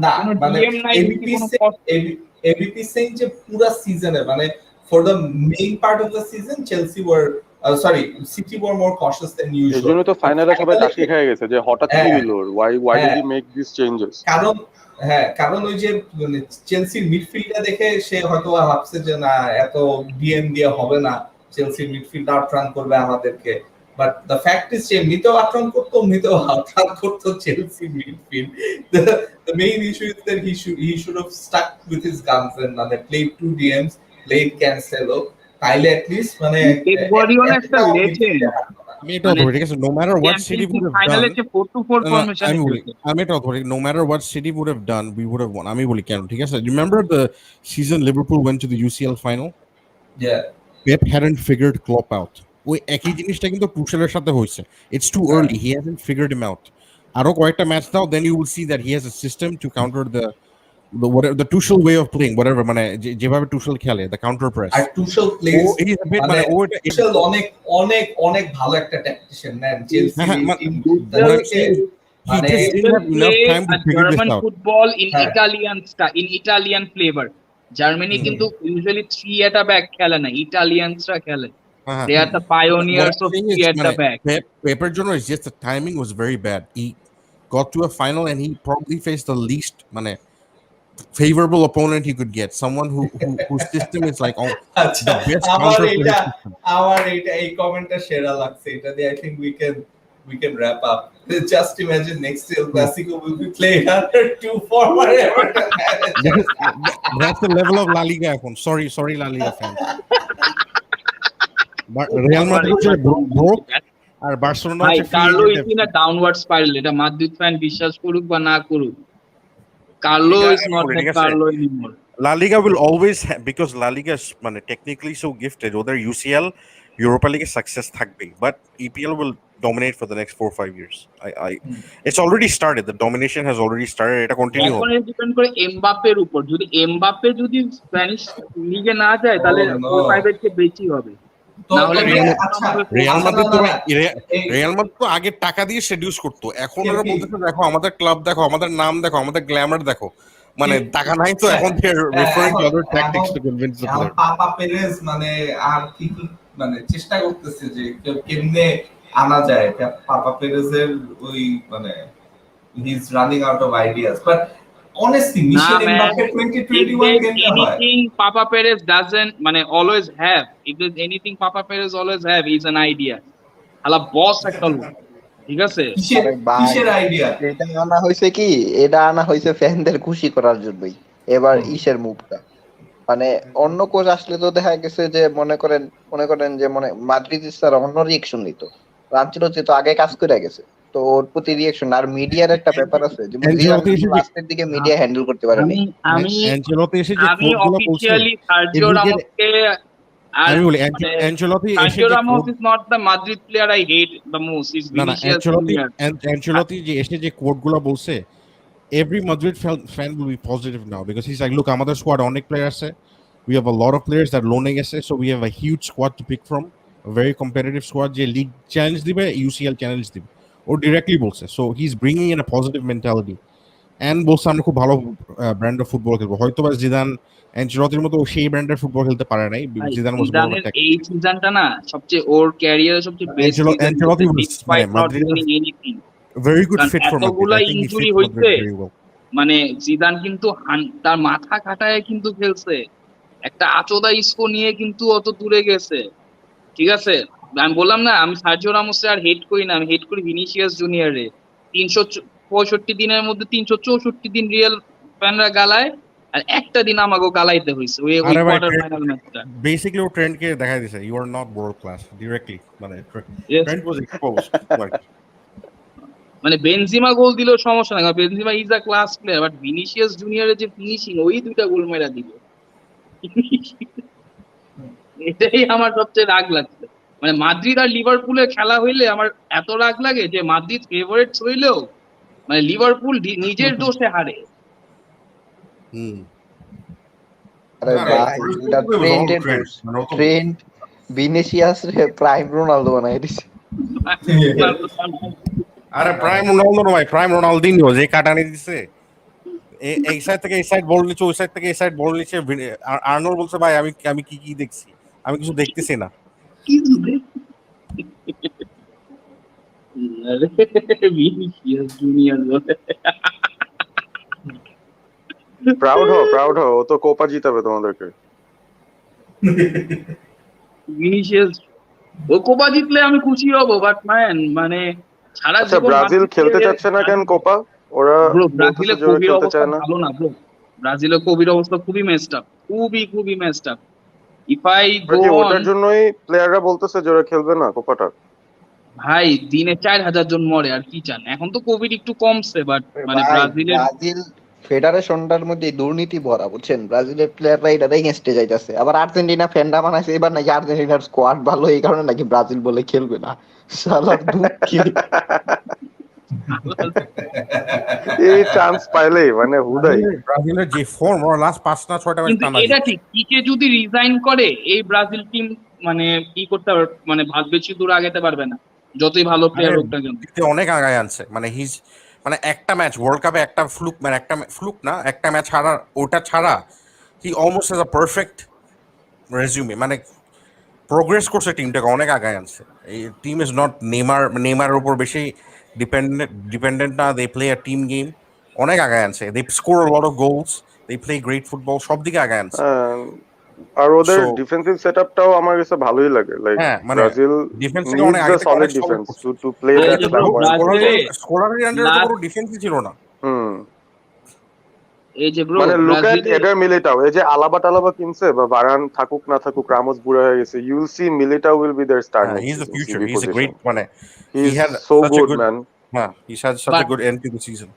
না কোনো মানে ডিএম নাই কোনো এবিপি সেইং যে পুরো সিজনে মানে for the main part of the season Chelsea were City were more cautious than usual. এজন্য তো ফাইনালে সবাই টাসকি খেয়ে গেছে যে হঠাৎ কি হলো, why did he make these changes? কারণ ওই যে চেলসির মিডফিল্ডটা দেখে সে হয়তো ভাবছে যে না এত ডিএম দিয়ে হবে না, চেলসির মিডফিল্ড আউটরান করবে আমাদেরকে, বাট দ্য ফ্যাক্ট ইজ যে এমনিতেও আউটরান করতো Chelsea midfield. The main issue is that he should have stuck with his guns and played 2 DMs, played Cancelo, তাইলে at least মানে Guardiola একটা legend, আমি এটা ধরে ঠিক আছে, no matter what City would have ফাইনালে done, যে 4-2-4 ফরমেশন আমি এটা ধরে no matter what City would have done, we would have won. আমি বলি কেন ঠিক আছে, remember the season Liverpool went to the UCL final? Yeah. Pep hadn't figured Klopp out. ওই একই জিনিসটা কিন্তু টুশেলের সাথে হয়েছে। It's too early, he hasn't figured him out. আরো কয়েকটা ম্যাচ দাও, then you will see that he has a system to counter the whatever the Tuchel way of playing, whatever মানে যেভাবে টুশেল খেলে, the counter press. আর Tuchel places he's a bit মানে টুশেল অনেক ভালো একটা tactician man. Chelsea team he just didn't have enough time to figure this German out. football in Italian flavor. Germany কিন্তু usually 3 at a back খেলে না, ইটালিয়ানসরা খেলে। They are the pioneers of 3 at the back. Pepper Jono is just the timing was very bad. He got to a final and he probably faced the least favorable opponent he could get. Someone whose system is like the best counter system. আমার এই কমেন্টটা সেরা লাগছে, এটা দিয়ে I think we can wrap up. Just imagine next year Clasico will be played under 2 former Everton managers. That's the level of La Liga এখন. Sorry La Liga fans. But Real Madrid broke আর বার্সেলোনা ভাই Carlo is in a downward spiral, এটা মাদ্রিদ ফ্যান বিশ্বাস করুক বা না করুক, Carlo is not the Carlo anymore. La Liga will always because La Liga is technically so gifted, ওদের UCL Europa League success থাকবে, but EPL will dominate for the next 4 or 5 years. It's already started, the domination has already started, এটা কন্টিনিউ হবে। এখন ডিপেন্ড করে এমবাপ্পের উপর, যদি এমবাপ্পে যদি স্প্যানিশ লিগে না যায় তাহলে 4-5 এর চেয়ে বেশি হবে। রিয়াল মাদ্রিদ তো আগে টাকা দিয়ে সেডিউস করতো, এখন ওরা বলতেছে দেখো আমাদের ক্লাব দেখো, আমাদের নাম দেখো, আমাদের গ্ল্যামার দেখো, মানে টাকা নাই তো এখন referring to other tactics to convince the player. Papa Perez মানে আর কি মানে চেষ্টা করতেছে যে কেমনে আনা যায় পাপা পেরেজের ওই মানে he is running out of ideas, but honestly Michel Mbappe 2021 anything Papa Perez doesn't always have, if there's anything Papa Perez always have is an idea. Hala boss একটা লোক, ঠিক আছে? কিসের আইডিয়া? এটা আনা হইছে ফ্যানদের খুশি করার জন্যই। এবার ইসের মুভটা মানে অন্য কোচ আসলে তো দেখা গেছে যে মনে করেন যে মাদ্রিদ স্যার অন্য রিঅ্যাকশন দিত, আনচেলত্তি তো আগে কাজ করে গেছে, তো ওর প্রতি রিঅ্যাকশন আর মিডিয়ার একটা ব্যাপার আছে যে লাস্টের দিকে মিডিয়া হ্যান্ডেল করতে পারে না। আমি অফিশিয়ালি সার্জিও রামোসকে Sergio Ramos is not the Madrid player I hate the most. He's Vinicius Junior. Ancelotti যে এসে যে কোটগুলো বলছে, every Madrid fan will be positive now because he's like, look, আমাদের squad অনেক player আছে, we have a lot of players that লোনে গেছে, so we have a huge squad to pick from, a very competitive squad যে league challenge দিবে, UCL challenge দিবে, ও directly বলছে, so he's bringing in a positive mentality and বলছে আমরা খুব ভালো ব্র্যান্ড অফ ফুটবল খেলবো। হয়তো বা জিদান অ্যানচেলত্তির মতো সেই ব্র্যান্ডের ফুটবল খেলতে পারে নাই, জিদান ওয়াজ মোর অফ এই সিজনটা না সবচেয়ে ওর ক্যারিয়ারে সবচেয়ে best Ancelotti was Madrid very good fit for Madrid. I think he fit Madrid very well. মানে জিদান কিন্তু তার মাথা খাটায় কিন্তু খেলছে, একটা আচোদা ইস্কো নিয়ে কিন্তু অত দূরে গেছে, ঠিক আছে? আমি বললাম না আমি সার্জিও রামোসকে আর হেট করি না, আমি হেট করি ভিনিসিয়াস জুনিয়রে। 365 দিনের মধ্যে 364 দিন রিয়েল ফ্যানরা গালায়, আর একটা দিন আমাকে গালাইতে হইছে ওই কোয়ার্টার ফাইনাল ম্যাচটা। বেসিক্যালি ও ট্রেন্ড কে দেখাই দিছে you are not world class directly, মানে ট্রেন্ড ওয়াজ এক্সপোজড। মানে বেনজিমা গোল দিলেও সমস্যা নাই, কারণ Benzema is a class player, but Vinicius জুনিয়রের যে ফিনিশিং, ওই দুইটা গোল মেরা দিল, এটাই আমার সবচেয়ে রাগ লাগছে। মানে মাদ্রিদ আর লিভারপুলের খেলা হইলে আমার এত রাগ লাগে যে মাদ্রিদ ফেভারিটস হইলেও মানে লিভারপুল নিজের দোষে হারে। হুম আরে না, ভাই এটা it was all ট্রেন্টের trend, দোষ। মানে ও তো ট্রেন্ট ভিনিসিয়াস রে প্রাইম রোনালদো বানাই দিছে। আরে প্রাইম রোনালদো নয়, প্রাইম রোনালদিনহো যে কাটানি দিছে, এই সাইড থেকে এই সাইড বল নিচ্ছে, ওই সাইড থেকে এই সাইড বল নিচ্ছে। আর্নল্ড বলছে ভাই আমি আমি কি কি দেখছি, আমি কিছু দেখতেছি না। ভিনিসিয়াস জুনিয়র প্রাউড হও, ও তো কোপা জিতাবে তোমাদেরকে। ভিনিসিয়াস ও কোপা জিতলে আমি খুশি হব, বাট ম্যান মানে সারা আচ্ছা জীবন ব্রাজিল খেলতে চাচ্ছে না কেন কোপা? ওরা ব্রো বলতেছে ব্রাজিলের যে ওরা কোভিড খেলতে অবস্থা চায় না। ভালো না ব্রো, ব্রাজিলের কোভিড অবস্থা খুবই মেসড আপ, খুবই মেসড আপ। ইফ আই ওরা গো কি অন, ওটার জন্যই প্লেয়াররা বলতেছে যে ওরা খেলবে না কোপাটা? ভাই দিনে 4,000 জন মরে, আর কি চান? এখন তো কোভিড একটু কমছে, বাট মানে ভাই ব্রাজিলের ব্রাজিল ফেডারেশনটার মধ্যে দুর্নীতি ভরা, বুঝছেন? ব্রাজিলের প্লেয়াররা এটা এগেনস্টে যাইতেছে। আবার আর্জেন্টিনা ফ্যানরা বানাইছে এবার নাকি আর্জেন্টিনার স্কোয়াড ভালো, এই কারণে নাকি ব্রাজিল বলে খেলবে না। শালার দুঃখী। এই চান্স পাইলেই মানে হুদাই। ব্রাজিলের যে ফর্ম, ওরা লাস্ট 5 না 6টা ম্যাচ কিন্তু টানা এটা জিতছে। ঠিক, পিকে যদি রিজাইন করে এই ব্রাজিল টিম মানে কি করতে পারবে, মানে ভাগ বেশি দূর আগাতে পারবে না, যতই ভালো প্লেয়ার হোক না কেন। পিকে অনেক আগায় আনছে, মানে হিজ মানে একটা ম্যাচ ওয়ার্ল্ড কাপে একটা ফ্লুক, মানে একটা ফ্লুক না, একটা ম্যাচ হারা, ওটা ছাড়া he almost has a perfect resume, মানে প্রোগ্রেস করছে, টিমটাকে অনেক আগায় আনছে। এই টিম ইজ নট নেমারের উপর বেশি ডিপেন্ডেন্ট না, they play a team game, অনেক আগায় আনছে, they score a lot of goals, they play great football, সব দিকে আগায় আনছে। আর ওদের সো ডিফেন্সিভ সেটআপটাও আমার কাছে ভালোই লাগে। লাইক হ্যাঁ, মানে ব্রাজিল ডিফেন্স থেকে অনেক নিডস আগে আ থেকে সলিড অনেক সলভ ডিফেন্স করছে। টু প্লে এই দ্যাট যে ব্রো ফ্ল্যাম্বয়েন্ট ব্রাজিলে ফুটবল। স্কোরারের আন্ডারে তো লাস্ট, কোনো ডিফেন্সই ছিল না। হুম এই যে ব্রো মানে লুক এট ব্রাজিলে এডার মিলিটাও, এই যে আলাবা টালাবা কিনছে বা ভারান থাকুক না থাকুক, রামোস বুড়া হয়ে গেছে, you will see Militao will be their star হ্যাঁ, he next is the season future, CB he is a position. Great, মানে he he is had so such a good good, man. হ্যাঁ, he had such a but good end to the season.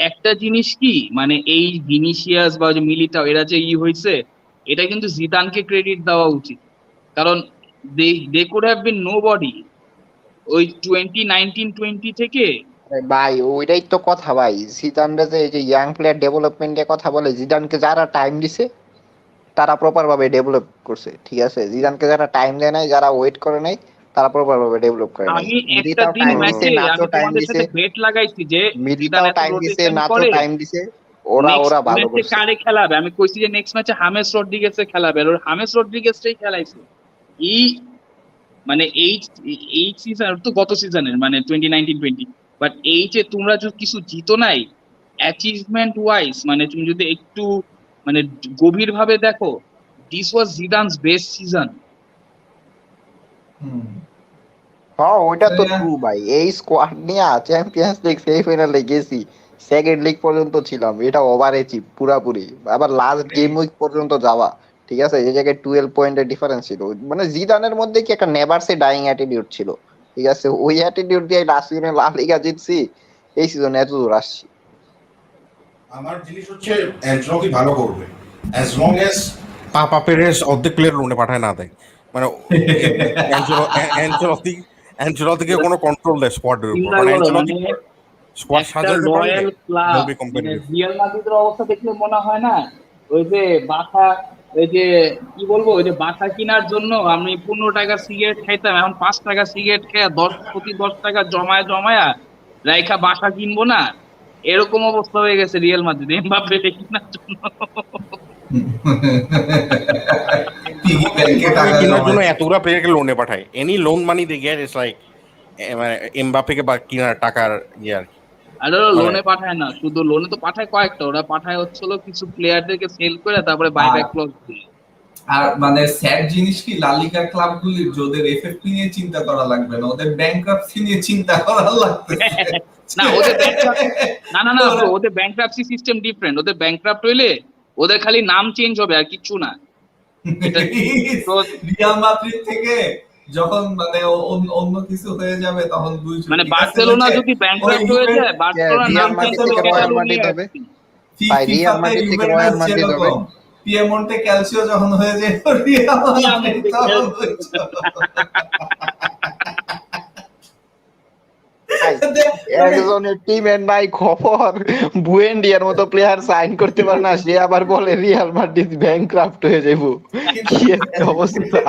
একটা জিনিস কি, মানে এই ভিনিসিয়াস বা যে মিলিটাও এরা যে হয়েছে, এটা কিন্তু জিদানকে ক্রেডিট দেওয়া উচিত, কারণ they could have been nobody ওই 2019-20 থেকে। আরে ভাই ওইটাই তো কথা ভাই, জিদানরা যে এই যে ইয়াং প্লেয়ার ডেভেলপমেন্টের কথা বলে, জিদানকে যারা টাইম দিছে তারা প্রপার ভাবে ডেভেলপ করছে, ঠিক আছে? জিদানকে যারা টাইম দেয় নাই, যারা ওয়েট করে নাই, তারা প্রপার ভাবে ডেভেলপ করে নাই। আমি একটা মিলিটাও দিন টাইম দিছে, ম্যাচে নাচো আমি টাইম তোমাদের দিছে, সাথে বেট লাগাইছি যে জিদান মিলিটাও এত টাইম দিছে, রোটেশন নাচো করে, টাইম দিছে, ওরা নেক্সট ভালো ম্যাচে করছে। কারে খেলাবে। আমি কইছি যে নেক্সট ম্যাচে হামেস রড্রিগেজকে খেলাবে, আর ওর হামেস রড্রিগেজটাই খেলাইছে। এই মানে এই সিজন তো গত সিজনের মানে 2019-20, বাট এই যে তোমরা যদি কিছু জিতো নাই অ্যাচিভমেন্ট ওয়াইজ, মানে তুমি যদি একটু মানে গভীর ভাবে দেখো, দিস ওয়াজ জিদানস বেস্ট সিজন। হ্যাঁ ওইটা তো ট্রু ভাই, এই স্কোয়াড নিয়ে চ্যাম্পিয়ন্স লিগ সেমিফাইনালে গেছি, সেকেন্ড লিগ পর্যন্ত ছিলাম, এটা ওভার অ্যাচিভ পুরাপুরি। আবার লাস্ট গেম উইক পর্যন্ত যাওয়া, ঠিক আছে? যে জায়গায় 12 পয়েন্টের ডিফারেন্স ছিল, মানে জিদানের মধ্যে কি একটা নেভার সে ডাইং অ্যাটিটিউড ছিল, ঠিক আছে? ওই অ্যাটিটিউড দিয়ে লাস্ট সিজনে লা লিগা জিতছি, এই সিজনে এত দূর আসছি। আমার জিনিস হচ্ছে অ্যানচেলতি ভালো করবে অ্যাজ লং অ্যাজ পাপা পেরেস অর্ধেক প্লেয়ার লোনে পাঠায় না দেয়, মানে অ্যানচেলতিকে কোনো কন্ট্রোল দেয় স্কোয়াডের উপর, চিন্তা মানে করো, অ্যানচেলতি মানে স্কোয়াড একটা সাজাতে পারলে লয়াল ক্লাব, will be মানে competitive. রিয়াল মাদ্রিদের অবস্থা দেখলে মনে হয় না ওই যে বাসা, ওই যে কি বলবো, ওই যে বাসা কেনার জন্য আমি 15 টাকার সিগারেট খাইতাম, এখন 5 টাকা সিগারেট খেয়ে 10 টাকা জমায়া রাইখা বাসা কিনবো না, এরকম অবস্থা হয়ে গেছে রিয়াল মাদ্রিদ এমবাপ্পে কেনার জন্য। পিগি ব্যাংকে টাকা কেনার জন্য জমায়। এতগুলা প্লেয়ারকে লোনে পাঠায়, any loan money they get it's like মানে এমবাপ্পেকে বা কেনার টাকার ইয়ে আর কি। আর লোনে পাঠায় না, শুধু লোনে তো পাঠায় কয়েকটা, ওরা পাঠায় হচ্ছিল কিছু প্লেয়ারদেরকে সেল করে তারপরে বাইব্যাক ক্লজ দিয়ে। আর মানে স্যাড জিনিস কি, লা লিগা ক্লাবগুলির ওদের এফএফপি নিয়ে চিন্তা করা লাগবে না, ওদের ব্যাংকরাপসি নিয়ে চিন্তা করা লাগবে। না ওদের না bro, ওদের ব্যাংকরাপসি সিস্টেম ডিফারেন্ট, ওদের ব্যাংকরাপ্ট হইলে ওদের খালি নাম চেঞ্জ হবে আর কিছু না। রিয়াল মাদ্রিদ থেকে যখন মানে অন্য কিছু হয়ে যাবে তখন বুঝবে, মানে বার্সেলোনা যদি ব্যাংকরাপ্ট হয়ে যায়, বার্সেলোনা নাম রিয়াল চেঞ্জ মাদ্রিদ থেকে হবে রয়্যাল মাদ্রিদ হবে ভাই, রিয়াল মাদ্রিদ থেকে রয়্যাল মাদ্রিদ হবে। পিয়েমন্টে ক্যালসিও যখন হয়ে যায় রিয়াল মাদ্রিদ তখন বুঝছো। একজনের টিমের নাই খবর বুয়েন্ডিয়ার মতো প্লেয়ার সাইন করতে পারে না, সে আবার বলে রিয়াল মাদ্রিদ ব্যাংক্রাফট হয়ে যাবো। কি একটা অবস্থা!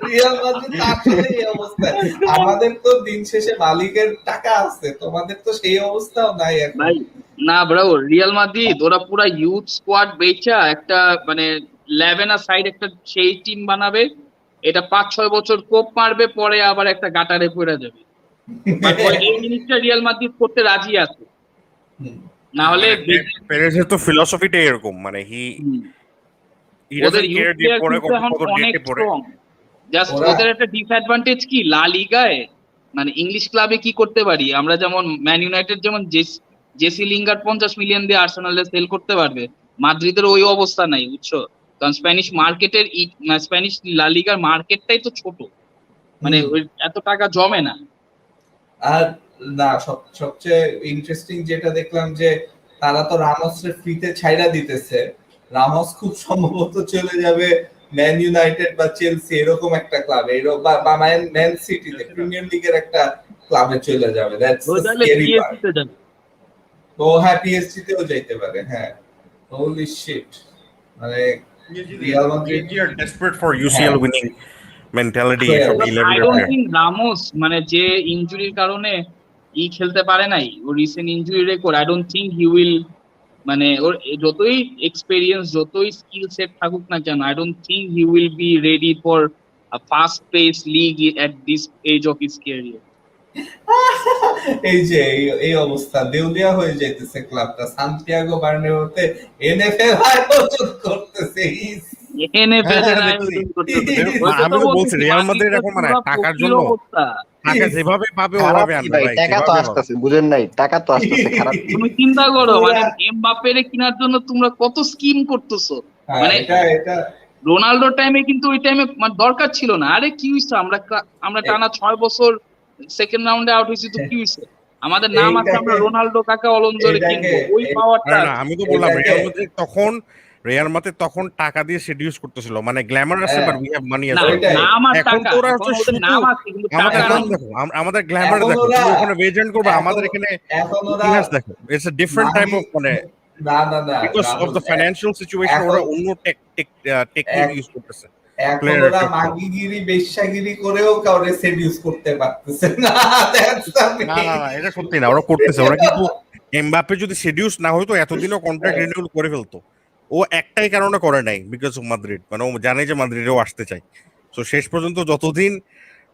রিয়াল মাদ্রিদ তো আসলে এই অবস্থা। আমাদের তো দিন শেষে মালিকের টাকা আছে, তোমাদের তো সেই অবস্থাও নাই এখন। ভাই না ব্রো, রিয়াল মাদ্রিদ ওরা পুরা ইউথ স্কোয়াড বেচা একটা মানে 11 সাইড একটা সেই টিম বানাবে, এটা 5-6 বছর কোপ মারবে, পরে আবার একটা গাটারে পড়ে যাবে। বাট এই জিনিসটা রিয়াল মাদ্রিদ করতে রাজি আছে, না হলে পেরেজের তো ফিলসফিটাই এরকম, মানে হি ওদের ডাজন্ট ইউথ কেয়ার যে প্লেয়ার পরে কিন্তু এখন কত অনেক ডেটে পড়ে। স্ট্রং। জাস্ট ওরা- ওদের একটা ডিসঅ্যাডভান্টেজ কি, লা লিগায় মানে ইংলিশ ক্লাবে কি করতে পারি আমরা, যেমন ম্যান ইউনাইটেড যেমন জেসি লিঙ্গার্ড 50 মিলিয়ন দিয়ে আর্সেনালে সেল করতে পারবে, মাদ্রিদের ওই অবস্থা নাই বুঝছো। কারণ স্প্যানিশ মার্কেটের স্প্যানিশ লা লিগার মার্কেটটাই তো ছোট, মানে ওই এত টাকা জমে না। আর না সবচেয়ে ইন্টারেস্টিং যেটা দেখলাম যে তারা তো রামোসের ফ্রিতে ছাইড়া দিতেছে, রামোস খুব সম্ভবত চলে যাবে ম্যান ইউনাইটেড বা চেলসি এরকম একটা ক্লাবে, বা ম্যান সিটিতে প্রিমিয়ার লিগের একটা ক্লাবে চলে যাবে। দ্যাটস ও দ্য তাহলে স্কেরি পার্ট। পিএসজি তে যাবে। তো হ্যাঁ পিএসজি তেও যাইতে পারে, হ্যাঁ। হোলি শিট, মানে Real Madrid They are desperate for UCL winning mentality এসব 11 I year don't player। Think Ramos মানে যে ইনজুরির কারণে খেলতে পারে নাই, ও recent injury record, I don't think he will, মানে ওর যতই এক্সপেরিয়েন্স যতই স্কিল সেট থাকুক না কেন, I don't think he will be ready for a fast pace league at this age of his career. এই যে এই অবস্থা দেউলিয়া হয়ে যাইতেছে ক্লাবটা, সান্তিয়াগো বার্নাবেউতে এনএফএল আয়োজন করতেছে। এনএফএল এর হ্যাঁ, আয়োজন দেখছি। করতেছে। আমি তো বলছি রিয়াল মাদ্রিদ এখন মানে টাকার জন্য অবস্থা। টাকা যেভাবে পাবে খারাপ ওভাবে কি আনবে ভাই, ভাই, টাকা তো যেভাবে পাবে। আসতেছে, বুঝেন নাই? টাকা তো আসতেছে, খারাপ কি? তুমি চিন্তা করো মানে পুরা- এমবাপ্পেরে কেনার জন্য তোমরা কত স্কিম করতেছো, হ্যাঁ, মানে এটা রোনাল্ডোর টাইমে কিন্তু ওই টাইমে মানে দরকার ছিল না। আরে কি হইছে, আমরা টানা 6 বছর সেকেন্ড রাউন্ডে আউট হয়েছি, তো কি হইছে, আমাদের নাম আছে, আমরা রোনাল্ডো কাকা অলঞ্জরে কিনবো, ওই পাওয়ারটা আরে না, আমি তো বললাম রিয়াল মাদ্রিদ তখন টাকা দিয়ে সেডিউস করতেছিল, মানে গ্ল্যামার আছে হ্যাঁ। বাট উই হ্যাভ মানি না, আছে। ওইটাই। নাম আর এখন টাকা, তো ওরা এখন হচ্ছে ওদের শুধু নাম আছে কিন্তু আমাদের টাকা নাম নাই। দেখো, আমাদের গ্ল্যামার এখন দেখো, ওরা- তুমি ওখানে এজেন্ট করবে, এখন- আমাদের এখানে এখন ওরা ইতিহাস দেখো, it's a different type of, মানে না because of the financial situation এখন- ওরা অন্য টেকনিক ইউজ করতেছে। এখন player ওরা ক্ষেত্রে। মাগিগিরি বেশ্যাগিরি করেও কাউরে সেডিউস করতে পারতেছে না। That's the না main না না, এটা সত্যি না, ওরা করতেছে, ওরা কিন্তু এমবাপ্পে যদি সেডিউস না হতো এতদিনও কন্ট্রাক্ট রিনিউল করে ফেলতো। ও একটাই কারণে করে নাই, বিকজ অফ মাদ্রিদ, মানে ও জানে যে মাদ্রিদেও আসতে চায়। তো শেষ পর্যন্ত যতদিন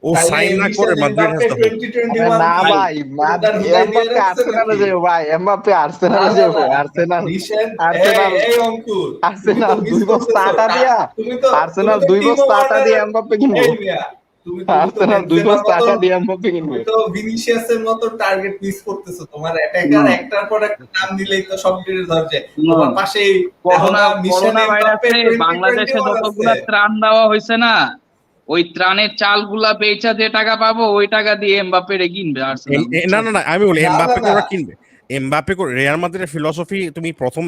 ও তাইলে সাইন না মিশেল করে Madrid has Mbappe the hope. 2021 না কি? ভাই, তার হুদাই দিয়ে এমবাপ্পে রাখছে আর্সেনালে নাকি? যাবে ভাই, এমবাপ্পে আর্সেনালে না, যাবে, না, আর্সেনাল মিশেল, আর্সেনাল এই অঙ্কুর, আর্সেনাল তুমি তো 2 miss বস্তা করতেছো। আটা দিয়া, তুমি তো আর্সেনাল তুমি তো 2 টিমো বস্তা আটা দিয়ে ওয়ার্নারের- এমবাপ্পে কিনবো, এই মিয়া, তুমি তো আর্সেনাল 2 বেনজেমার বস্তা আটা মতো- দিয়ে এমবাপ্পে কিনবো। তুমি তো ভিনিসিয়াসের মতো টার্গেট মিস করতেছো। তোমার অ্যাটাকার একটার পর একটা নাম দিলেই তো সব টিরে ধরছে। তোমার পাশে করোনা ভাইরাসে বাংলাদেশে যতগুলা ত্রাণ দেওয়া হয়েছে না, ওই ত্রাণের চালগুলা বেচা যে টাকা পাবো ওই টাকা দিয়ে এমবাপ্পেরে কিনবে আর্সেনাল। না না না, আমি বলি না, এমবাপ্পে না, ওরা না। কিনবে। এমবাপ্পে রিয়াল মাদ্রিদের ফিলসফি, তুমি প্রথম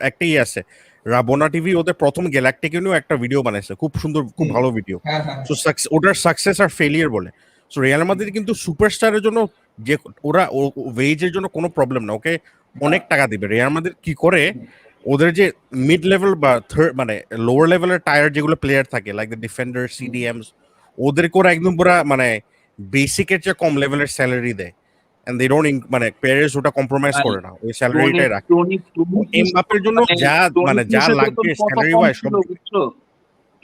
একটাই আছে, রাবোনা টিভি ওদের প্রথম গ্যালাক্টিক নিয়েও একটা ভিডিও বানাইছে, খুব সুন্দর, খুব ভালো ভিডিও। হ্যাঁ, হ্যাঁ। সো ওটার সাকসেস আর ফেলিয়ার বলে। সো রিয়াল মাদ্রিদ কিন্তু সুপারস্টারের জন্য যে ওরা ওয়েজের জন্য কোনো প্রবলেম না, ওকে অনেক টাকা দিবে। রিয়াল মাদ্রিদ কি করে, ওদের যে মিড লেভেল বা থার্ড মানে লোয়ার লেভেলের টায়ার যেগুলো প্লেয়ার থাকে, লাইক দ্য ডিফেন্ডার, সিডিএমস, ওদেরকে ওরা একদম পুরা মানে বেসিকের চেয়ে কম লেভেলের স্যালারি দেয়, এন্ড দে ডোন্ট মানে প্লেয়ার্স ওটা কম্প্রোমাইজ করে না, ওই স্যালারিটাই রাখে। এমবাপ্পের জন্য যা মানে যা লাগবে স্যালারি ওয়াইজ সব দিবে।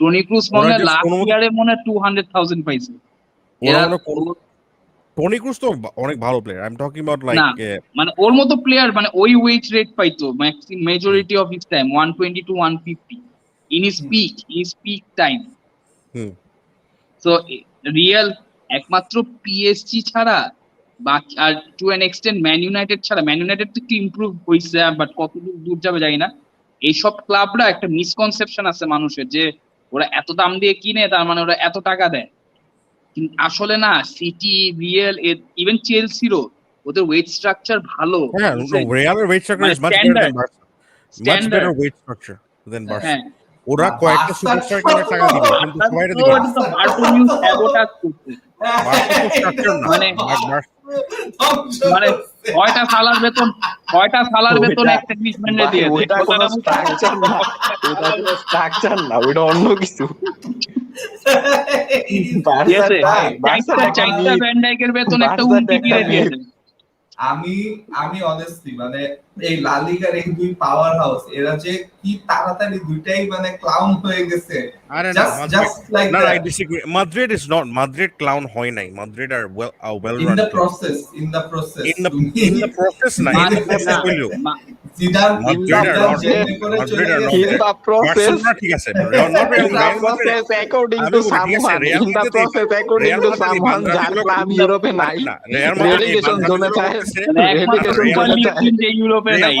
টনি ক্রুজ মনে ওরা যে লাস্ট কোনো মতো- ইয়ারে মনে 200,000 পাইছে। ওরা এরা- মনে করো- টনি ক্রুজ তো অনেক ভালো player, I am talking about না, লাইক মানে ওর মতো প্লেয়ার মানে ওই ওয়েট রেট পাইতো maximum majority of his time 120 to 150 in his peak time. Hmm. So Real একমাত্র পিএসজি ছাড়া বাকি আর to an extent Man United ছাড়া, ম্যান ইউনাইটেড তো একটু ইমপ্রুভ হয়েছে বাট কত দূর যাবে জানি না। এইসব ক্লাবরা একটা মিসকনসেপশন আছে মানুষের যে ওরা এত দাম দিয়ে কিনে তার মানে ওরা এত টাকা দেয়, কিন্তু আসলে না। সিটি, রিয়াল, ইভেন চেলসিরও ওদের ওয়েট স্ট্রাকচার ভালো। হ্যাঁ, Real's weight structure মানে is much better standard. than Barca. Much Standard. better weight structure than Barca. হ্যাঁ, ওরা কয়েকটা সুপারস্টার কিনে টাকা দিবে, কিন্তু সবাইরে দিবে না। তো বার্টোমিউ স্যাবোটাজ করছে। বার্সা তো স্ট্রাকচার না। মানে মানে ছয়টা সালার বেতন এক টেকনিশিয়ানে ভাই দিয়েছে। ওইটা কোনো স্ট্রাকচার না, ওইটা কোনো স্ট্রাকচার না, ওইটা অন্য কিছু। চারটা ভ্যান ডাইকের বেতন একটা উমটিকে দিয়েছে। আমি অনেস্টলি মানে এই লা লিগার এই দুই পাওয়ার হাউস এরা যে কি তাড়াতাড়ি দুইটাই মানে ক্লাউন হয়ে গেছে। আরে না, জাস্ট লাইক না, I disagree. Madrid is not. Madrid clown হয় নাই. Madrid are well in run. the process In the process না, in the process হইলো। Zidane Madrid are not. Madrid are not. In the process, Barcelona ঠিক আছে, not Real Madrid. according আমি to বলি, ঠিক আছে, someone, Real in the Madrid- process, according Real to Madrid এই someone, যার বান্দামিগুলো ক্লাব ইউরোপে নাই, না, Real Madrid এই relegation zone-এ বান্দামিগুলো যায়, করতেছে। একমাত্র relegation সুপার zone-এ লিগ যায়। টিম যে ইউরোপে নাই।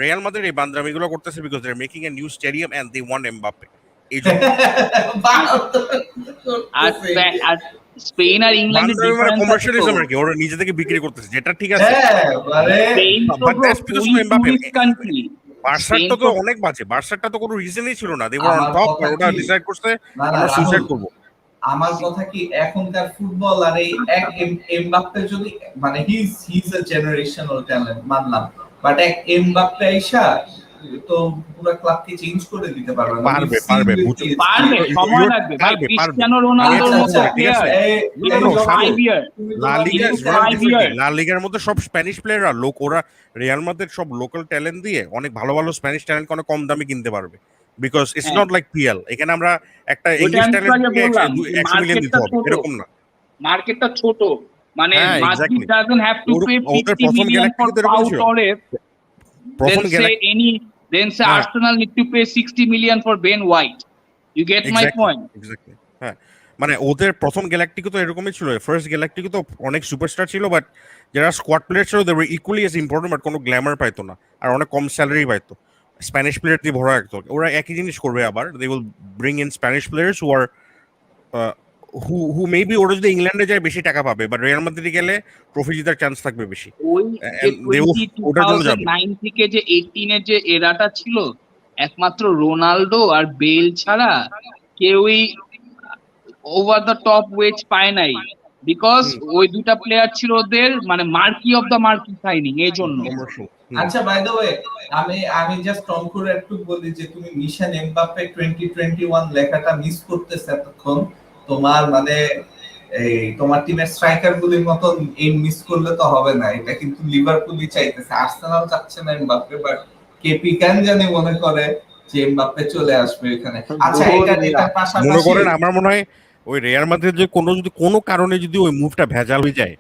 Real Madrid এই বান্দামিগুলো করতেছে because they're making a new stadium and they want Mbappe. এই জন্য আর স্পেন আর ইংল্যান্ডের ডিফারেন্স কমার্শিয়ালিজম আর কি, ওরা নিজে থেকে বিক্রি করতেছে, যেটা ঠিক আছে। স্পেন তো But that's because of Mbappe. Country. বার্সারটা তো অনেক বাজে, বার্সারটা তো কোনো রিজনই ছিল না। They were on আমার top, কথা আর ওরা কি- ডিসাইড করছে না, আমরা রাহুল, সুইসাইড করব। আমার কথা কি এখনকার ফুটবল আর এই এক এমবাপ্পে যদি মানে he is a generational talent মানলাম, বাট এক এমবাপ্পে আইসা তো পুরো ক্লাবকে চেঞ্জ করে দিতে পারবে না। পারবে, বুঝো। পারবে, সময় লাগবে ভাই। ক্রিস্টিয়ানো রোনালদোর মতো প্লেয়ার লা লিগা ইজ ভেরি ডিফারেন্ট। লা লিগার মধ্যে সব স্প্যানিশ প্লেয়াররা লোক, ওরা রিয়াল মাদ্রিদ সব লোকাল ট্যালেন্ট দিয়ে অনেক ভালো ভালো স্প্যানিশ ট্যালেন্ট অনেক কম দামে কিনতে পারবে, because it's not like PL. এখানে আমরা একটা ইংলিশ ট্যালেন্ট 100 মিলিয়ন দিতে হবে, এরকম না। মার্কেটটা ছোট, মানে হ্যাঁ, Madrid exactly. doesn't have to pay ওদের 50 প্রথম million for গ্যালাক্টিতে এরকম Pau ছিল। Torres. প্রথম Then say হ্যাঁ। Arsenal need to pay 60 million for Ben White. You get my point? Exactly, হ্যাঁ। মানে ওদের প্রথম গ্যালাক্টিকো তো এরকমই ছিল। ফার্স্ট গ্যালাক্টিকো তো অনেক সুপারস্টার ছিল, বাট যারা স্কোয়াড প্লেয়ার ছিল they were equally as important, but কোনো গ্ল্যামার পাইতো না, আর অনেক কম স্যালারি পাইতো। স্প্যানিশ প্লেয়ার দিয়ে ভরা রাখতো। ওরা একই জিনিস করবে আবার, they will bring in Spanish players who are who maybe ওরা যদি ইংল্যান্ডে যায় বেশি টাকা পাবে, বাট রিয়াল মাদ্রিদে গেলে ট্রফি জেতার চান্স থাকবে বেশি। ওই যে ওটার জন্য যাবে। 2009 থেকে যে 18 এর যে এরাটা ছিল, একমাত্র রোনালদো আর বেল ছাড়া কেউই ওভার দ্য টপ ওয়েজ পায় নাই, বিকজ ওই দুটা প্লেয়ার ছিল ওদের মানে marquee of the marquee signing, এই জন্য। আচ্ছা, বাই দ্য ওয়ে আমি জাস্ট অঙ্কুর একটু বলি যে তুমি মিশন এমবাপ্পে 2021 লেখাটা মিস করতেছ এতক্ষণ। তোমার মানে এই তোমার টিমের স্ট্রাইকার গুলির মতন এই মিস করলে তো হবে না। এটা কিন্তু লিভারপুলই চাইতেছে, আর্সেনাল চাচ্ছে না এমবাপ্পে, বাট কেপি কেন জানি মনে করে যে এমবাপ্পে চলে আসবে এখানে। আচ্ছা, এটার পাশাপাশি মনে করেন আমার মনে হয় ওই রিয়াল মাদ্রিদ যে কোনো কারণে যদি ওই মুভটা ভেজাল হয়ে যায়,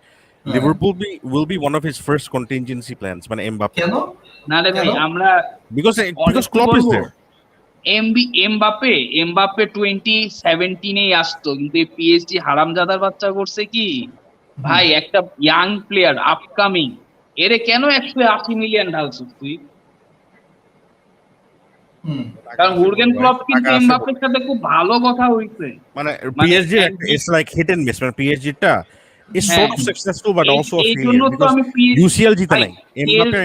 Liverpool will be one of his first contingency plans, মানে এমবাপ্পে। কেন না রে ভাই, আমরা because Klopp is there. Mbappe 2017 এই আসতো, কিন্তু এই পিএসজি হারামজাদার বাচ্চা করছে কি ভাই, একটা ইয়াং প্লেয়ার আপকামিং, এরে কেন 180 মিলিয়ন ঢালছিস তুই? কারণ জুর্গেন ক্লপ কিন্তু এমবাপ্পের সাথে খুব ভালো কথা হইছে। মানে PSG it's like hit and miss, মানে পিএসজি টা is sort of successful but also a failure because UCL জিতে নাই। Mbappe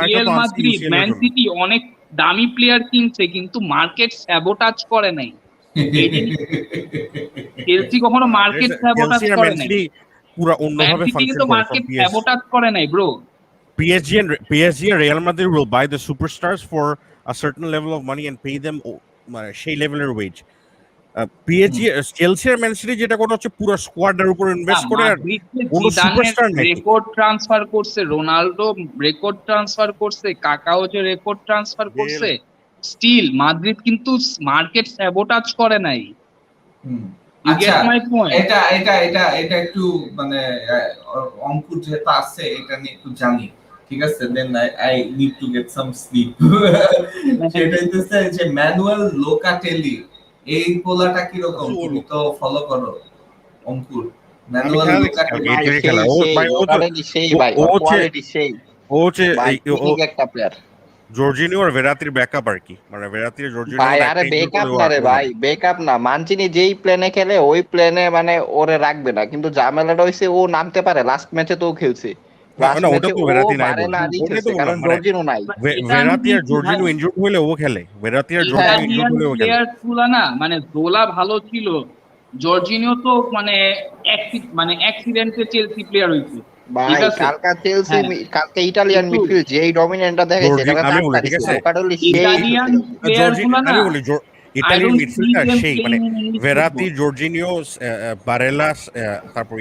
Real Madrid, man city অনেক দামি প্লেয়ার কিনছে, কিন্তু মার্কেট স্যাবোটাজ করে নাই। চেলসি কখনো মার্কেট স্যাবোটাজ করে নাই, পুরো অন্যভাবে কিন্তু ফাংশন করে। মার্কেট স্যাবোটাজ করে নাই bro. PSG and Real Madrid will buy the superstars for a certain level of money and pay them সেই লেভেলের ওয়েজ। PSG চেলসি আর ম্যান সিটি যেটা করে হচ্ছে পুরো স্কোয়াডের উপর ইনভেস্ট করে, আর কোনো সুপারস্টার নাই। রেকর্ড ট্রান্সফার করছে, রোনালদো রেকর্ড ট্রান্সফার করছে, কাকাও যে রেকর্ড ট্রান্সফার করছে, স্টিল মাদ্রিদ কিন্তু মার্কেট স্যাবোটাজ করে নাই। আচ্ছা, এটা একটু মানে অঙ্কুর যেটা আছে এটা নিয়ে একটু জানি, ঠিক আছে? Then I need to get some sleep. সেটা হচ্ছে যে ম্যানুয়েল লোকাটেলি, এই পোলাটা কি রকম? তুমি তো ফলো করো অঙ্কুর। ম্যানুয়েল লোকাটেলি একটা প্লেয়ার, জর্জিনিও আর ভেরাতির ব্যাকআপ আর কি, মানে ভেরাতি জর্জিনিও ভাই। আরে ব্যাকআপ না রে ভাই, ব্যাকআপ না। মানচিনি যেই প্লেনে খেলে ওই প্লেনে মানে ওরে রাখবে না, কিন্তু ঝামেলাটা হইছে ও নামতে পারে, লাস্ট ম্যাচে তো খেলছে, লাস্ট না ওটা ম্যাচে তো ও ভেরাতি নাই বারেলা বলছি, আদি ওটাই তো খেলছে কারণ বললাম মানে জর্জিনো নাই। এটা আমি ভেরাতি আর দেখছি ভাই, জর্জিনো ইনজুর্ড হলে ও খেলে, ভেরাতি আর জর্জিনো ইনজুর্ড ইটালিয়ান হলে ও খেলে। প্লেয়ার গুলা না, মানে জোলা ভালো ছিল, জর্জিনিও তো মানে মানে অ্যাক্সিডেন্টে চেলসি প্লেয়ার হইছে, ঠিক ভাই আছে। কালকা চেলসি হ্যাঁ, কালকে ইটালিয়ান কিন্তু মিডফিল্ড যেই ডমিনেন্টটা দেখাইছে এটা আমি আটকা বলি ঠিক দিছে, আছে, লোকাডলি সেই ইটালিয়ান খেলছে। প্লেয়ার গুলা না, আমি বলি আই ইতালির ডোন্ট সি মিডফিল্ডার দেম সেই প্লেইং মানে ইন ইংলিশ ভেরাতি, ফুটবল। জর্জিনিও, বারেলাস, তারপর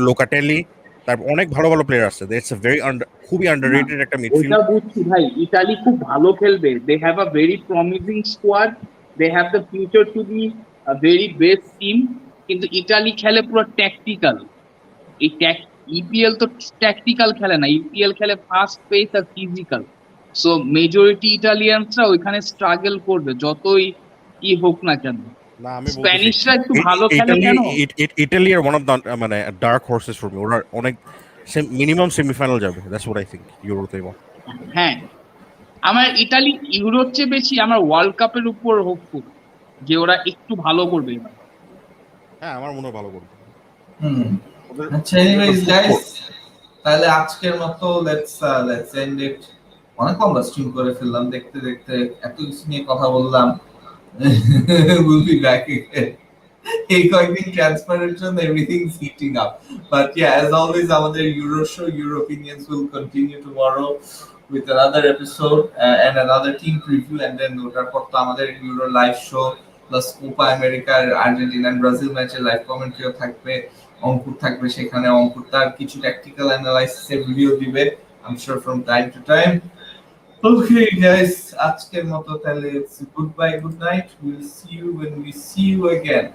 লোকাটেলি, তারপর অনেক ভালো ভালো প্লেয়ার আছে। ইটস এ ভেরি খুবই না, আন্ডাররেটেড একটা ওইটা মিডফিল্ড। বুঝছি ভাই, ইতালি খুব ভালো খেলবে, they have a very promising squad, they have the future to be a very best team, কিন্তু ইতালি খেলে পুরো ট্যাকটিক্যাল। এই ইপিএল তো ট্যাকটিক্যাল খেলে না, ইপিএল খেলে ফাস্ট পেস আর ফিজিক্যাল। সো মেজরিটি ইটালিয়ানসরা ওইখানে স্ট্রাগল করবে যতই কি হোক না কেন। না আমি বলতেছি স্প্যানিশরা একটু ভালো খেলে ইটালি, কেন, Italy are one of the মানে ডার্ক হর্সেস ফর মি। ওরা অনেক মিনিমাম সেমিফাইনাল যাবে, দ্যাটস হোয়াট আই থিংক ইউরোতে। হ্যাঁ। আমার ইতালি ইউরোর চেয়ে বেশি আমার ওয়ার্ল্ড কাপের উপর হোপফুল যে ওরা একটু ভালো করবে এবার। হ্যাঁ আমার মনে হয় ভালো করবে। হুম। ওদের আচ্ছা, এনিওয়েজ গাইস, তাহলে আজকের মতো লেটস এন্ড ইট। অনেক লম্বা স্ট্রিম করে ফেললাম, দেখতে দেখতে এত কিছু নিয়ে কথা বললাম। Will be back again. এই কয়েকদিন ট্রান্সফারের জন্য everything is hitting up, but yeah, as always আমাদের Euro show, Euro opinions will continue tomorrow with another episode and another team preview, and then ওটার পর তো আমাদের euro live show plus Copa আমেরিকার আর্জেন্টিনা এন্ড ব্রাজিল ম্যাচের লাইভ কমেন্ট্রিও থাকবে, অঙ্কুর থাকবে সেখানে, অঙ্কুর তার কিছু ট্যাকটিক্যাল অ্যানালাইসিসের ভিডিও দিবে I am sure from time to time. Okay, guys, আজকের মতো তাহলে goodbye, good night. We'll see you when we see you again.